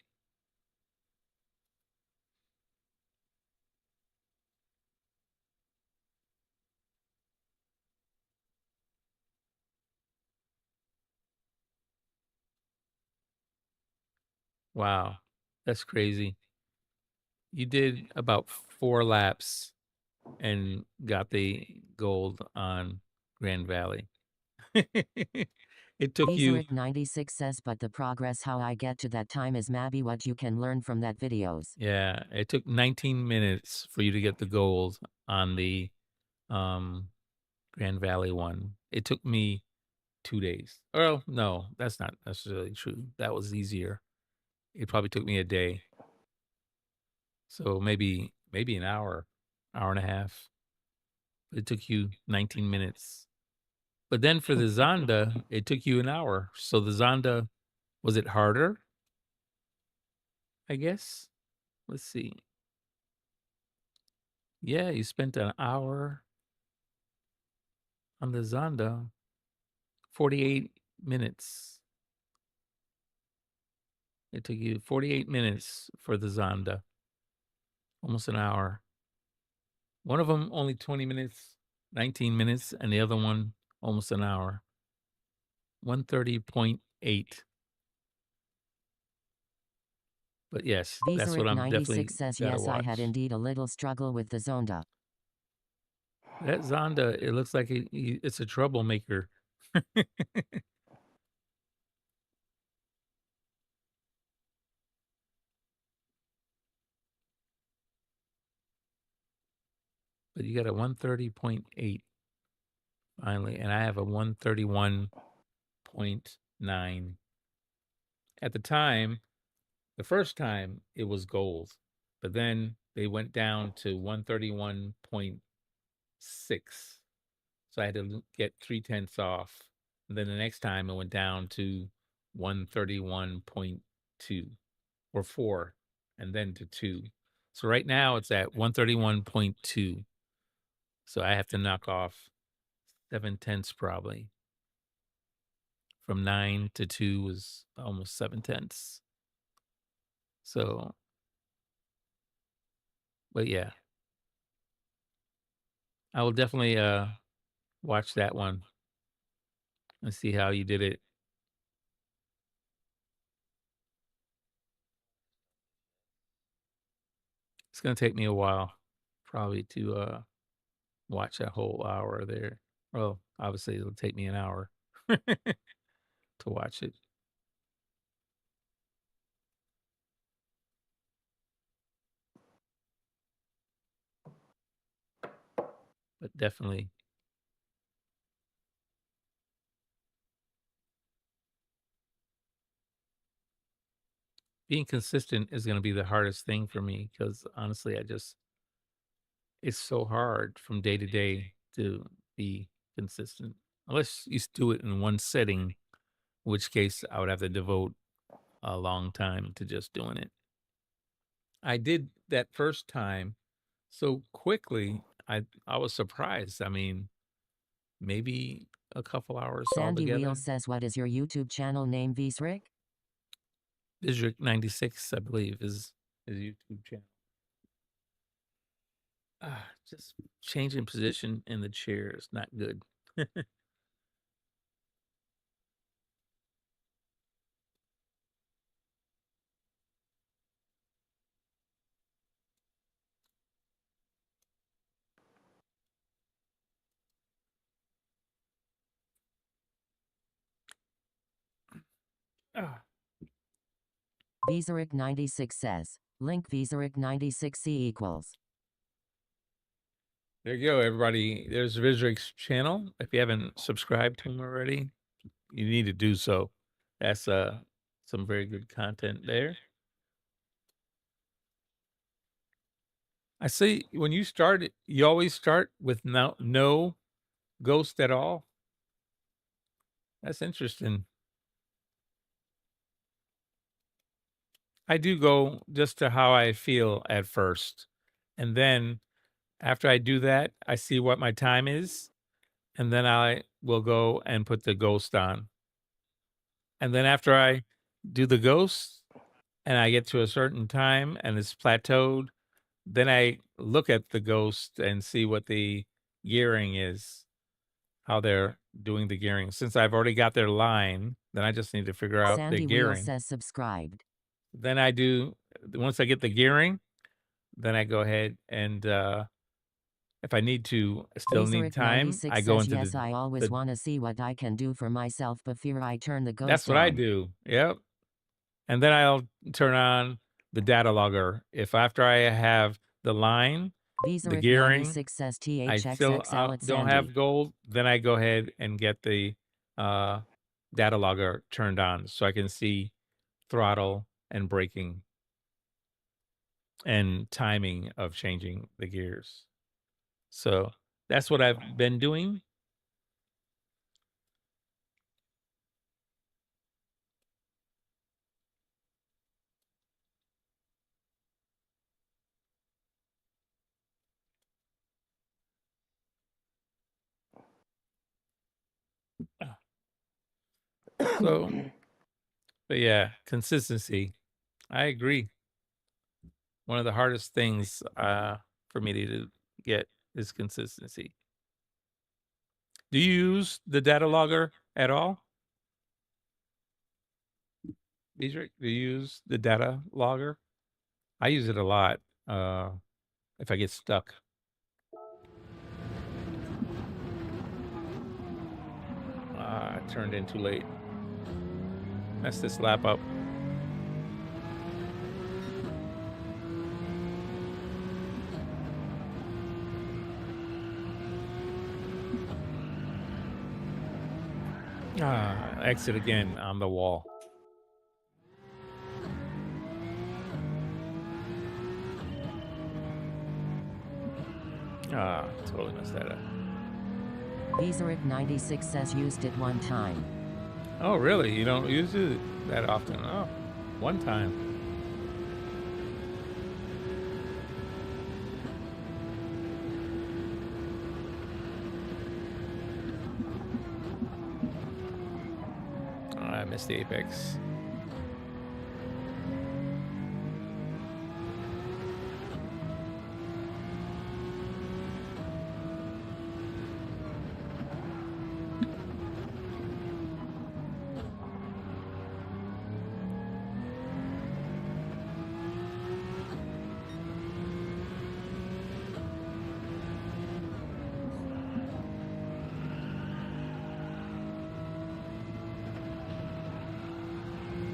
Wow. That's crazy. You did about 4 laps and got the gold on Grand Valley. It took you, 96 says, but the progress how I get to that time is maybe what you can learn from that videos. yeah, it took 19 minutes for you to get the gold on the Grand Valley one. It took me 2 days. Well, no, that's not necessarily true. That was easier. It probably took me a day. So maybe an hour, hour and a half. It took you 19 minutes. But then for the Zonda, it took you an hour. So the Zonda, was it harder? I guess. Let's see. Yeah, you spent an hour on the Zonda, 48 minutes. It took you 48 minutes for the Zonda, almost an hour. One of them only 20 minutes, 19 minutes, and the other one almost an hour. 130.8. But yes, that's what I'm definitely 96 says, gotta yes, I had watch. indeed a little struggle with the Zonda. That Zonda, it looks like it's a troublemaker. But you got a 130.8 finally, and I have a 131.9. At the time, the first time it was gold, but then they went down to 131.6. So I had to get 3/10 off. And then the next time it went down to 131.2 or 4 and then to 2. So right now it's at 131.2. So I have to knock off 7/10 probably. From 9 to 2 was almost 7/10. So, but yeah, I will definitely watch that one and see how you did it. It's gonna take me a while, probably to watch that whole hour there. Well, obviously it'll take me an hour to watch it. But definitely being consistent is going to be the hardest thing for me because honestly, it's so hard from day to day to be consistent. Unless you do it in one setting, in which case I would have to devote a long time to just doing it. I did that first time so quickly, I was surprised. I mean, maybe a couple hours Sandy altogether. Wheel says, what is your YouTube channel name, Visric? Visric 96, I believe, is his YouTube channel. Just changing position in the chair is not good. Ah. Visaric 96 says, link Visaric 96C equals. There you go, everybody. There's Visric's channel. If you haven't subscribed to him already, you need to do so. That's some very good content there. I see when you start, you always start with no ghost at all. That's interesting. I do go just to how I feel at first. And then after I do that, I see what my time is. And then I will go and put the ghost on. And then after I do the ghost and I get to a certain time and it's plateaued, then I look at the ghost and see what the gearing is, how they're doing the gearing. Since I've already got their line, then I just need to figure out Sandy the Wheel gearing. says subscribed. Then I do, once I get the gearing, then I go ahead and if I need to, still need Visaric time, 96 I go says, into yes, I always the want to see what I can do for myself before I turn the ghost that's what I on. do. Yep. And then I'll turn on the data logger. If after I have the line, the Visaric gearing, 96 says I still THXXL at don't Sandy. have gold, then I go ahead and get the data logger turned on so I can see throttle and braking and timing of changing the gears. So that's what I've been doing. So, but yeah, consistency. I agree. One of the hardest things for me to get is consistency. Do you use the data logger at all? Dietrich, do you use the data logger? I use it a lot if I get stuck. I turned in too late. Messed this lap up. Exit again on the wall. Totally messed that up. Visaric 96 says used it one time. Oh, really? You don't use it that often? Oh, one time. I missed the apex.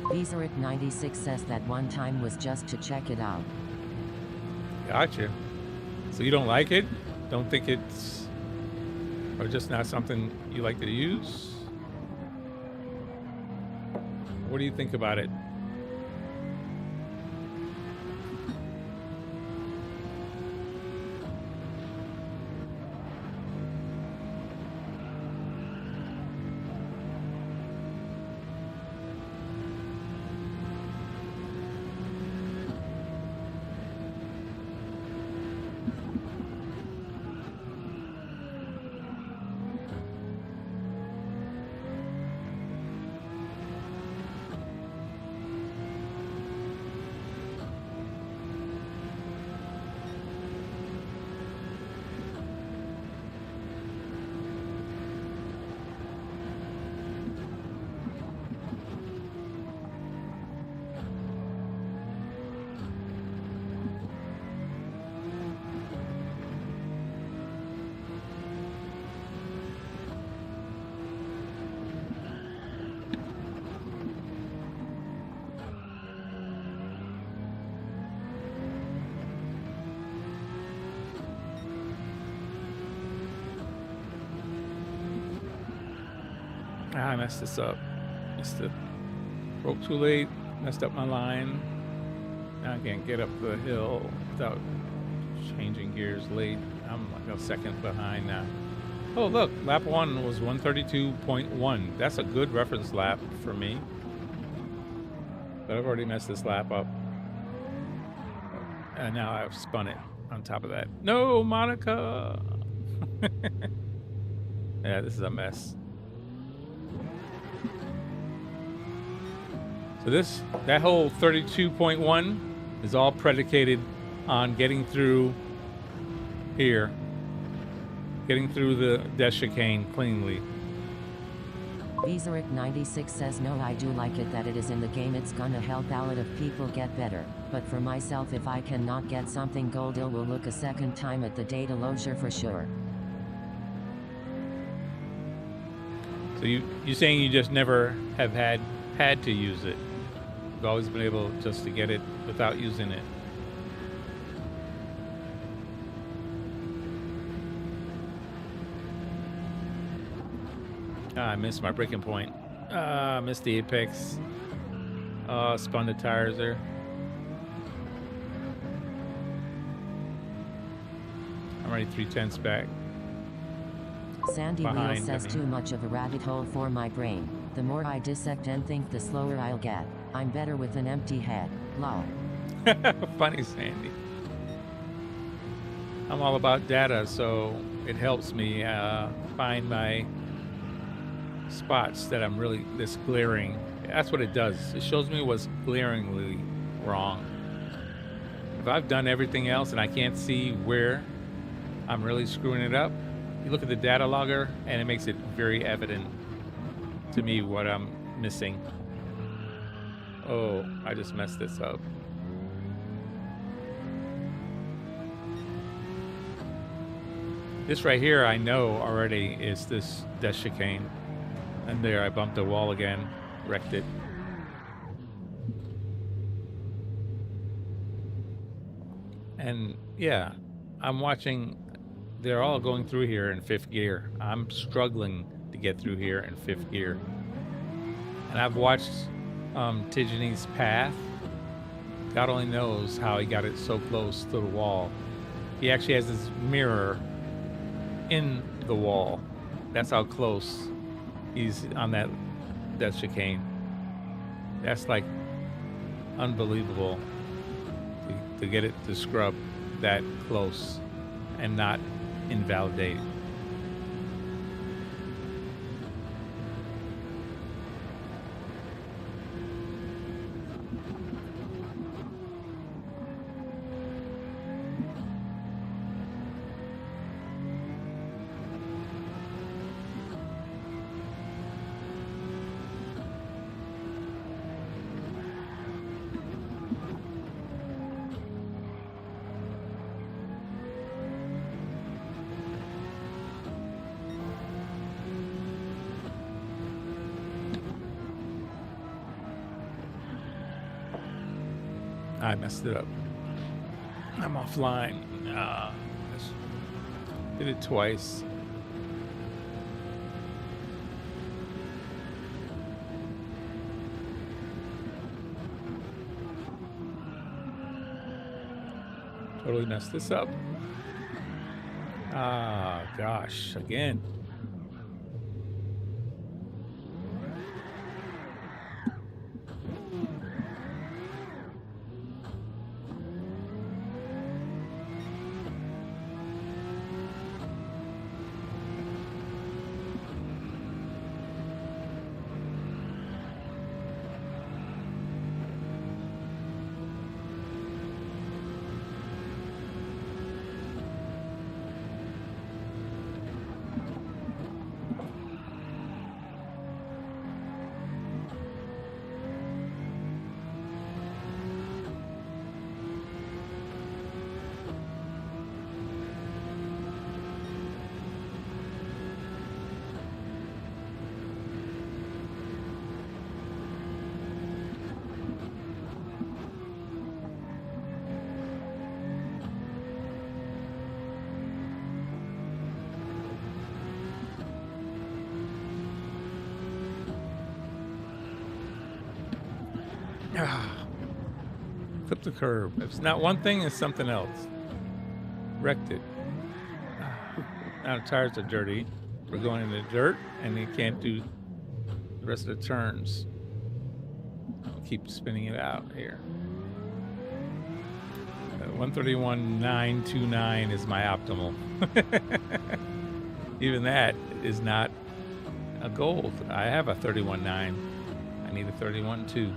Visaric 96 says that one time was just to check it out. Gotcha. So you don't like it? Don't think it's, or just not something you like to use? What do you think about it? I messed this up. Missed it. Broke too late. Messed up my line. Now I can't get up the hill without changing gears late. I'm like a second behind now. Oh, look. Lap 1 was 132.1. That's a good reference lap for me. But I've already messed this lap up. And now I've spun it on top of that. No, Monica! Yeah, this is a mess. So that whole 32.1 is all predicated on getting through here. Getting through the death chicane cleanly. Viseric96 says no, I do like it that it is in the game. It's gonna help a lot of people get better. But for myself, if I cannot get something gold, I will look a second time at the data loader for sure. So you're saying you just never have had to use it. You've always been able just to get it without using it. I missed my braking point. Missed the apex. Spun the tires there. I'm already 3/10 back. Sandy Wheel says too much of a rabbit hole for my brain. The more I dissect and think, the slower I'll get. I'm better with an empty head. Lol. Funny, Sandy. I'm all about data, so it helps me find my spots that I'm really this glaring. That's what it does. It shows me what's glaringly wrong. If I've done everything else and I can't see where I'm really screwing it up, you look at the data logger and it makes it very evident to me what I'm missing. Oh, I just messed this up. This right here I know already is this death chicane. And there, I bumped the wall again, wrecked it. And yeah, I'm watching, they're all going through here in 5th gear. I'm struggling to get through here in 5th gear. And I've watched Tijani's path. God only knows how he got it so close to the wall. He actually has his mirror in the wall. That's how close he's on that chicane. That's like unbelievable to get it to scrub that close and not invalidate. I messed it up. I'm offline. Did it twice. Totally messed this up. Ah, gosh, again. Clip the curb. If it's not one thing, it's something else. Wrecked it. Now the tires are dirty. We're going in the dirt, and you can't do the rest of the turns. I'll keep spinning it out here. 131.929 is my optimal. Even that is not a gold. I have a 31.9. I need a 31.2.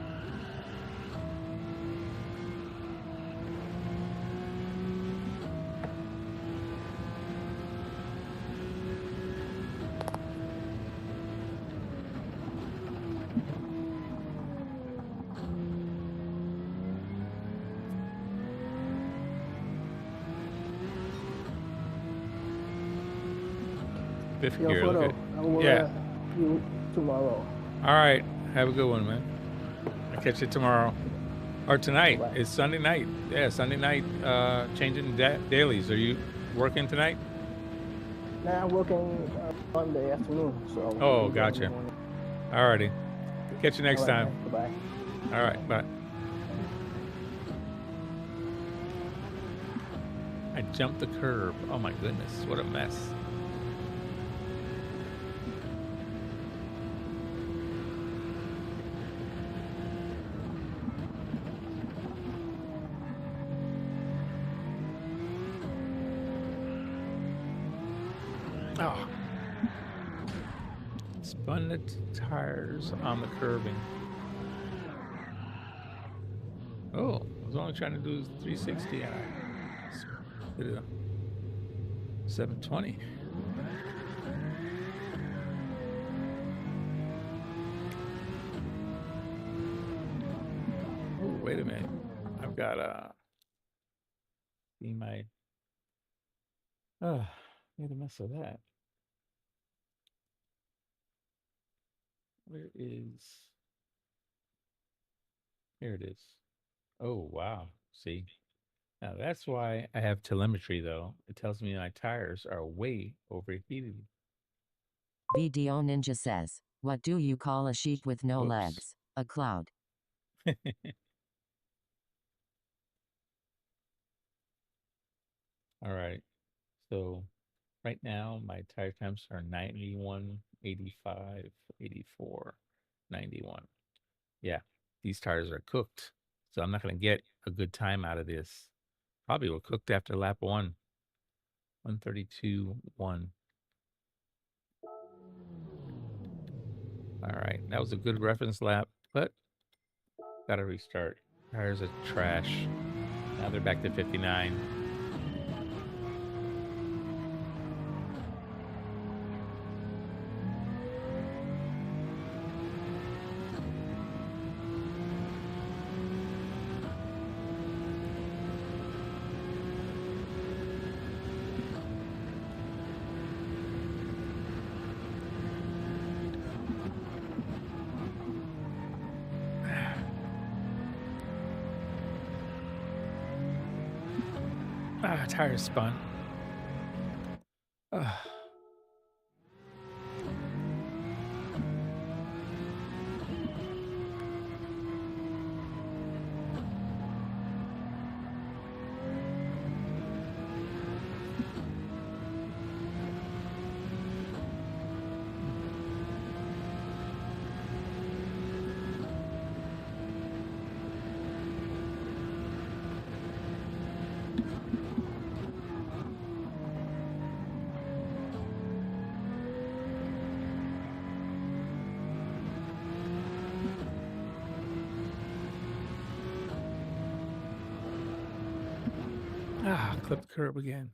Fifth Your gear, photo. okay. I will Yeah. you tomorrow. All right. Have a good one, man. I'll catch you tomorrow. Or tonight. Bye. It's Sunday night. Yeah, Sunday night, changing dailies. Are you working tonight? Now I'm working Monday afternoon, so. Oh, I'll be there in the gotcha. morning. All righty. Catch you next All right, time. man. Goodbye. All right. Bye. I jumped the curb. Oh, my goodness. What a mess. Oh. Spun the tires on the curbing. Oh, I was only trying to do 360 and I did a 720. Oh, wait a minute. I've got see my made a mess of that. Where is here it is. Oh wow. See? Now that's why I have telemetry though. It tells me my tires are way overheated. VDO Ninja says, what do you call a sheep with no Oops. legs? A cloud. All right. So right now my tire temps are 91, 85, 84, 91. Yeah, these tires are cooked. So I'm not going to get a good time out of this. Probably were cooked after lap 1. 132.1. All right, that was a good reference lap, but gotta restart. Tires are trash. Now they're back to 59. Tires spun. Clip the curb again.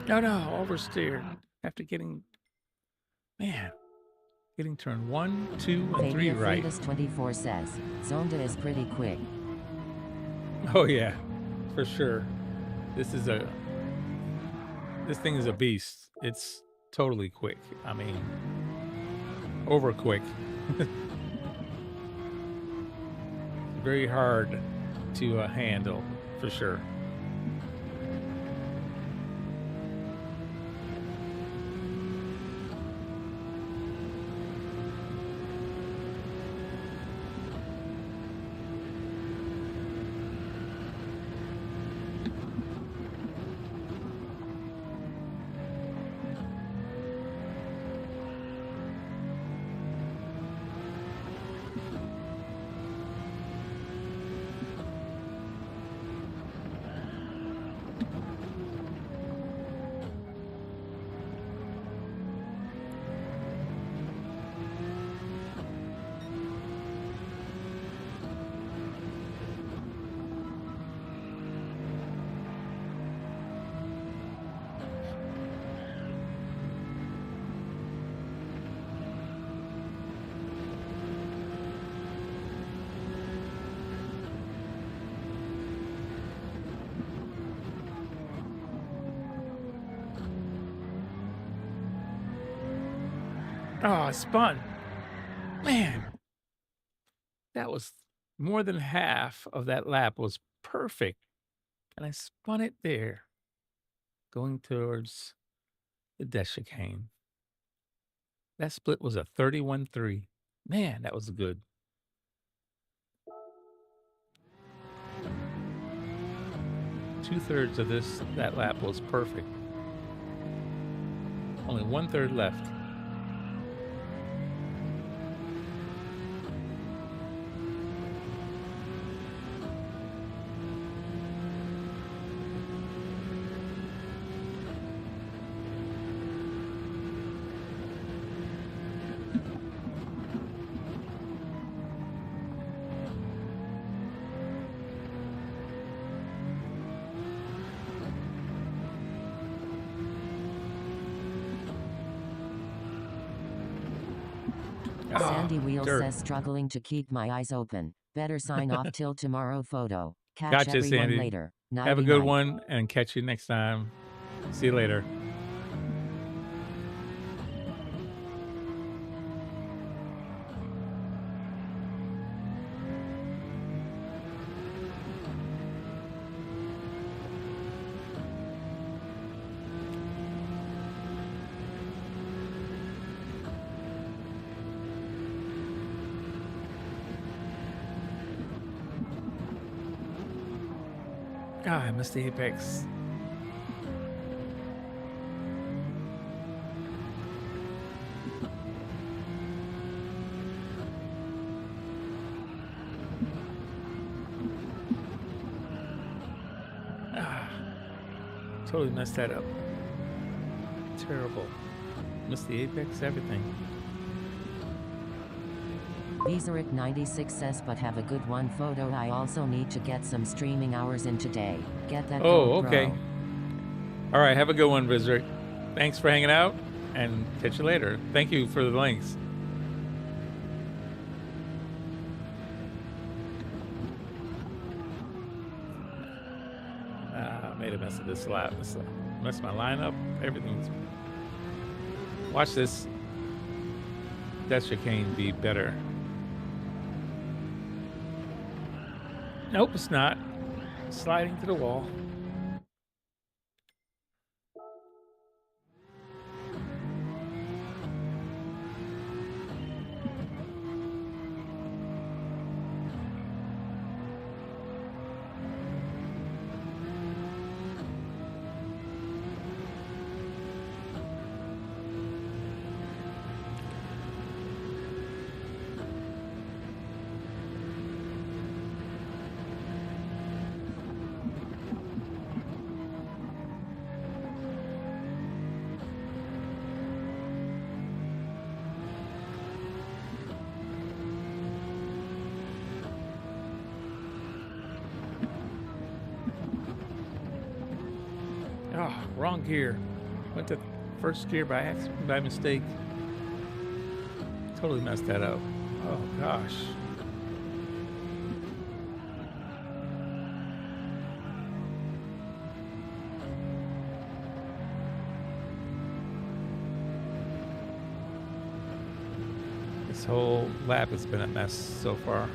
No, oversteer. After getting turn 1, 2, and 3 right. Flatus24 says, Zonda is pretty quick. Oh yeah, for sure. This thing is a beast. It's totally quick. I mean, over quick. Very hard to handle, for sure. Oh, I spun. Man, that was more than half of that lap was perfect. And I spun it there, going towards the death chicane. That split was a 31-3. Man, that was good. Two-thirds of that lap was perfect. Only 1/3 left. Sandy Wheel dirt. says struggling to keep my eyes open. Better sign off till tomorrow photo. Catch Gotcha, everyone Sandy. later. Have a good Nighty-night. one and catch you next time. See you later. Ah, I missed the apex. Ah, totally messed that up. Terrible. Missed the apex, everything. Bezeric 96 says, but have a good one photo. I also need to get some streaming hours in today. Get that Oh, GoPro. okay. All right, have a good one, Visitor. Thanks for hanging out, and catch you later. Thank you for the links. Made a mess of this lap. Messed my lineup. Everything's. Watch this. That chicane be better. Nope, it's not. Sliding to the wall. Oh, wrong gear. Went to first gear by mistake. Totally messed that up. Oh gosh. This whole lap has been a mess so far.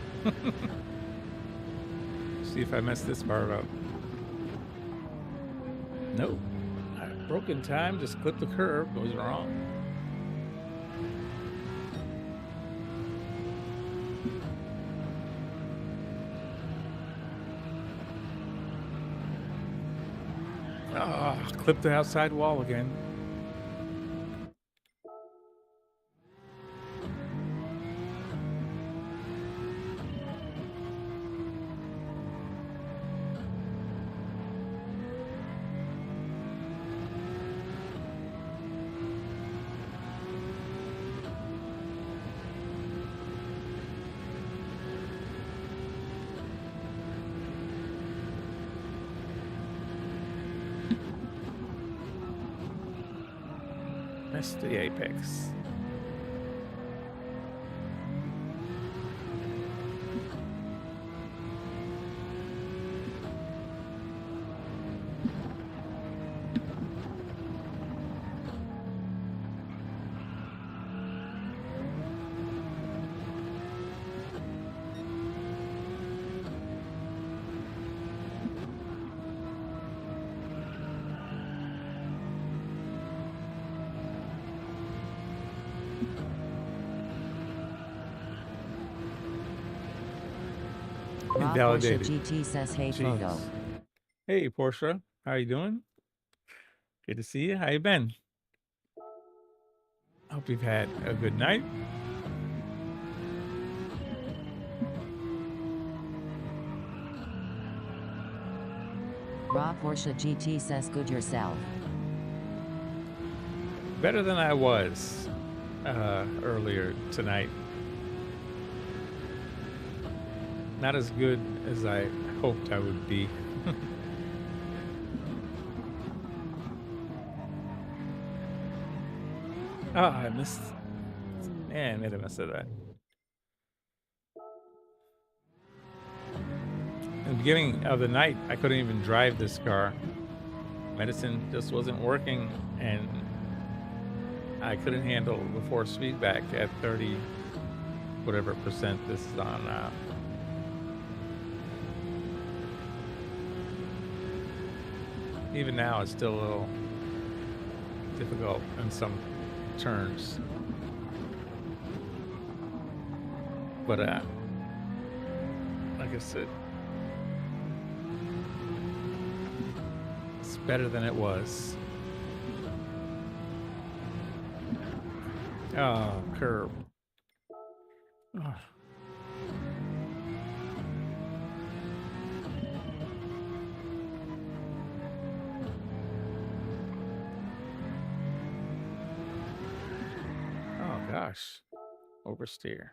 See if I mess this part up. Nope. Broken time, just clipped the curb, was wrong. Ah, clipped the outside wall again. Missed the apex. Raw Porsche Invalidated. GT says, hey, photo. Jeez. Hey, Portia. How you doing? Good to see you. How you been? Hope you've had a good night. Raw Porsche GT says, good yourself. Better than I was earlier tonight. Not as good as I hoped I would be. Oh, I missed. Man, I made a mess of that. In the beginning of the night, I couldn't even drive this car. Medicine just wasn't working, and I couldn't handle the force feedback at 30 whatever percent this is on now. Even now, it's still a little difficult in some turns. But, like I said, it's better than it was. Oh, curb. Oh. Gosh, oversteer.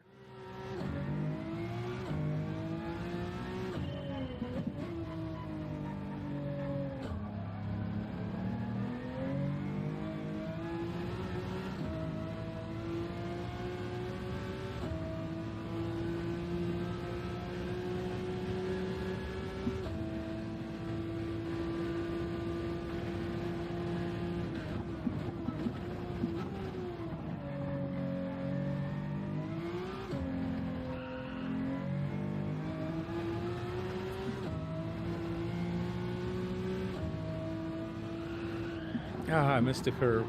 Ah, I missed the curve.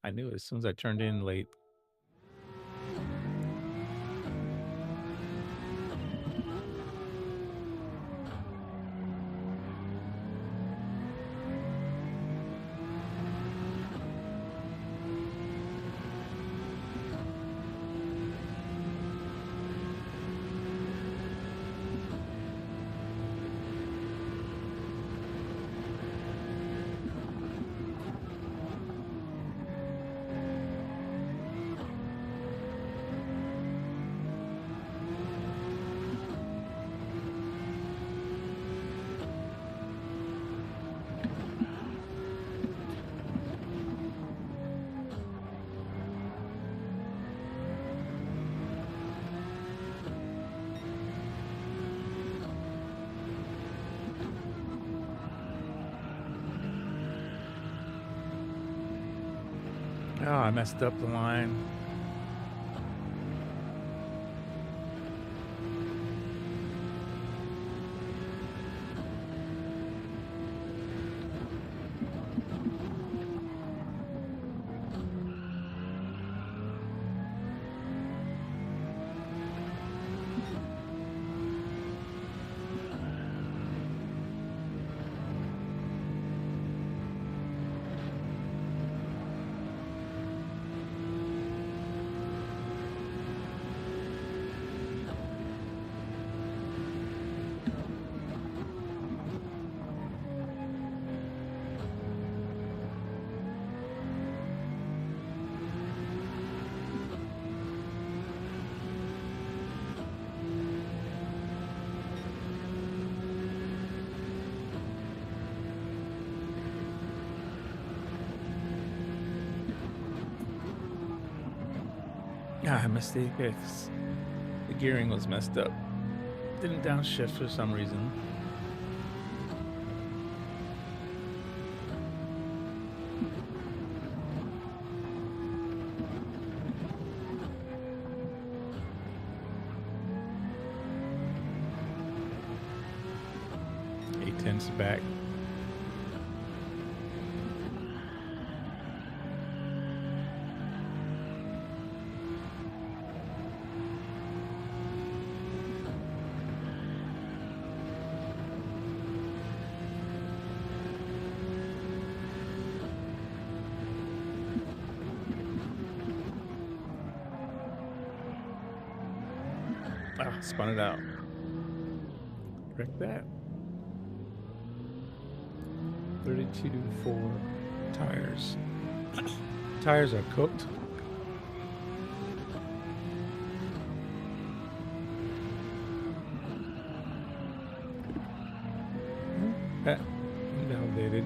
I knew it as soon as I turned in late. Oh, I messed up the line. Ah, mistake. It's, the gearing was messed up. Didn't downshift for some reason. A10's back. Ah, spun it out. Correct that. 32.4 tires. Tires are cooked. Invalidated.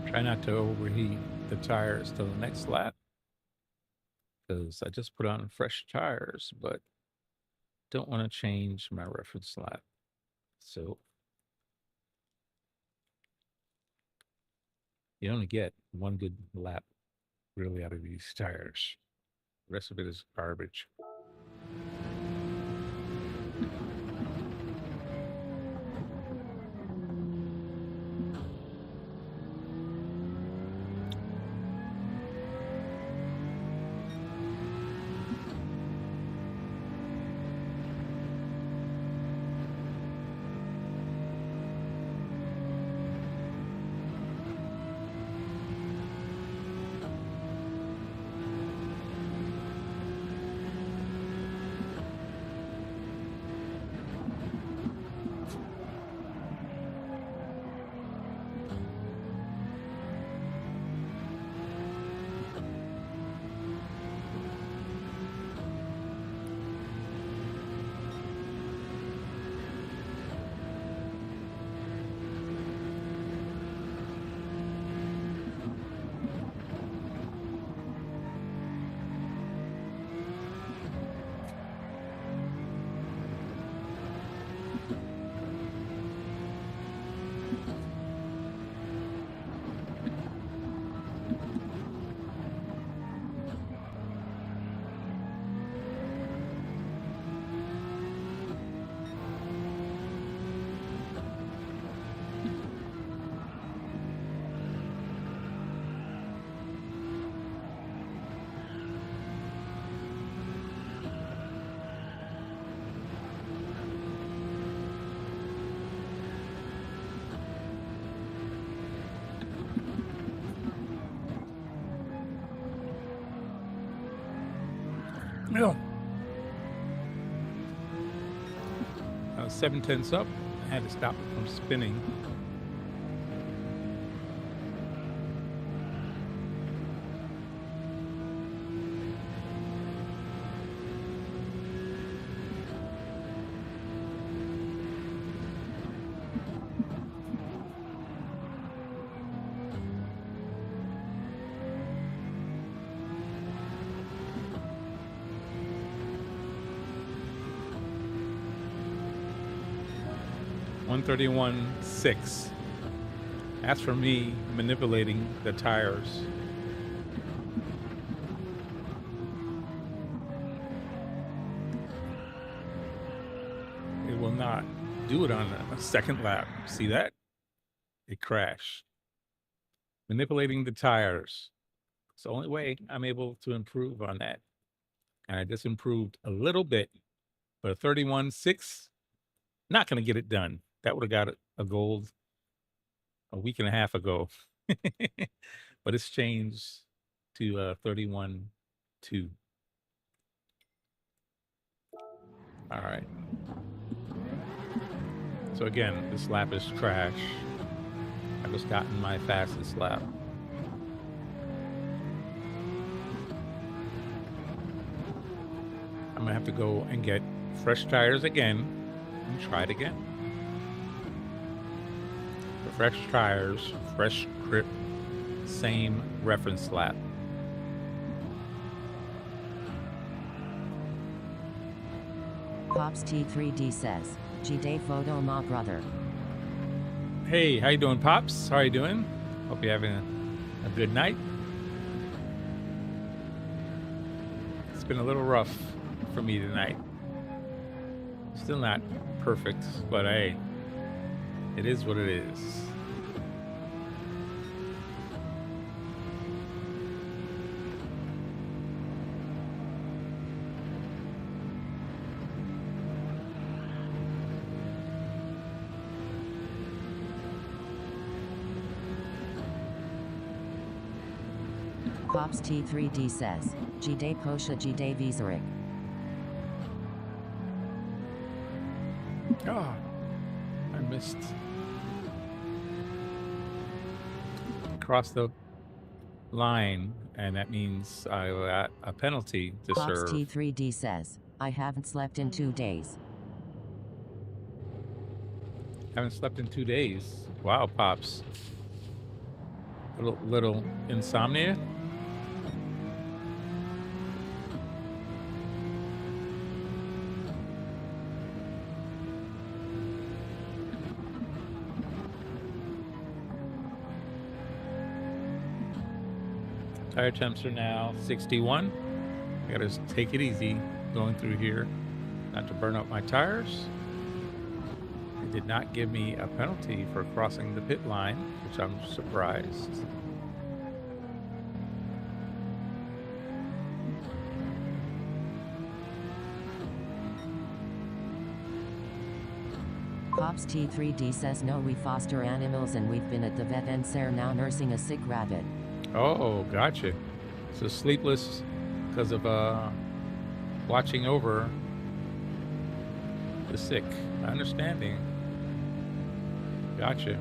Try not to overheat the tires till the next lap, because I just put on fresh tires, but don't want to change my reference lap. So you only get one good lap really out of these tires. The rest of it is garbage. No. 7/10 up. I had to stop it from spinning. $131.6. That's for me manipulating the tires. It will not do it on a second lap. See that? It crashed. Manipulating the tires. It's the only way I'm able to improve on that. And I just improved a little bit. But a 31.6, not going to get it done. That would have got a gold a week and a half ago. But it's changed to 31.2. All right. So again, this lap is trash. I just gotten my fastest lap. I'm gonna have to go and get fresh tires again and try it again. For fresh tires, fresh grip, same reference lap. Pops T3D says, G-Day photo ma brother. Hey, how you doing, Pops? How you doing? Hope you're having a good night. It's been a little rough for me tonight. Still not perfect, but hey, it is what it is. Pops T3D says, G-Day Posha G-Day Vizeric. Oh, I missed. Crossed the line, and that means I got a penalty to Pops serve. T3D says, I haven't slept in 2 days. Haven't slept in 2 days. Wow, Pops. Little insomnia. Tire temps are now 61. I gotta take it easy going through here, not to burn up my tires. It did not give me a penalty for crossing the pit line, which I'm surprised. Pops T3D says no, we foster animals and we've been at the vet and Sarah now nursing a sick rabbit. Oh, gotcha. So sleepless because of watching over the sick. Understanding. Gotcha.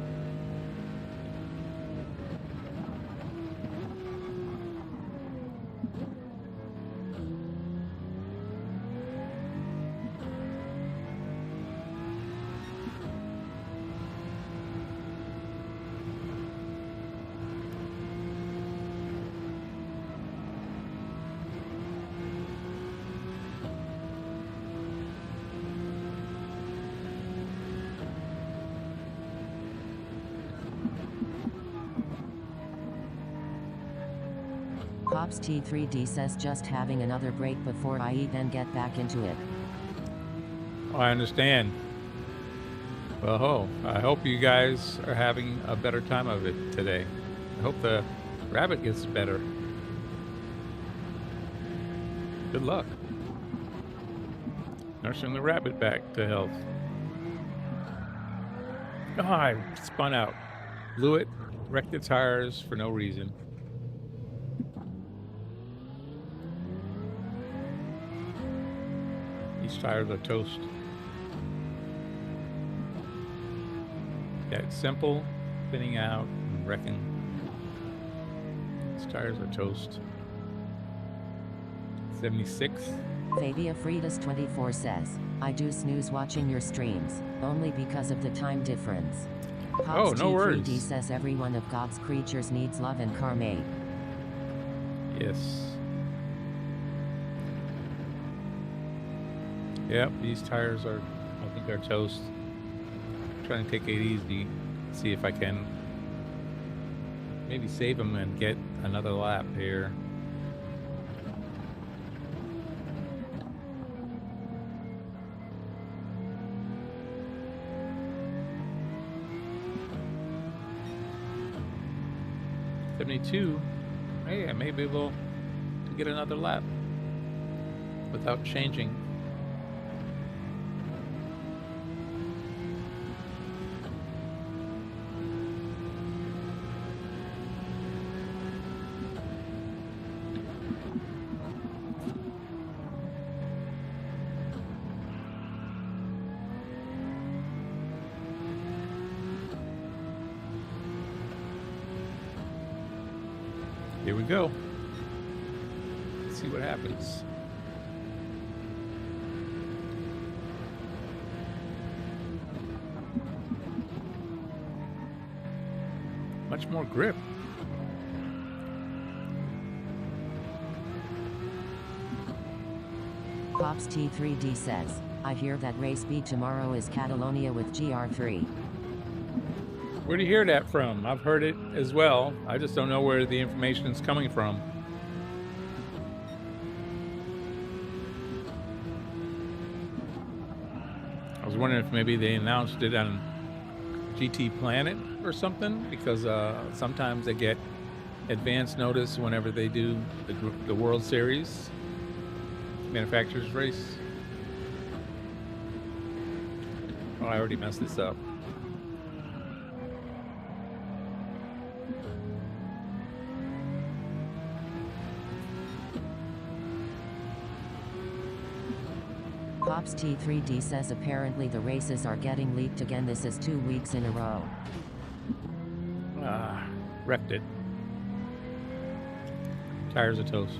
Pops T3D says just having another break before I eat and get back into it. Oh, I understand. Well, I hope you guys are having a better time of it today. I hope the rabbit gets better. Good luck. Nursing the rabbit back to health. Oh, I spun out. Blew it. Wrecked the tires for no reason. tires are toast. Yeah, it's simple, spinning out and wrecking. These tires are toast. 76. Fabia Fridas 24 says, I do snooze watching your streams, only because of the time difference. Oh, Pops no T3D worries. says every one of God's creatures needs love and karma. Yes. Yep, these tires are, I think, are toast. I'm trying to take it easy, see if I can maybe save them and get another lap here. '72. Hey, I may be able to get another lap without changing. Here we go. Let's see what happens. Much more grip. Pops T3D says, I hear that race B tomorrow is Catalonia with GR3. Where do you hear that from? I've heard it as well. I just don't know where the information is coming from. I was wondering if maybe they announced it on GT Planet or something, because sometimes they get advance notice whenever they do the World Series manufacturers race. Oh, I already messed this up. Pops T3D says apparently the races are getting leaked again. This is 2 weeks in a row. Wrecked it. Tires are toast.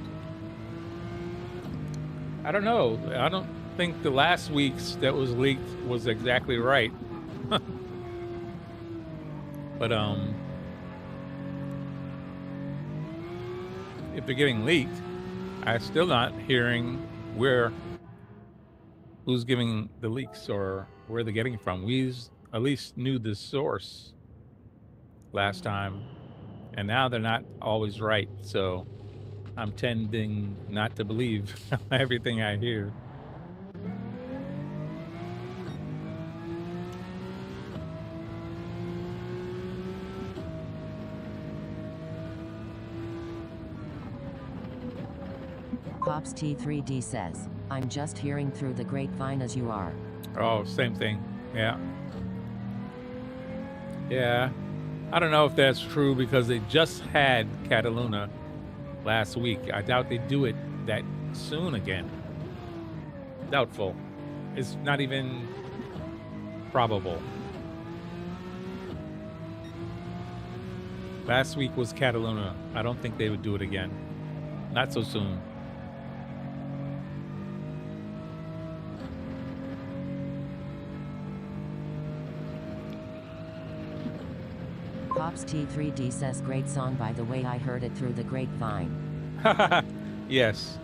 I don't know. I don't think the last week's that was leaked was exactly right. But if they're getting leaked, I'm still not hearing who's giving the leaks or where they're getting it from. We at least knew the source last time, and now they're not always right. So I'm tending not to believe everything I hear. Pops T3D says, I'm just hearing through the grapevine as you are. Oh, same thing. Yeah. Yeah. I don't know if that's true because they just had Cataluna last week. I doubt they do it that soon again. Doubtful. It's not even probable. Last week was Cataluna. I don't think they would do it again. Not so soon. Pops T3D says great song, by the way, I heard it through the grapevine. Yes.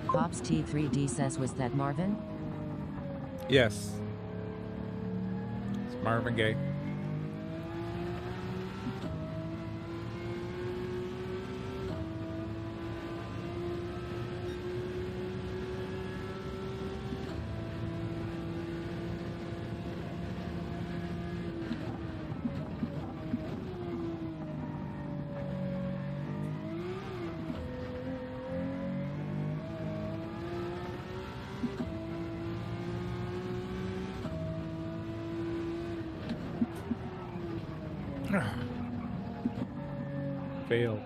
Pops T3D says, was that Marvin? Yes. It's Marvin Gaye. Fail.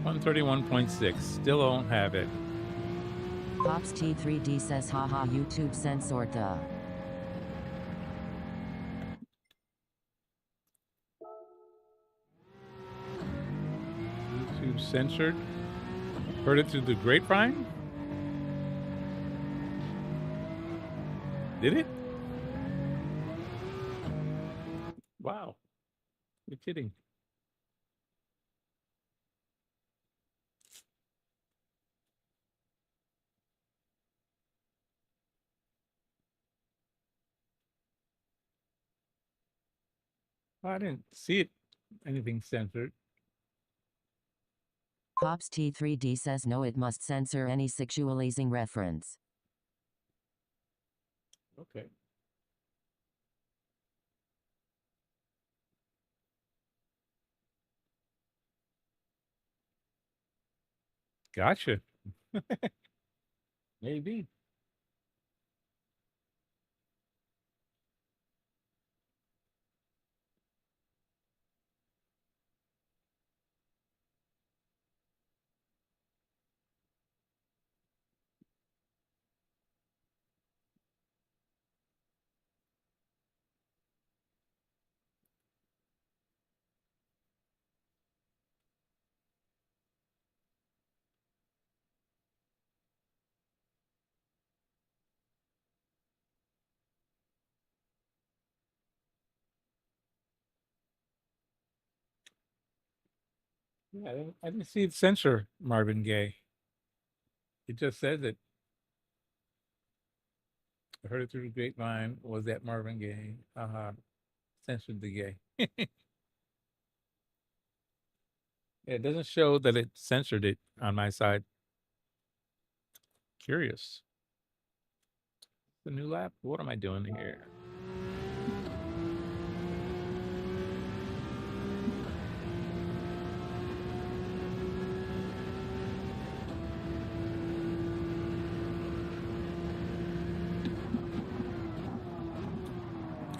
$131.6. Still don't have it. Pops T3D says haha YouTube censored the. YouTube censored. Heard it through the grapevine? Did it? Wow. You're kidding. I didn't see it. Anything censored. Pops T3D says no, it must censor any sexualizing reference. Okay. Gotcha. Maybe. Yeah, I didn't see it censor Marvin Gaye. It just says it. I heard it through the grapevine. Was that Marvin Gaye? Censored the gay. Yeah, it doesn't show that it censored it on my side. Curious. The new lap? What am I doing here?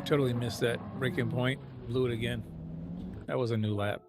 Totally missed that breaking point. Blew it again. That was a new lap.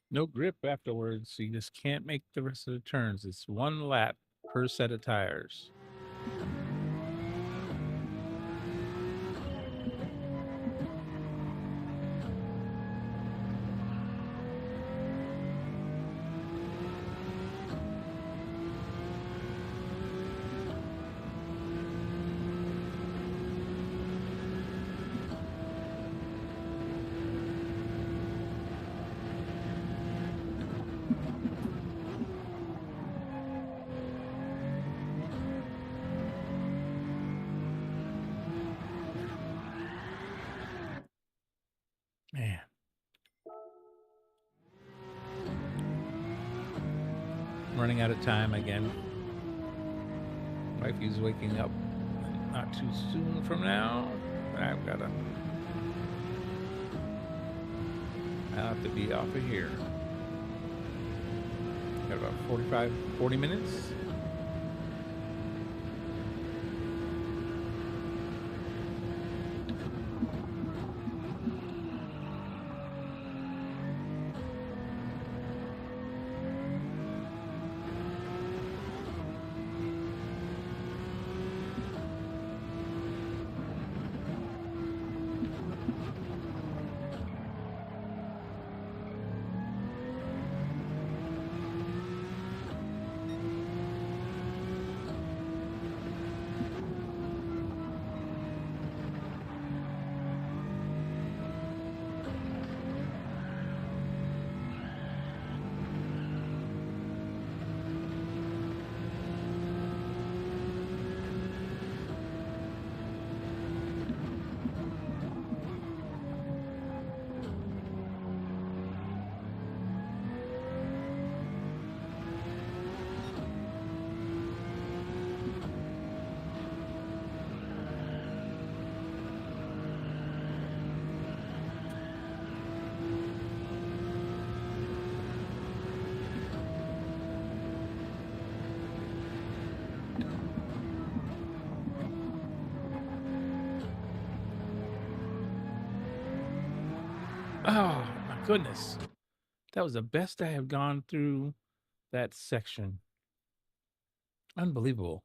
No grip afterwards, so you just can't make the rest of the turns. It's one lap per set of tires. Man. Running out of time again. Wifey's waking up not too soon from now. I'll have to be off of here. Got about 40 minutes. Oh my goodness. That was the best I have gone through that section. Unbelievable.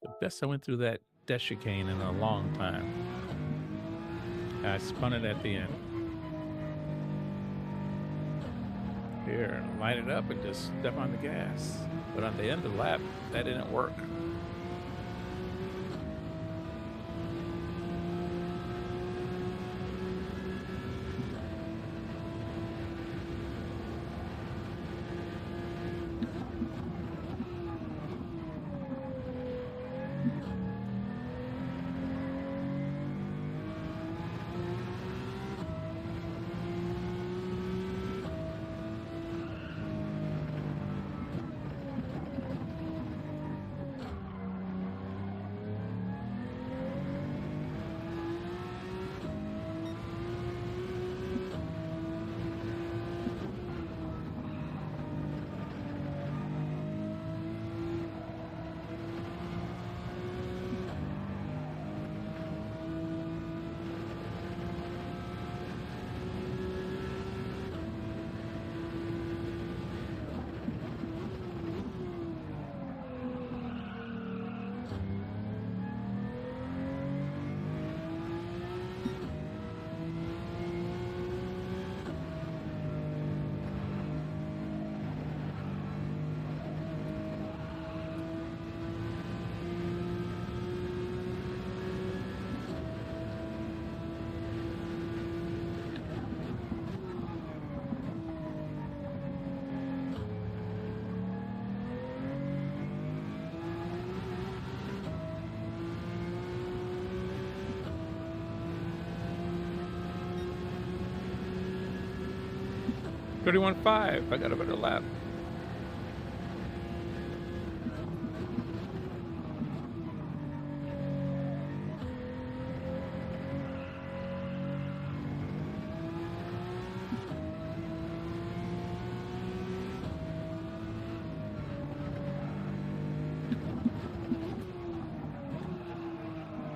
The best I went through that chicane in a long time. I spun it at the end. Here, line it up and just step on the gas. But on the end of the lap, that didn't work. $31.5. I got a better lap.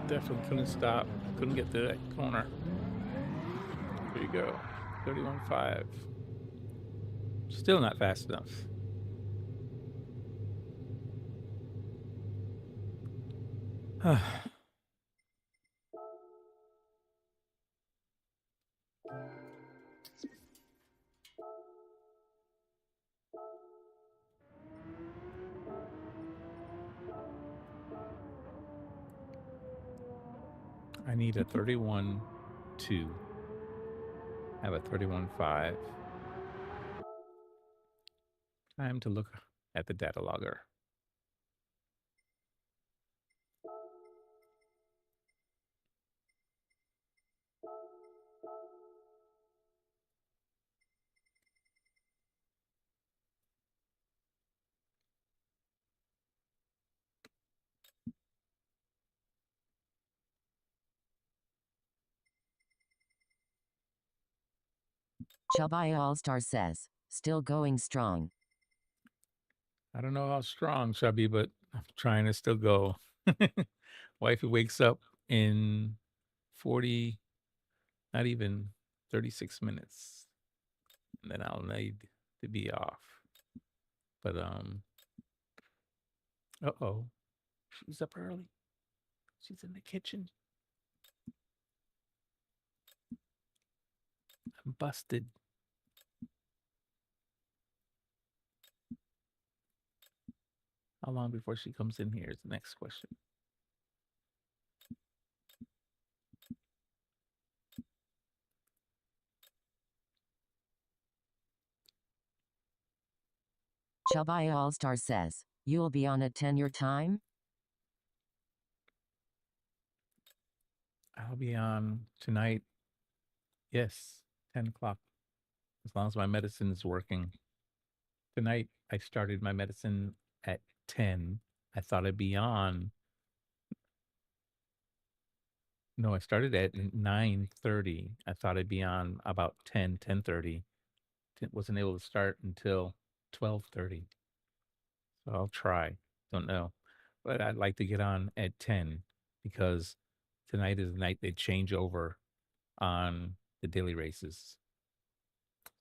Definitely couldn't stop. Couldn't get to that corner. There you go. 31.5. Still not fast enough. I need a 31.2. I have a 31.5. Time to look at the data logger. Chubby All-Star says, still going strong. I don't know how strong, Chubby, but I'm trying to still go. Wifey wakes up in 40, not even 36 minutes. And then I'll need to be off. But uh-oh. She's up early. She's in the kitchen. I'm busted. How long before she comes in here is the next question. Chubby All-Star says, you'll be on at 10 your time? I'll be on tonight. Yes, 10 o'clock. As long as my medicine is working. Tonight, I started my medicine at 10. I thought I'd be on. No, I started at 9:30. I thought I'd be on about 10:30. Wasn't able to start until 12:30. So I'll try. Don't know. But I'd like to get on at 10 because tonight is the night they change over on the daily races.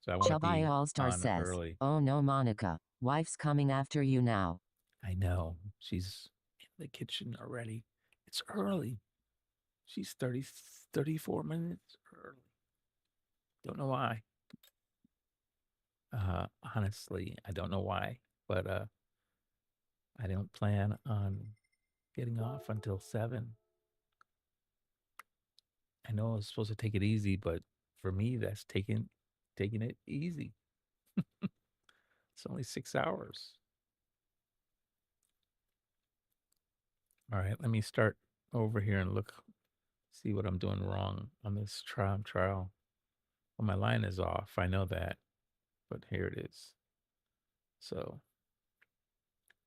So I want to Chubby be All-Star on says, early. oh no, Monica, wife's coming after you now. I know. She's in the kitchen already. It's early. She's 34 minutes early. Don't know why. Honestly, I don't know why. But I don't plan on getting off until 7. I know I was supposed to take it easy, but for me, that's taking it easy. It's only 6 hours. All right, let me start over here and look, see what I'm doing wrong on this trial. Well, my line is off. I know that, but here it is. So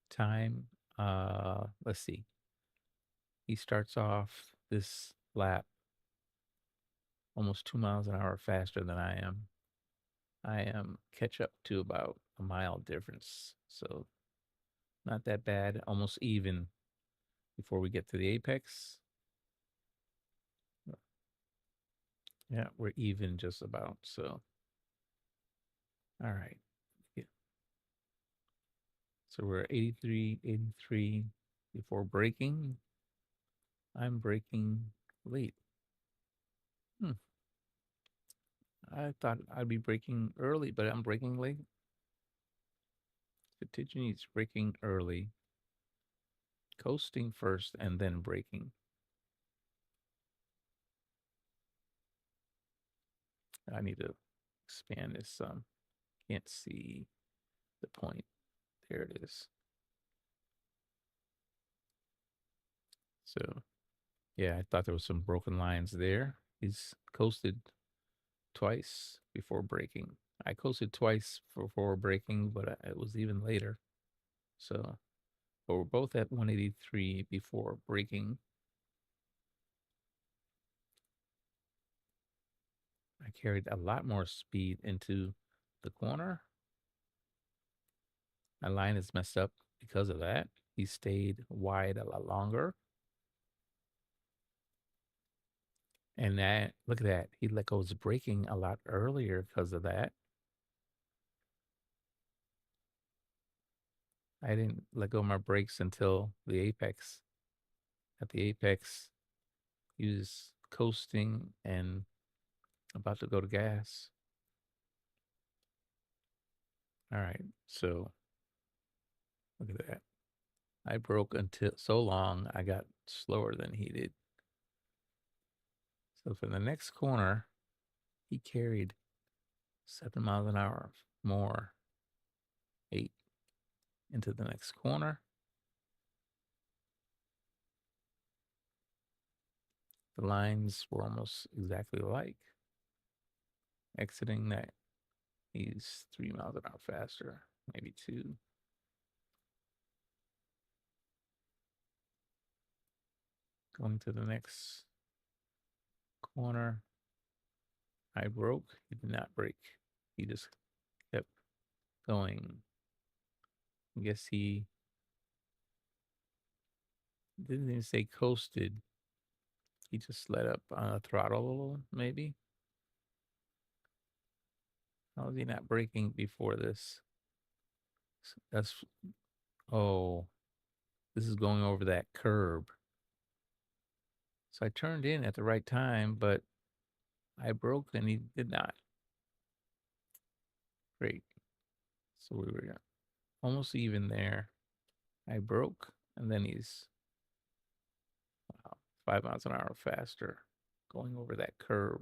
time, let's see. He starts off this lap almost 2 miles an hour faster than I am. I am catch up to about a mile difference. So not that bad, almost even before we get to the apex. Yeah, we're even just about. So, all right. Yeah. So we're 83 before braking. I'm braking late. I thought I'd be braking early, but I'm braking late. Contingency braking early, coasting first, and then braking. I need to expand this. Can't see the point. There it is. So, yeah, I thought there was some broken lines there. He's coasted twice before braking. I coasted twice before braking, but it was even later. So, but we're both at 183 before braking. I carried a lot more speed into the corner. My line is messed up because of that. He stayed wide a lot longer. And that, look at that. He let go of braking a lot earlier because of that. I didn't let go of my brakes until the apex. At the apex, he was coasting and about to go to gas. All right, so look at that. I broke until so long I got slower than he did. So for the next corner, he carried 7 miles an hour more, 8 into the next corner. The lines were almost exactly alike. Exiting that, he's 3 miles an hour faster, maybe 2. Going to the next corner. I broke. He did not break. he just kept going. I guess he didn't even say coasted. He just let up on the throttle a little, maybe. How was he not braking before this? That's, oh, this is going over that curb. So I turned in at the right time, but I broke and he did not. Great. So we were almost even there. I broke, and then he's 5 miles an hour faster going over that curb.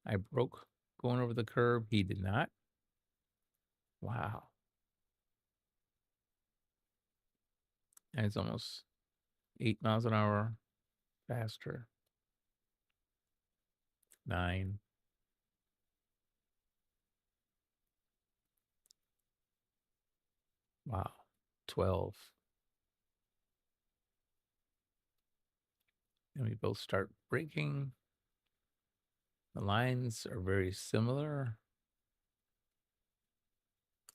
I broke going over the curb. He did not. Wow. And it's almost 8 miles an hour faster. 9. Wow. 12. And we both start braking. The lines are very similar.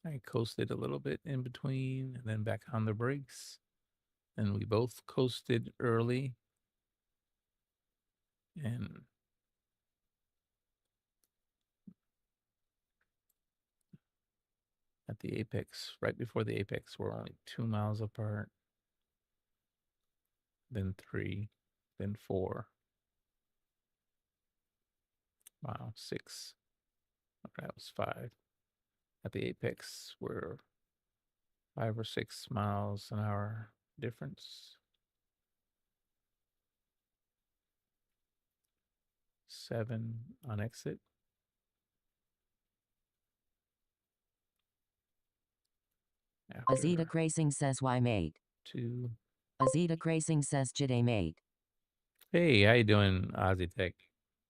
I coasted a little bit in between and then back on the brakes. And we both coasted early. And at the apex, right before the apex, we're only 2 miles apart. Then 3, then 4. Wow, 6. Okay, that was 5. At the apex, we're 5 or 6 miles an hour difference. 7 on exit. Azita Racing says why mate. 2. Azita Racing says Jide mate. Hey, how you doing, Ozzy Tech?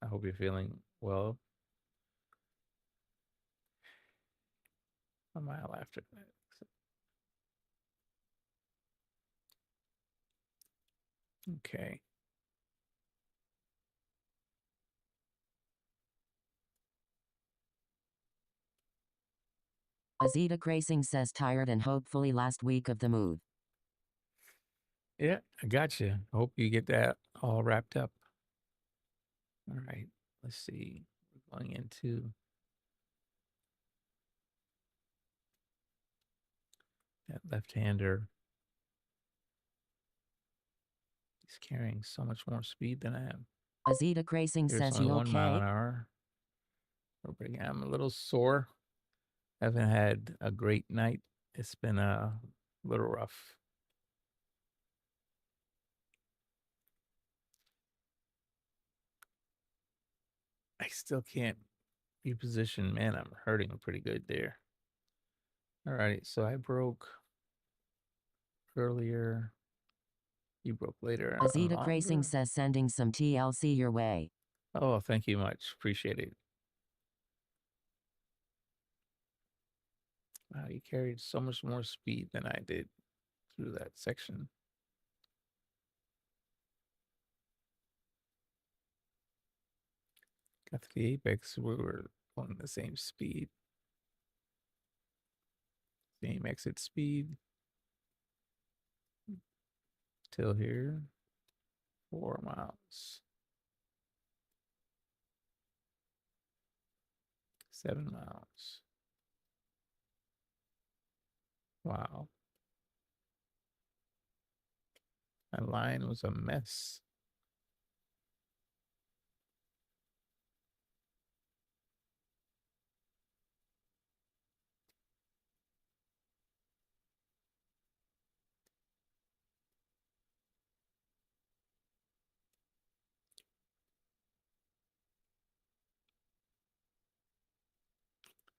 I hope you're feeling well. A mile after that. Okay. Azita Racing says tired and hopefully last week of the move. Yeah, I got you. I hope you get that all wrapped up. All right, let's see. We're going into that left-hander. He's carrying so much more speed than I am. Azita Racing There's says only you 1 mile okay? an hour. I'm a little sore. Haven't had a great night. It's been a little rough. I still can't reposition. Man, I'm hurting pretty good there. All right, so I broke earlier. You broke later. Azita Racing says sending some TLC your way. Oh, thank you much. Appreciate it. Wow, you carried so much more speed than I did through that section. Got to the apex, we were going the same speed. Same exit speed. Till here. 4 miles. 7 miles. Wow. That line was a mess.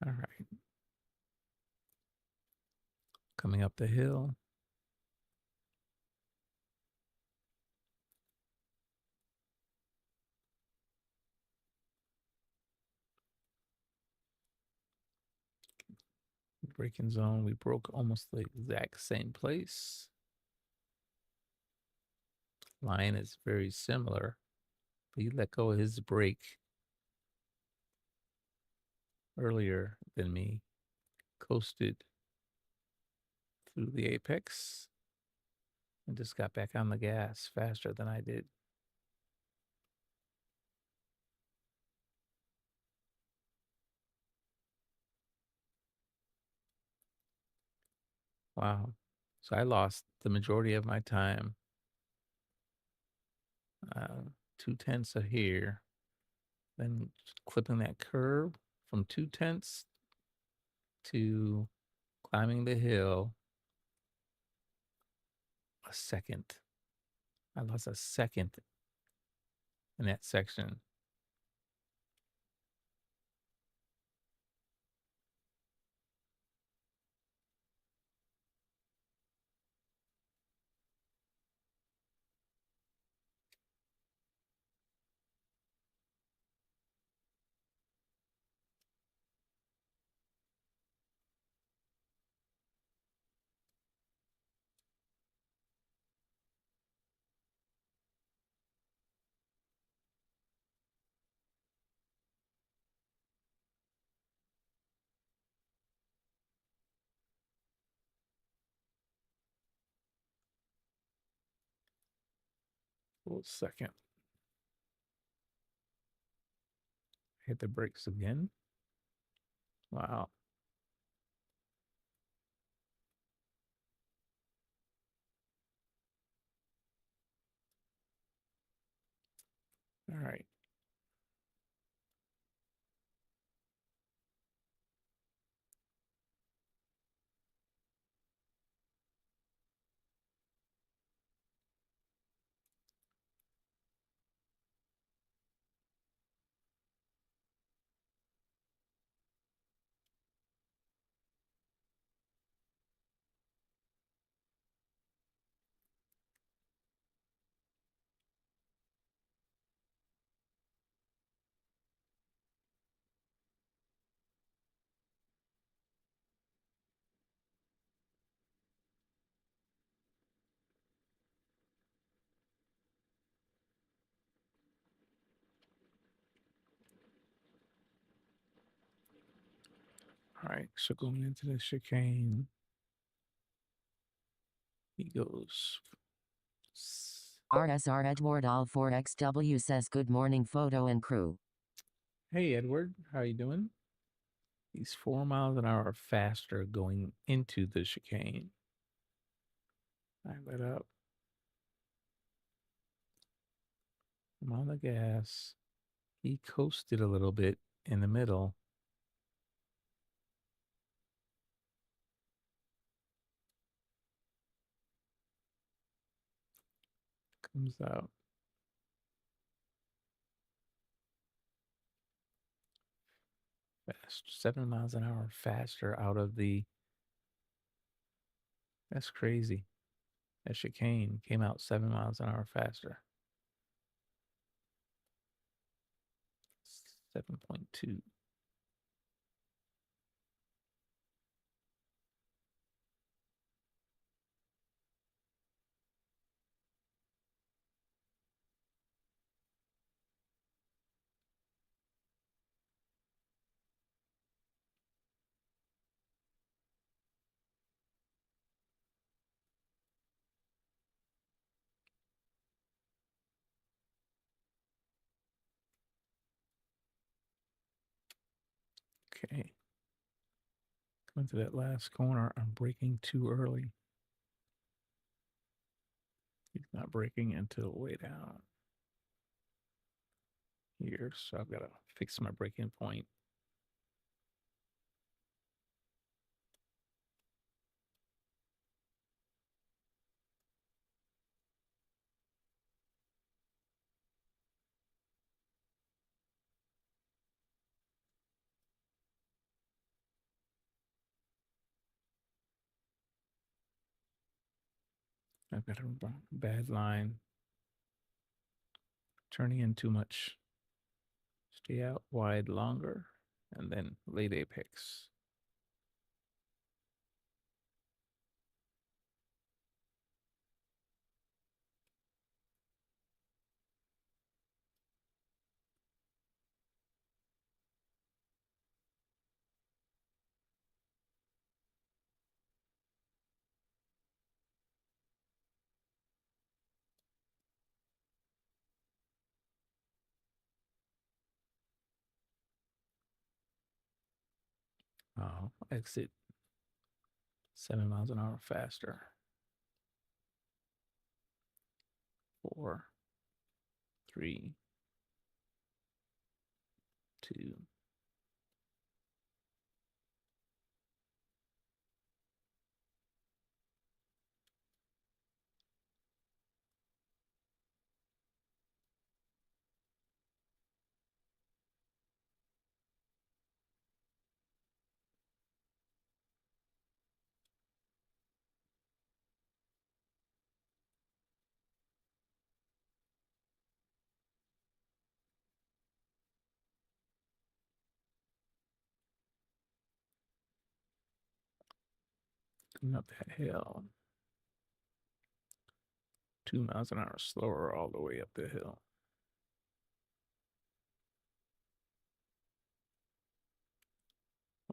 All right. Coming up the hill. Braking zone. We broke almost the exact same place. Line is very similar, but he let go of his brake. earlier than me coasted through the apex and just got back on the gas faster than I did. Wow. So I lost the majority of my time. 2/10 of here, then clipping that curve from 2/10 to climbing the hill. A second. I lost a second in that section. Hold a second. Hit the brakes again. Wow. All right. All right. So going into the chicane, he goes. RSR Edward All 4XW says good morning photo and crew. Hey, Edward. How you doing? He's 4 miles an hour faster going into the chicane. I let up. I'm on the gas. He coasted a little bit in the middle. Comes out. Fast. 7 miles an hour faster out of the. That's crazy. That chicane came out 7 miles an hour faster. 7.2. Okay. Coming to that last corner, I'm braking too early. He's not braking until way down here, so I've got to fix my braking point. I've got a bad line. Turning in too much. Stay out wide longer, and then late apex. Exit 7 miles an hour faster. 4, 3, 2. Coming up that hill. 2 miles an hour slower all the way up the hill.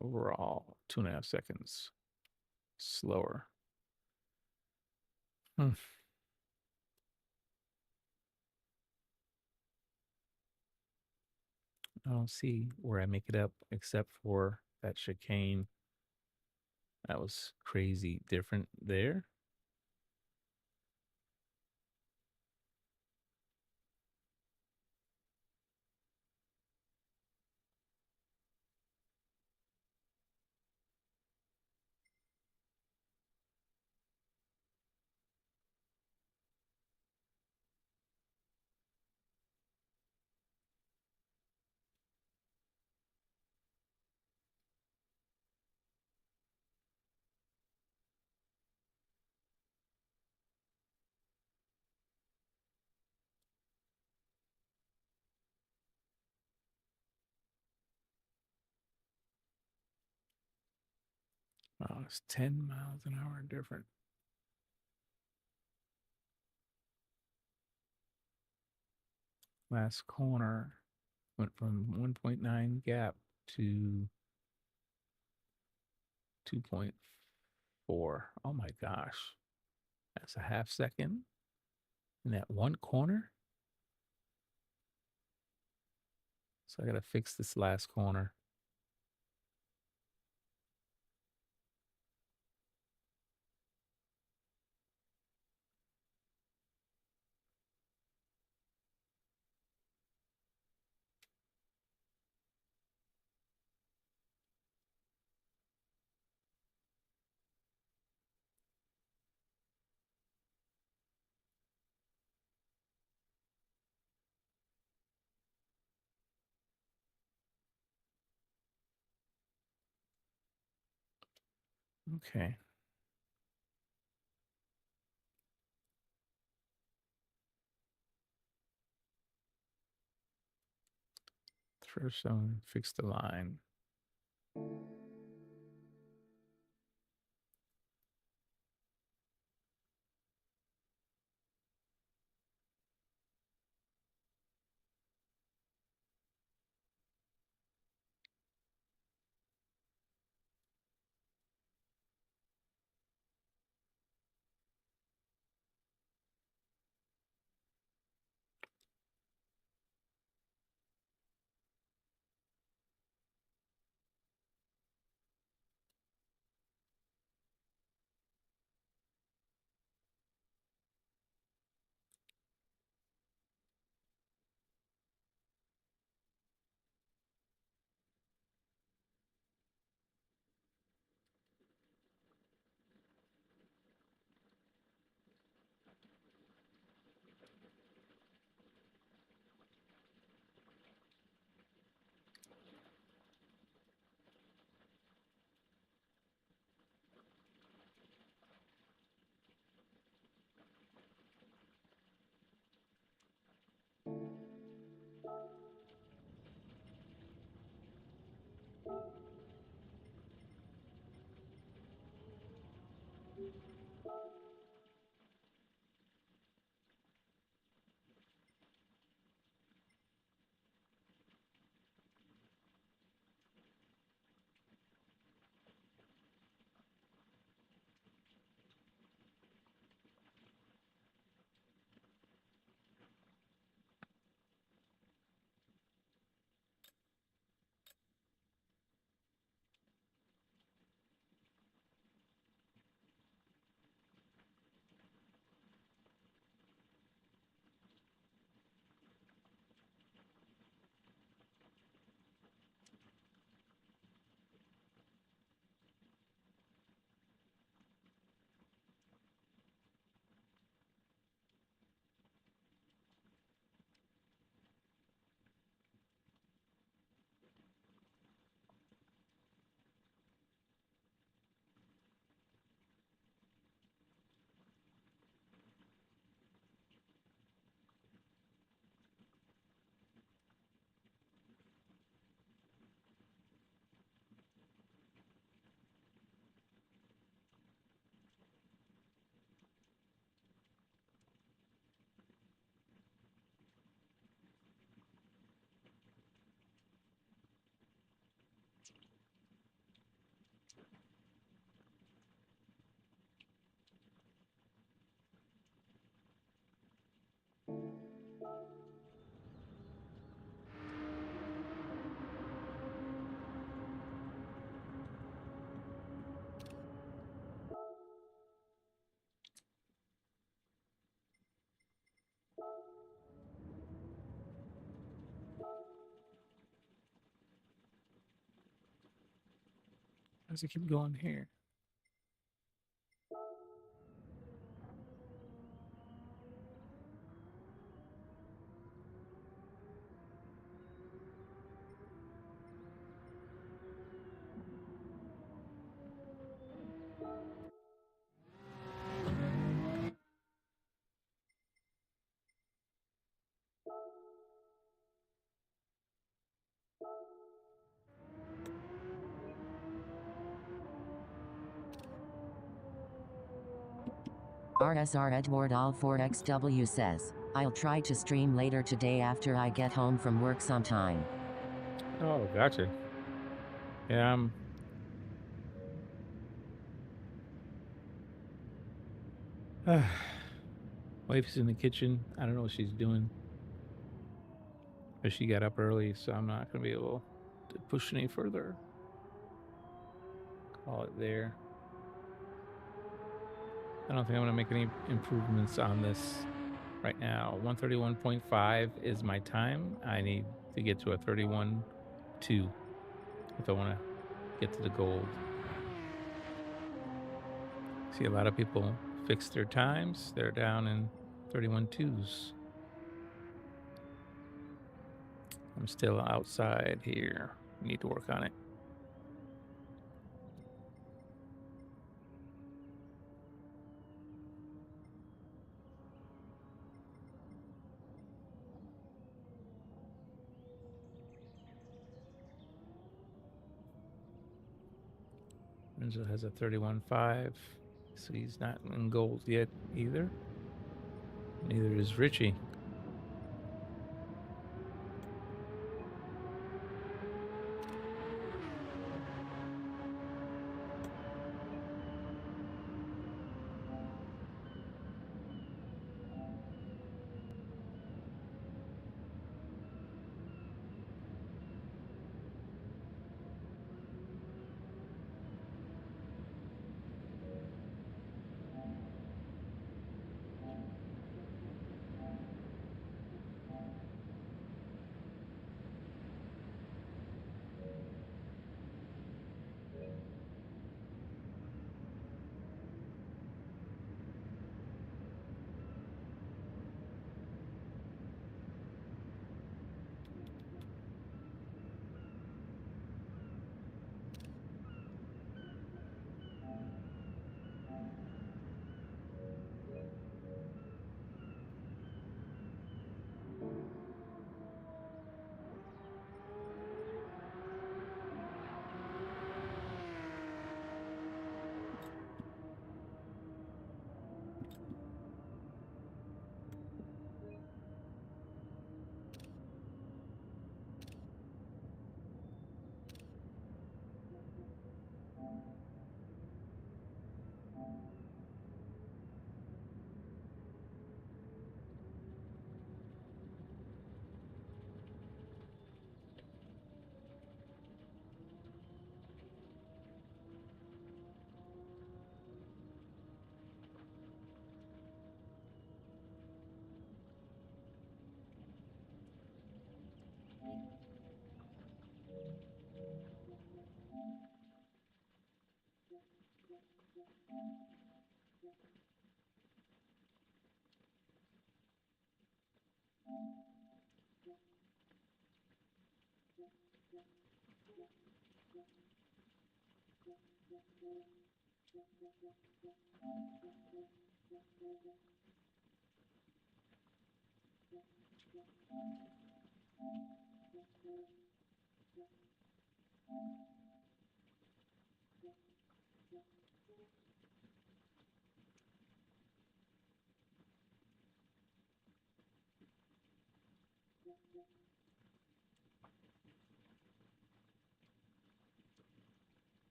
Overall, 2.5 seconds slower. I don't see where I make it up except for that chicane. That was crazy different there. Wow, it's 10 miles an hour different. Last corner went from 1.9 gap to 2.4. Oh my gosh. That's a half second in that one corner. So I got to fix this last corner. Okay. First, fix the line. How does it keep going here? RSR Edward All 4XW says, I'll try to stream later today after I get home from work sometime. Oh, gotcha. Yeah, wife's in the kitchen. I don't know what she's doing. But she got up early, so I'm not going to be able to push any further. Call it there. I don't think I'm going to make any improvements on this right now. 131.5 is my time. I need to get to a 31.2 if I want to get to the gold. See, a lot of people fix their times. They're down in 31.2s. I'm still outside here. Need to work on it. Renzo has a 31.5, so he's not in gold yet either. Neither is Richie.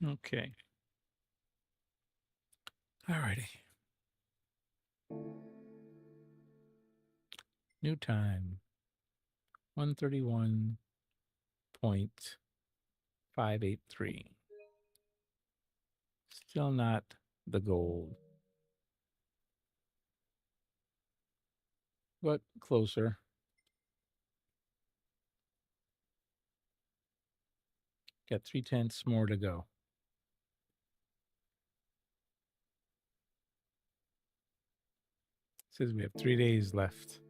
Okay. Alrighty. New time. 131.583. Still not the gold, but closer. Got 0.3 more to go. Says we have 3 days left.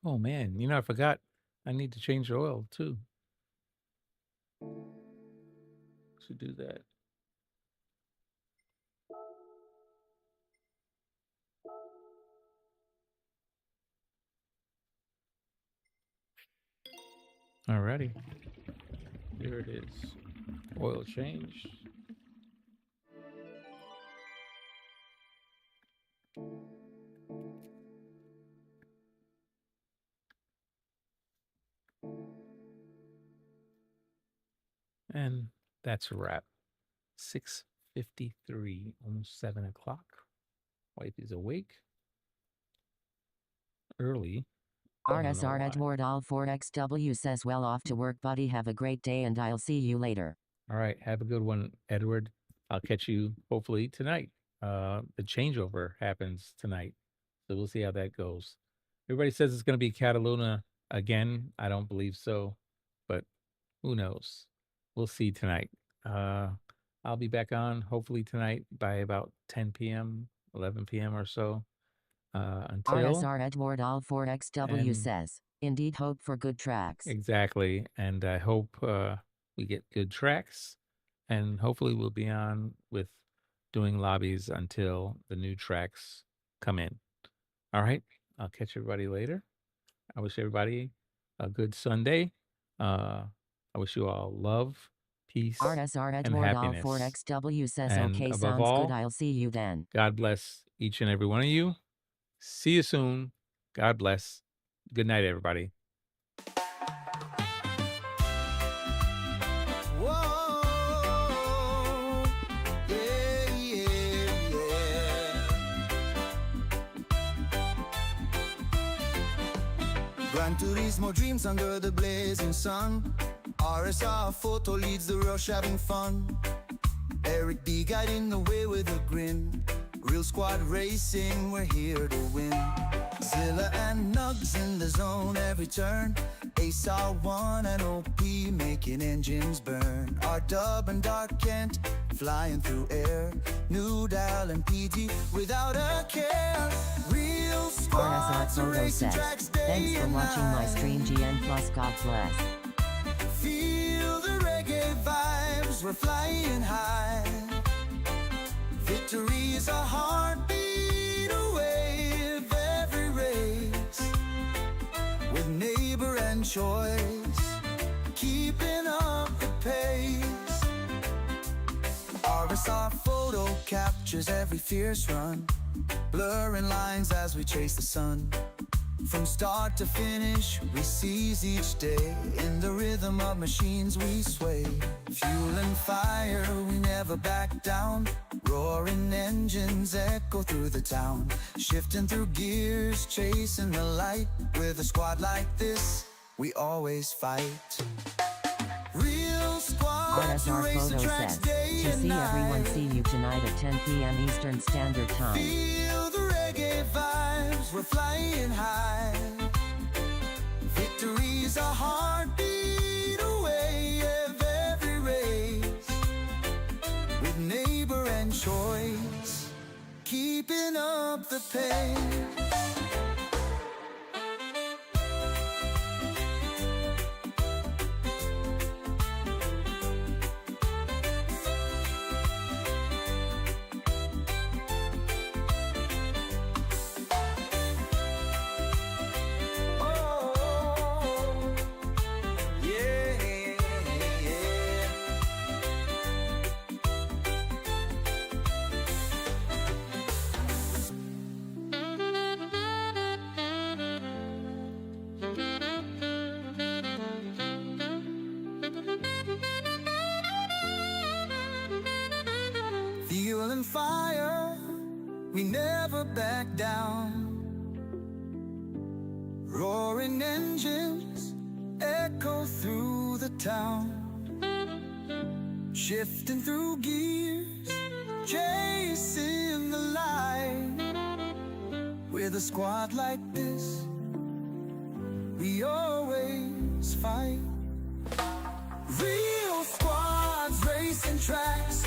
Oh man, you know, I forgot I need to change the oil too. Should do that. Alrighty. Here it is. Oil change. And that's a wrap. 6:53, almost 7 o'clock. Wife is awake. Early. RSR Edward All 4XW says, well, off to work, buddy. Have a great day, and I'll see you later. All right. Have a good one, Edward. I'll catch you hopefully tonight. The changeover happens tonight. So we'll see how that goes. Everybody says it's going to be Cataluna again. I don't believe so, but who knows? We'll see tonight. I'll be back on hopefully tonight by about 10 p.m., 11 p.m. or so. Until RSR Edward All 4XW says, indeed hope for good tracks. Exactly. And I hope we get good tracks, and hopefully we'll be on with doing lobbies until the new tracks come in. All right. I'll catch everybody later. I wish everybody a good Sunday. I wish you all love, peace, RSR and Edward All happiness. 4XW says, And okay, above sounds all, good. I'll see you then. God bless each and every one of you. See you soon. God bless. Good night, everybody. Whoa, yeah, yeah, yeah. Gran Turismo dreams under the blazing sun. RSR photo leads the rush, having fun. Eric B guiding the way with a grin. Real squad racing, we're here to win. Zilla and Nugs in the zone every turn. Ace R1 and OP making engines burn. R-Dub and Dark Kent flying through air. Noodle and PG without a care. Real RSR squads Photo racing says, tracks day thanks for and watching my night. stream. GN Plus, God bless. Feel the reggae vibes, we're flying high. Victory is a heartbeat away of every race. With neighbor and choice, keeping up the pace. RSR photo captures every fierce run, blurring lines as we chase the sun. From start to finish, we seize each day. In the rhythm of machines we sway. Fuel and fire, we never back down. Roaring engines echo through the town. Shifting through gears, chasing the light. With a squad like this, we always fight. Real squads RSR race the Photo tracks says, day to and see everyone, night. see you tonight at 10 p.m. Eastern Standard Time. Feel the reggae vibes, we're flying high. Victory's a heartbeat away of every race. With neighbor and choice, keeping up the pace. never back down. Roaring engines echo through the town, shifting through gears, chasing the light. With a squad like this, we always fight. Real squads racing tracks,